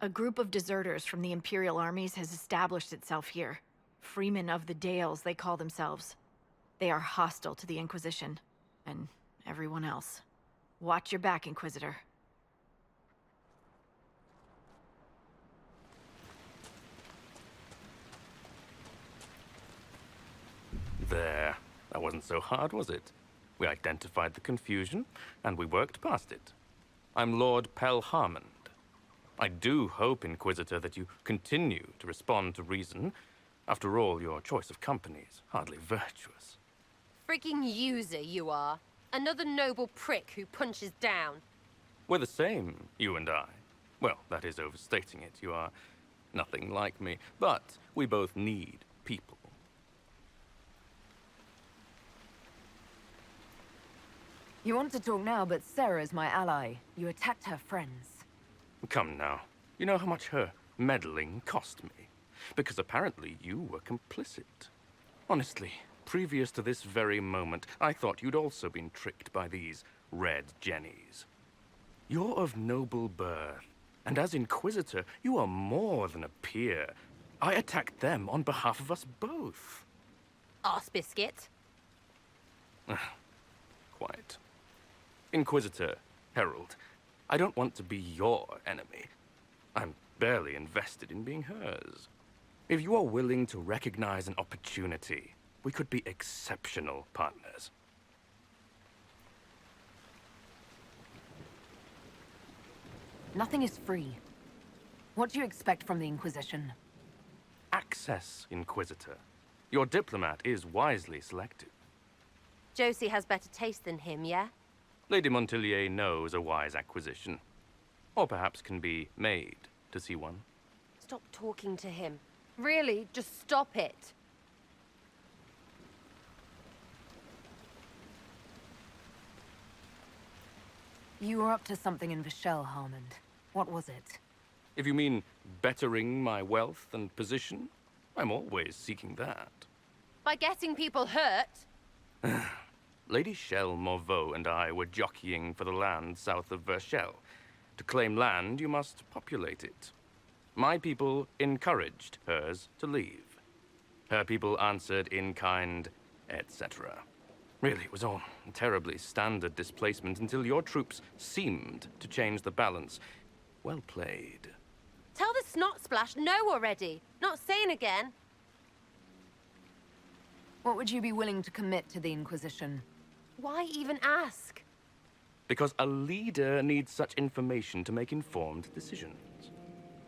A group of deserters from the Imperial armies has established itself here. Freemen of the Dales, they call themselves. They are hostile to the Inquisition, and everyone else. Watch your back, Inquisitor. There. That wasn't so hard, was it? We identified the confusion, and we worked past it. I'm Lord Pelharmond. I do hope, Inquisitor, that you continue to respond to reason. After all, your choice of company is hardly virtuous. Freaking user, you are. Another noble prick who punches down. We're the same, you and I. Well, that is overstating it. You are nothing like me. But we both need people. You want to talk now, but Sarah's my ally. You attacked her friends. Come now. You know how much her meddling cost me? Because apparently you were complicit. Honestly, previous to this very moment, I thought you'd also been tricked by these red jennies. You're of noble birth, and as Inquisitor, you are more than a peer. I attacked them on behalf of us both. Arse biscuit. Quite. Inquisitor, Herald, I don't want to be your enemy. I'm barely invested in being hers. If you are willing to recognize an opportunity, we could be exceptional partners. Nothing is free. What do you expect from the Inquisition? Access, Inquisitor. Your diplomat is wisely selected. Josie has better taste than him, yeah? Lady Montillier knows a wise acquisition. Or perhaps can be made to see one. Stop talking to him. Really, just stop it. You were up to something in Vishel, Harmond. What was it? If you mean bettering my wealth and position, I'm always seeking that. By getting people hurt? Lady Shell Morveau and I were jockeying for the land south of Verchel. To claim land, you must populate it. My people encouraged hers to leave. Her people answered in kind, etc. Really, it was all terribly standard displacement until your troops seemed to change the balance. Well played. Tell the snot splash no already. Not saying again. What would you be willing to commit to the Inquisition? Why even ask? Because a leader needs such information to make informed decisions.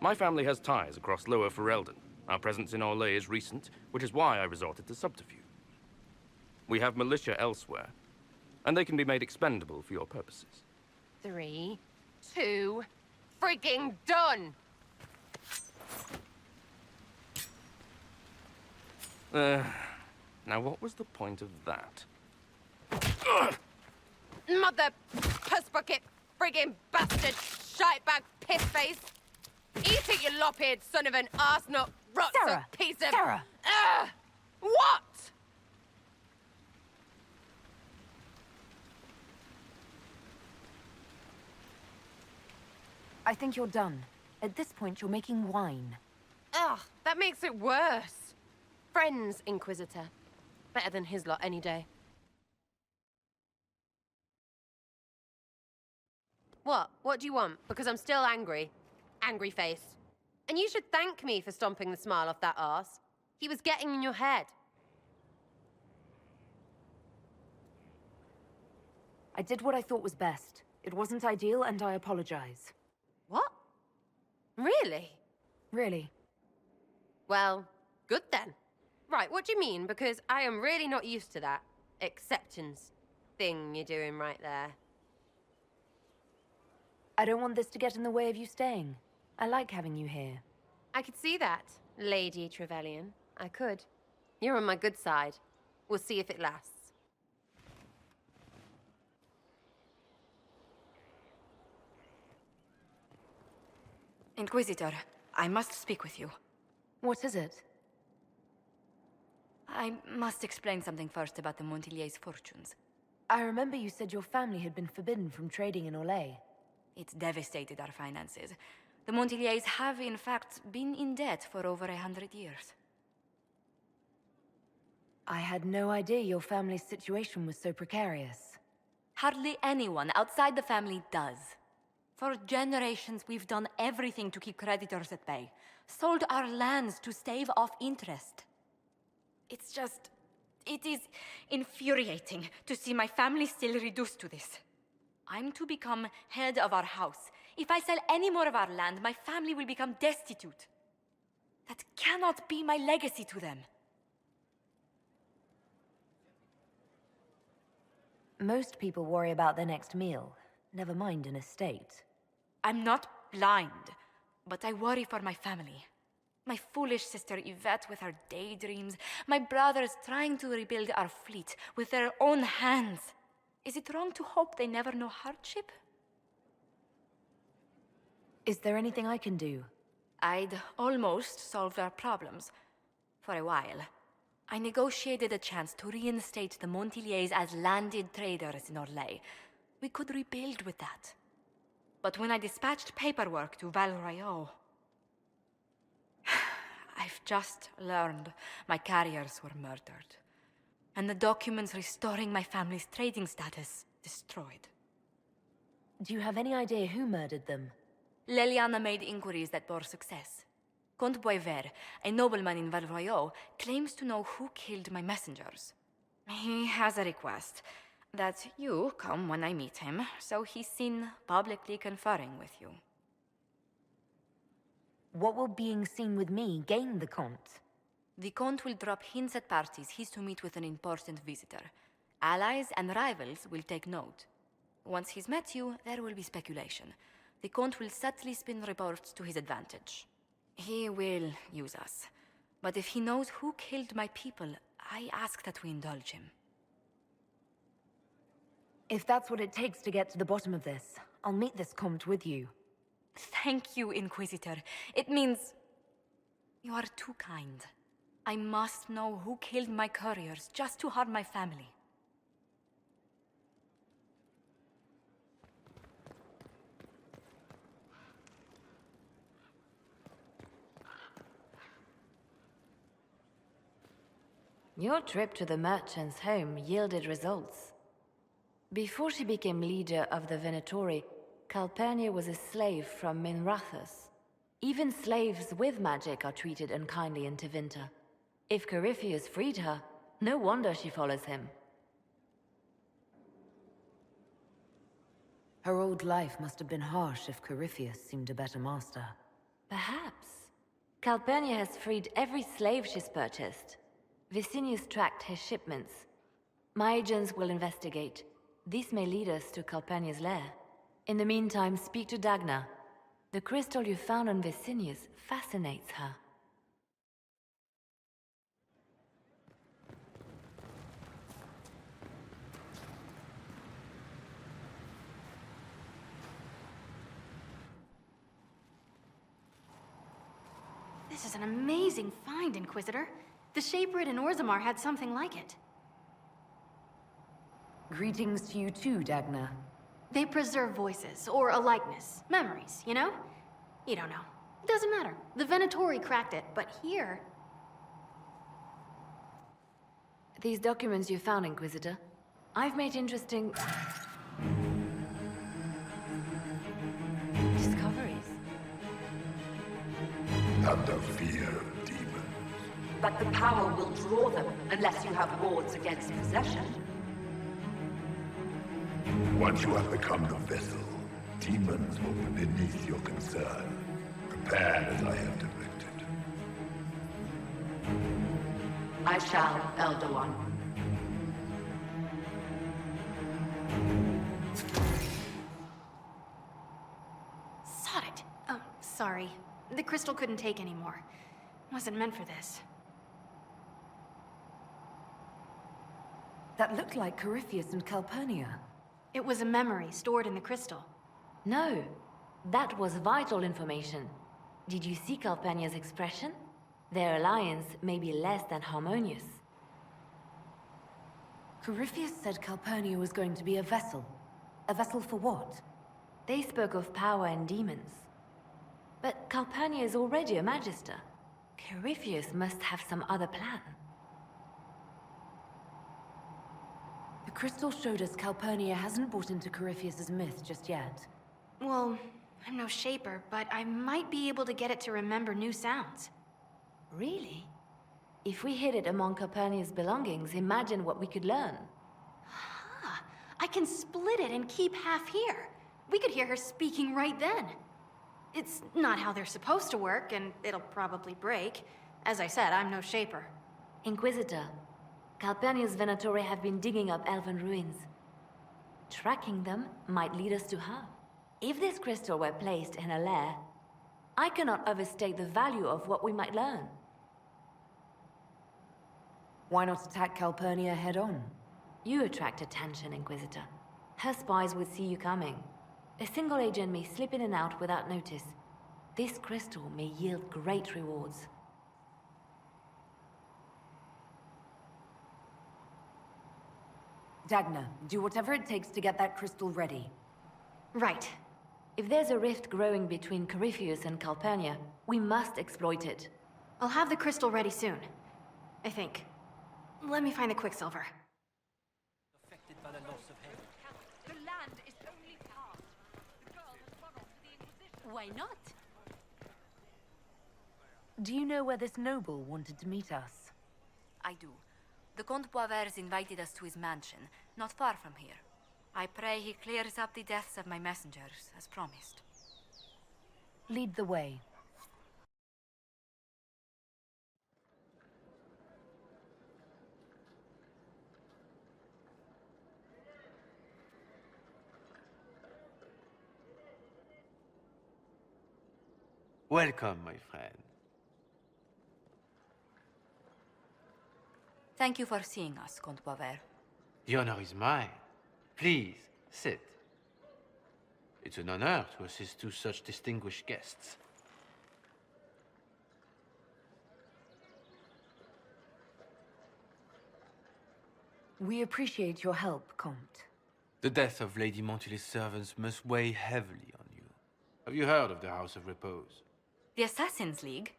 My family has ties across Lower Ferelden. Our presence in Orlais is recent, which is why I resorted to subterfuge. We have militia elsewhere, and they can be made expendable for your purposes. 3, 2, frigging done! Now what was the point of that? Mother puss bucket, frigging bastard, shitebag piss face! Eat it, you lop-eared son of an arsenut, rot Sarah! piece of... Sarah! What? I think you're done. At this point, you're making wine. Ugh, that makes it worse. Friends, Inquisitor. Better than his lot any day. What? What do you want? Because I'm still angry. Angry face. And you should thank me for stomping the smile off that arse. He was getting in your head. I did what I thought was best. It wasn't ideal, and I apologize. What? Really? Really. Well, good then. Right, what do you mean? Because I am really not used to that acceptance thing you're doing right there. I don't want this to get in the way of you staying. I like having you here. I could see that, Lady Trevelyan. I could. You're on my good side. We'll see if it lasts. Inquisitor, I must speak with you. What is it? I must explain something first about the Montillier's fortunes. I remember you said your family had been forbidden from trading in Orlais. It's devastated our finances. The Montillier's have, in fact, been in debt for over 100 years. I had no idea your family's situation was so precarious. Hardly anyone outside the family does. For generations, we've done everything to keep creditors at bay. Sold our lands to stave off interest. It's just... it is infuriating to see my family still reduced to this. I'm to become head of our house. If I sell any more of our land, my family will become destitute. That cannot be my legacy to them. Most people worry about their next meal, never mind an estate. I'm not blind, but I worry for my family. My foolish sister Yvette with her daydreams, my brothers trying to rebuild our fleet with their own hands. Is it wrong to hope they never know hardship? Is there anything I can do? I'd almost solved our problems. For a while. I negotiated a chance to reinstate the Montillier's as landed traders in Orlais. We could rebuild with that. But when I dispatched paperwork to Val Royeaux, I've just learned my carriers were murdered. And the documents restoring my family's trading status destroyed. Do you have any idea who murdered them? Leliana made inquiries that bore success. Comte Boisvert, a nobleman in Val Royeaux, claims to know who killed my messengers. He has a request that you come when I meet him, so he's seen publicly conferring with you. What will being seen with me gain the Comte? The Comte will drop hints at parties he's to meet with an important visitor. Allies and rivals will take note. Once he's met you, there will be speculation. the Count will subtly spin reports to his advantage. He will use us. But if he knows who killed my people, I ask that we indulge him. If that's what it takes to get to the bottom of this, I'll meet this Comte with you. Thank you, Inquisitor. It means... you are too kind. I must know who killed my couriers just to harm my family. Your trip to the merchant's home yielded results. Before she became leader of the Venatori, Calpurnia was a slave from Minrathous. Even slaves with magic are treated unkindly in Tevinter. If Corypheus freed her, no wonder she follows him. Her old life must have been harsh if Corypheus seemed a better master. Perhaps. Calpurnia has freed every slave she's purchased. Vicinius tracked his shipments. My agents will investigate. This may lead us to Calpurnia's lair. In the meantime, speak to Dagna. The crystal you found on Vicinius fascinates her. This is an amazing find, Inquisitor. The Shaperid in Orzammar had something like it. Greetings to you too, Dagna. They preserve voices, or a likeness. Memories, you know? You don't know. Doesn't matter. The Venatori cracked it, but here... These documents you found, Inquisitor. I've made interesting... discoveries. Have no fear, demons. But the power will draw them unless you have wards against possession. Once you have become the vessel, demons will be beneath your concern. Prepare as I have directed. I shall, Elder One. Sod it. Oh, sorry. The crystal couldn't take anymore. Wasn't meant for this. That looked like Corypheus and Calpurnia. It was a memory stored in the crystal. No, that was vital information. Did you see Calpurnia's expression? Their alliance may be less than harmonious. Corypheus said Calpurnia was going to be a vessel. A vessel for what? They spoke of power and demons. But Calpurnia is already a magister. Corypheus must have some other plan. The crystal showed us Calpurnia hasn't bought into Corypheus's myth just yet. Well, I'm no shaper, but I might be able to get it to remember new sounds. Really? If we hid it among Calpurnia's belongings, imagine what we could learn. Huh. I can split it and keep half here. We could hear her speaking right then. It's not how they're supposed to work, and it'll probably break. As I said, I'm no shaper. Inquisitor, Calpurnia's Venatori have been digging up elven ruins. Tracking them might lead us to her. If this crystal were placed in a lair, I cannot overstate the value of what we might learn. Why not attack Calpurnia head-on? You attract attention, Inquisitor. Her spies would see you coming. A single agent may slip in and out without notice. This crystal may yield great rewards. Dagna, do whatever it takes to get that crystal ready. Right. If there's a rift growing between Corypheus and Calpurnia, we must exploit it. I'll have the crystal ready soon. I think. Let me find the Quicksilver. Affected by the loss of heaven. The land is only part. The girl has run off to the Inquisition. Why not? Do you know where this noble wanted to meet us? I do. The Comte Boisvert invited us to his mansion, not far from here. I pray he clears up the deaths of my messengers, as promised. Lead the way. Welcome, my friend. Thank you for seeing us, Comte Boisvert. The honor is mine. Please, sit. It's an honor to assist two such distinguished guests. We appreciate your help, Comte. The death of Lady Montily's servants must weigh heavily on you. Have you heard of the House of Repose? The Assassin's League?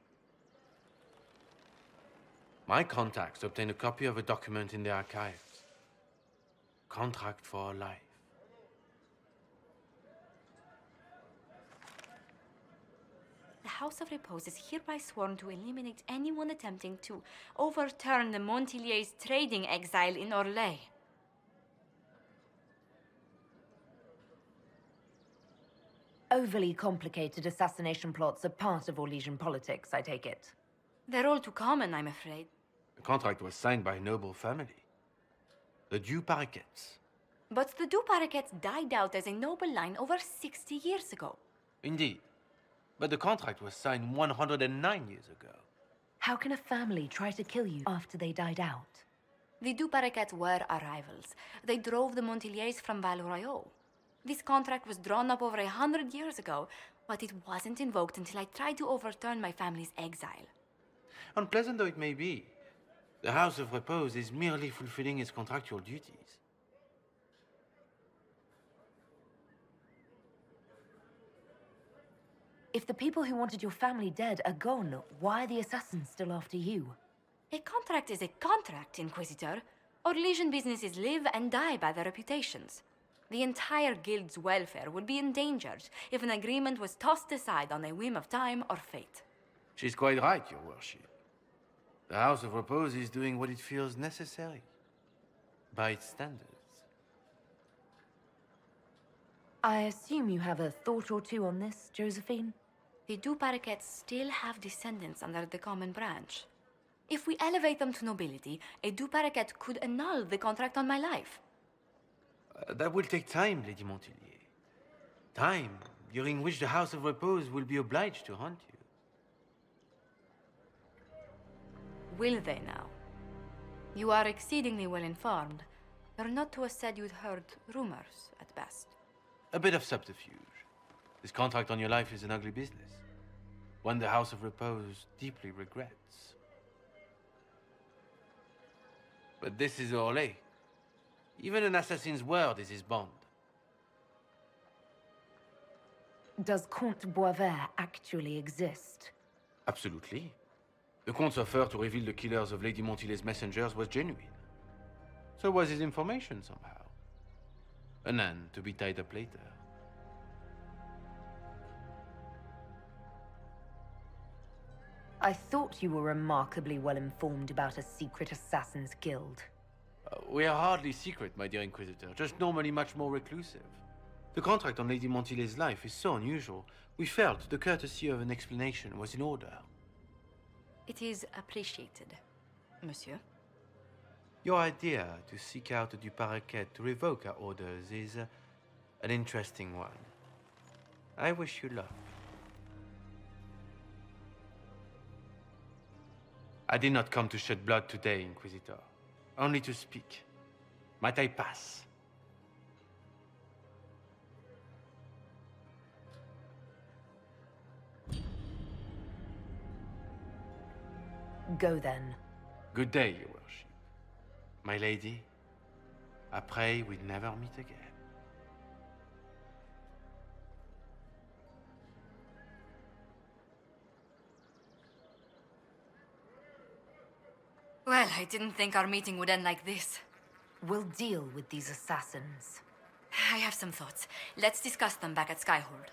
My contacts obtained a copy of a document in the archives. Contract for life. The House of Repose is hereby sworn to eliminate anyone attempting to overturn the Montiliers' trading exile in Orlais. Overly complicated assassination plots are part of Orlesian politics, I take it. They're all too common, I'm afraid. The contract was signed by a noble family. The Du Paraquets. But the Du Paraquets died out as a noble line over 60 years ago. Indeed. But the contract was signed 109 years ago. How can a family try to kill you after they died out? The Du Paraquets were our rivals. They drove the Montiliers from Val Royaux. This contract was drawn up over 100 years ago, but it wasn't invoked until I tried to overturn my family's exile. Unpleasant though it may be, the House of Repose is merely fulfilling its contractual duties. If the people who wanted your family dead are gone, why are the assassins still after you? A contract is a contract, Inquisitor. Orlesian businesses live and die by their reputations. The entire guild's welfare would be endangered if an agreement was tossed aside on a whim of time or fate. She's quite right, Your Worship. The House of Repose is doing what it feels necessary, by its standards. I assume you have a thought or two on this, Josephine? The Du Paraquets still have descendants under the common branch. If we elevate them to nobility, a Du Paraquet could annul the contract on my life. That will take time, Lady Montilier. Time during which the House of Repose will be obliged to hunt you. Will they now? You are exceedingly well informed. You're not to have said you'd heard rumors, at best. A bit of subterfuge. This contract on your life is an ugly business. One the House of Repose deeply regrets. But this is Orlais. Even an assassin's word is his bond. Does Comte Boisvert actually exist? Absolutely. The Comte's offer to reveal the killers of Lady Montilier's messengers was genuine. So was his information somehow. An end to be tied up later. I thought you were remarkably well informed about a secret assassins guild. We are hardly secret, my dear Inquisitor, just normally much more reclusive. The contract on Lady Montilier's life is so unusual, we felt the courtesy of an explanation was in order. It is appreciated, monsieur. Your idea to seek out the Du Paraquet to revoke our orders is an interesting one. I wish you luck. I did not come to shed blood today, Inquisitor. Only to speak. Might I pass? Go then. Good day, Your Worship. My lady, I pray we never meet again. Well, I didn't think our meeting would end like this. We'll deal with these assassins. I have some thoughts. Let's discuss them back at Skyhold.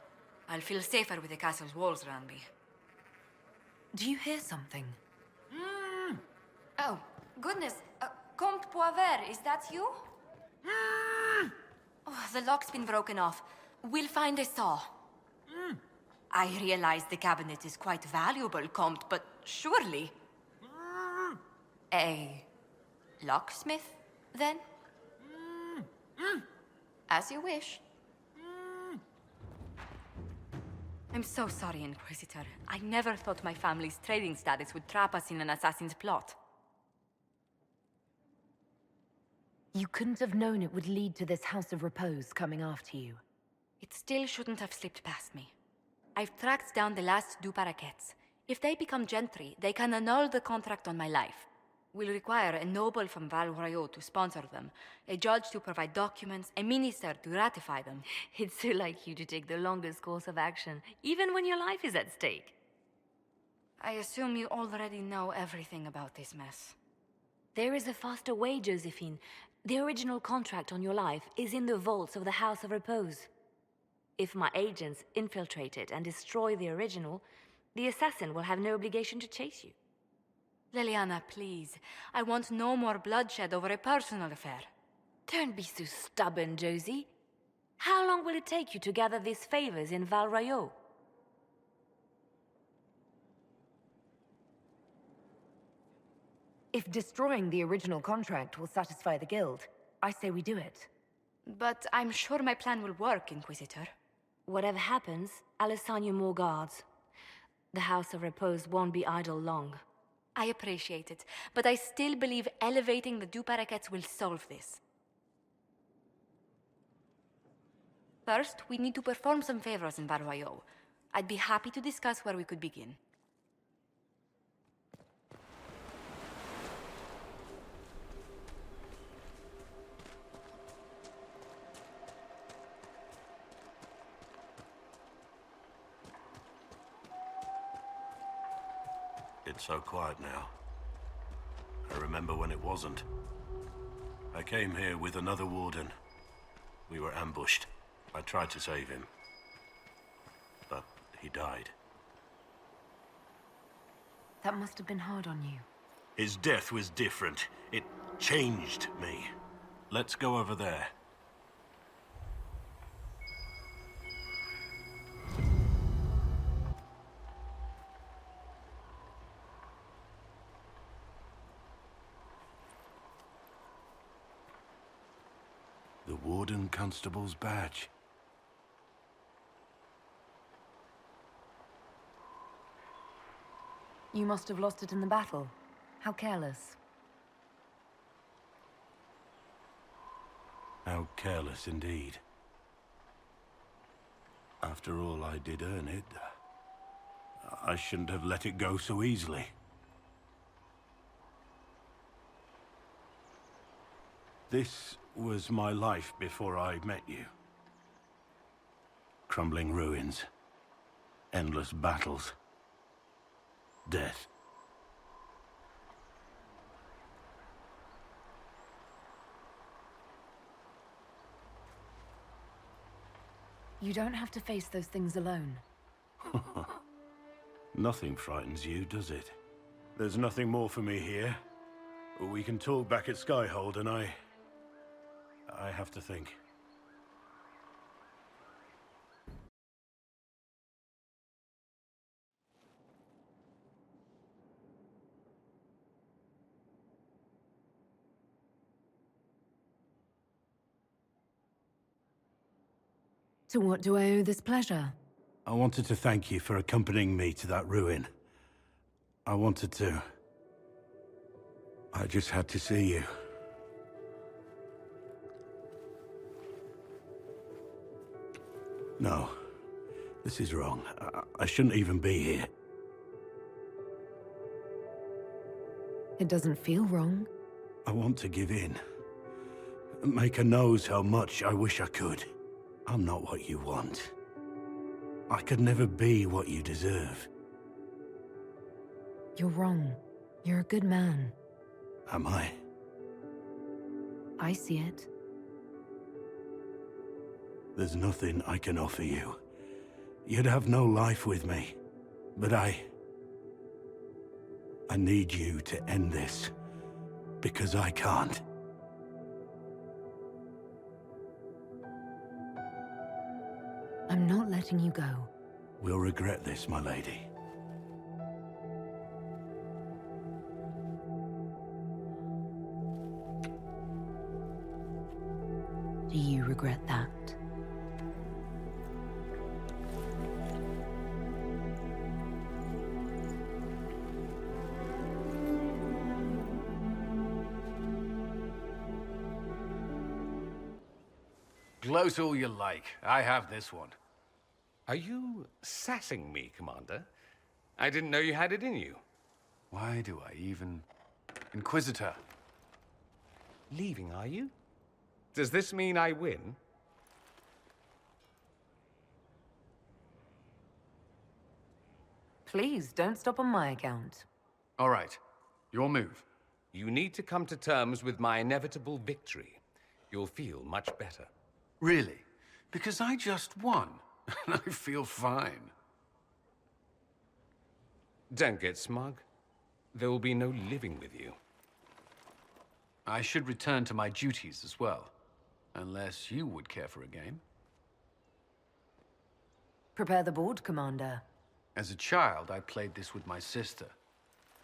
I'll feel safer with the castle's walls around me. Do you hear something? Oh, goodness. Comte Boisvert, is that you? Oh, the lock's been broken off. We'll find a saw. I realize the cabinet is quite valuable, Comte, but surely... A locksmith, then? As you wish. I'm so sorry, Inquisitor. I never thought my family's trading status would trap us in an assassin's plot. You couldn't have known it would lead to this House of Repose coming after you. It still shouldn't have slipped past me. I've tracked down the last two paraquets. If they become gentry, they can annul the contract on my life. We'll require a noble from Val Royeaux to sponsor them, a judge to provide documents, a minister to ratify them. It's so like you to take the longest course of action, even when your life is at stake. I assume you already know everything about this mess. There is a faster way, Josephine. The original contract on your life is in the vaults of the House of Repose. If my agents infiltrate it and destroy the original, the assassin will have no obligation to chase you. Leliana, please. I want no more bloodshed over a personal affair. Don't be so stubborn, Josie. How long will it take you to gather these favors in Val Royeaux? If destroying the original contract will satisfy the Guild, I say we do it. But I'm sure my plan will work, Inquisitor. Whatever happens, I'll assign you more guards. The House of Repose won't be idle long. I appreciate it, but I still believe elevating the two paraquets will solve this. First, we need to perform some favors in Val Royeaux. I'd be happy to discuss where we could begin. It's so quiet now. I remember when it wasn't. I came here with another warden. We were ambushed. I tried to save him. But he died. That must have been hard on you. His death was different. It changed me. Let's go over there. The Warden Constable's badge. You must have lost it in the battle. How careless. How careless indeed. After all, I did earn it. I shouldn't have let it go so easily. This was my life before I met you. Crumbling ruins, endless battles, death. You don't have to face those things alone. Nothing frightens you, does it? There's nothing more for me here. We can talk back at Skyhold, and I have to think. To what do I owe this pleasure? I wanted to thank you for accompanying me to that ruin. I just had to see you. No, this is wrong. I shouldn't even be here. It doesn't feel wrong. I want to give in. Maker knows how much I wish I could. I'm not what you want. I could never be what you deserve. You're wrong. You're a good man. Am I? I see it. There's nothing I can offer you. You'd have no life with me. But I need you to end this. Because I can't. I'm not letting you go. We'll regret this, my lady. Do you regret that? Gloat all you like. I have this one. Are you sassing me, Commander? I didn't know you had it in you. Why do I even... Inquisitor. Leaving, are you? Does this mean I win? Please, don't stop on my account. All right. Your move. You need to come to terms with my inevitable victory. You'll feel much better. Really? Because I just won. And I feel fine. Don't get smug. There will be no living with you. I should return to my duties as well. Unless you would care for a game. Prepare the board, Commander. As a child, I played this with my sister.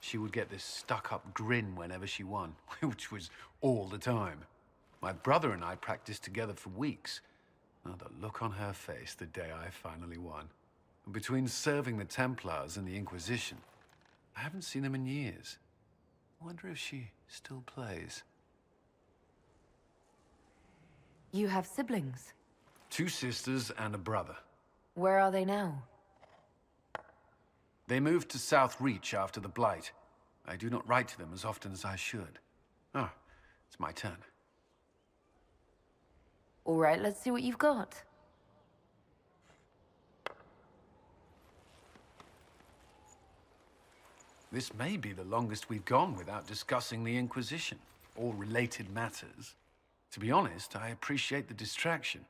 She would get this stuck-up grin whenever she won, which was all the time. My brother and I practiced together for weeks. Oh, the look on her face the day I finally won. Between serving the Templars and the Inquisition, I haven't seen them in years. I wonder if she still plays. You have siblings? 2 sisters and a brother. Where are they now? They moved to South Reach after the Blight. I do not write to them as often as I should. Ah, it's my turn. All right, let's see what you've got. This may be the longest we've gone without discussing the Inquisition, or related matters. To be honest, I appreciate the distraction.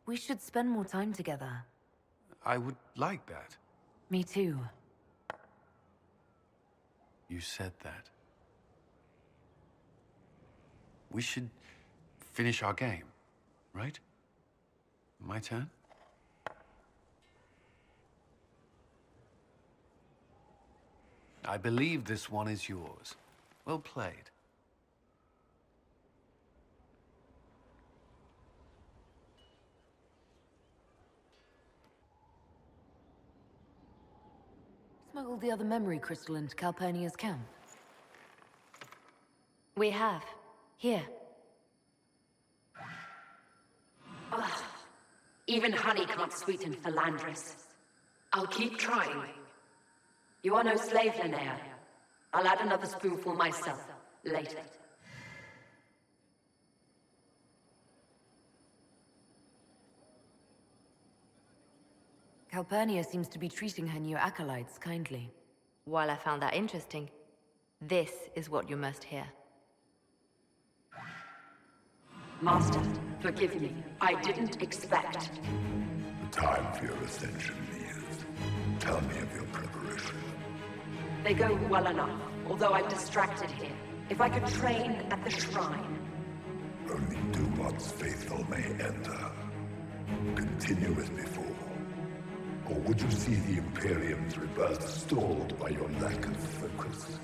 We should spend more time together. I would like that. Me too. You said that. We should finish our game, right? My turn? I believe this one is yours. Well played. Smuggled the other memory crystal into Calpurnia's camp. We have. Here. Ugh. Even honey can't sweeten philandris. I'll keep trying. You are no slave, Linnea. I'll add another spoonful myself, later. Calpurnia seems to be treating her new acolytes kindly. While I found that interesting, this is what you must hear. Master, forgive me. I didn't expect. The time for your ascension nears. Tell me of your preparation. They go well enough, although I'm distracted here. If I could train at the shrine. Only Dumat's faithful may enter. Continue as before. Or would you see the Imperium's rebirth stalled by your lack of focus?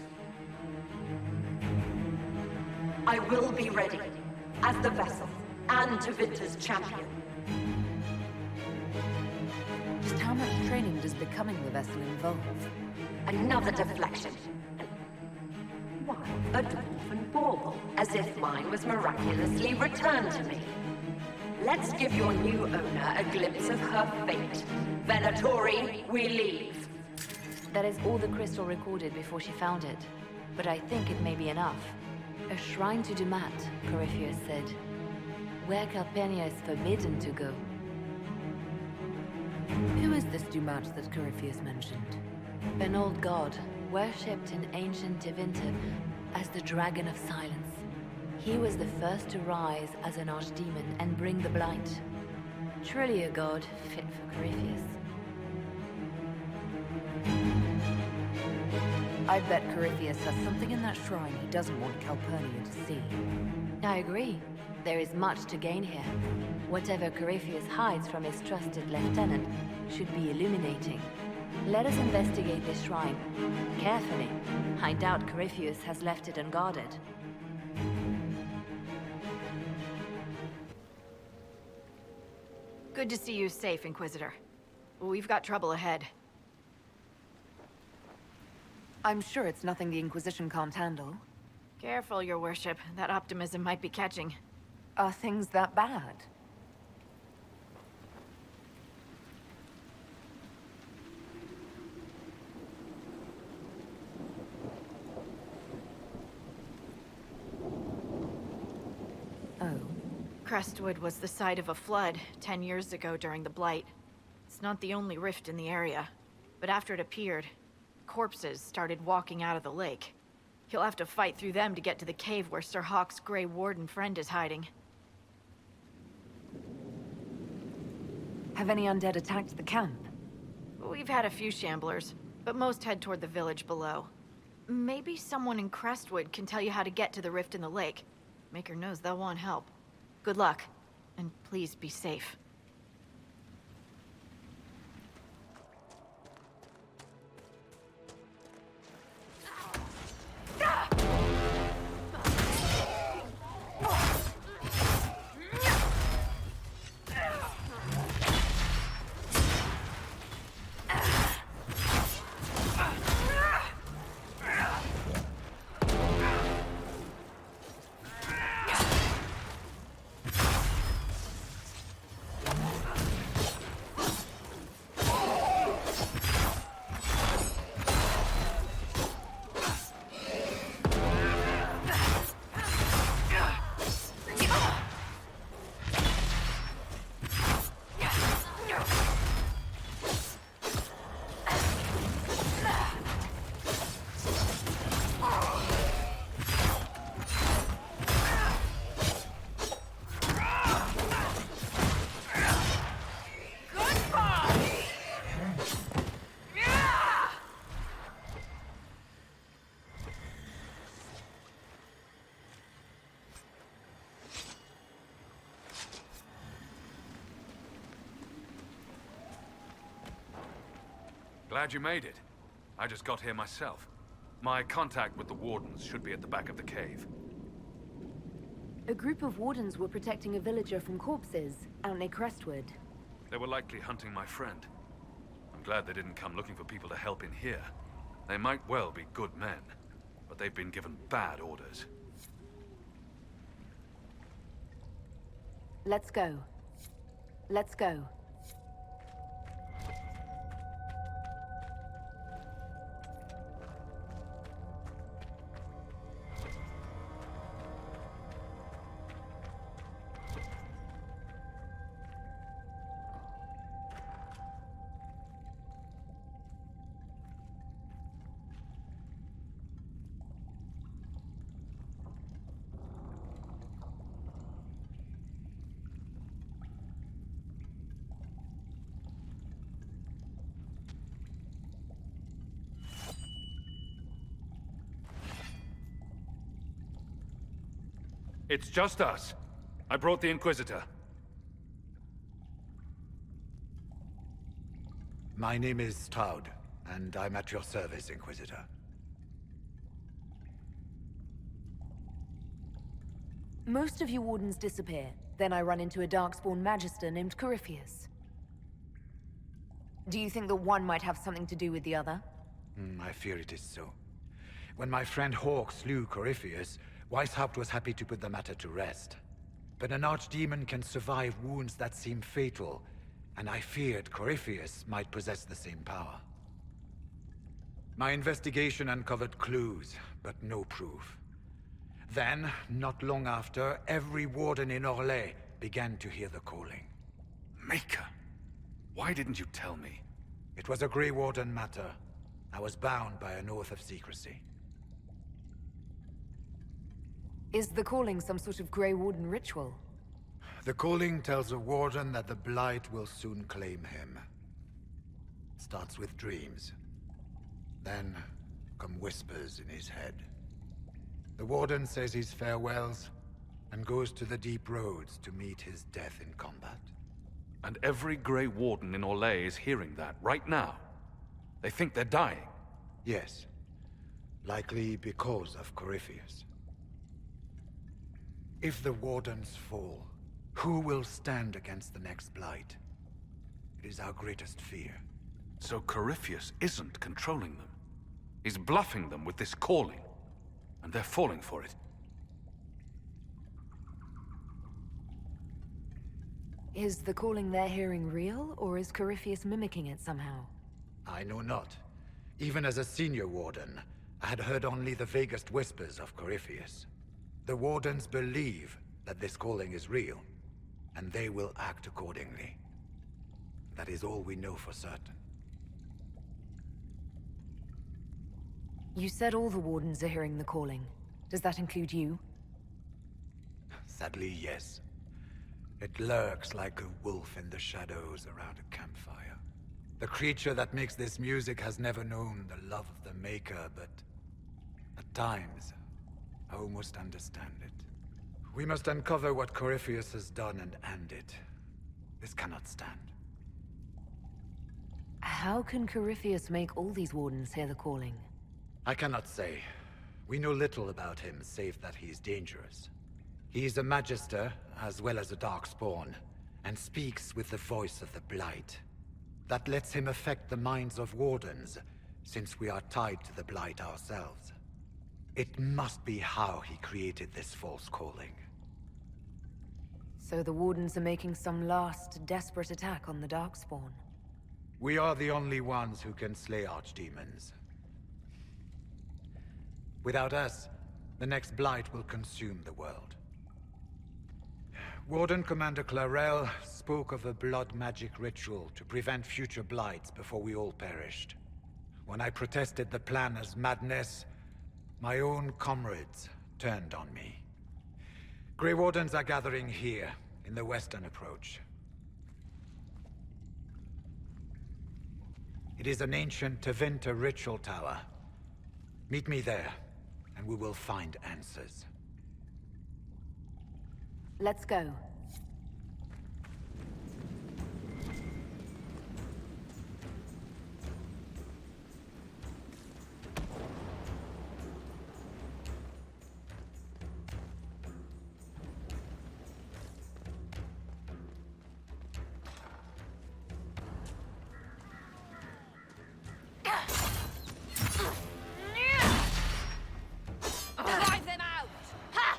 I will be ready, as the vessel, and Tevinter's champion. Just how much training does becoming the vessel involve? Another deflection. Why, a dwarven bauble, as if mine was miraculously returned to me. Let's give your new owner a glimpse of her fate. Venatori, we leave. That is all the crystal recorded before she found it. But I think it may be enough. A shrine to Dumat, Corypheus said. Where Calpurnia is forbidden to go. Who is this Dumat that Corypheus mentioned? An old god, worshipped in ancient Tevinter as the Dragon of Silence. He was the first to rise as an archdemon and bring the blight. Truly a god fit for Corypheus. I bet Corypheus has something in that shrine he doesn't want Calpurnia to see. I agree. There is much to gain here. Whatever Corypheus hides from his trusted lieutenant should be illuminating. Let us investigate this shrine. Carefully. I doubt Corypheus has left it unguarded. Good to see you safe, Inquisitor. We've got trouble ahead. I'm sure it's nothing the Inquisition can't handle. Careful, Your Worship. That optimism might be catching. Are things that bad? Crestwood was the site of a flood 10 years ago during the Blight. It's not the only rift in the area, but after it appeared, corpses started walking out of the lake. You'll have to fight through them to get to the cave where Sir Hawk's Grey Warden friend is hiding. Have any undead attacked the camp? We've had a few shamblers, but most head toward the village below. Maybe someone in Crestwood can tell you how to get to the rift in the lake. Maker knows they'll want help. Good luck, and please be safe. Glad you made it. I just got here myself. My contact with the Wardens should be at the back of the cave. A group of Wardens were protecting a villager from corpses out near Crestwood. They were likely hunting my friend. I'm glad they didn't come looking for people to help in here. They might well be good men, but they've been given bad orders. Let's go. Let's go. It's just us. I brought the Inquisitor. My name is Toud, and I'm at your service, Inquisitor. Most of you Wardens disappear. Then I run into a Darkspawn Magister named Corypheus. Do you think that one might have something to do with the other? I fear it is so. When my friend Hawk slew Corypheus, Weishaupt was happy to put the matter to rest. But an archdemon can survive wounds that seem fatal, and I feared Corypheus might possess the same power. My investigation uncovered clues, but no proof. Then, not long after, every warden in Orlais began to hear the calling. Maker, why didn't you tell me? It was a Grey Warden matter. I was bound by an oath of secrecy. Is the calling some sort of Grey Warden ritual? The calling tells a warden that the Blight will soon claim him. Starts with dreams. Then come whispers in his head. The warden says his farewells and goes to the deep roads to meet his death in combat. And every Grey Warden in Orlais is hearing that right now. They think they're dying. Yes. Likely because of Corypheus. If the Wardens fall, who will stand against the next Blight? It is our greatest fear. So Corypheus isn't controlling them. He's bluffing them with this calling. And they're falling for it. Is the calling they're hearing real, or is Corypheus mimicking it somehow? I know not. Even as a senior Warden, I had heard only the vaguest whispers of Corypheus. The Wardens believe that this calling is real, and they will act accordingly. That is all we know for certain. You said all the Wardens are hearing the calling. Does that include you? Sadly, yes. It lurks like a wolf in the shadows around a campfire. The creature that makes this music has never known the love of the Maker, but at times, I almost understand it. We must uncover what Corypheus has done and end it. This cannot stand. How can Corypheus make all these Wardens hear the calling? I cannot say. We know little about him, save that he is dangerous. He is a Magister, as well as a Darkspawn, and speaks with the voice of the Blight. That lets him affect the minds of Wardens, since we are tied to the Blight ourselves. It must be how he created this false calling. So the Wardens are making some last, desperate attack on the Darkspawn. We are the only ones who can slay archdemons. Without us, the next Blight will consume the world. Warden Commander Clarel spoke of a blood magic ritual to prevent future Blights before we all perished. When I protested the plan as madness, my own comrades turned on me. Grey Wardens are gathering here, in the western approach. It is an ancient Tevinter ritual tower. Meet me there, and we will find answers. Let's go. Drive them out! Ha!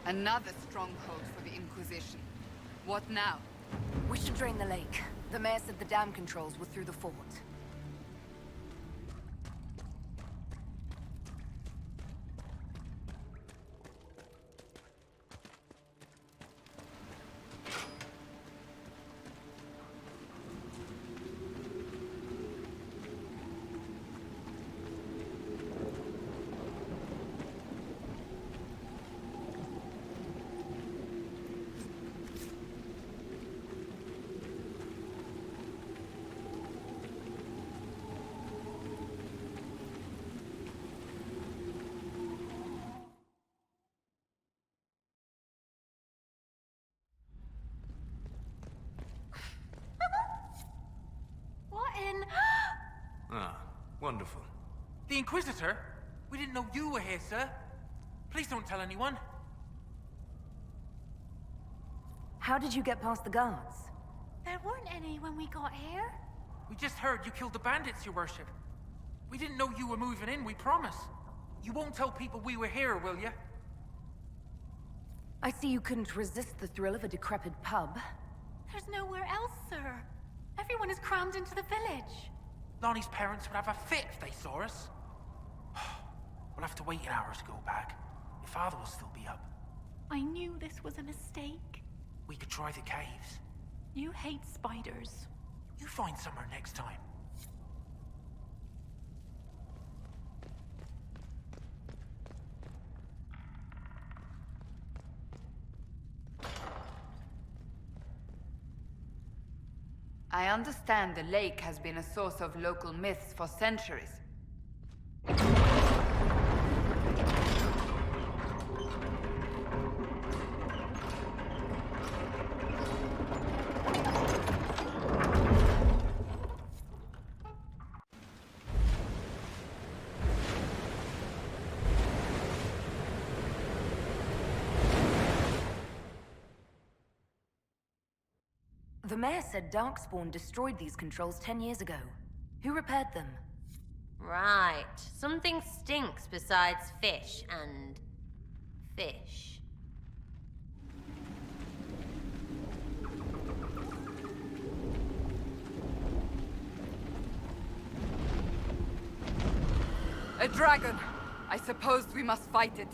Another stronghold for the Inquisition. What now? We should drain the lake. The mayor said the dam controls were through the fort. Ah, wonderful. The Inquisitor? We didn't know you were here, sir. Please don't tell anyone. How did you get past the guards? There weren't any when we got here. We just heard you killed the bandits, your worship. We didn't know you were moving in, we promise. You won't tell people we were here, will you? I see you couldn't resist the thrill of a decrepit pub. There's nowhere else, sir. Everyone is crammed into the village. Lonnie's parents would have a fit if they saw us. We'll have to wait an hour to go back. Your father will still be up. I knew this was a mistake. We could try the caves. You hate spiders. You find somewhere next time. I understand the lake has been a source of local myths for centuries. The mayor said Darkspawn destroyed these controls 10 years ago. Who repaired them? Right. Something stinks besides fish and... fish. A dragon! I suppose we must fight it.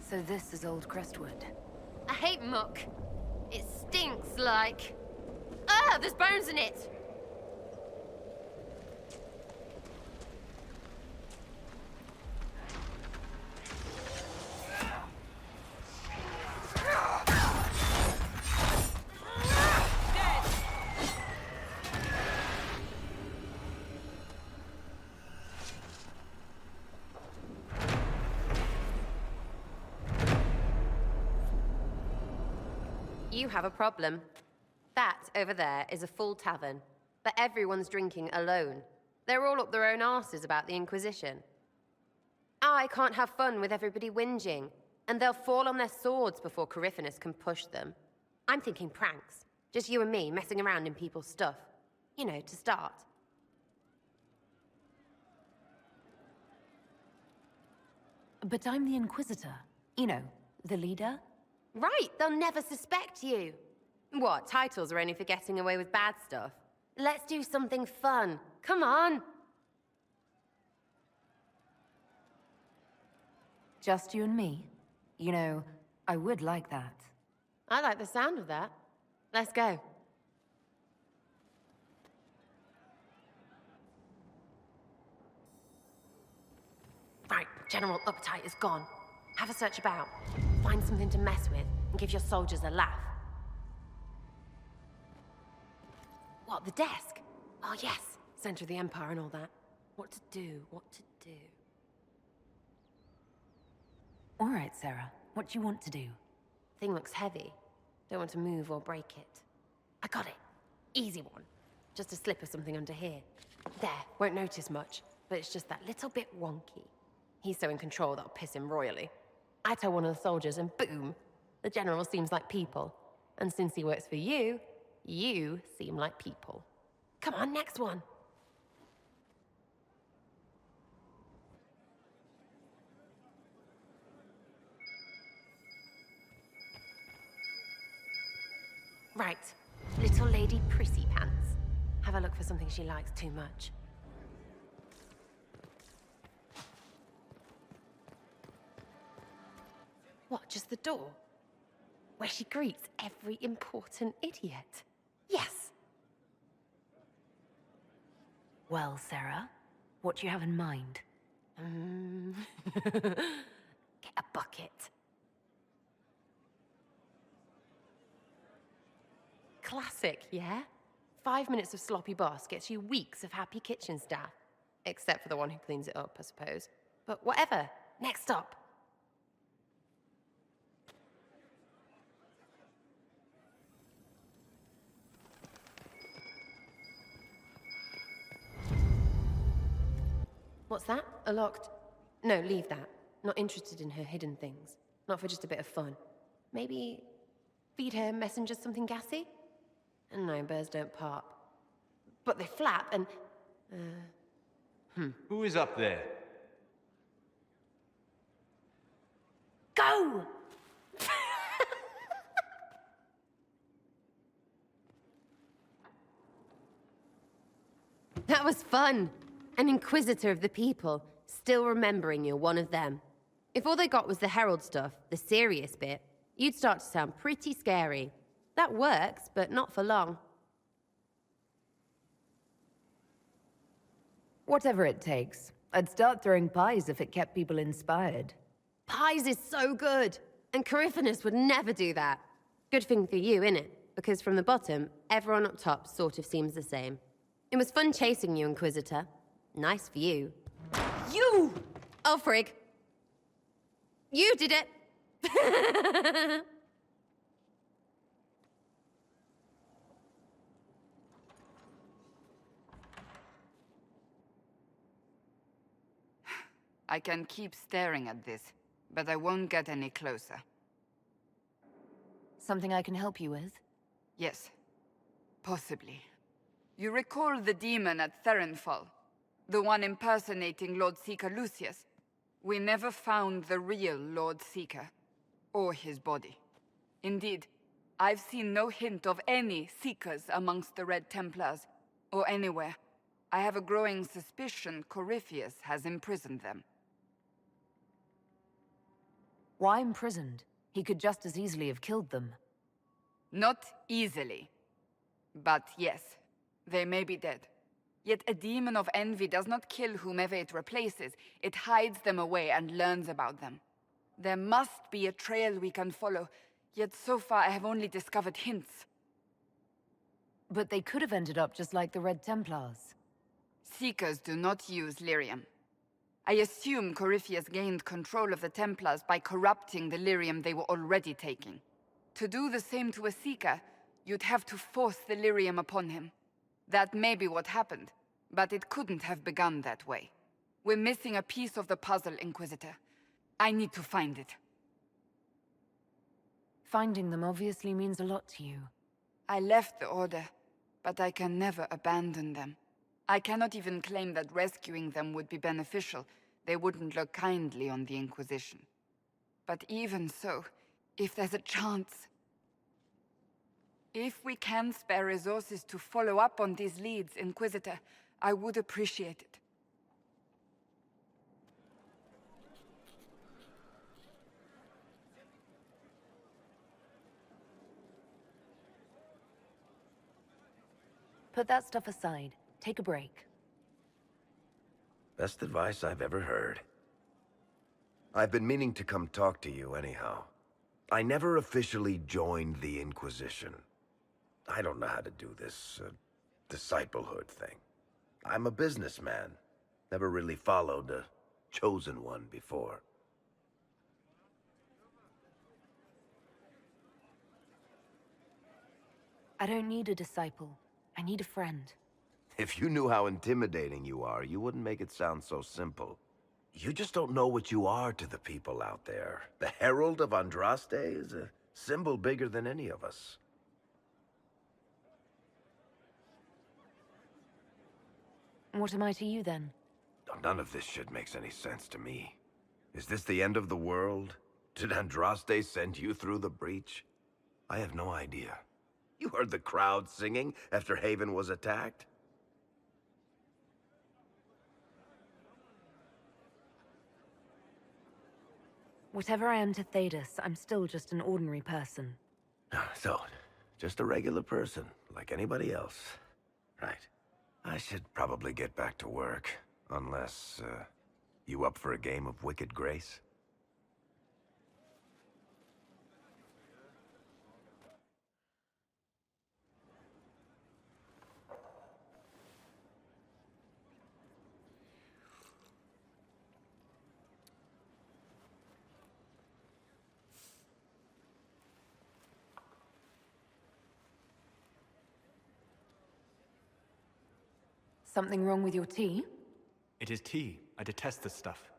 So this is old Crestwood. I hate muck. It stinks like... Ah, there's bones in it! You have a problem. That over there is a full tavern, but everyone's drinking alone. They're all up their own arses about the Inquisition. I can't have fun with everybody whinging, and they'll fall on their swords before Corypheus can push them. I'm thinking pranks. Just you and me messing around in people's stuff. You know, to start. But I'm the Inquisitor. You know, the leader. Right, they'll never suspect you. What, titles are only for getting away with bad stuff? Let's do something fun. Come on. Just you and me? You know, I would like that. I like the sound of that. Let's go. Right, general uptight is gone. Have a search about. Find something to mess with, and give your soldiers a laugh. What, the desk? Oh yes, center of the Empire and all that. What to do, what to do. All right, Sarah. What do you want to do? Thing looks heavy. Don't want to move or break it. I got it. Easy one. Just a slip of something under here. There, won't notice much, but it's just that little bit wonky. He's so in control that'll piss him royally. I tell one of the soldiers and boom, the general seems like people. And since he works for you, you seem like people. Come on, next one. Right, little lady prissy pants. Have a look for something she likes too much. What, just the door? Where she greets every important idiot. Yes. Well, Sarah, what do you have in mind? Get a bucket. Classic, yeah? 5 minutes of sloppy boss gets you weeks of happy kitchen staff. Except for the one who cleans it up, I suppose. But whatever. Next up. What's that? A locked... No, leave that. Not interested in her hidden things. Not for just a bit of fun. Maybe... feed her messengers something gassy? No, bears don't pop. But they flap and... Who is up there? Go! That was fun. An inquisitor of the people, still remembering you're one of them. If all they got was the Herald stuff, the serious bit, you'd start to sound pretty scary. That works, but not for long. Whatever it takes. I'd start throwing pies if it kept people inspired. Pies is so good! And Coryphanus would never do that. Good thing for you, innit? Because from the bottom, everyone up top sort of seems the same. It was fun chasing you, Inquisitor. Nice for you. You! Oh, frig. You did it! I can keep staring at this, but I won't get any closer. Something I can help you with? Yes. Possibly. You recall the demon at Therenfall? The one impersonating Lord Seeker Lucius? We never found the real Lord Seeker, or his body. Indeed, I've seen no hint of any Seekers amongst the Red Templars, or anywhere. I have a growing suspicion Corypheus has imprisoned them. Why imprisoned? He could just as easily have killed them. Not easily. But yes, they may be dead. Yet a demon of envy does not kill whomever it replaces. It hides them away and learns about them. There must be a trail we can follow, yet so far I have only discovered hints. But they could have ended up just like the Red Templars. Seekers do not use lyrium. I assume Corypheus gained control of the Templars by corrupting the lyrium they were already taking. To do the same to a Seeker, you'd have to force the lyrium upon him. That may be what happened, but it couldn't have begun that way. We're missing a piece of the puzzle, Inquisitor. I need to find it. Finding them obviously means a lot to you. I left the Order, but I can never abandon them. I cannot even claim that rescuing them would be beneficial. They wouldn't look kindly on the Inquisition. But even so, if there's a chance... If we can spare resources to follow up on these leads, Inquisitor, I would appreciate it. Put that stuff aside. Take a break. Best advice I've ever heard. I've been meaning to come talk to you anyhow. I never officially joined the Inquisition. I don't know how to do this, disciplehood thing. I'm a businessman. Never really followed a chosen one before. I don't need a disciple. I need a friend. If you knew how intimidating you are, you wouldn't make it sound so simple. You just don't know what you are to the people out there. The Herald of Andraste is a symbol bigger than any of us. What am I to you, then? None of this shit makes any sense to me. Is this the end of the world? Did Andraste send you through the breach? I have no idea. You heard the crowd singing after Haven was attacked? Whatever I am to Thedas, I'm still just an ordinary person. So, just a regular person, like anybody else. Right. I should probably get back to work. Unless, you up for a game of Wicked Grace? Something wrong with your tea? It is tea. I detest this stuff.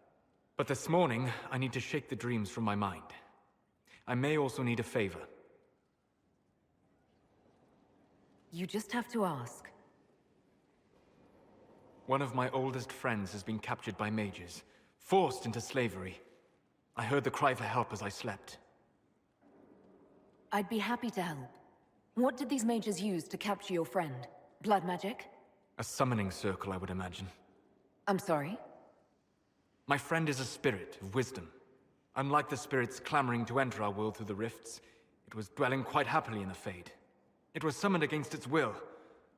But this morning, I need to shake the dreams from my mind. I may also need a favor. You just have to ask. One of my oldest friends has been captured by mages, forced into slavery. I heard the cry for help as I slept. I'd be happy to help. What did these mages use to capture your friend? Blood magic? A summoning circle, I would imagine. I'm sorry? My friend is a spirit of wisdom. Unlike the spirits clamoring to enter our world through the rifts, it was dwelling quite happily in the Fade. It was summoned against its will,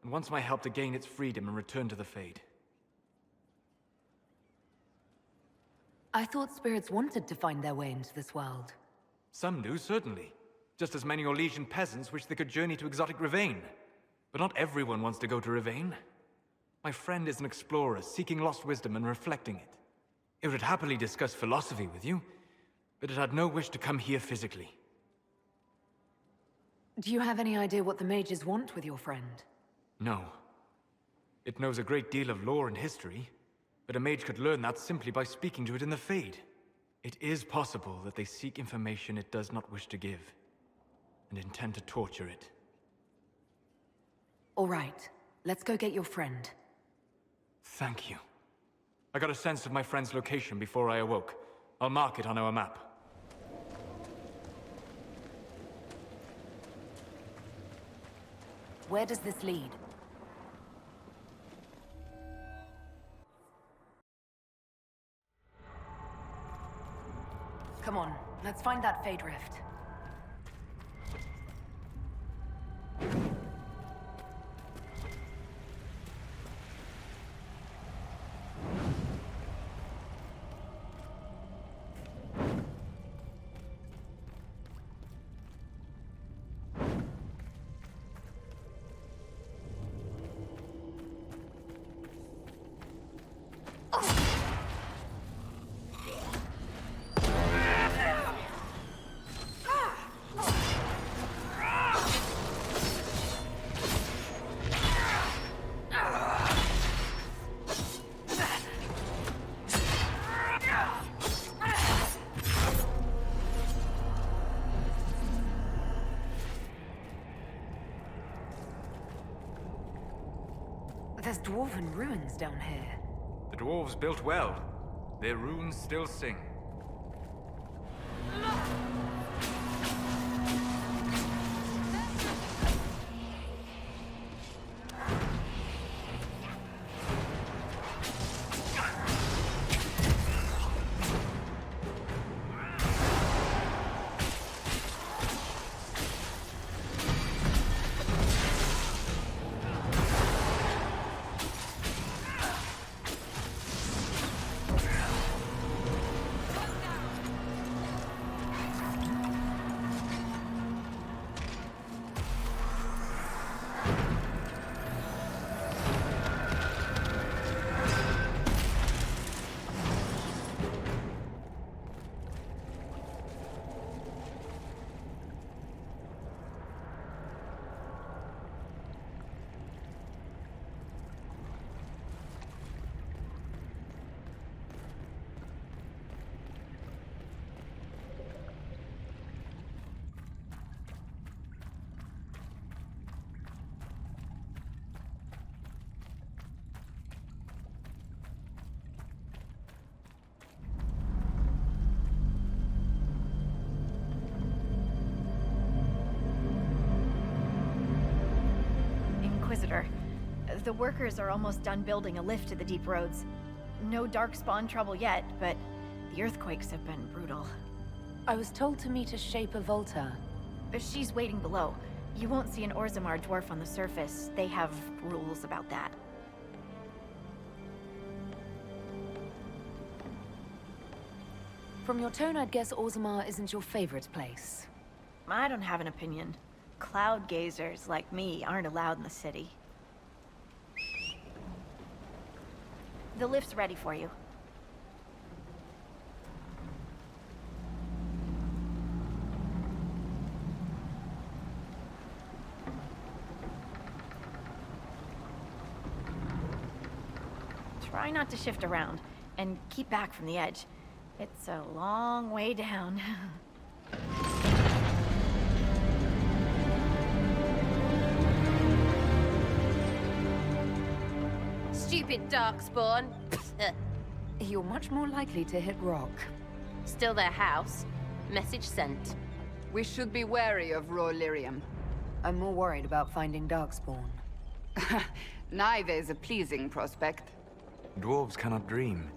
and wants my help to gain its freedom and return to the Fade. I thought spirits wanted to find their way into this world. Some do, certainly. Just as many Orlesian peasants wish they could journey to exotic Rivain. But not everyone wants to go to Rivain. My friend is an explorer, seeking lost wisdom and reflecting it. It would happily discuss philosophy with you, but it had no wish to come here physically. Do you have any idea what the mages want with your friend? No. It knows a great deal of lore and history, but a mage could learn that simply by speaking to it in the Fade. It is possible that they seek information it does not wish to give, and intend to torture it. All right, let's go get your friend. Thank you. I got a sense of my friend's location before I awoke. I'll mark it on our map. Where does this lead? Come on, let's find that Fade Rift. There's dwarven ruins down here. The dwarves built well. Their runes still sing. Inquisitor, the workers are almost done building a lift to the deep roads. No darkspawn trouble yet, but the earthquakes have been brutal. I was told to meet a Shaper Volta. She's waiting below. You won't see an Orzammar dwarf on the surface. They have rules about that. From your tone, I'd guess Orzammar isn't your favorite place. I don't have an opinion. Cloud gazers like me aren't allowed in the city. The lift's ready for you. Try not to shift around, and keep back from the edge. It's a long way down. Stupid darkspawn. You're much more likely to hit rock. Still their house. Message sent. We should be wary of Rollirium. I'm more worried about finding Darkspawn. Neither is a pleasing prospect. Dwarves cannot dream,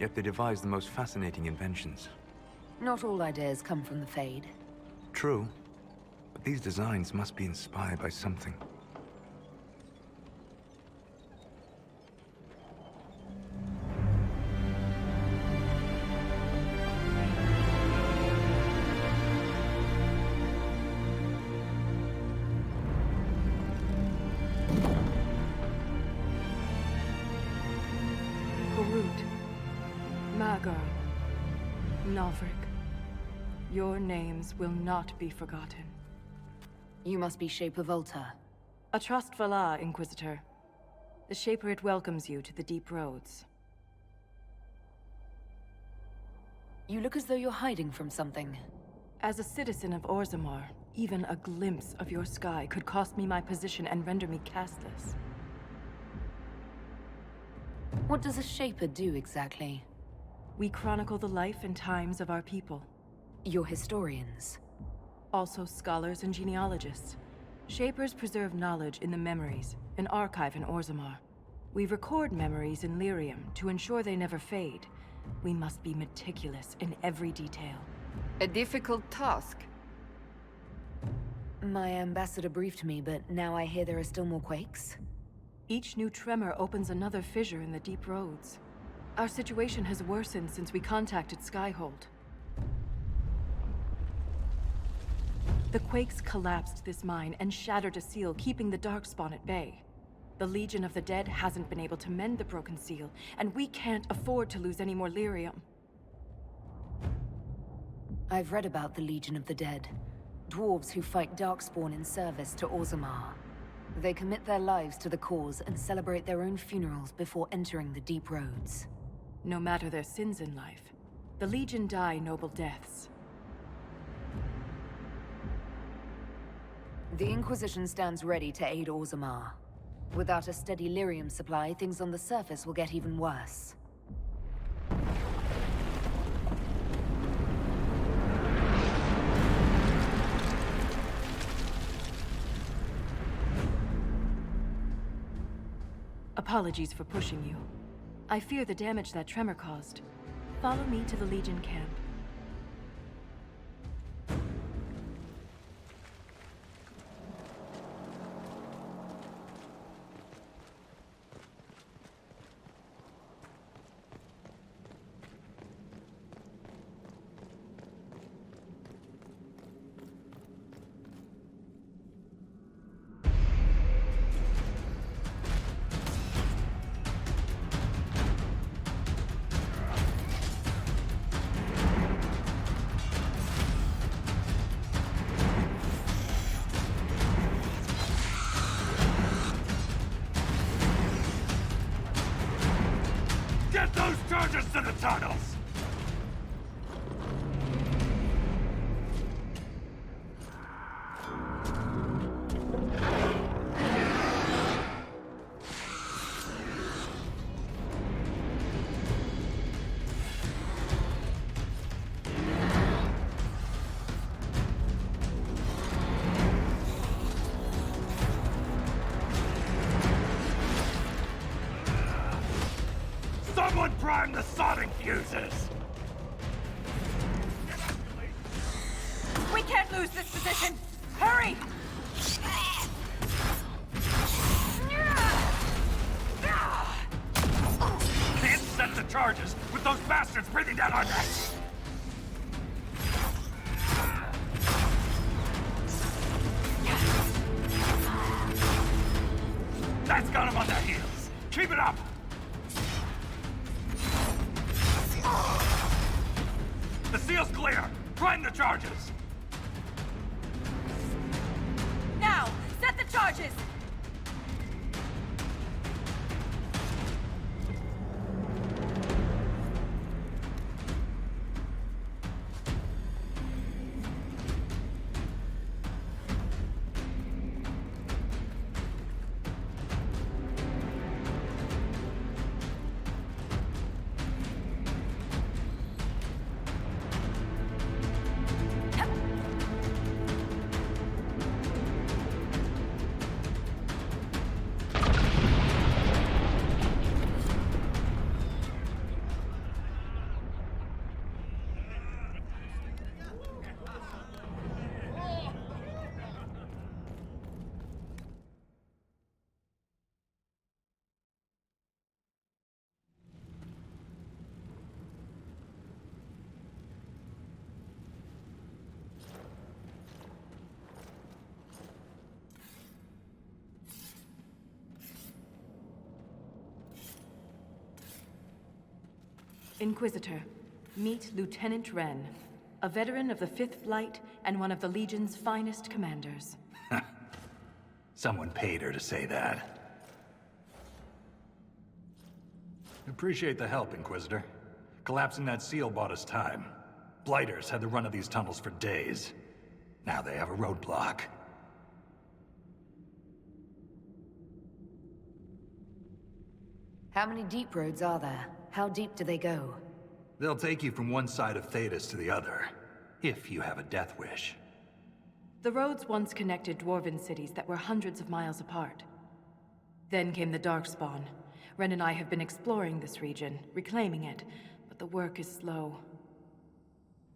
yet they devise the most fascinating inventions. Not all ideas come from the Fade. True, but these designs must be inspired by something. Your names will not be forgotten. You must be Shaper Volta. A trust Valar, Inquisitor. The Shaperate welcomes you to the Deep Roads. You look as though you're hiding from something. As a citizen of Orzammar, even a glimpse of your sky could cost me my position and render me castless. What does a Shaper do exactly? We chronicle the life and times of our people. You're historians. Also scholars and genealogists. Shapers preserve knowledge in the memories, an archive in Orzammar. We record memories in Lyrium to ensure they never fade. We must be meticulous in every detail. A difficult task. My ambassador briefed me, but now I hear there are still more quakes. Each new tremor opens another fissure in the Deep Roads. Our situation has worsened since we contacted Skyhold. The quakes collapsed this mine and shattered a seal, keeping the Darkspawn at bay. The Legion of the Dead hasn't been able to mend the broken seal, and we can't afford to lose any more lyrium. I've read about the Legion of the Dead. Dwarves who fight Darkspawn in service to Orzammar. They commit their lives to the cause and celebrate their own funerals before entering the Deep Roads. No matter their sins in life, the Legion die noble deaths. The Inquisition stands ready to aid Orzammar. Without a steady lyrium supply, things on the surface will get even worse. Apologies for pushing you. I fear the damage that tremor caused. Follow me to the Legion camp. Get those charges to the tunnels! Someone prime the sodding fuses! We can't lose this position! Hurry! Can't set the charges with those bastards breathing down our necks! That's got him on their heels! Keep it up! The seal's clear! Prime the charges! Now! Set the charges! Inquisitor, meet Lieutenant Wren, a veteran of the 5th Flight and one of the Legion's finest commanders. Someone paid her to say that. Appreciate the help, Inquisitor. Collapsing that seal bought us time. Blighters had the run of these tunnels for days. Now they have a roadblock. How many deep roads are there? How deep do they go? They'll take you from one side of Thedas to the other, if you have a death wish. The roads once connected dwarven cities that were hundreds of miles apart. Then came the Darkspawn. Ren and I have been exploring this region, reclaiming it, but the work is slow.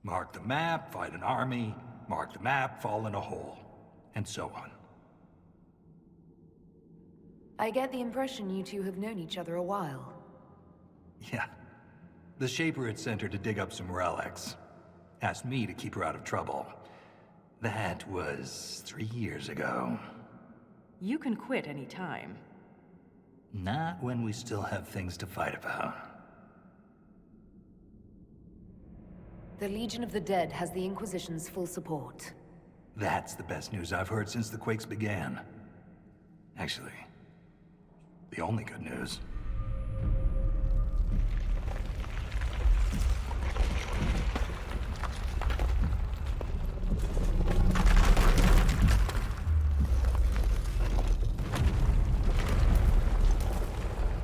Mark the map, fight an army. Mark the map, fall in a hole. And so on. I get the impression you two have known each other a while. Yeah. The Shaper had sent her to dig up some relics. Asked me to keep her out of trouble. That was 3 years ago. You can quit any time. Not when we still have things to fight about. The Legion of the Dead has the Inquisition's full support. That's the best news I've heard since the Quakes began. Actually, the only good news.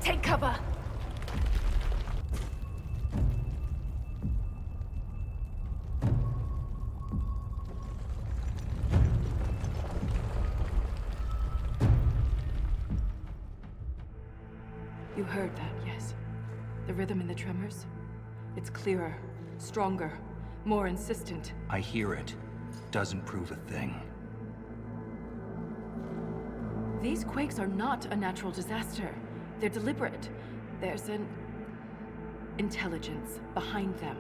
Take cover! You heard that, yes? The rhythm in the tremors? It's clearer, stronger, more insistent. I hear it. Doesn't prove a thing. These quakes are not a natural disaster. They're deliberate. There's an intelligence behind them.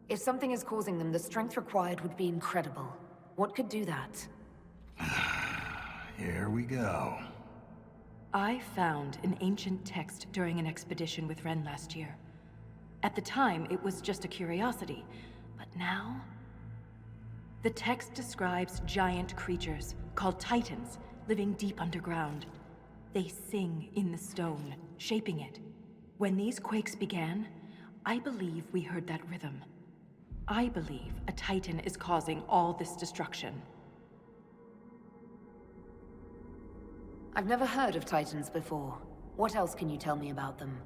If something is causing them, the strength required would be incredible. What could do that? Here we go. I found an ancient text during an expedition with Ren last year. At the time, it was just a curiosity, but now... The text describes giant creatures, called Titans, living deep underground. They sing in the stone, shaping it. When these quakes began, I believe we heard that rhythm. I believe a Titan is causing all this destruction. I've never heard of Titans before. What else can you tell me about them?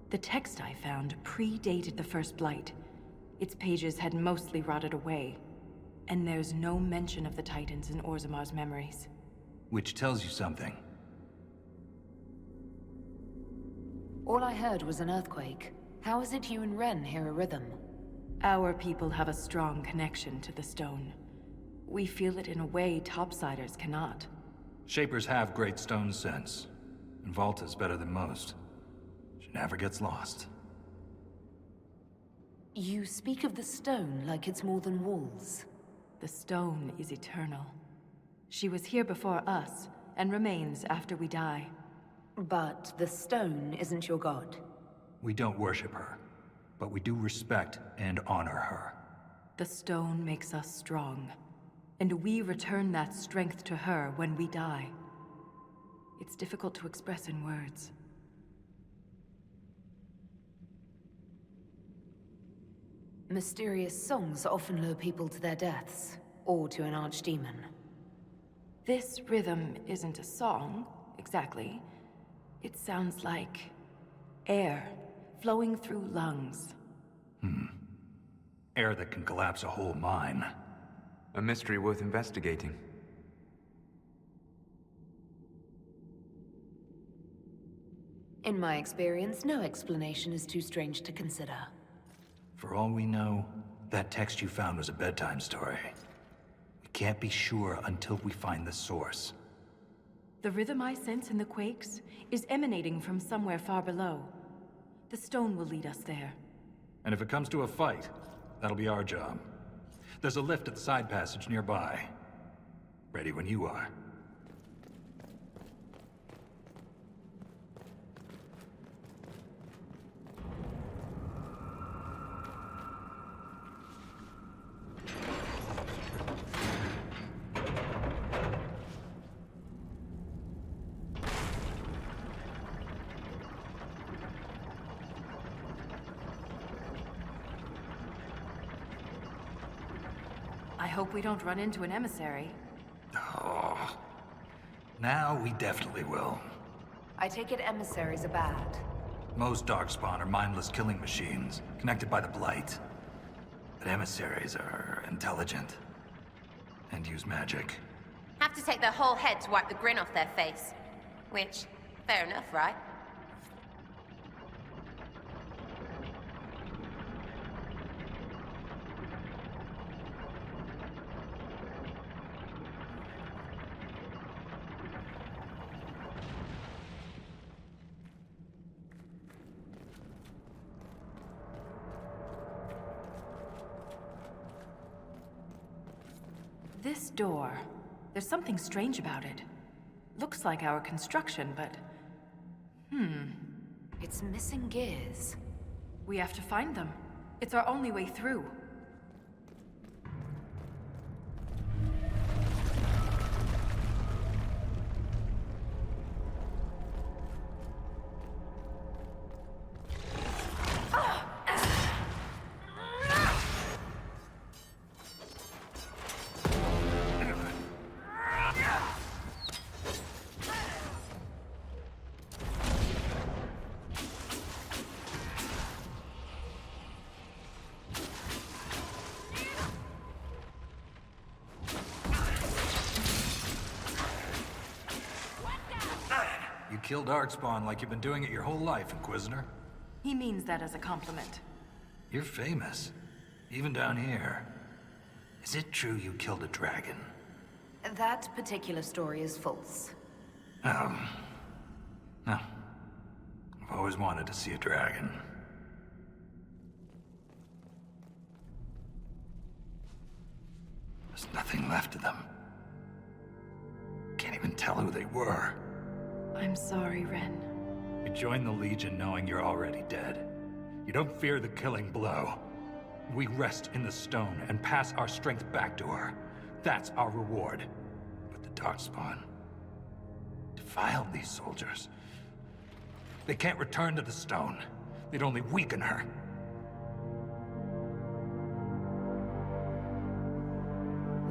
The text I found predated the First Blight. Its pages had mostly rotted away. And there's no mention of the Titans in Orzamar's memories. Which tells you something. All I heard was an earthquake. How is it you and Ren hear a rhythm? Our people have a strong connection to the stone. We feel it in a way topsiders cannot. Shapers have great stone sense. And Volta's better than most. She never gets lost. You speak of the stone like it's more than walls. The stone is eternal. She was here before us, and remains after we die. But the stone isn't your god. We don't worship her, but we do respect and honor her. The stone makes us strong, and we return that strength to her when we die. It's difficult to express in words. Mysterious songs often lure people to their deaths, or to an archdemon. This rhythm isn't a song, exactly. It sounds like air flowing through lungs. Air that can collapse a whole mine. A mystery worth investigating. In my experience, no explanation is too strange to consider. For all we know, that text you found was a bedtime story. We can't be sure until we find the source. The rhythm I sense in the quakes is emanating from somewhere far below. The stone will lead us there. And if it comes to a fight, that'll be our job. There's a lift at the side passage nearby. Ready when you are. I hope we don't run into an emissary. Oh. Now we definitely will. I take it emissaries are bad. Most Darkspawn are mindless killing machines, connected by the Blight. But emissaries are intelligent. And use magic. Have to take their whole head to wipe the grin off their face. Which, fair enough, right? This door, there's something strange about it. Looks like our construction, but... It's missing gears. We have to find them. It's our only way through. You kill Darkspawn like you've been doing it your whole life, Inquisitor. He means that as a compliment. You're famous. Even down here. Is it true you killed a dragon? That particular story is false. No. I've always wanted to see a dragon. There's nothing left of them. Can't even tell who they were. I'm sorry, Ren. You joined the Legion knowing you're already dead. You don't fear the killing blow. We rest in the stone and pass our strength back to her. That's our reward. But the Darkspawn defiled these soldiers. They can't return to the stone. They'd only weaken her.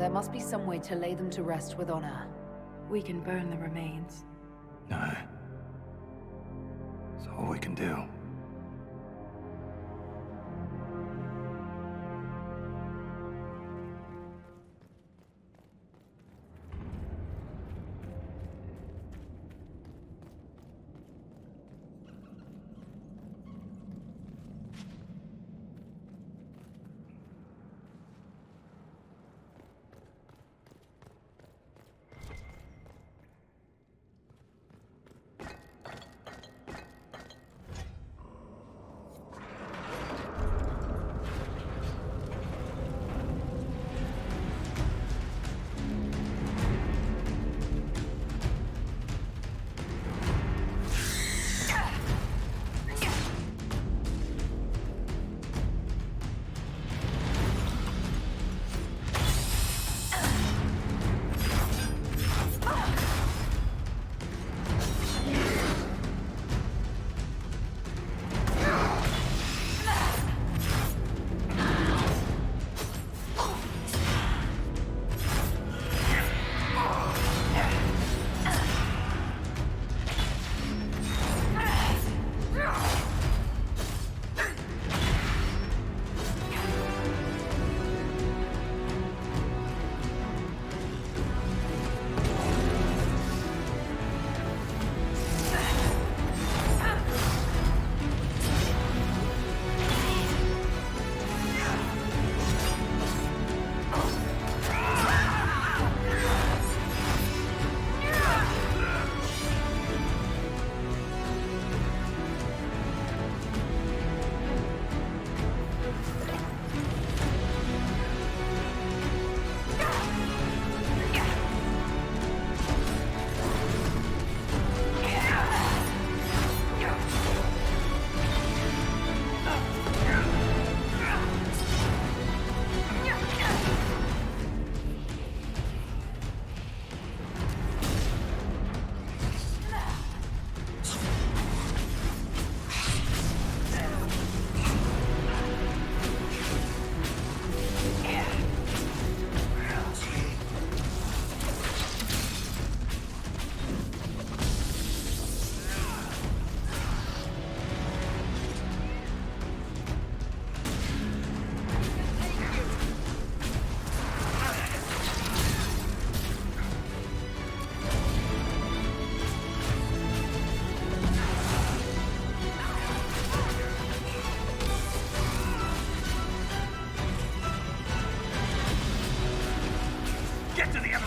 There must be some way to lay them to rest with honor. We can burn the remains. No. That's all we can do.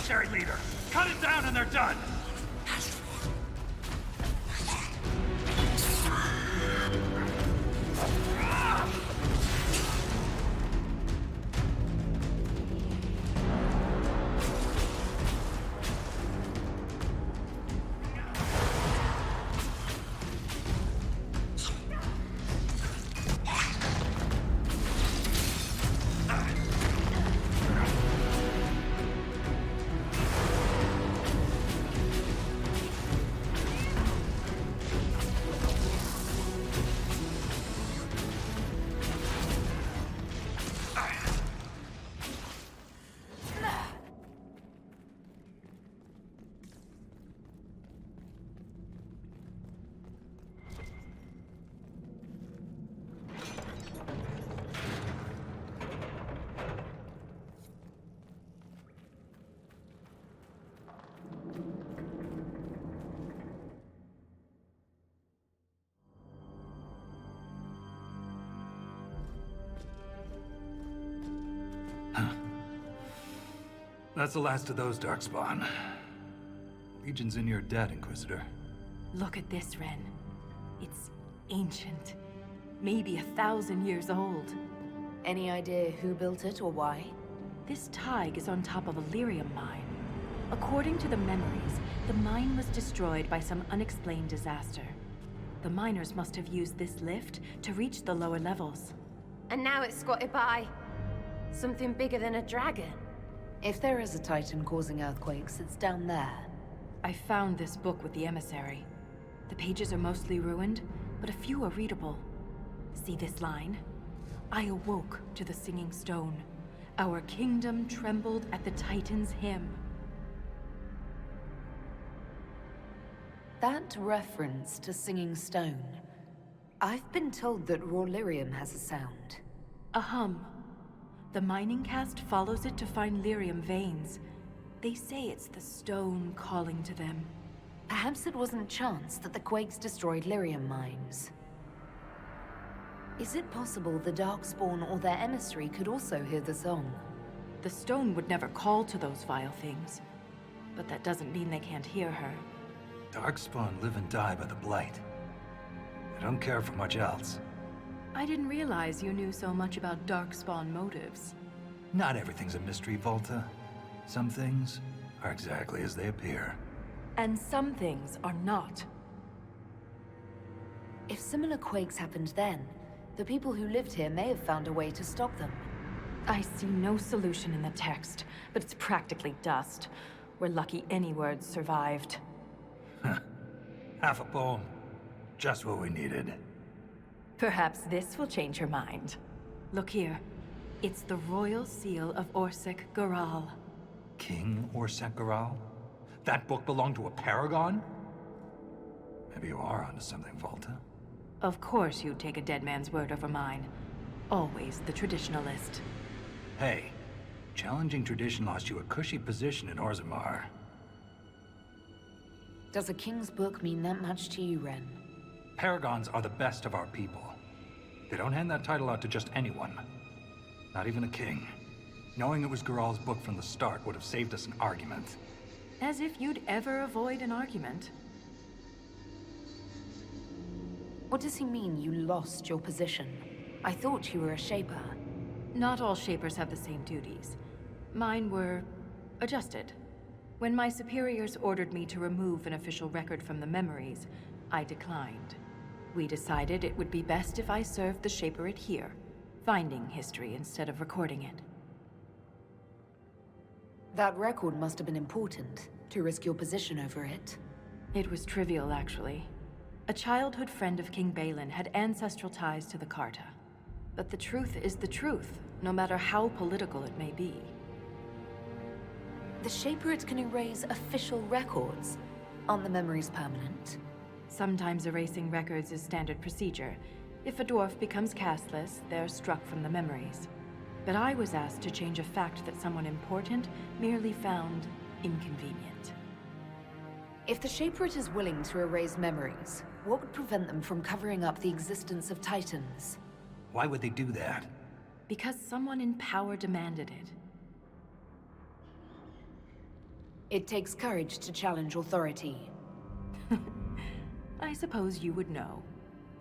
emissary leader. Cut it down and they're done. That's the last of those, Darkspawn. Legion's in your debt, Inquisitor. Look at this, Ren. It's ancient. Maybe 1,000 years old. Any idea who built it or why? This Tig is on top of a lyrium mine. According to the memories, the mine was destroyed by some unexplained disaster. The miners must have used this lift to reach the lower levels. And now it's squatted by something bigger than a dragon. If there is a Titan causing earthquakes, it's down there. I found this book with the emissary. The pages are mostly ruined, but a few are readable. See this line? I awoke to the singing stone. Our kingdom trembled at the Titan's hymn. That reference to singing stone. I've been told that raw lyrium has a sound. A hum. The mining cast follows it to find lyrium veins. They say it's the stone calling to them. Perhaps it wasn't chance that the quakes destroyed lyrium mines. Is it possible the Darkspawn or their emissary could also hear the song? The stone would never call to those vile things. But that doesn't mean they can't hear her. Darkspawn live and die by the Blight. They don't care for much else. I didn't realize you knew so much about Darkspawn motives. Not everything's a mystery, Volta. Some things are exactly as they appear. And some things are not. If similar quakes happened then, the people who lived here may have found a way to stop them. I see no solution in the text, but it's practically dust. We're lucky any words survived. Half a poem. Just what we needed. Perhaps this will change her mind. Look here. It's the royal seal of Orsic Garal. King Orsic Garal? That book belonged to a paragon? Maybe you are onto something, Volta. Of course you'd take a dead man's word over mine. Always the traditionalist. Hey, challenging tradition lost you a cushy position in Orzammar. Does a king's book mean that much to you, Ren? Paragons are the best of our people. They don't hand that title out to just anyone. Not even a king. Knowing it was Garal's book from the start would have saved us an argument. As if you'd ever avoid an argument. What does he mean you lost your position? I thought you were a Shaper. Not all Shapers have the same duties. Mine were adjusted. When my superiors ordered me to remove an official record from the memories, I declined. We decided it would be best if I served the Shaperate here, finding history instead of recording it. That record must have been important, to risk your position over it. It was trivial, actually. A childhood friend of King Balin had ancestral ties to the Carta. But the truth is the truth, no matter how political it may be. The Shaperate can erase official records. Aren't the memories permanent? Sometimes erasing records is standard procedure. If a dwarf becomes castless, they're struck from the memories. But I was asked to change a fact that someone important merely found inconvenient. If the Shaperate is willing to erase memories, what would prevent them from covering up the existence of Titans? Why would they do that? Because someone in power demanded it. It takes courage to challenge authority. I suppose you would know.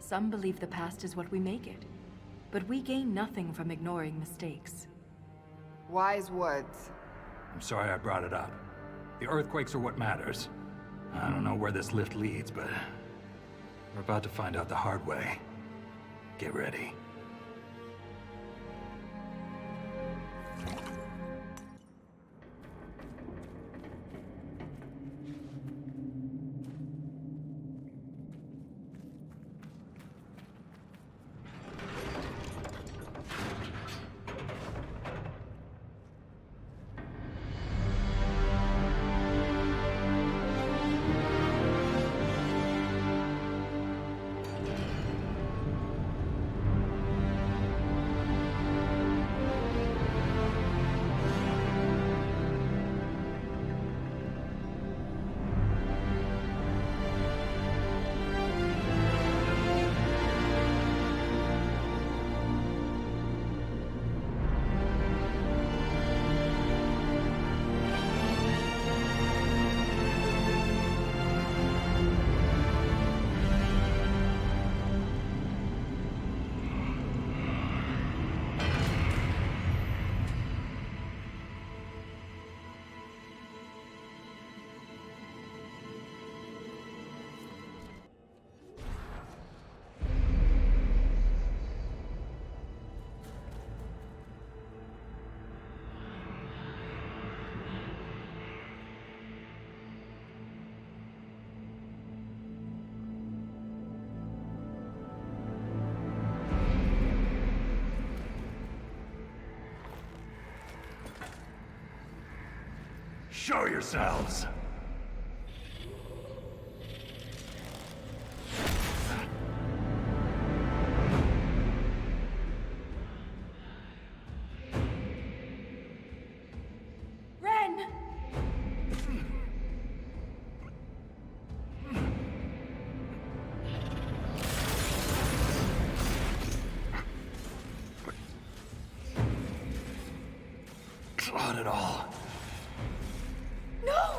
Some believe the past is what we make it. But we gain nothing from ignoring mistakes. Wise words. I'm sorry I brought it up. The earthquakes are what matters. I don't know where this lift leads, but we're about to find out the hard way. Get ready. Show yourselves! Ren! Not at all. No!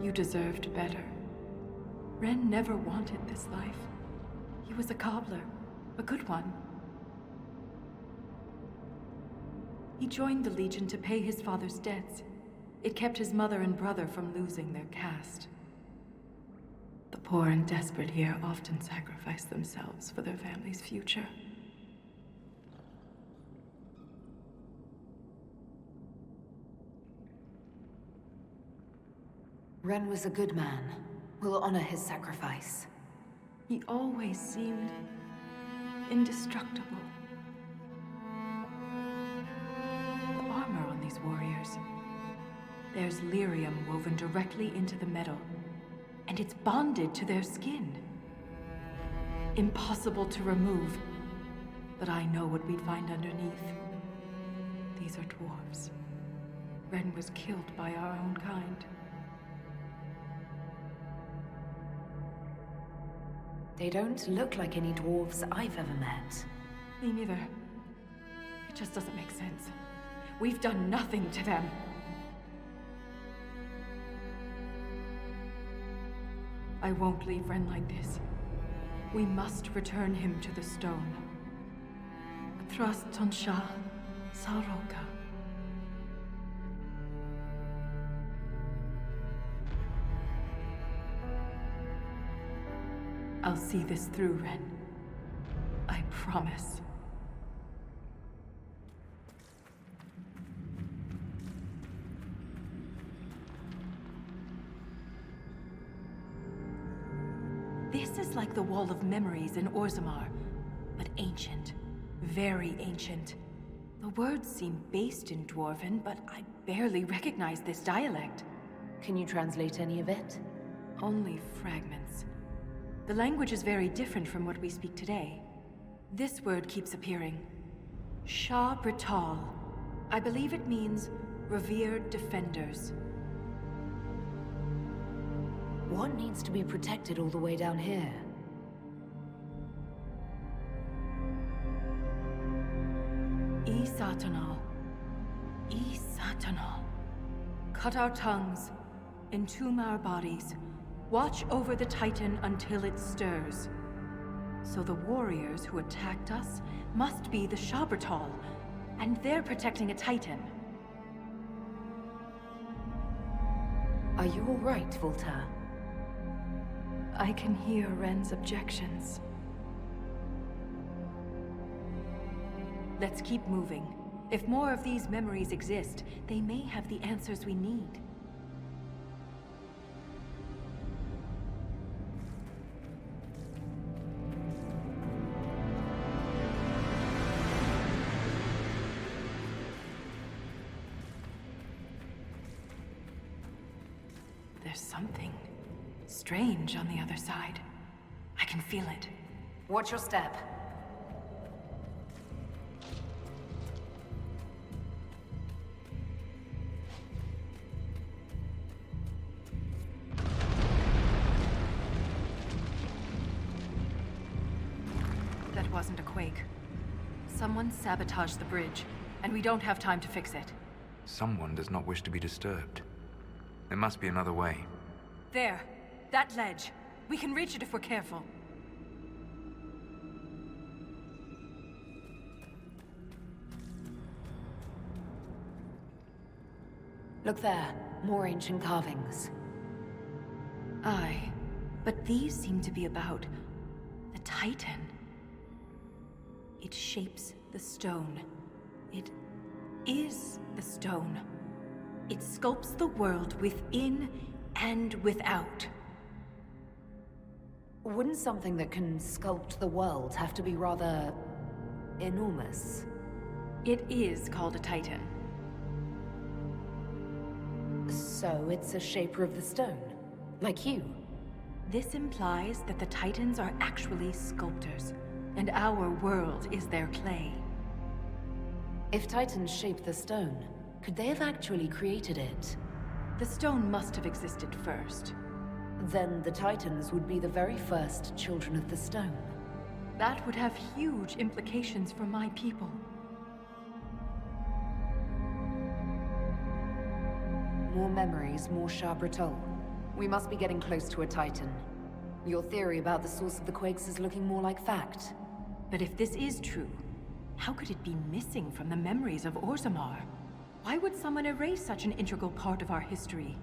You deserved better. Ren never wanted this life. He was a cobbler, a good one. He joined the Legion to pay his father's debts. It kept his mother and brother from losing their caste. The poor and desperate here often sacrifice themselves for their family's future. Ren was a good man. We'll honor his sacrifice. He always seemed indestructible. The armor on these warriors. There's lyrium woven directly into the metal, and it's bonded to their skin. Impossible to remove, but I know what we'd find underneath. These are dwarves. Ren was killed by our own kind. They don't look like any dwarves I've ever met. Me neither. It just doesn't make sense. We've done nothing to them. I won't leave Ren like this. We must return him to the stone. Thrust Tonsha Saroka. I'll see this through, Ren. I promise. This is like the Wall of Memories in Orzammar, but ancient. Very ancient. The words seem based in Dwarven, but I barely recognize this dialect. Can you translate any of it? Only fragments. The language is very different from what we speak today. This word keeps appearing. Shah Brital. I believe it means revered defenders. What needs to be protected all the way down here? Satanal. Satanal. Cut our tongues, entomb our bodies, watch over the Titan until it stirs. So the warriors who attacked us must be the Shabratal, and they're protecting a Titan. Are you all right, Voltaire? I can hear Ren's objections. Let's keep moving. If more of these memories exist, they may have the answers we need. There's something strange on the other side. I can feel it. Watch your step. That wasn't a quake. Someone sabotaged the bridge, and we don't have time to fix it. Someone does not wish to be disturbed. There must be another way. There! That ledge! We can reach it if we're careful. Look there. More ancient carvings. Aye. But these seem to be about the Titan. It shapes the stone. It is the stone. It sculpts the world within and without. Wouldn't something that can sculpt the world have to be rather enormous? It is called a Titan. So it's a shaper of the stone, like you. This implies that the Titans are actually sculptors, and our world is their clay. If Titans shape the stone, could they have actually created it? The stone must have existed first. Then the Titans would be the very first children of the stone. That would have huge implications for my people. More memories, more Shabratal. We must be getting close to a Titan. Your theory about the source of the quakes is looking more like fact. But if this is true, how could it be missing from the memories of Orzammar? Why would someone erase such an integral part of our history?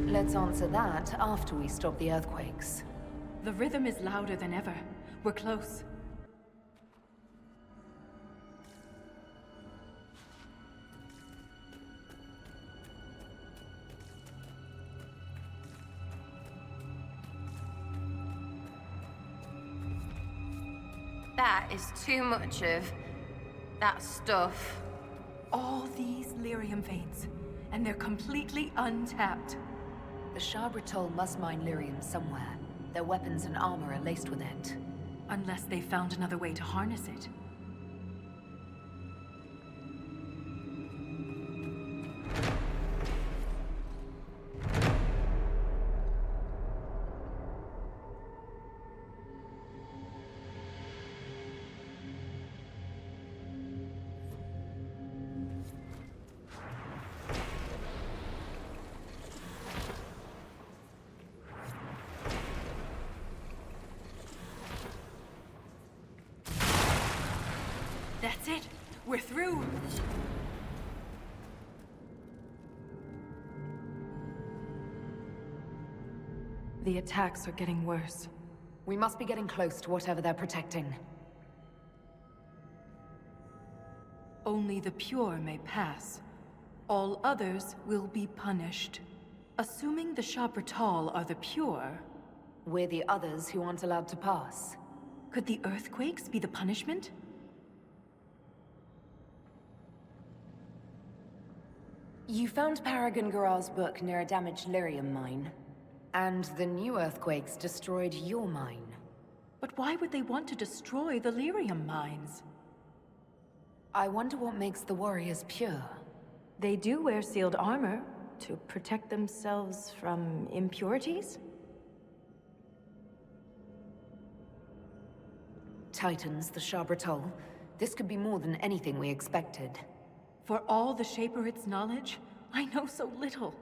Let's answer that after we stop the earthquakes. The rhythm is louder than ever. We're close. That is too much of that stuff. All these lyrium veins, and they're completely untapped. The Shabratal must mine lyrium somewhere. Their weapons and armor are laced with it. Unless they found another way to harness it. That's it. We're through. The attacks are getting worse. We must be getting close to whatever they're protecting. Only the pure may pass. All others will be punished. Assuming the Shabbatal are the pure... We're the others who aren't allowed to pass. Could the earthquakes be the punishment? You found Paragon Garal's book near a damaged lyrium mine. And the new earthquakes destroyed your mine. But why would they want to destroy the lyrium mines? I wonder what makes the warriors pure. They do wear sealed armor to protect themselves from impurities? Titans, the Shabbatal. This could be more than anything we expected. For all the Shaperit's knowledge, I know so little.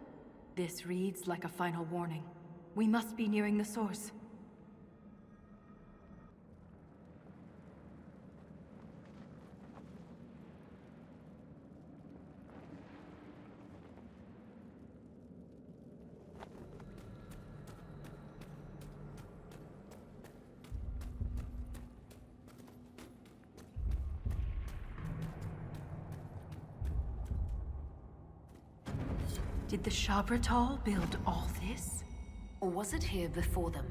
This reads like a final warning. We must be nearing the source. Did the Shabbatal build all this? Or was it here before them?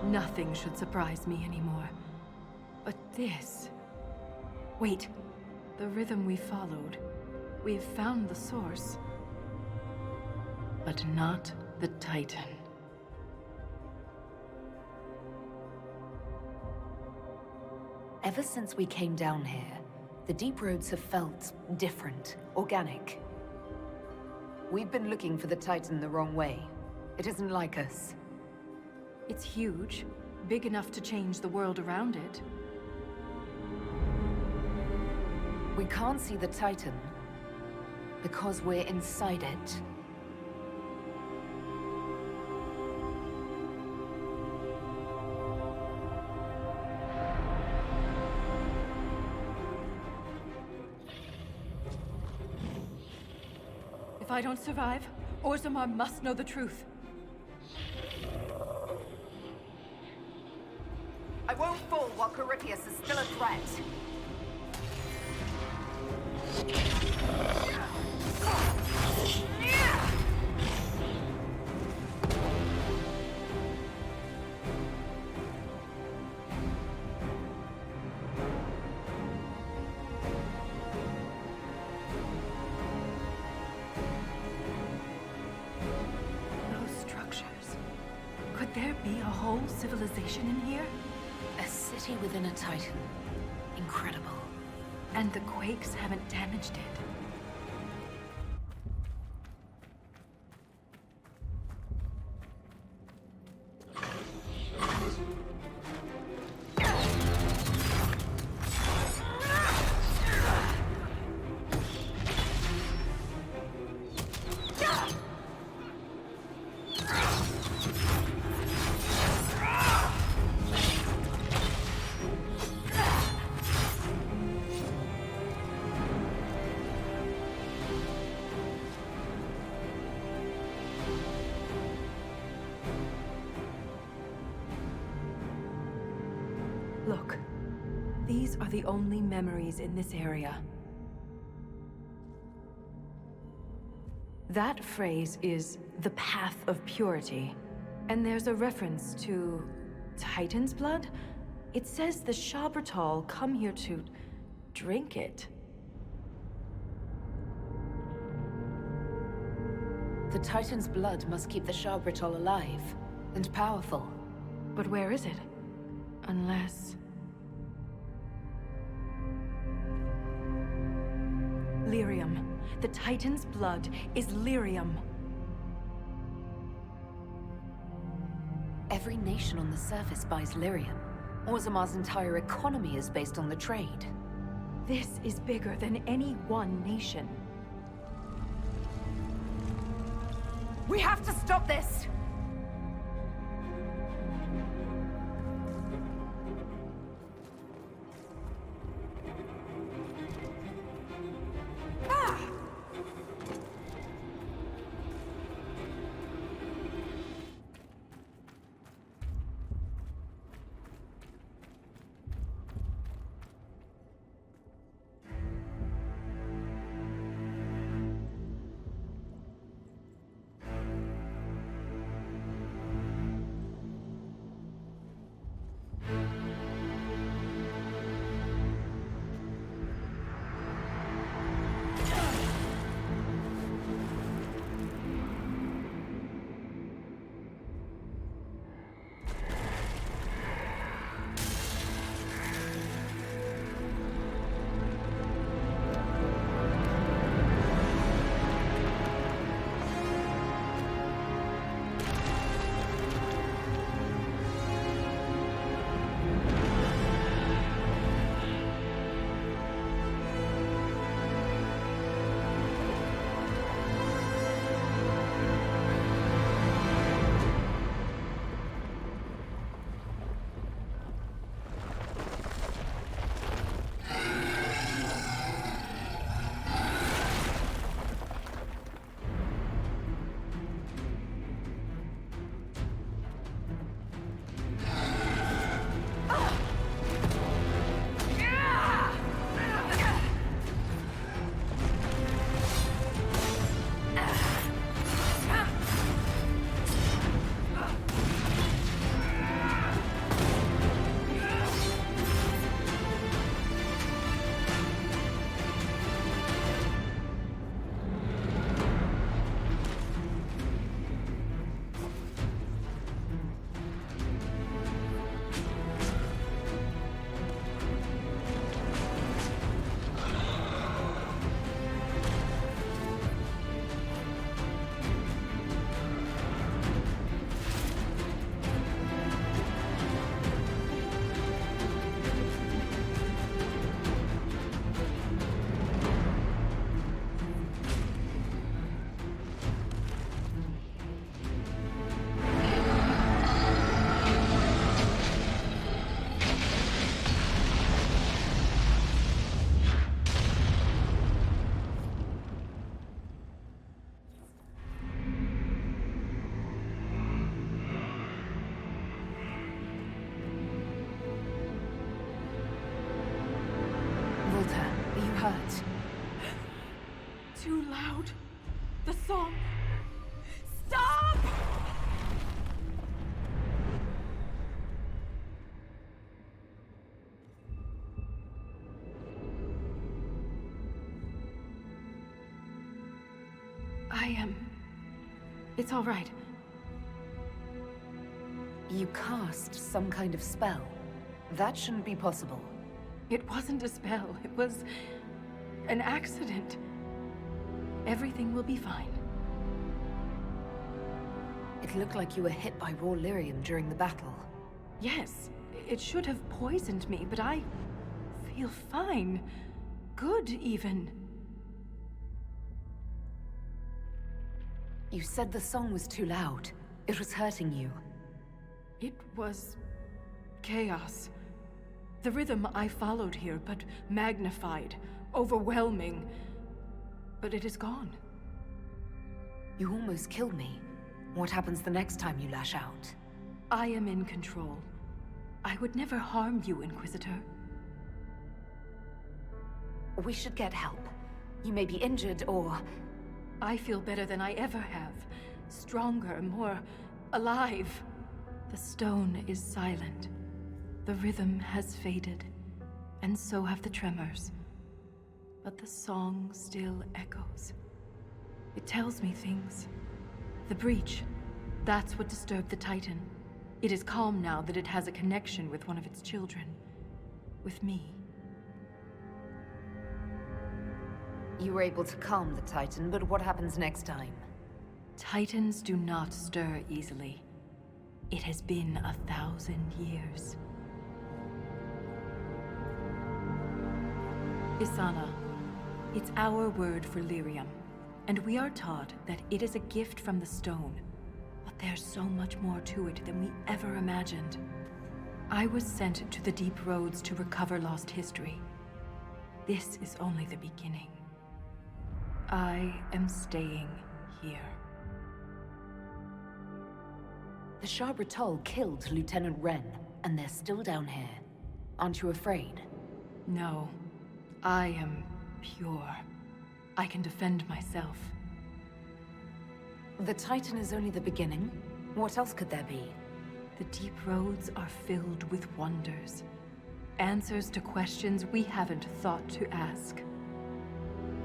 Nothing should surprise me anymore. But this... Wait. The rhythm we followed. We've found the source. But not the Titan. Ever since we came down here, the deep roads have felt different, organic. We've been looking for the Titan the wrong way. It isn't like us. It's huge, big enough to change the world around it. We can't see the Titan because we're inside it. If I don't survive, Orzammar must know the truth. I won't fall while Corypheus is still a threat. Those structures. Could there be a whole civilization in here? A city within a Titan. Incredible. And the quakes haven't damaged it. Look, these are the only memories in this area. That phrase is the path of purity. And there's a reference to Titan's blood? It says the Shabbatal come here to drink it. The Titan's blood must keep the Shabbatal alive and powerful. But where is it? Unless... Lyrium. The Titan's blood is lyrium. Every nation on the surface buys lyrium. Orzamar's entire economy is based on the trade. This is bigger than any one nation. We have to stop this! hurt. Too loud. The song. Stop! It's all right. You cast some kind of spell. That shouldn't be possible. It wasn't a spell. It was an accident. Everything will be fine. It looked like you were hit by raw lyrium during the battle. Yes, it should have poisoned me, but I feel fine. Good, even. You said the song was too loud. It was hurting you. It was chaos. The rhythm I followed here, but magnified, overwhelming. But it is gone. You almost killed me. What happens the next time you lash out? I am in control. I would never harm you, Inquisitor. We should get help. You may be injured or... I feel better than I ever have. Stronger, more alive. The stone is silent. The rhythm has faded, and so have the tremors. But the song still echoes. It tells me things. The breach, that's what disturbed the Titan. It is calm now that it has a connection with one of its children. With me. You were able to calm the Titan, but what happens next time? Titans do not stir easily. It has been 1,000 years. Isana, it's our word for lyrium, and we are taught that it is a gift from the stone. But there's so much more to it than we ever imagined. I was sent to the deep roads to recover lost history. This is only the beginning. I am staying here. The Shah-Bratol killed Lieutenant Wren, and they're still down here. Aren't you afraid? No. I am pure. I can defend myself. The Titan is only the beginning. What else could there be? The deep roads are filled with wonders. Answers to questions we haven't thought to ask.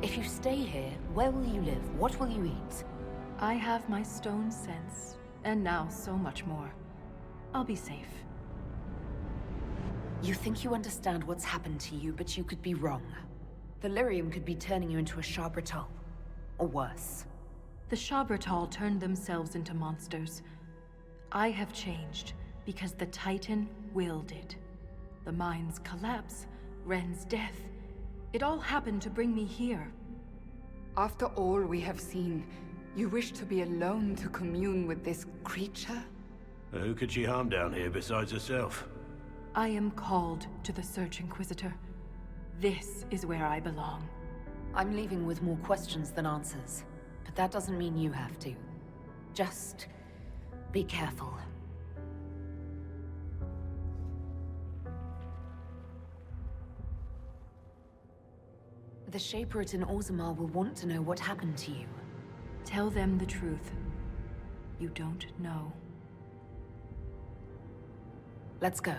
If you stay here, where will you live? What will you eat? I have my stone sense, and now so much more. I'll be safe. You think you understand what's happened to you, but you could be wrong. The lyrium could be turning you into a Shah-Bratol. Or worse. The Shah-Bratol turned themselves into monsters. I have changed, because the Titan willed it. The mine's collapse, Wren's death. It all happened to bring me here. After all we have seen, you wish to be alone to commune with this creature? Who could she harm down here besides herself? I am called to the Search Inquisitor. This is where I belong. I'm leaving with more questions than answers. But that doesn't mean you have to. Just be careful. The Shaperate in Orzammar will want to know what happened to you. Tell them the truth. You don't know. Let's go.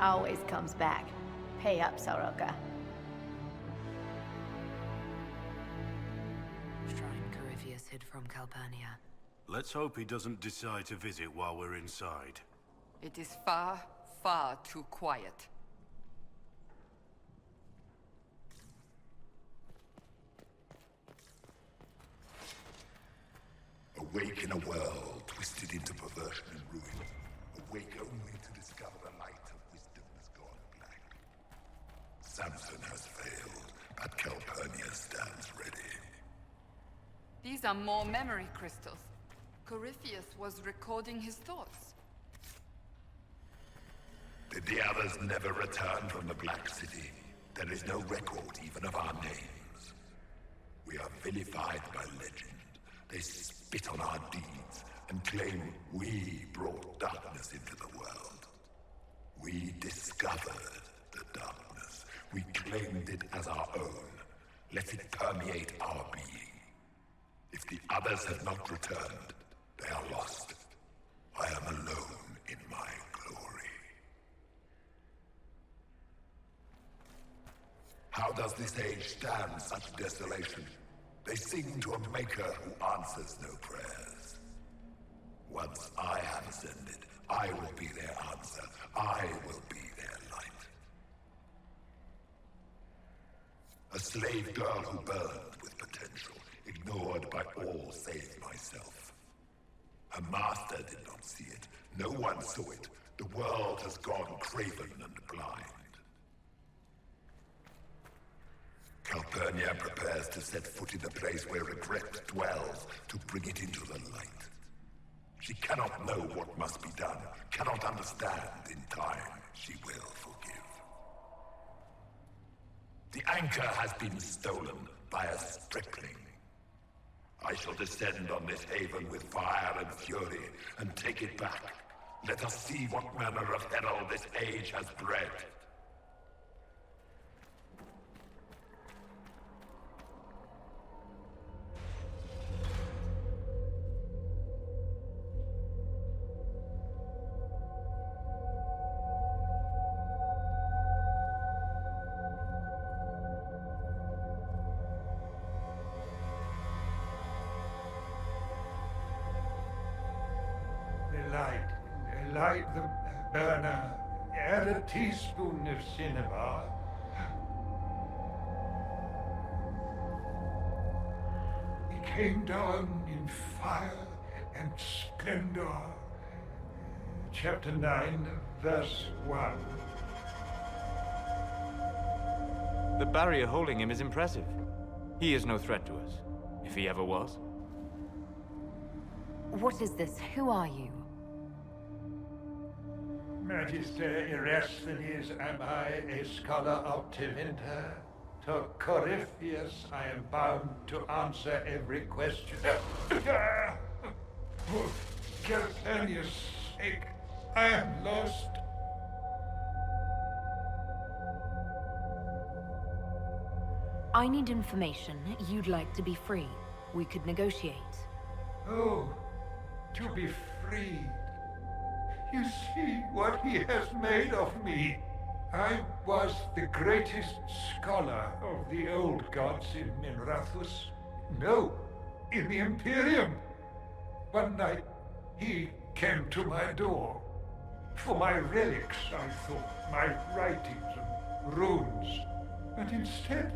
Always comes back. Pay up, Soroka. Shrine Corypheus hid from Calpurnia. Let's hope he doesn't decide to visit while we're inside. It is far, far too quiet. Awake in a world twisted into perversion and ruin. Awake only to discover the light of wisdom has gone black. Samson has failed, but Calpurnia stands ready. These are more memory crystals. Corypheus was recording his thoughts. Did the others never return from the Black City? There is no record even of our names. We are vilified by legend. They spit on our deeds and claim we brought darkness into the world. We discovered the darkness. We claimed it as our own. Let it permeate our being. If the others have not returned, they are lost. I am alone in my glory. How does this age stand such desolation? They sing to a maker who answers no prayers. Once I have ascended, I will be their answer. I will be their light. A slave girl who burned with potential, ignored by all save myself. Her master did not see it. No one saw it. The world has gone craven and blind. Calpurnia prepares to set foot in the place where regret dwells to bring it into the light. She cannot know what must be done, cannot understand. In time, she will forgive. The anchor has been stolen by a stripling. I shall descend on this haven with fire and fury and take it back. Let us see what manner of herald this age has bred. Light the burner, add a teaspoon of cinnabar. He came down in fire and splendor. Chapter 9, verse 1. The barrier holding him is impressive. He is no threat to us, if he ever was. What is this? Who are you? Magister Erasthenes am I, a scholar of Tevinter. To Corypheus I am bound to answer every question. For Calpurnius' sake, I am lost. I need information. You'd like to be free. We could negotiate. Oh, to be freed. You see what he has made of me. I was the greatest scholar of the old gods in Minrathus. No, in the Imperium. One night, he came to my door. For my relics, I thought, my writings and runes. But instead,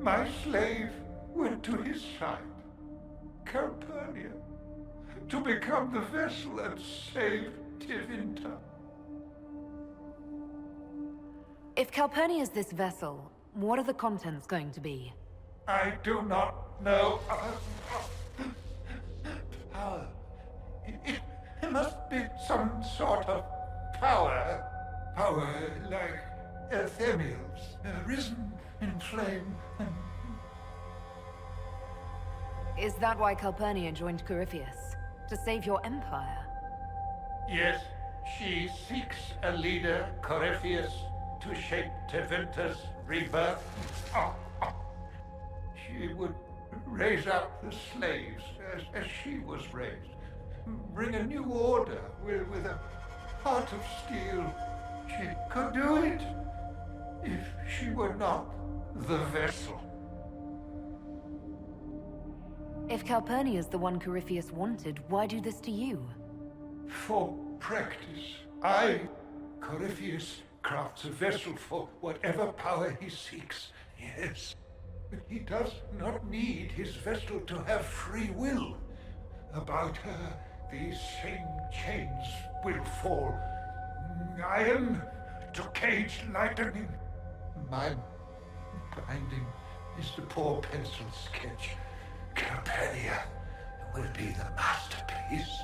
my slave went to his side, Calpurnia, to become the vessel and save Tevinter. If Calpurnia is this vessel, what are the contents going to be? I do not know. Power. It must be some sort of power. Power like Ephemels, risen in flame and... Is that why Calpurnia joined Corypheus? To save your empire? Yes, she seeks a leader, Corypheus, to shape Tevinter's rebirth. She would raise up the slaves as she was raised. Bring a new order with a heart of steel. She could do it if she were not the vessel. If Calpurnia is the one Corypheus wanted, why do this to you? For practice. I, Corypheus, crafts a vessel for whatever power he seeks. Yes. But he does not need his vessel to have free will. About her, these same chains will fall. Iron to cage lightning. My binding is the poor pencil sketch. Calpurnia will be the masterpiece.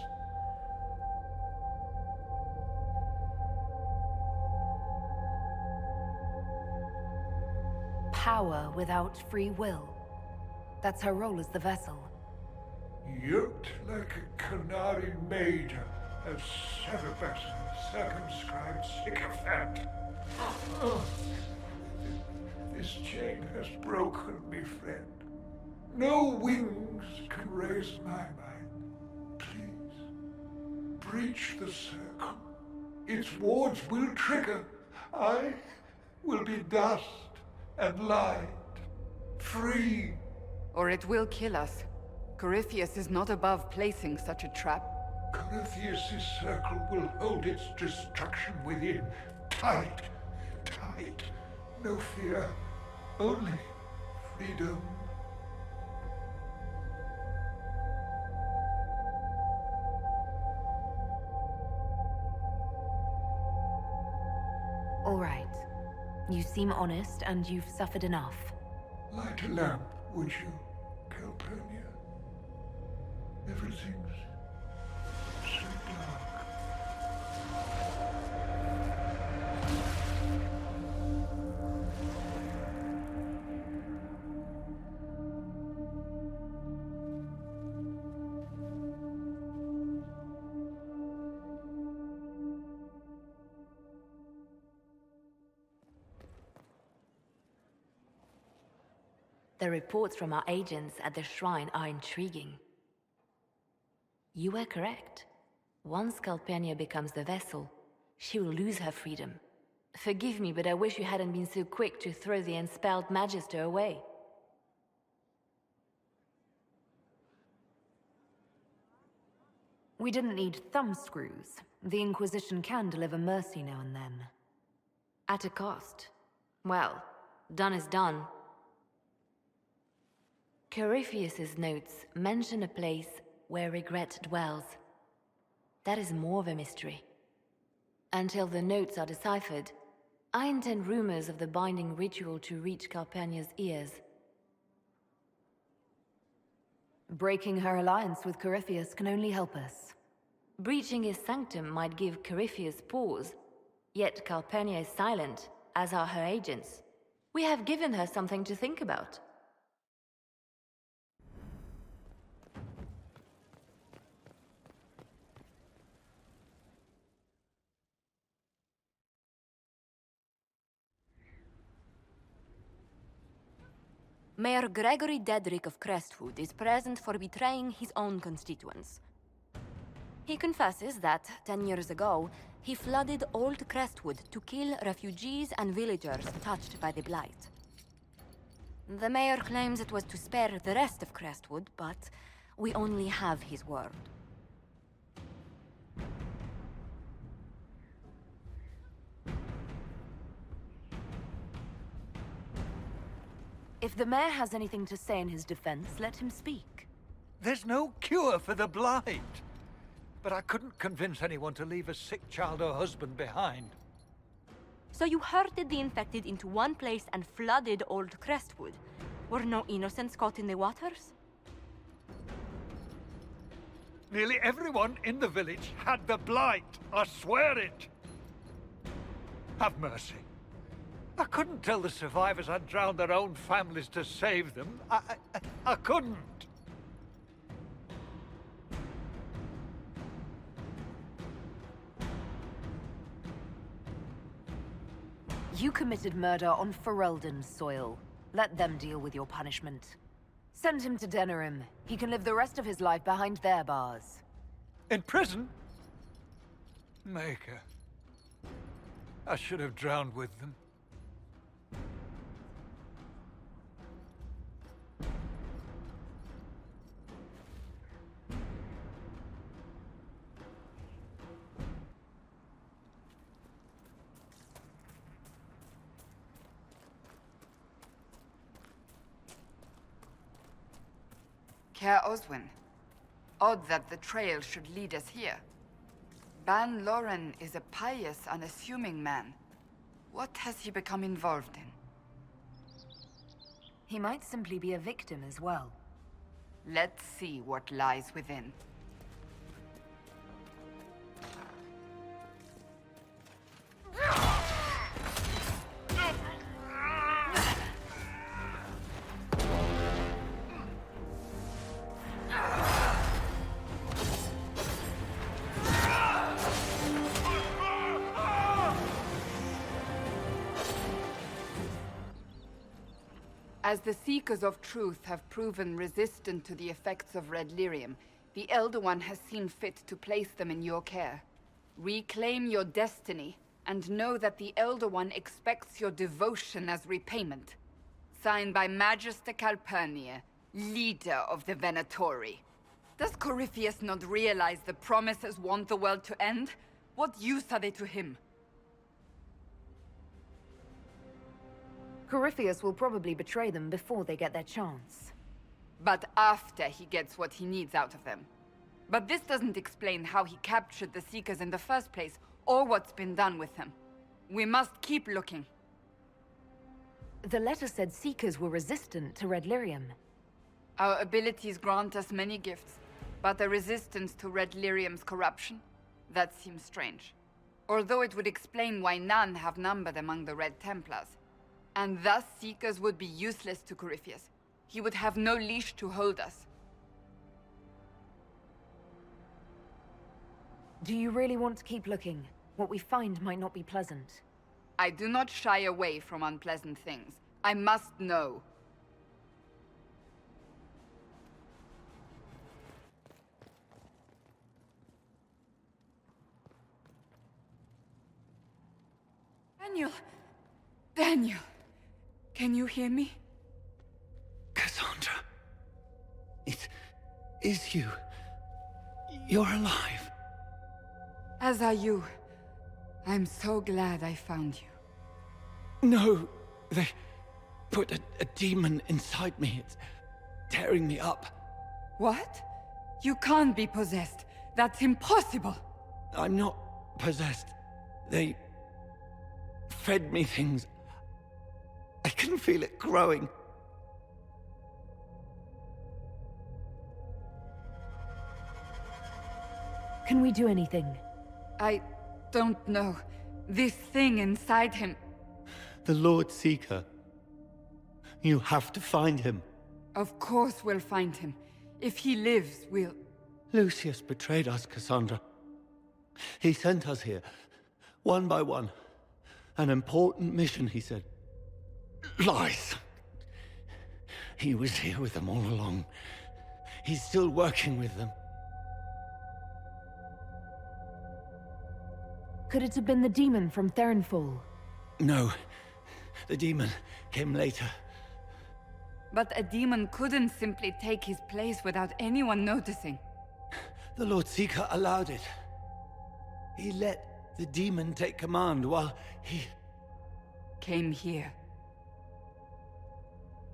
Power without free will. That's her role as the vessel. Yoked like a canary major, a Cerberus circumscribed sycophant. This chain has broken me, friend. No wings can raise my mind. Please, breach the circle. Its wards will trigger. I will be dust and light, free. Or it will kill us. Corypheus is not above placing such a trap. Corypheus' circle will hold its destruction within. Tight, tight. No fear, only freedom. All right. You seem honest, and you've suffered enough. Light a lamp, would you, Calpurnia? Everything's so dark. The reports from our agents at the shrine are intriguing. You were correct. Once Calpurnia becomes the vessel, she will lose her freedom. Forgive me, but I wish you hadn't been so quick to throw the unspelled Magister away. We didn't need thumbscrews. The Inquisition can deliver mercy now and then. At a cost. Well, done is done. Corypheus's notes mention a place where regret dwells. That is more of a mystery. Until the notes are deciphered, I intend rumors of the binding ritual to reach Calpurnia's ears. Breaking her alliance with Corypheus can only help us. Breaching his sanctum might give Corypheus pause, yet Calpurnia is silent, as are her agents. We have given her something to think about. Mayor Gregory Dedrick of Crestwood is present for betraying his own constituents. He confesses that, 10 years ago, he flooded Old Crestwood to kill refugees and villagers touched by the Blight. The mayor claims it was to spare the rest of Crestwood, but we only have his word. If the mayor has anything to say in his defense, let him speak. There's no cure for the Blight. But I couldn't convince anyone to leave a sick child or husband behind. So you herded the infected into one place and flooded Old Crestwood. Were no innocents caught in the waters? Nearly everyone in the village had the Blight. I swear it. Have mercy. I couldn't tell the survivors I'd drowned their own families to save them. I couldn't. You committed murder on Ferelden's soil. Let them deal with your punishment. Send him to Denerim. He can live the rest of his life behind their bars. In prison? Maker. I should have drowned with them. Care Oswin. Odd that the trail should lead us here. Ban Loren is a pious, unassuming man. What has he become involved in? He might simply be a victim as well. Let's see what lies within. As the Seekers of Truth have proven resistant to the effects of red lyrium, the Elder One has seen fit to place them in your care. Reclaim your destiny, and know that the Elder One expects your devotion as repayment. Signed by Magister Calpurnia, leader of the Venatori. Does Corypheus not realize the promises want the world to end? What use are they to him? Corypheus will probably betray them before they get their chance. But after he gets what he needs out of them. But this doesn't explain how he captured the Seekers in the first place, or what's been done with them. We must keep looking. The letter said Seekers were resistant to red lyrium. Our abilities grant us many gifts, but a resistance to red lyrium's corruption? That seems strange. Although it would explain why none have numbered among the Red Templars. And thus Seekers would be useless to Corypheus. He would have no leash to hold us. Do you really want to keep looking? What we find might not be pleasant. I do not shy away from unpleasant things. I must know. Daniel! Daniel! Can you hear me? Cassandra. It is you. You're alive. As are you. I'm so glad I found you. No, they put a demon inside me. It's tearing me up. What? You can't be possessed. That's impossible. I'm not possessed. They fed me things. I can feel it growing. Can we do anything? I don't know. This thing inside him. The Lord Seeker. You have to find him. Of course we'll find him. If he lives, we'll... Lucius betrayed us, Cassandra. He sent us here, one by one. An important mission, he said. Lies. He was here with them all along. He's still working with them. Could it have been the demon from Thernfall? No. The demon came later. But a demon couldn't simply take his place without anyone noticing. The Lord Seeker allowed it. He let the demon take command while he... came here.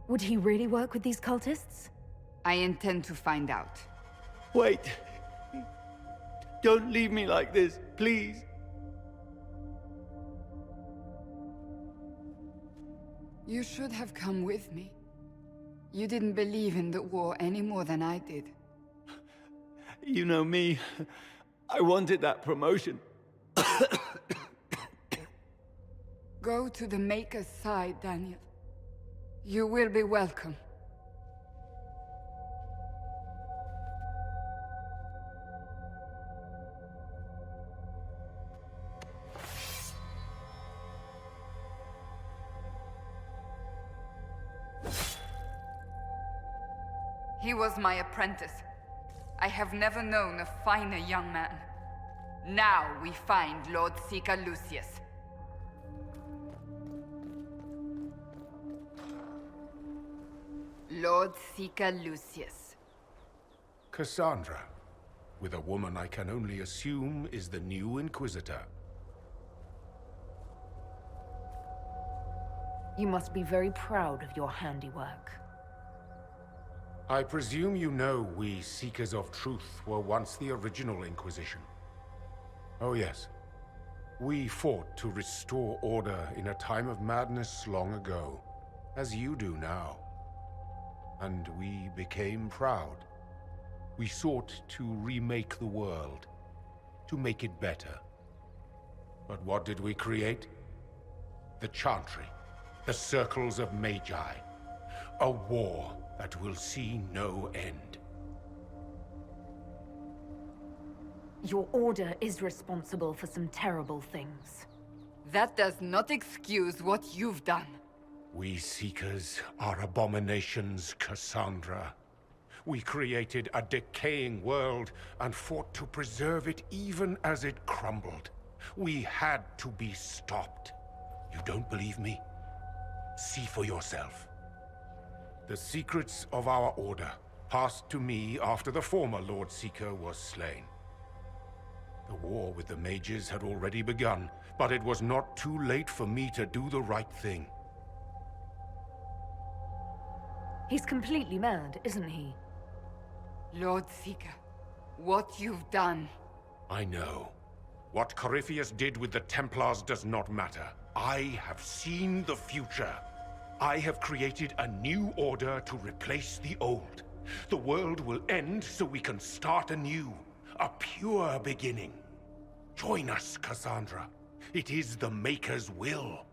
Would he really work with these cultists? I intend to find out. Wait. Don't leave me like this, please. You should have come with me. You didn't believe in the war any more than I did. You know me. I wanted that promotion. Go to the Maker's side, Daniel. You will be welcome. He was my apprentice. I have never known a finer young man. Now we find Lord Seeker Lucius. Lord Seeker Lucius. Cassandra, with a woman I can only assume is the new Inquisitor. You must be very proud of your handiwork. I presume you know we Seekers of Truth were once the original Inquisition. Oh yes. We fought to restore order in a time of madness long ago, as you do now. And we became proud. We sought to remake the world, to make it better. But what did we create? The Chantry, the Circles of Magi. A war that will see no end. Your order is responsible for some terrible things. That does not excuse what you've done. We Seekers are abominations, Cassandra. We created a decaying world and fought to preserve it even as it crumbled. We had to be stopped. You don't believe me? See for yourself. The secrets of our order passed to me after the former Lord Seeker was slain. The war with the mages had already begun, but it was not too late for me to do the right thing. He's completely mad, isn't he? Lord Seeker, what you've done... I know. What Corypheus did with the Templars does not matter. I have seen the future. I have created a new order to replace the old. The world will end so we can start anew. A pure beginning. Join us, Cassandra. It is the Maker's will.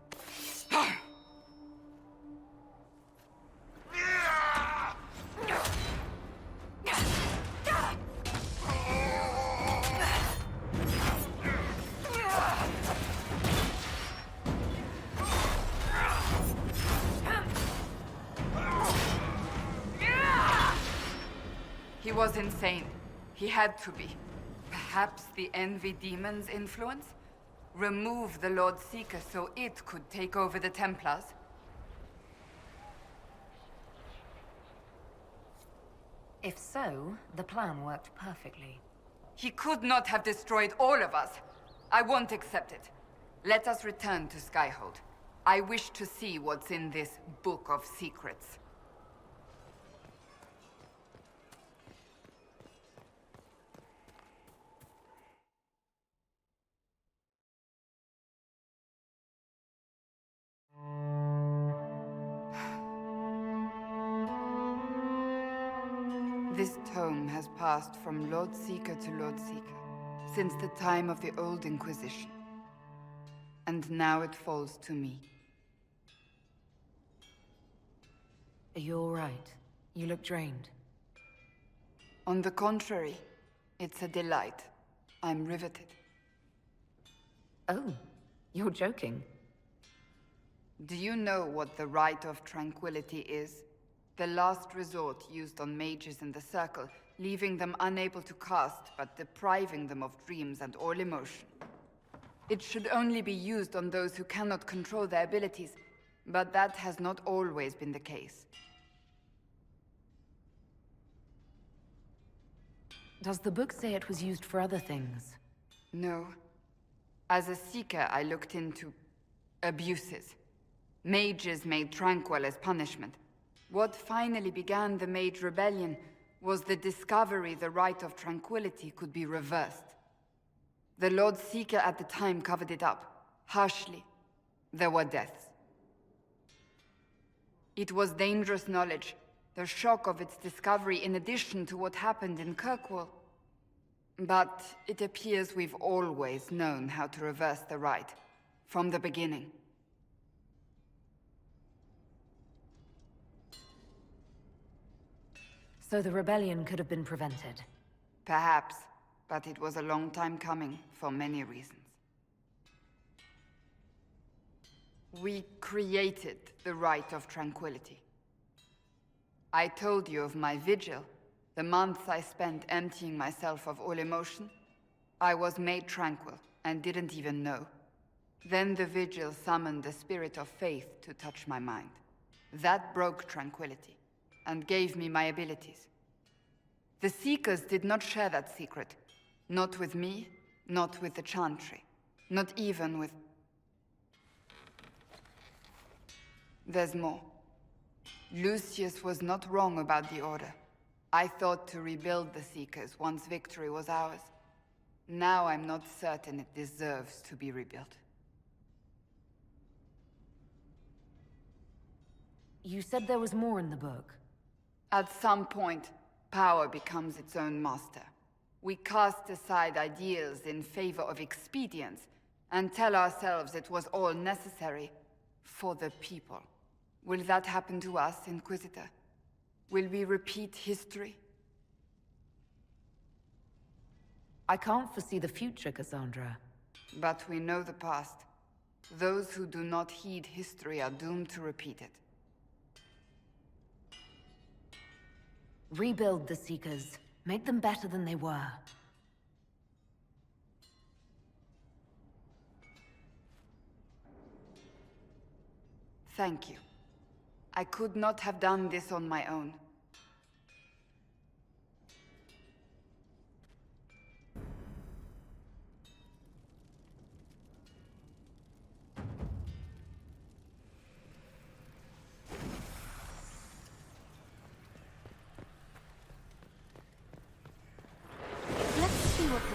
He was insane. He had to be. Perhaps the Envy Demon's influence? Remove the Lord Seeker so it could take over the Templars? If so, the plan worked perfectly. He could not have destroyed all of us. I won't accept it. Let us return to Skyhold. I wish to see what's in this Book of Secrets. This tome has passed from Lord Seeker to Lord Seeker, since the time of the Old Inquisition. And now it falls to me. Are you all right? You look drained. On the contrary, it's a delight. I'm riveted. Oh, you're joking. Do you know what the Rite of Tranquility is? The last resort used on mages in the Circle, leaving them unable to cast, but depriving them of dreams and all emotion. It should only be used on those who cannot control their abilities, but that has not always been the case. Does the book say it was used for other things? No. As a seeker, I looked into abuses. Mages made tranquil as punishment. What finally began the Mage Rebellion was the discovery the Rite of Tranquility could be reversed. The Lord Seeker at the time covered it up, harshly. There were deaths. It was dangerous knowledge, the shock of its discovery in addition to what happened in Kirkwall. But it appears we've always known how to reverse the Rite, from the beginning. So the rebellion could have been prevented? Perhaps, but it was a long time coming, for many reasons. We created the Rite of Tranquility. I told you of my vigil, the months I spent emptying myself of all emotion. I was made tranquil, and didn't even know. Then the vigil summoned the spirit of faith to touch my mind. That broke tranquility, and gave me my abilities. The Seekers did not share that secret. Not with me, not with the Chantry, not even with... There's more. Lucius was not wrong about the Order. I thought to rebuild the Seekers once victory was ours. Now I'm not certain it deserves to be rebuilt. You said there was more in the book. At some point, power becomes its own master. We cast aside ideals in favor of expedience, and tell ourselves it was all necessary for the people. Will that happen to us, Inquisitor? Will we repeat history? I can't foresee the future, Cassandra. But we know the past. Those who do not heed history are doomed to repeat it. Rebuild the Seekers. Make them better than they were. Thank you. I could not have done this on my own.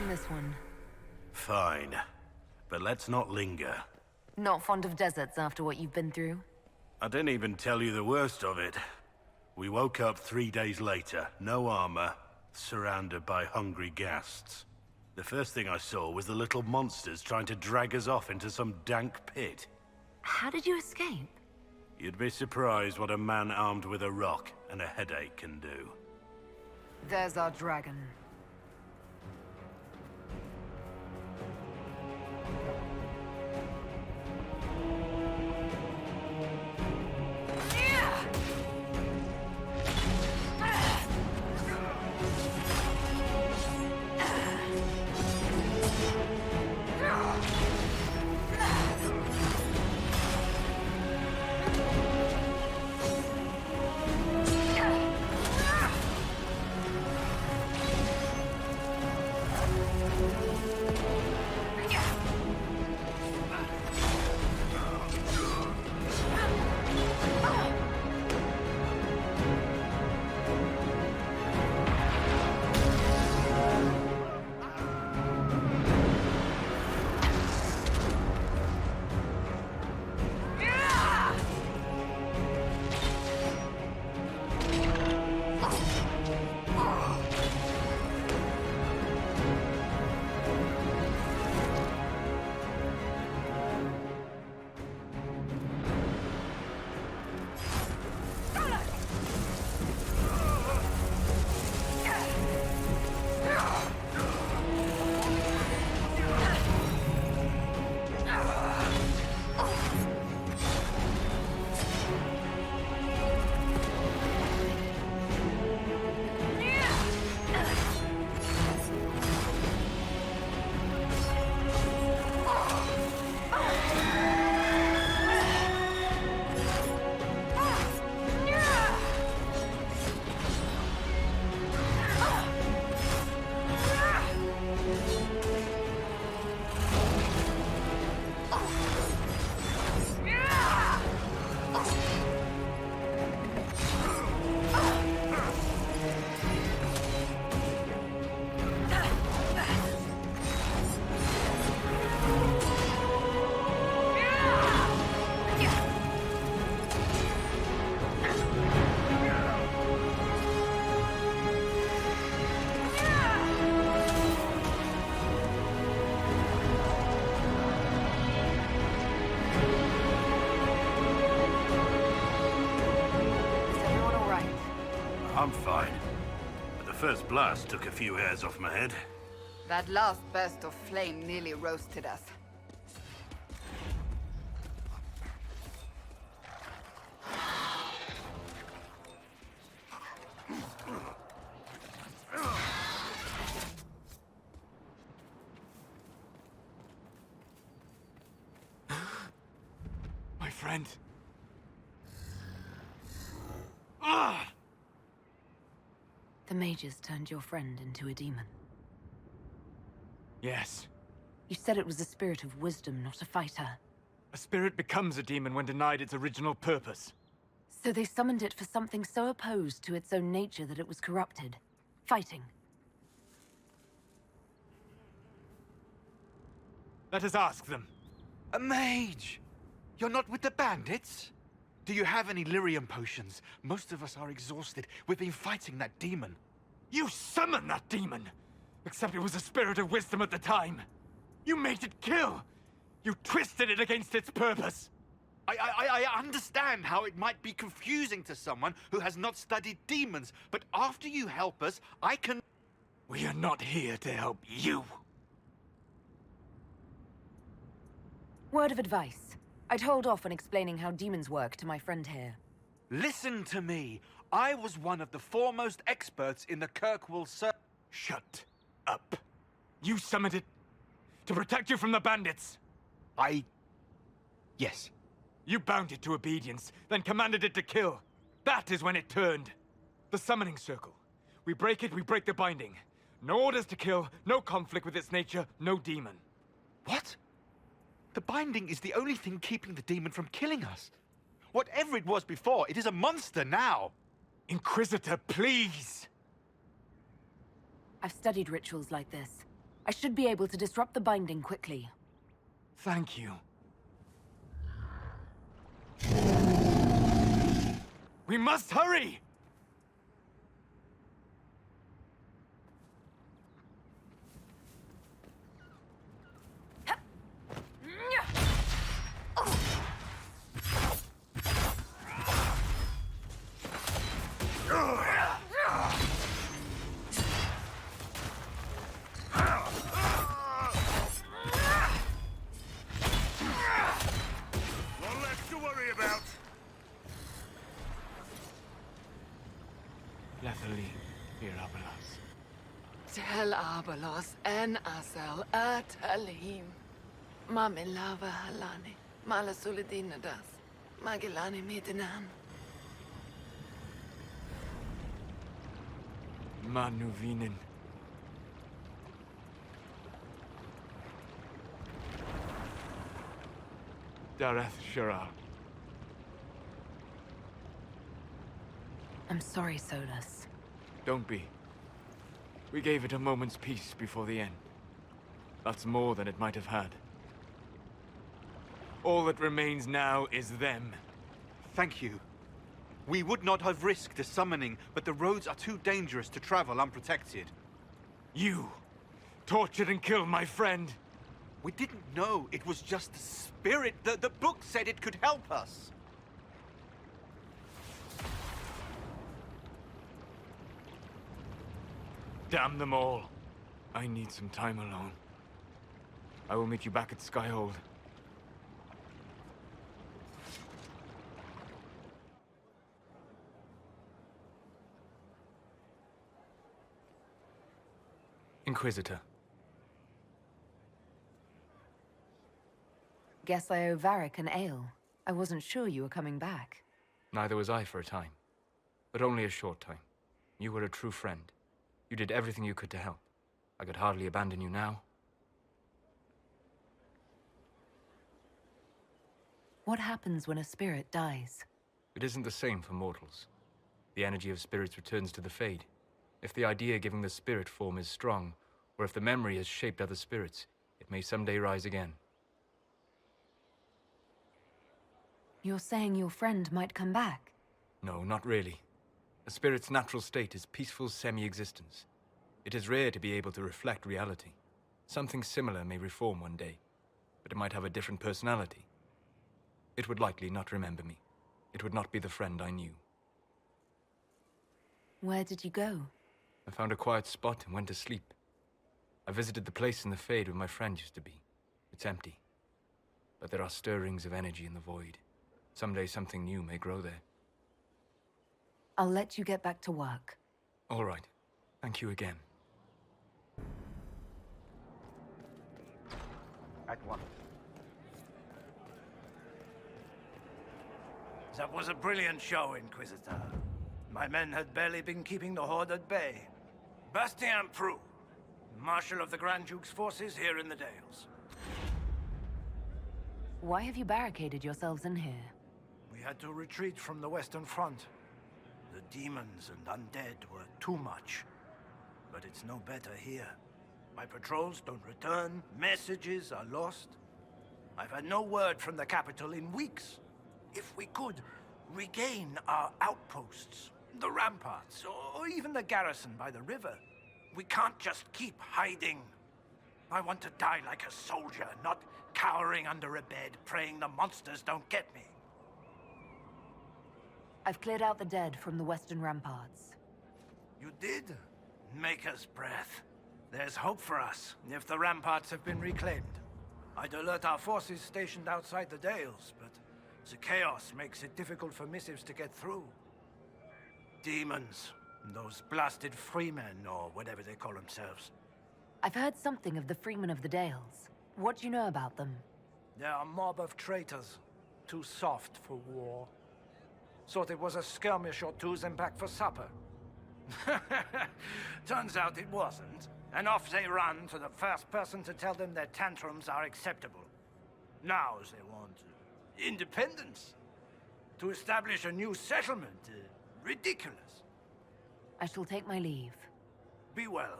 This one. Fine. But let's not linger. Not fond of deserts after what you've been through? I didn't even tell you the worst of it. We woke up 3 days later, no armor, surrounded by hungry ghasts. The first thing I saw was the little monsters trying to drag us off into some dank pit. How did you escape? You'd be surprised what a man armed with a rock and a headache can do. There's our dragon. I'm fine. But the first blast took a few hairs off my head. That last burst of flame nearly roasted us. My friend. The mages turned your friend into a demon. Yes. You said it was a spirit of wisdom, not a fighter. A spirit becomes a demon when denied its original purpose. So they summoned it for something so opposed to its own nature that it was corrupted. Fighting. Let us ask them. A mage! You're not with the bandits? Do you have any lyrium potions? Most of us are exhausted. We've been fighting that demon. You summoned that demon! Except it was a spirit of wisdom at the time. You made it kill! You twisted it against its purpose! I understand how it might be confusing to someone who has not studied demons, but after you help us, I can... We are not here to help you. Word of advice. I'd hold off on explaining how demons work to my friend here. Listen to me. I was one of the foremost experts in the Kirkwall Shut up. You summoned it to protect you from the bandits. Yes. You bound it to obedience, then commanded it to kill. That is when it turned. The summoning circle. We break it, we break the binding. No orders to kill, no conflict with its nature, no demon. What? The binding is the only thing keeping the demon from killing us. Whatever it was before, it is a monster now. Inquisitor, please! I've studied rituals like this. I should be able to disrupt the binding quickly. Thank you. We must hurry! Tel Abalos en Asel Atalim. Mamilava Halani. Malasuladinadas. Magilani Midinan. Manuvinen. Dareth Shiral. I'm sorry, Solus. Don't be. We gave it a moment's peace before the end. That's more than it might have had. All that remains now is them. Thank you. We would not have risked a summoning, but the roads are too dangerous to travel unprotected. You tortured and killed my friend. We didn't know it was just a spirit. The book said it could help us. Damn them all. I need some time alone. I will meet you back at Skyhold. Inquisitor. Guess I owe Varric an ale. I wasn't sure you were coming back. Neither was I for a time. But only a short time. You were a true friend. You did everything you could to help. I could hardly abandon you now. What happens when a spirit dies? It isn't the same for mortals. The energy of spirits returns to the Fade. If the idea giving the spirit form is strong, or if the memory has shaped other spirits, it may someday rise again. You're saying your friend might come back? No, not really. A spirit's natural state is peaceful semi-existence. It is rare to be able to reflect reality. Something similar may reform one day, but it might have a different personality. It would likely not remember me. It would not be the friend I knew. Where did you go? I found a quiet spot and went to sleep. I visited the place in the Fade where my friend used to be. It's empty. But there are stirrings of energy in the void. Someday something new may grow there. I'll let you get back to work. All right. Thank you again. At once. That was a brilliant show, Inquisitor. My men had barely been keeping the Horde at bay. Bastien Prou, Marshal of the Grand Duke's forces here in the Dales. Why have you barricaded yourselves in here? We had to retreat from the Western Front. The demons and undead were too much. But it's no better here. My patrols don't return, messages are lost. I've had no word from the capital in weeks. If we could regain our outposts, the ramparts, or even the garrison by the river, we can't just keep hiding. I want to die like a soldier, not cowering under a bed, praying the monsters don't get me. I've cleared out the dead from the western ramparts. You did? Maker's breath. There's hope for us, if the ramparts have been reclaimed. I'd alert our forces stationed outside the Dales, but the chaos makes it difficult for missives to get through. Demons. Those blasted freemen, or whatever they call themselves. I've heard something of the Freemen of the Dales. What do you know about them? They're a mob of traitors. Too soft for war. Thought it was a skirmish or two's and back for supper. Turns out it wasn't. And off they run to the first person to tell them their tantrums are acceptable. Now they want independence. To establish a new settlement. Ridiculous. I shall take my leave. Be well.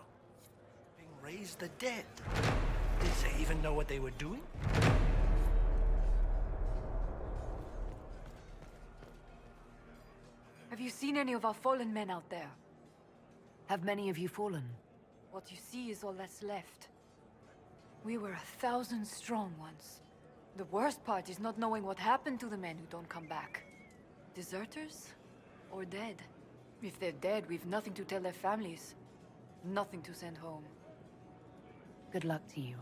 Being raised the dead. Did they even know what they were doing? Have you seen any of our fallen men out there? Have many of you fallen? What you see is all that's left. We were 1,000 strong once. The worst part is not knowing what happened to the men who don't come back. Deserters? Or dead? If they're dead, we've nothing to tell their families. Nothing to send home. Good luck to you.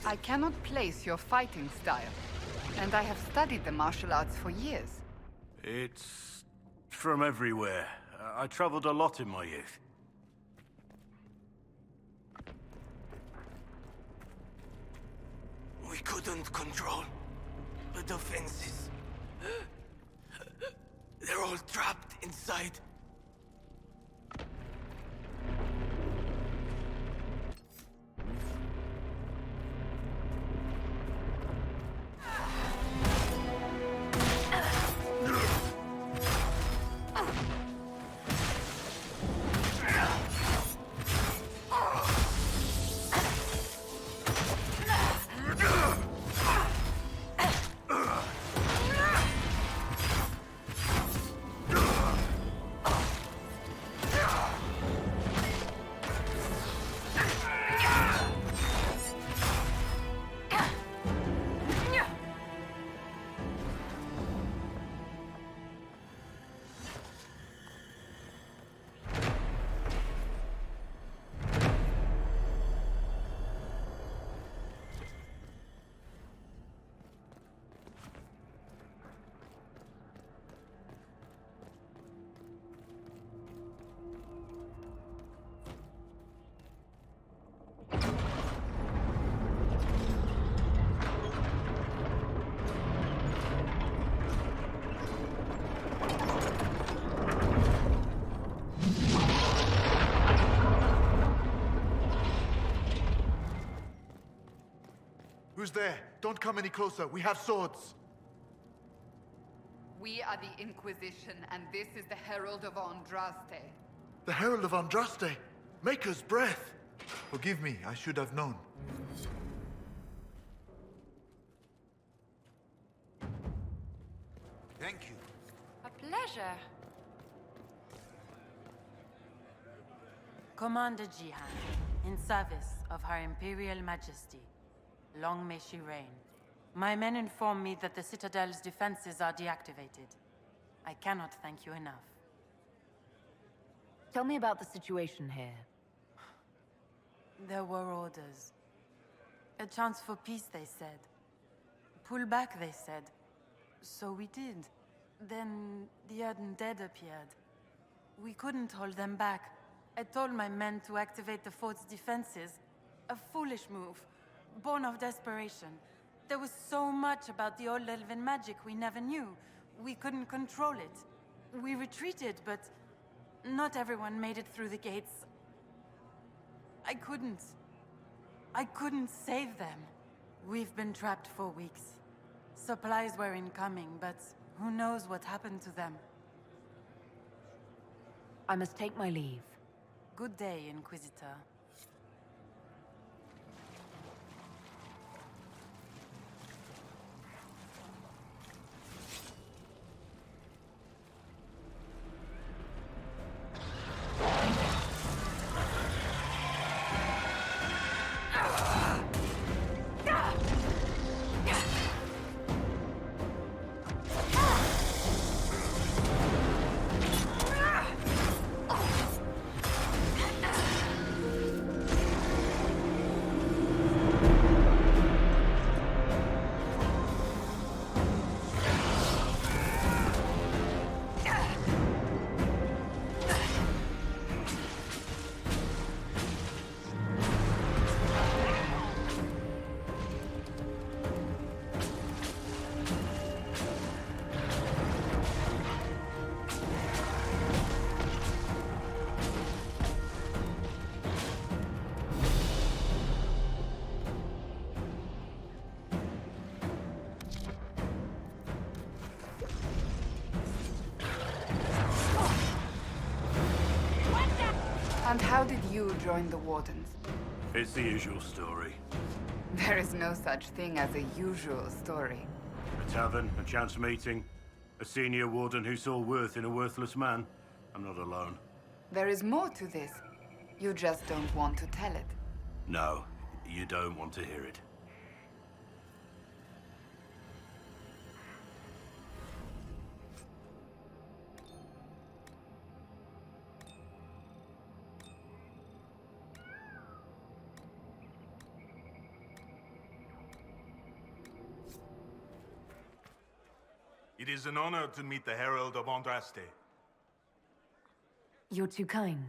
I cannot place your fighting style, and I have studied the martial arts for years. It's from everywhere. I traveled a lot in my youth. We couldn't control the defenses. They're all trapped inside. Who's there? Don't come any closer. We have swords. We are the Inquisition, and this is the Herald of Andraste. The Herald of Andraste! Maker's breath! Forgive me, I should have known. Thank you. A pleasure. Commander Jihan, in service of Her Imperial Majesty. Long may she reign. My men inform me that the Citadel's defenses are deactivated. I cannot thank you enough. Tell me about the situation here. There were orders. A chance for peace, they said. Pull back, they said. So we did. Then the undead appeared. We couldn't hold them back. I told my men to activate the fort's defenses. A foolish move, born of desperation. There was so much about the old elven magic we never knew. We couldn't control it. We retreated, but not everyone made it through the gates. I couldn't save them. We've been trapped for weeks. Supplies were incoming, but who knows what happened to them. I must take my leave. Good day, Inquisitor. And how did you join the Wardens? It's the usual story. There is no such thing as a usual story. A tavern, a chance meeting, a senior warden who saw worth in a worthless man. I'm not alone. There is more to this. You just don't want to tell it. No, you don't want to hear it. It is an honor to meet the Herald of Andraste. You're too kind.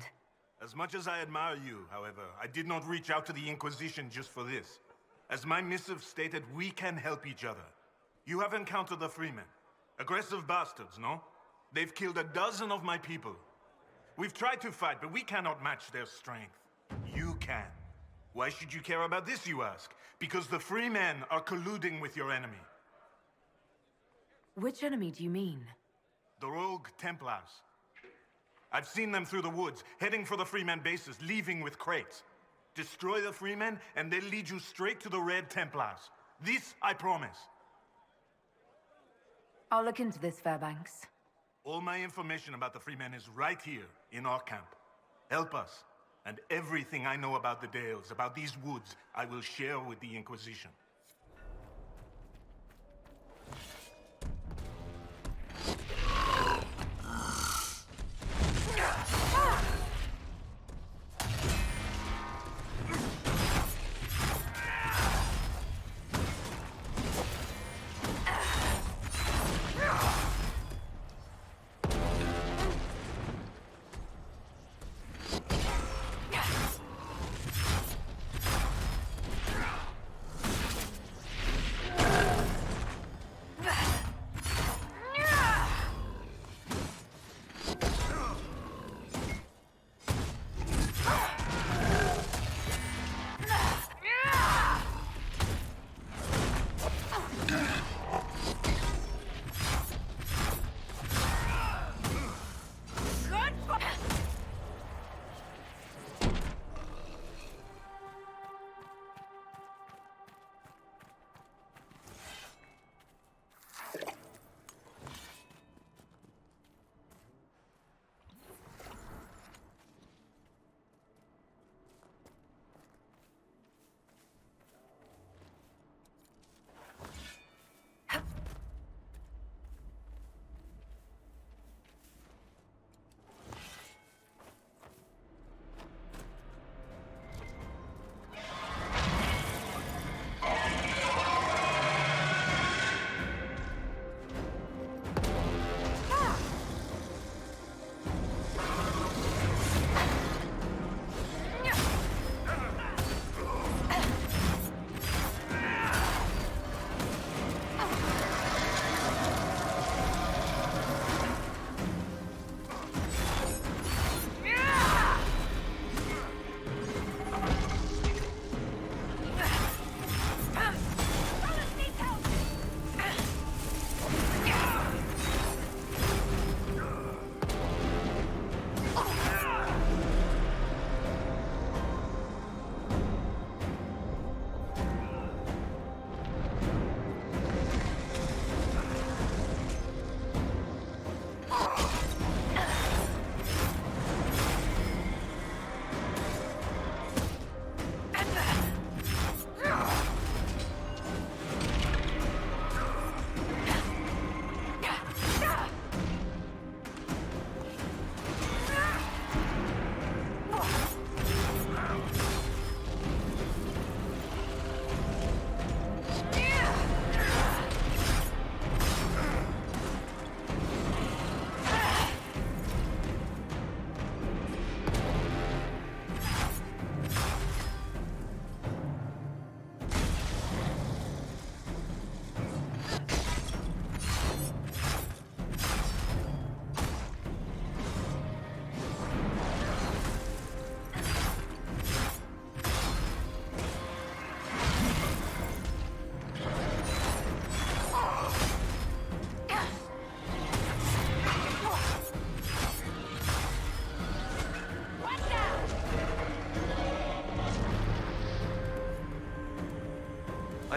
As much as I admire you, however, I did not reach out to the Inquisition just for this. As my missive stated, we can help each other. You have encountered the Freemen. Aggressive bastards, no? They've killed a dozen of my people. We've tried to fight, but we cannot match their strength. You can. Why should you care about this, you ask? Because the Freemen are colluding with your enemy. Which enemy do you mean? The rogue Templars. I've seen them through the woods, heading for the Freemen bases, leaving with crates. Destroy the Freemen, and they'll lead you straight to the Red Templars. This, I promise. I'll look into this, Fairbanks. All my information about the Freemen is right here, in our camp. Help us, and everything I know about the Dales, about these woods, I will share with the Inquisition.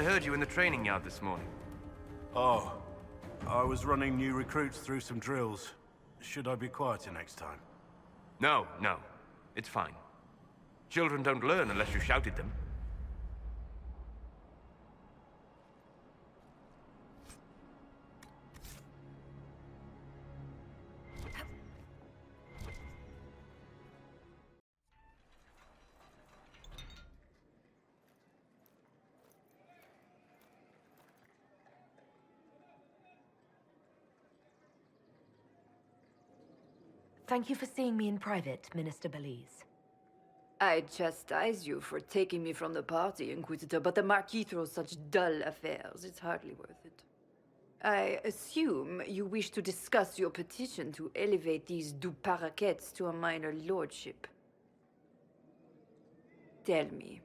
heard you in the training yard this morning. Oh, I was running new recruits through some drills. Should I be quieter next time? No, no. It's fine. Children don't learn unless you shout at them. Thank you for seeing me in private, Minister Belize. I chastise you for taking me from the party, Inquisitor, but the Marquis throws such dull affairs. It's hardly worth it. I assume you wish to discuss your petition to elevate these du Paraquets to a minor lordship. Tell me,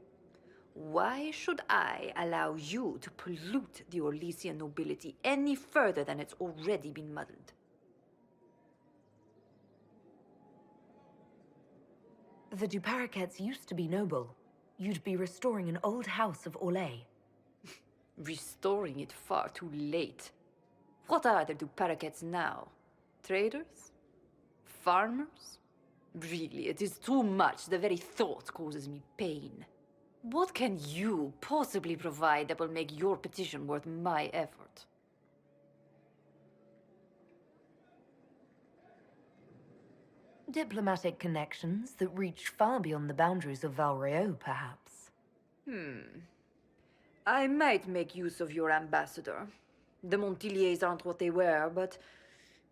why should I allow you to pollute the Orlesian nobility any further than it's already been muddled? The du Paraquets used to be noble. You'd be restoring an old house of Orlais. Restoring it far too late. What are the du Paraquets now? Traders? Farmers? Really, it is too much. The very thought causes me pain. What can you possibly provide that will make your petition worth my effort? Diplomatic connections that reach far beyond the boundaries of Valréaux, perhaps. I might make use of your ambassador. The Montiliers aren't what they were, but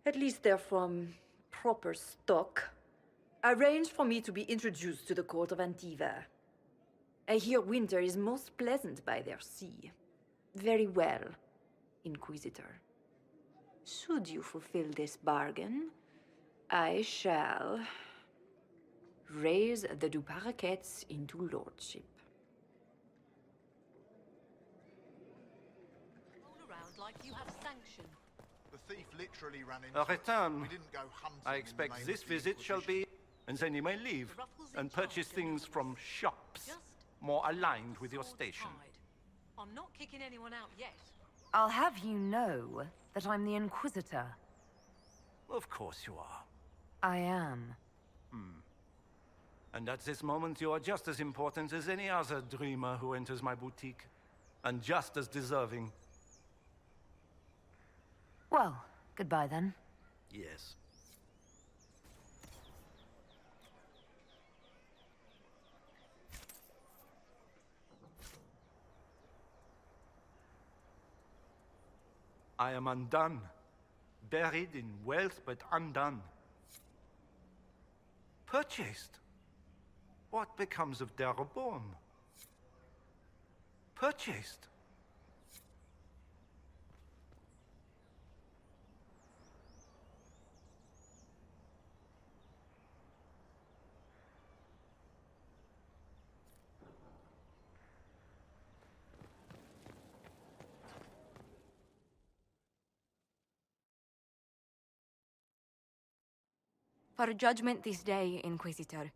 at least they're from proper stock. Arrange for me to be introduced to the court of Antiver. I hear winter is most pleasant by their sea. Very well, Inquisitor. Should you fulfill this bargain, I shall raise the du Paraquets into lordship. The thief literally ran into A return. We didn't go hunting. I in the expect name this of the visit shall be, and then you may leave and purchase things from shops more aligned with your station. I'm not kicking anyone out yet. I'll have you know that I'm the Inquisitor. Of course you are. I am. And at this moment, you are just as important as any other dreamer who enters my boutique, and just as deserving. Well, goodbye then. Yes. I am undone. Buried in wealth, but undone. Purchased. What becomes of Darabon? Purchased. For judgment this day, Inquisitor,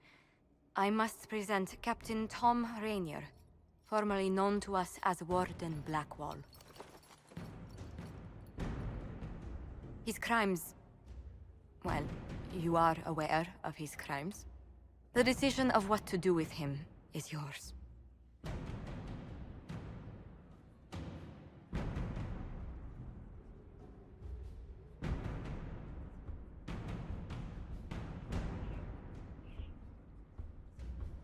I must present Captain Tom Rainier, formerly known to us as Warden Blackwall. His crimes... well, you are aware of his crimes. The decision of what to do with him is yours.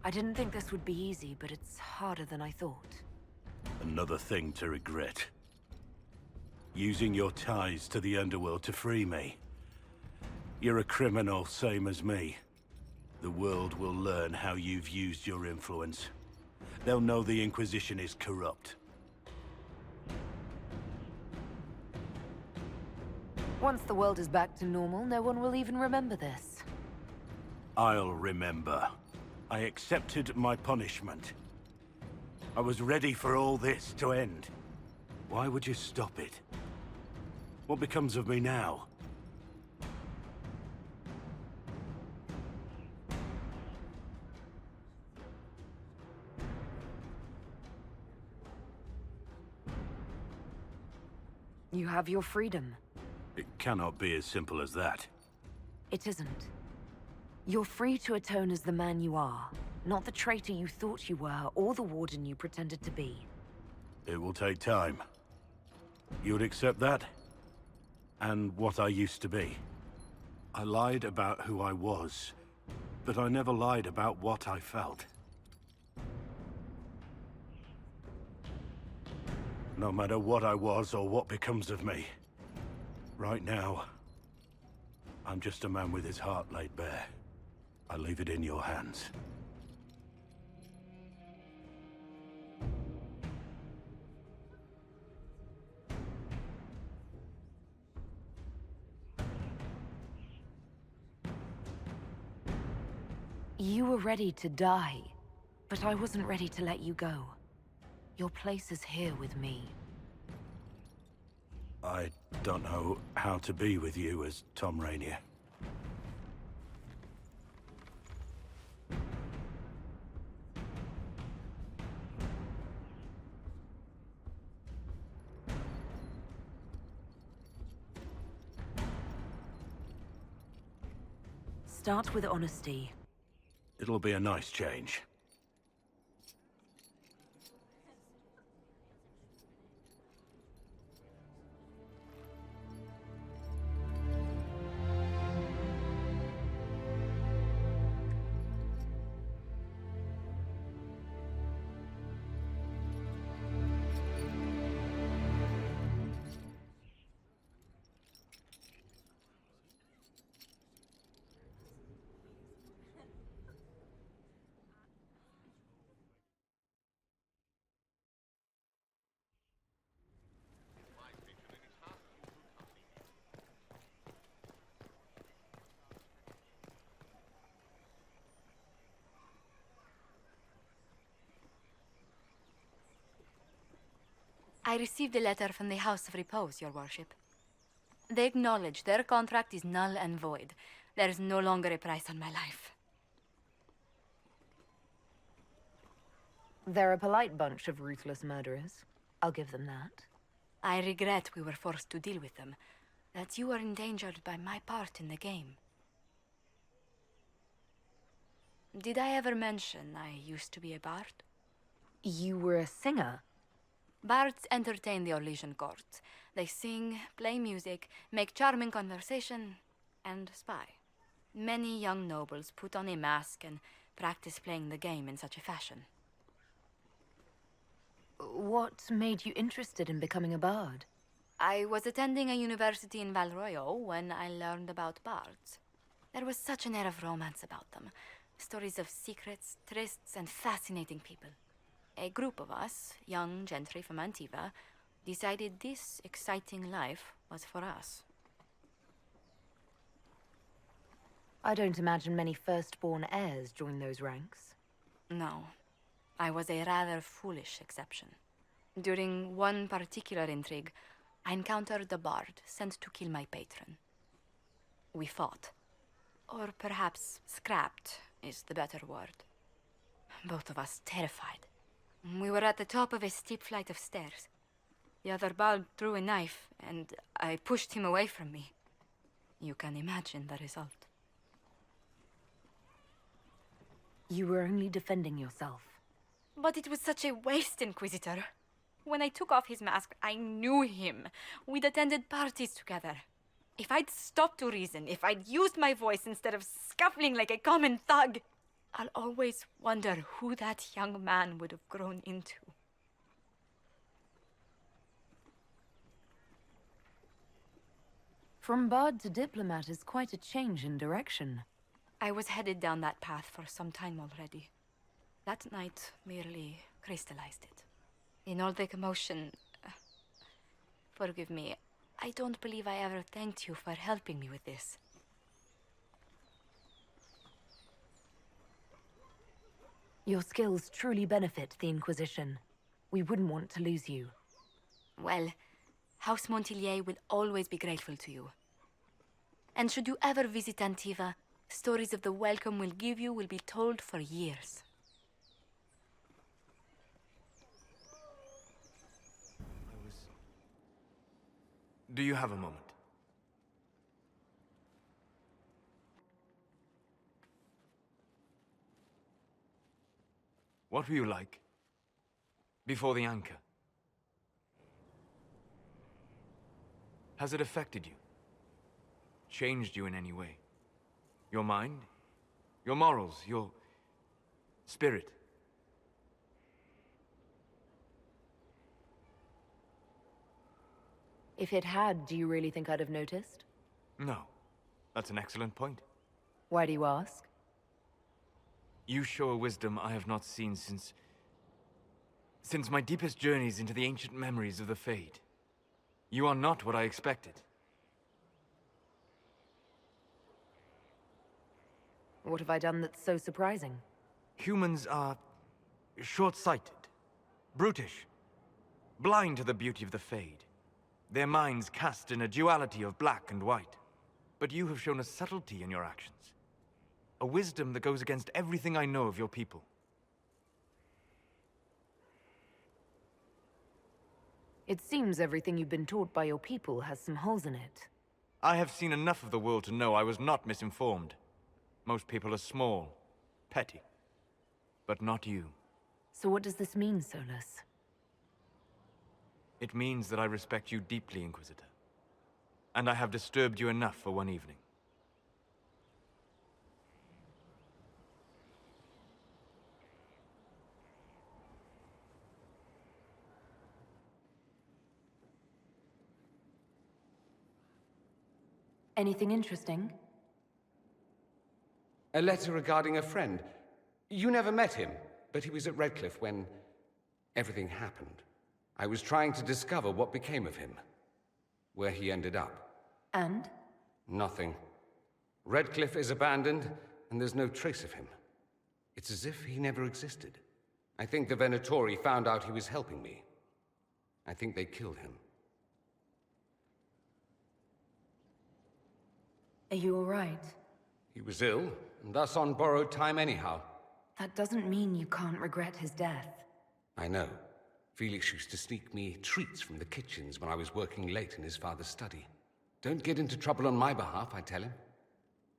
I didn't think this would be easy, but it's harder than I thought. Another thing to regret. Using your ties to the underworld to free me. You're a criminal, same as me. The world will learn how you've used your influence. They'll know the Inquisition is corrupt. Once the world is back to normal, no one will even remember this. I'll remember. I accepted my punishment. I was ready for all this to end. Why would you stop it? What becomes of me now? You have your freedom. It cannot be as simple as that. It isn't. You're free to atone as the man you are, not the traitor you thought you were, or the warden you pretended to be. It will take time. You would accept that? And what I used to be? I lied about who I was, but I never lied about what I felt. No matter what I was or what becomes of me, right now, I'm just a man with his heart laid bare. I leave it in your hands. You were ready to die, but I wasn't ready to let you go. Your place is here with me. I don't know how to be with you as Tom Rainier. Start with honesty. It'll be a nice change. I received a letter from the House of Repose, Your Worship. They acknowledge their contract is null and void. There is no longer a price on my life. They're a polite bunch of ruthless murderers. I'll give them that. I regret we were forced to deal with them, that you were endangered by my part in the game. Did I ever mention I used to be a bard? You were a singer? Bards entertain the Orlesian court. They sing, play music, make charming conversation, and spy. Many young nobles put on a mask and practice playing the game in such a fashion. What made you interested in becoming a bard? I was attending a university in Valroyo when I learned about bards. There was such an air of romance about them. Stories of secrets, trysts, and fascinating people. A group of us, young gentry from Antiva, decided this exciting life was for us. I don't imagine many firstborn heirs join those ranks. No. I was a rather foolish exception. During one particular intrigue, I encountered a bard sent to kill my patron. We fought. Or perhaps scrapped is the better word. Both of us terrified. We were at the top of a steep flight of stairs. The other bard drew a knife, and I pushed him away from me. You can imagine the result. You were only defending yourself. But it was such a waste, Inquisitor. When I took off his mask, I knew him. We'd attended parties together. If I'd stopped to reason, if I'd used my voice instead of scuffling like a common thug, I'll always wonder who that young man would have grown into. From bard to diplomat is quite a change in direction. I was headed down that path for some time already. That night merely crystallized it. In all the commotion... forgive me, I don't believe I ever thanked you for helping me with this. Your skills truly benefit the Inquisition. We wouldn't want to lose you. Well, House Montilier will always be grateful to you. And should you ever visit Antiva, stories of the welcome we'll give you will be told for years. Do you have a moment? What were you like before the anchor? Has it affected you? Changed you in any way? Your mind? Your morals? Your spirit? If it had, do you really think I'd have noticed? No. That's an excellent point. Why do you ask? You show a wisdom I have not seen since my deepest journeys into the ancient memories of the Fade. You are not what I expected. What have I done that's so surprising? Humans are short-sighted, brutish, blind to the beauty of the Fade. Their minds cast in a duality of black and white. But you have shown a subtlety in your actions. A wisdom that goes against everything I know of your people. It seems everything you've been taught by your people has some holes in it. I have seen enough of the world to know I was not misinformed. Most people are small, petty. But not you. So what does this mean, Solus? It means that I respect you deeply, Inquisitor. And I have disturbed you enough for one evening. Anything interesting? A letter regarding a friend. You never met him, but he was at Redcliffe when everything happened. I was trying to discover what became of him, where he ended up. And? Nothing. Redcliffe is abandoned, and there's no trace of him. It's as if he never existed. I think the Venatori found out he was helping me. I think they killed him. Are you all right? He was ill, and thus on borrowed time anyhow. That doesn't mean you can't regret his death. I know. Felix used to sneak me treats from the kitchens when I was working late in his father's study. Don't get into trouble on my behalf, I tell him.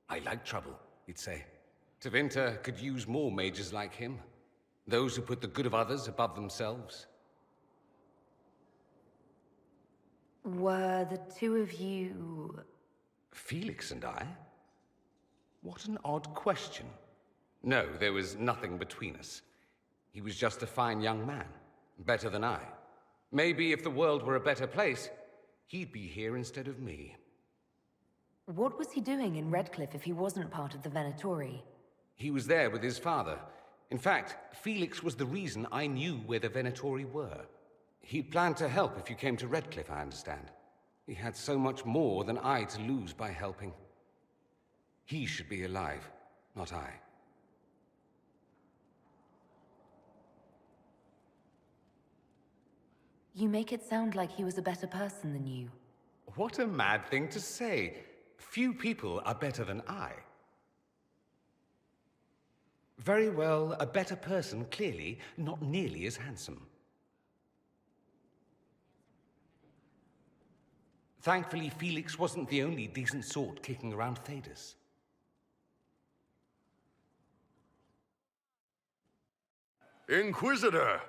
I like trouble, he'd say. Tevinter could use more mages like him. Those who put the good of others above themselves. Were the two of you... Felix and I? What an odd question. No, there was nothing between us. He was just a fine young man. Better than I. Maybe if the world were a better place, he'd be here instead of me. What was he doing in Redcliffe if he wasn't part of the Venatori? He was there with his father. In fact, Felix was the reason I knew where the Venatori were. He'd planned to help if you came to Redcliffe, I understand. He had so much more than I to lose by helping. He should be alive, not I. You make it sound like he was a better person than you. What a mad thing to say. Few people are better than I. Very well, a better person, clearly, not nearly as handsome. Thankfully, Felix wasn't the only decent sort kicking around Thedas. Inquisitor,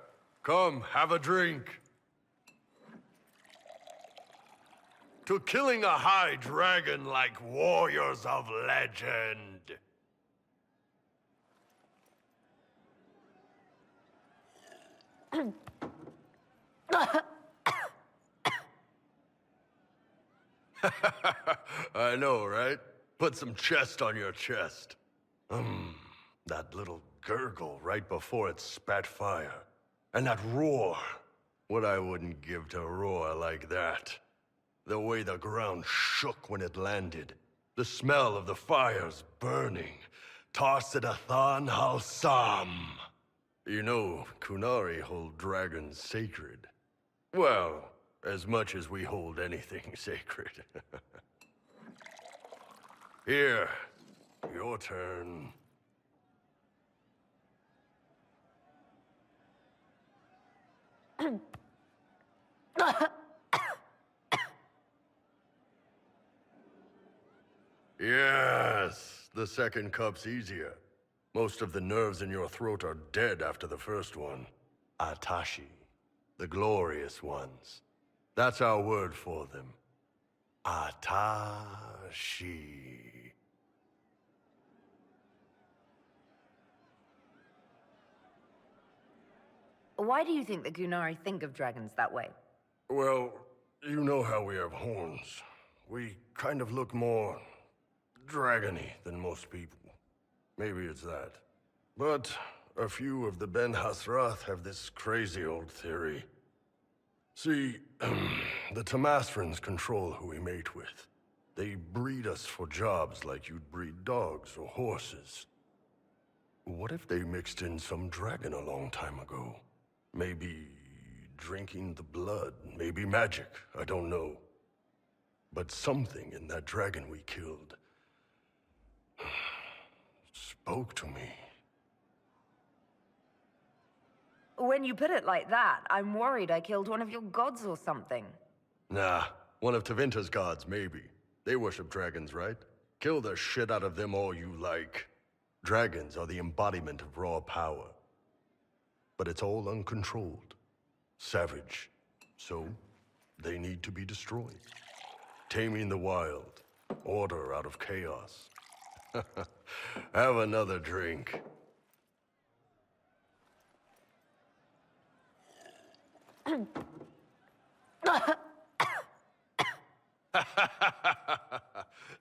come, have a drink. To killing a high dragon like warriors of legend. I know, right? Put some chest on your chest. That little gurgle right before it spat fire. And that roar. What I wouldn't give to roar like that. The way the ground shook when it landed. The smell of the fires burning. Tarsidathan Halsam. You know, Kunari hold dragons sacred. Well, as much as we hold anything sacred. Here, your turn. Yes, the second cup's easier. Most of the nerves in your throat are dead after the first one. Atashi, the glorious ones. That's our word for them. Atashi. Why do you think the Gunari think of dragons that way? Well, you know how we have horns. We kind of look more dragony than most people. Maybe it's that. But a few of the Ben Hasrath have this crazy old theory. See, the Tamasrans control who we mate with. They breed us for jobs like you'd breed dogs or horses. What if they mixed in some dragon a long time ago? Maybe drinking the blood, maybe magic, I don't know. But something in that dragon we killed spoke to me. When you put it like that, I'm worried I killed one of your gods or something. Nah, one of Tevinter's gods, maybe. They worship dragons, right? Kill the shit out of them all you like. Dragons are the embodiment of raw power. But it's all uncontrolled. Savage. So, they need to be destroyed. Taming the wild. Order out of chaos. Have another drink.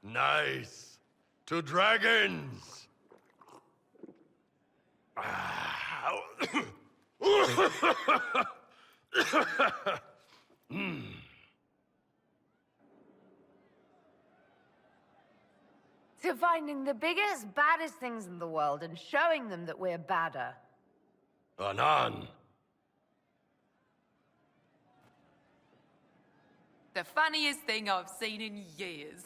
Nice. To dragons. To finding the biggest, baddest things in the world and showing them that we're badder. Anan. The funniest thing I've seen in years.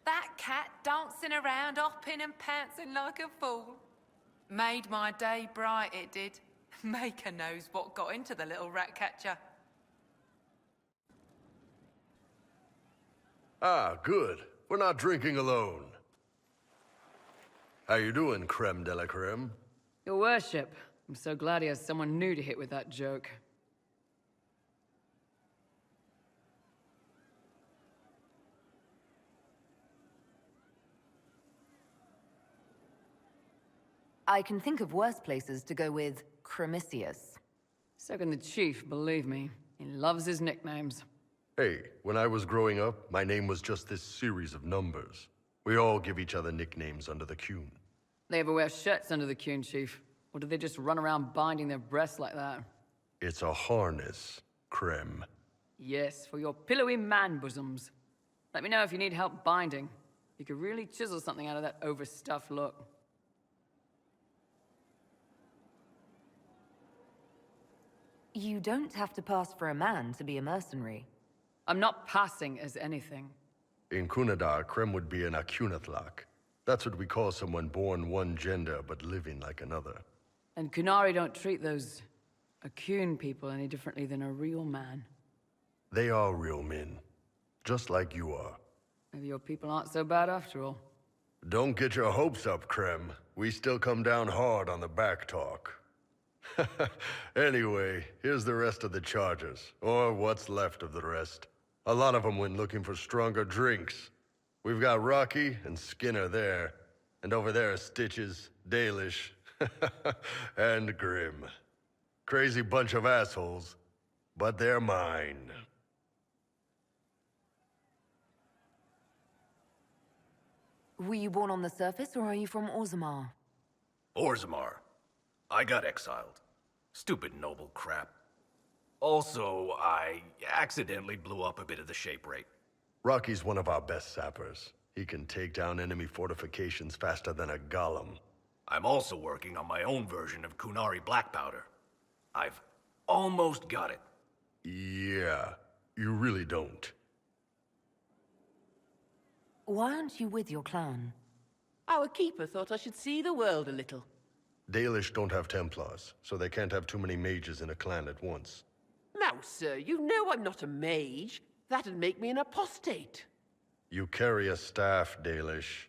That cat dancing around, hopping and pouncing like a fool. Made my day bright, it did. Maker knows what got into the little rat catcher. Ah, good. We're not drinking alone. How you doing, creme de la creme? Your worship, I'm so glad he has someone new to hit with that joke. I can think of worse places to go with Cremisius. So can the chief, believe me. He loves his nicknames. Hey, when I was growing up, my name was just this series of numbers. We all give each other nicknames under the Qun. They ever wear shirts under the Qun, chief? Or do they just run around binding their breasts like that? It's a harness, creme. Yes, for your pillowy man bosoms. Let me know if you need help binding. You could really chisel something out of that overstuffed look. You don't have to pass for a man to be a mercenary. I'm not passing as anything. In Kunadar, creme would be an Akunathlak. That's what we call someone born one gender but living like another. And Kunari don't treat those Akun people any differently than a real man. They are real men, just like you are. Maybe your people aren't so bad after all. Don't get your hopes up, creme. We still come down hard on the back talk. Anyway, here's the rest of the charges, or what's left of the rest. A lot of them went looking for stronger drinks. We've got Rocky and Skinner there, and over there are Stitches, Dalish, and Grim. Crazy bunch of assholes, but they're mine. Were you born on the surface, or are you from Orzammar? Orzammar. I got exiled. Stupid noble crap. Also, I accidentally blew up a bit of the shape rate. Rocky's one of our best sappers. He can take down enemy fortifications faster than a golem. I'm also working on my own version of Kunari black powder. I've almost got it. Yeah, you really don't. Why aren't you with your clan? Our keeper thought I should see the world a little. Dalish don't have Templars, so they can't have too many mages in a clan at once. Now, sir, you know I'm not a mage. That'd make me an apostate. You carry a staff, Dalish.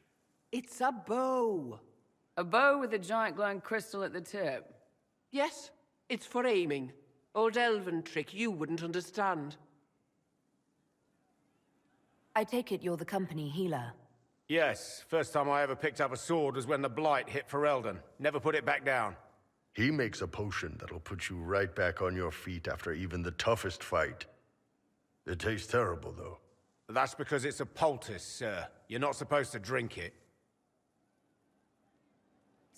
It's a bow. A bow with a giant glowing crystal at the tip. Yes, it's for aiming. Old elven trick you wouldn't understand. I take it you're the company healer. Yes, first time I ever picked up a sword was when the blight hit Ferelden. Never put it back down. He makes a potion that'll put you right back on your feet after even the toughest fight. It tastes terrible, though. That's because it's a poultice, sir. You're not supposed to drink it.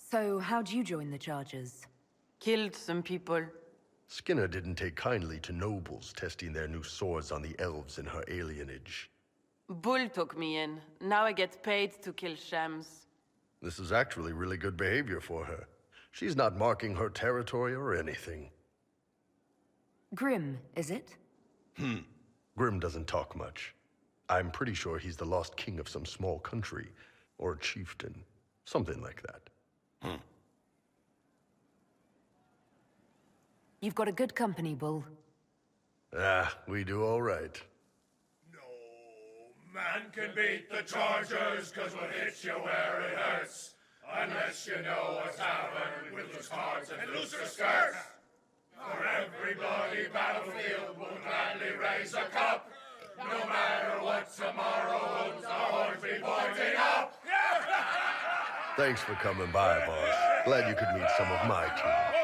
So, how'd you join the Chargers? Killed some people. Skinner didn't take kindly to nobles testing their new swords on the elves in her alienage. Bull took me in. Now I get paid to kill shams. This is actually really good behavior for her. She's not marking her territory or anything. Grim, is it? Grim doesn't talk much. I'm pretty sure he's the lost king of some small country, or chieftain. Something like that. You've got a good company, Bull. We do all right. Man can beat the Chargers, 'cause we'll hit you where it hurts. Unless you know a tavern with loose cards and looser skirts. For every bloody battlefield we'll gladly raise a cup. No matter what tomorrow holds, our horns be pointing up. Thanks for coming by, boss. Glad you could meet some of my team.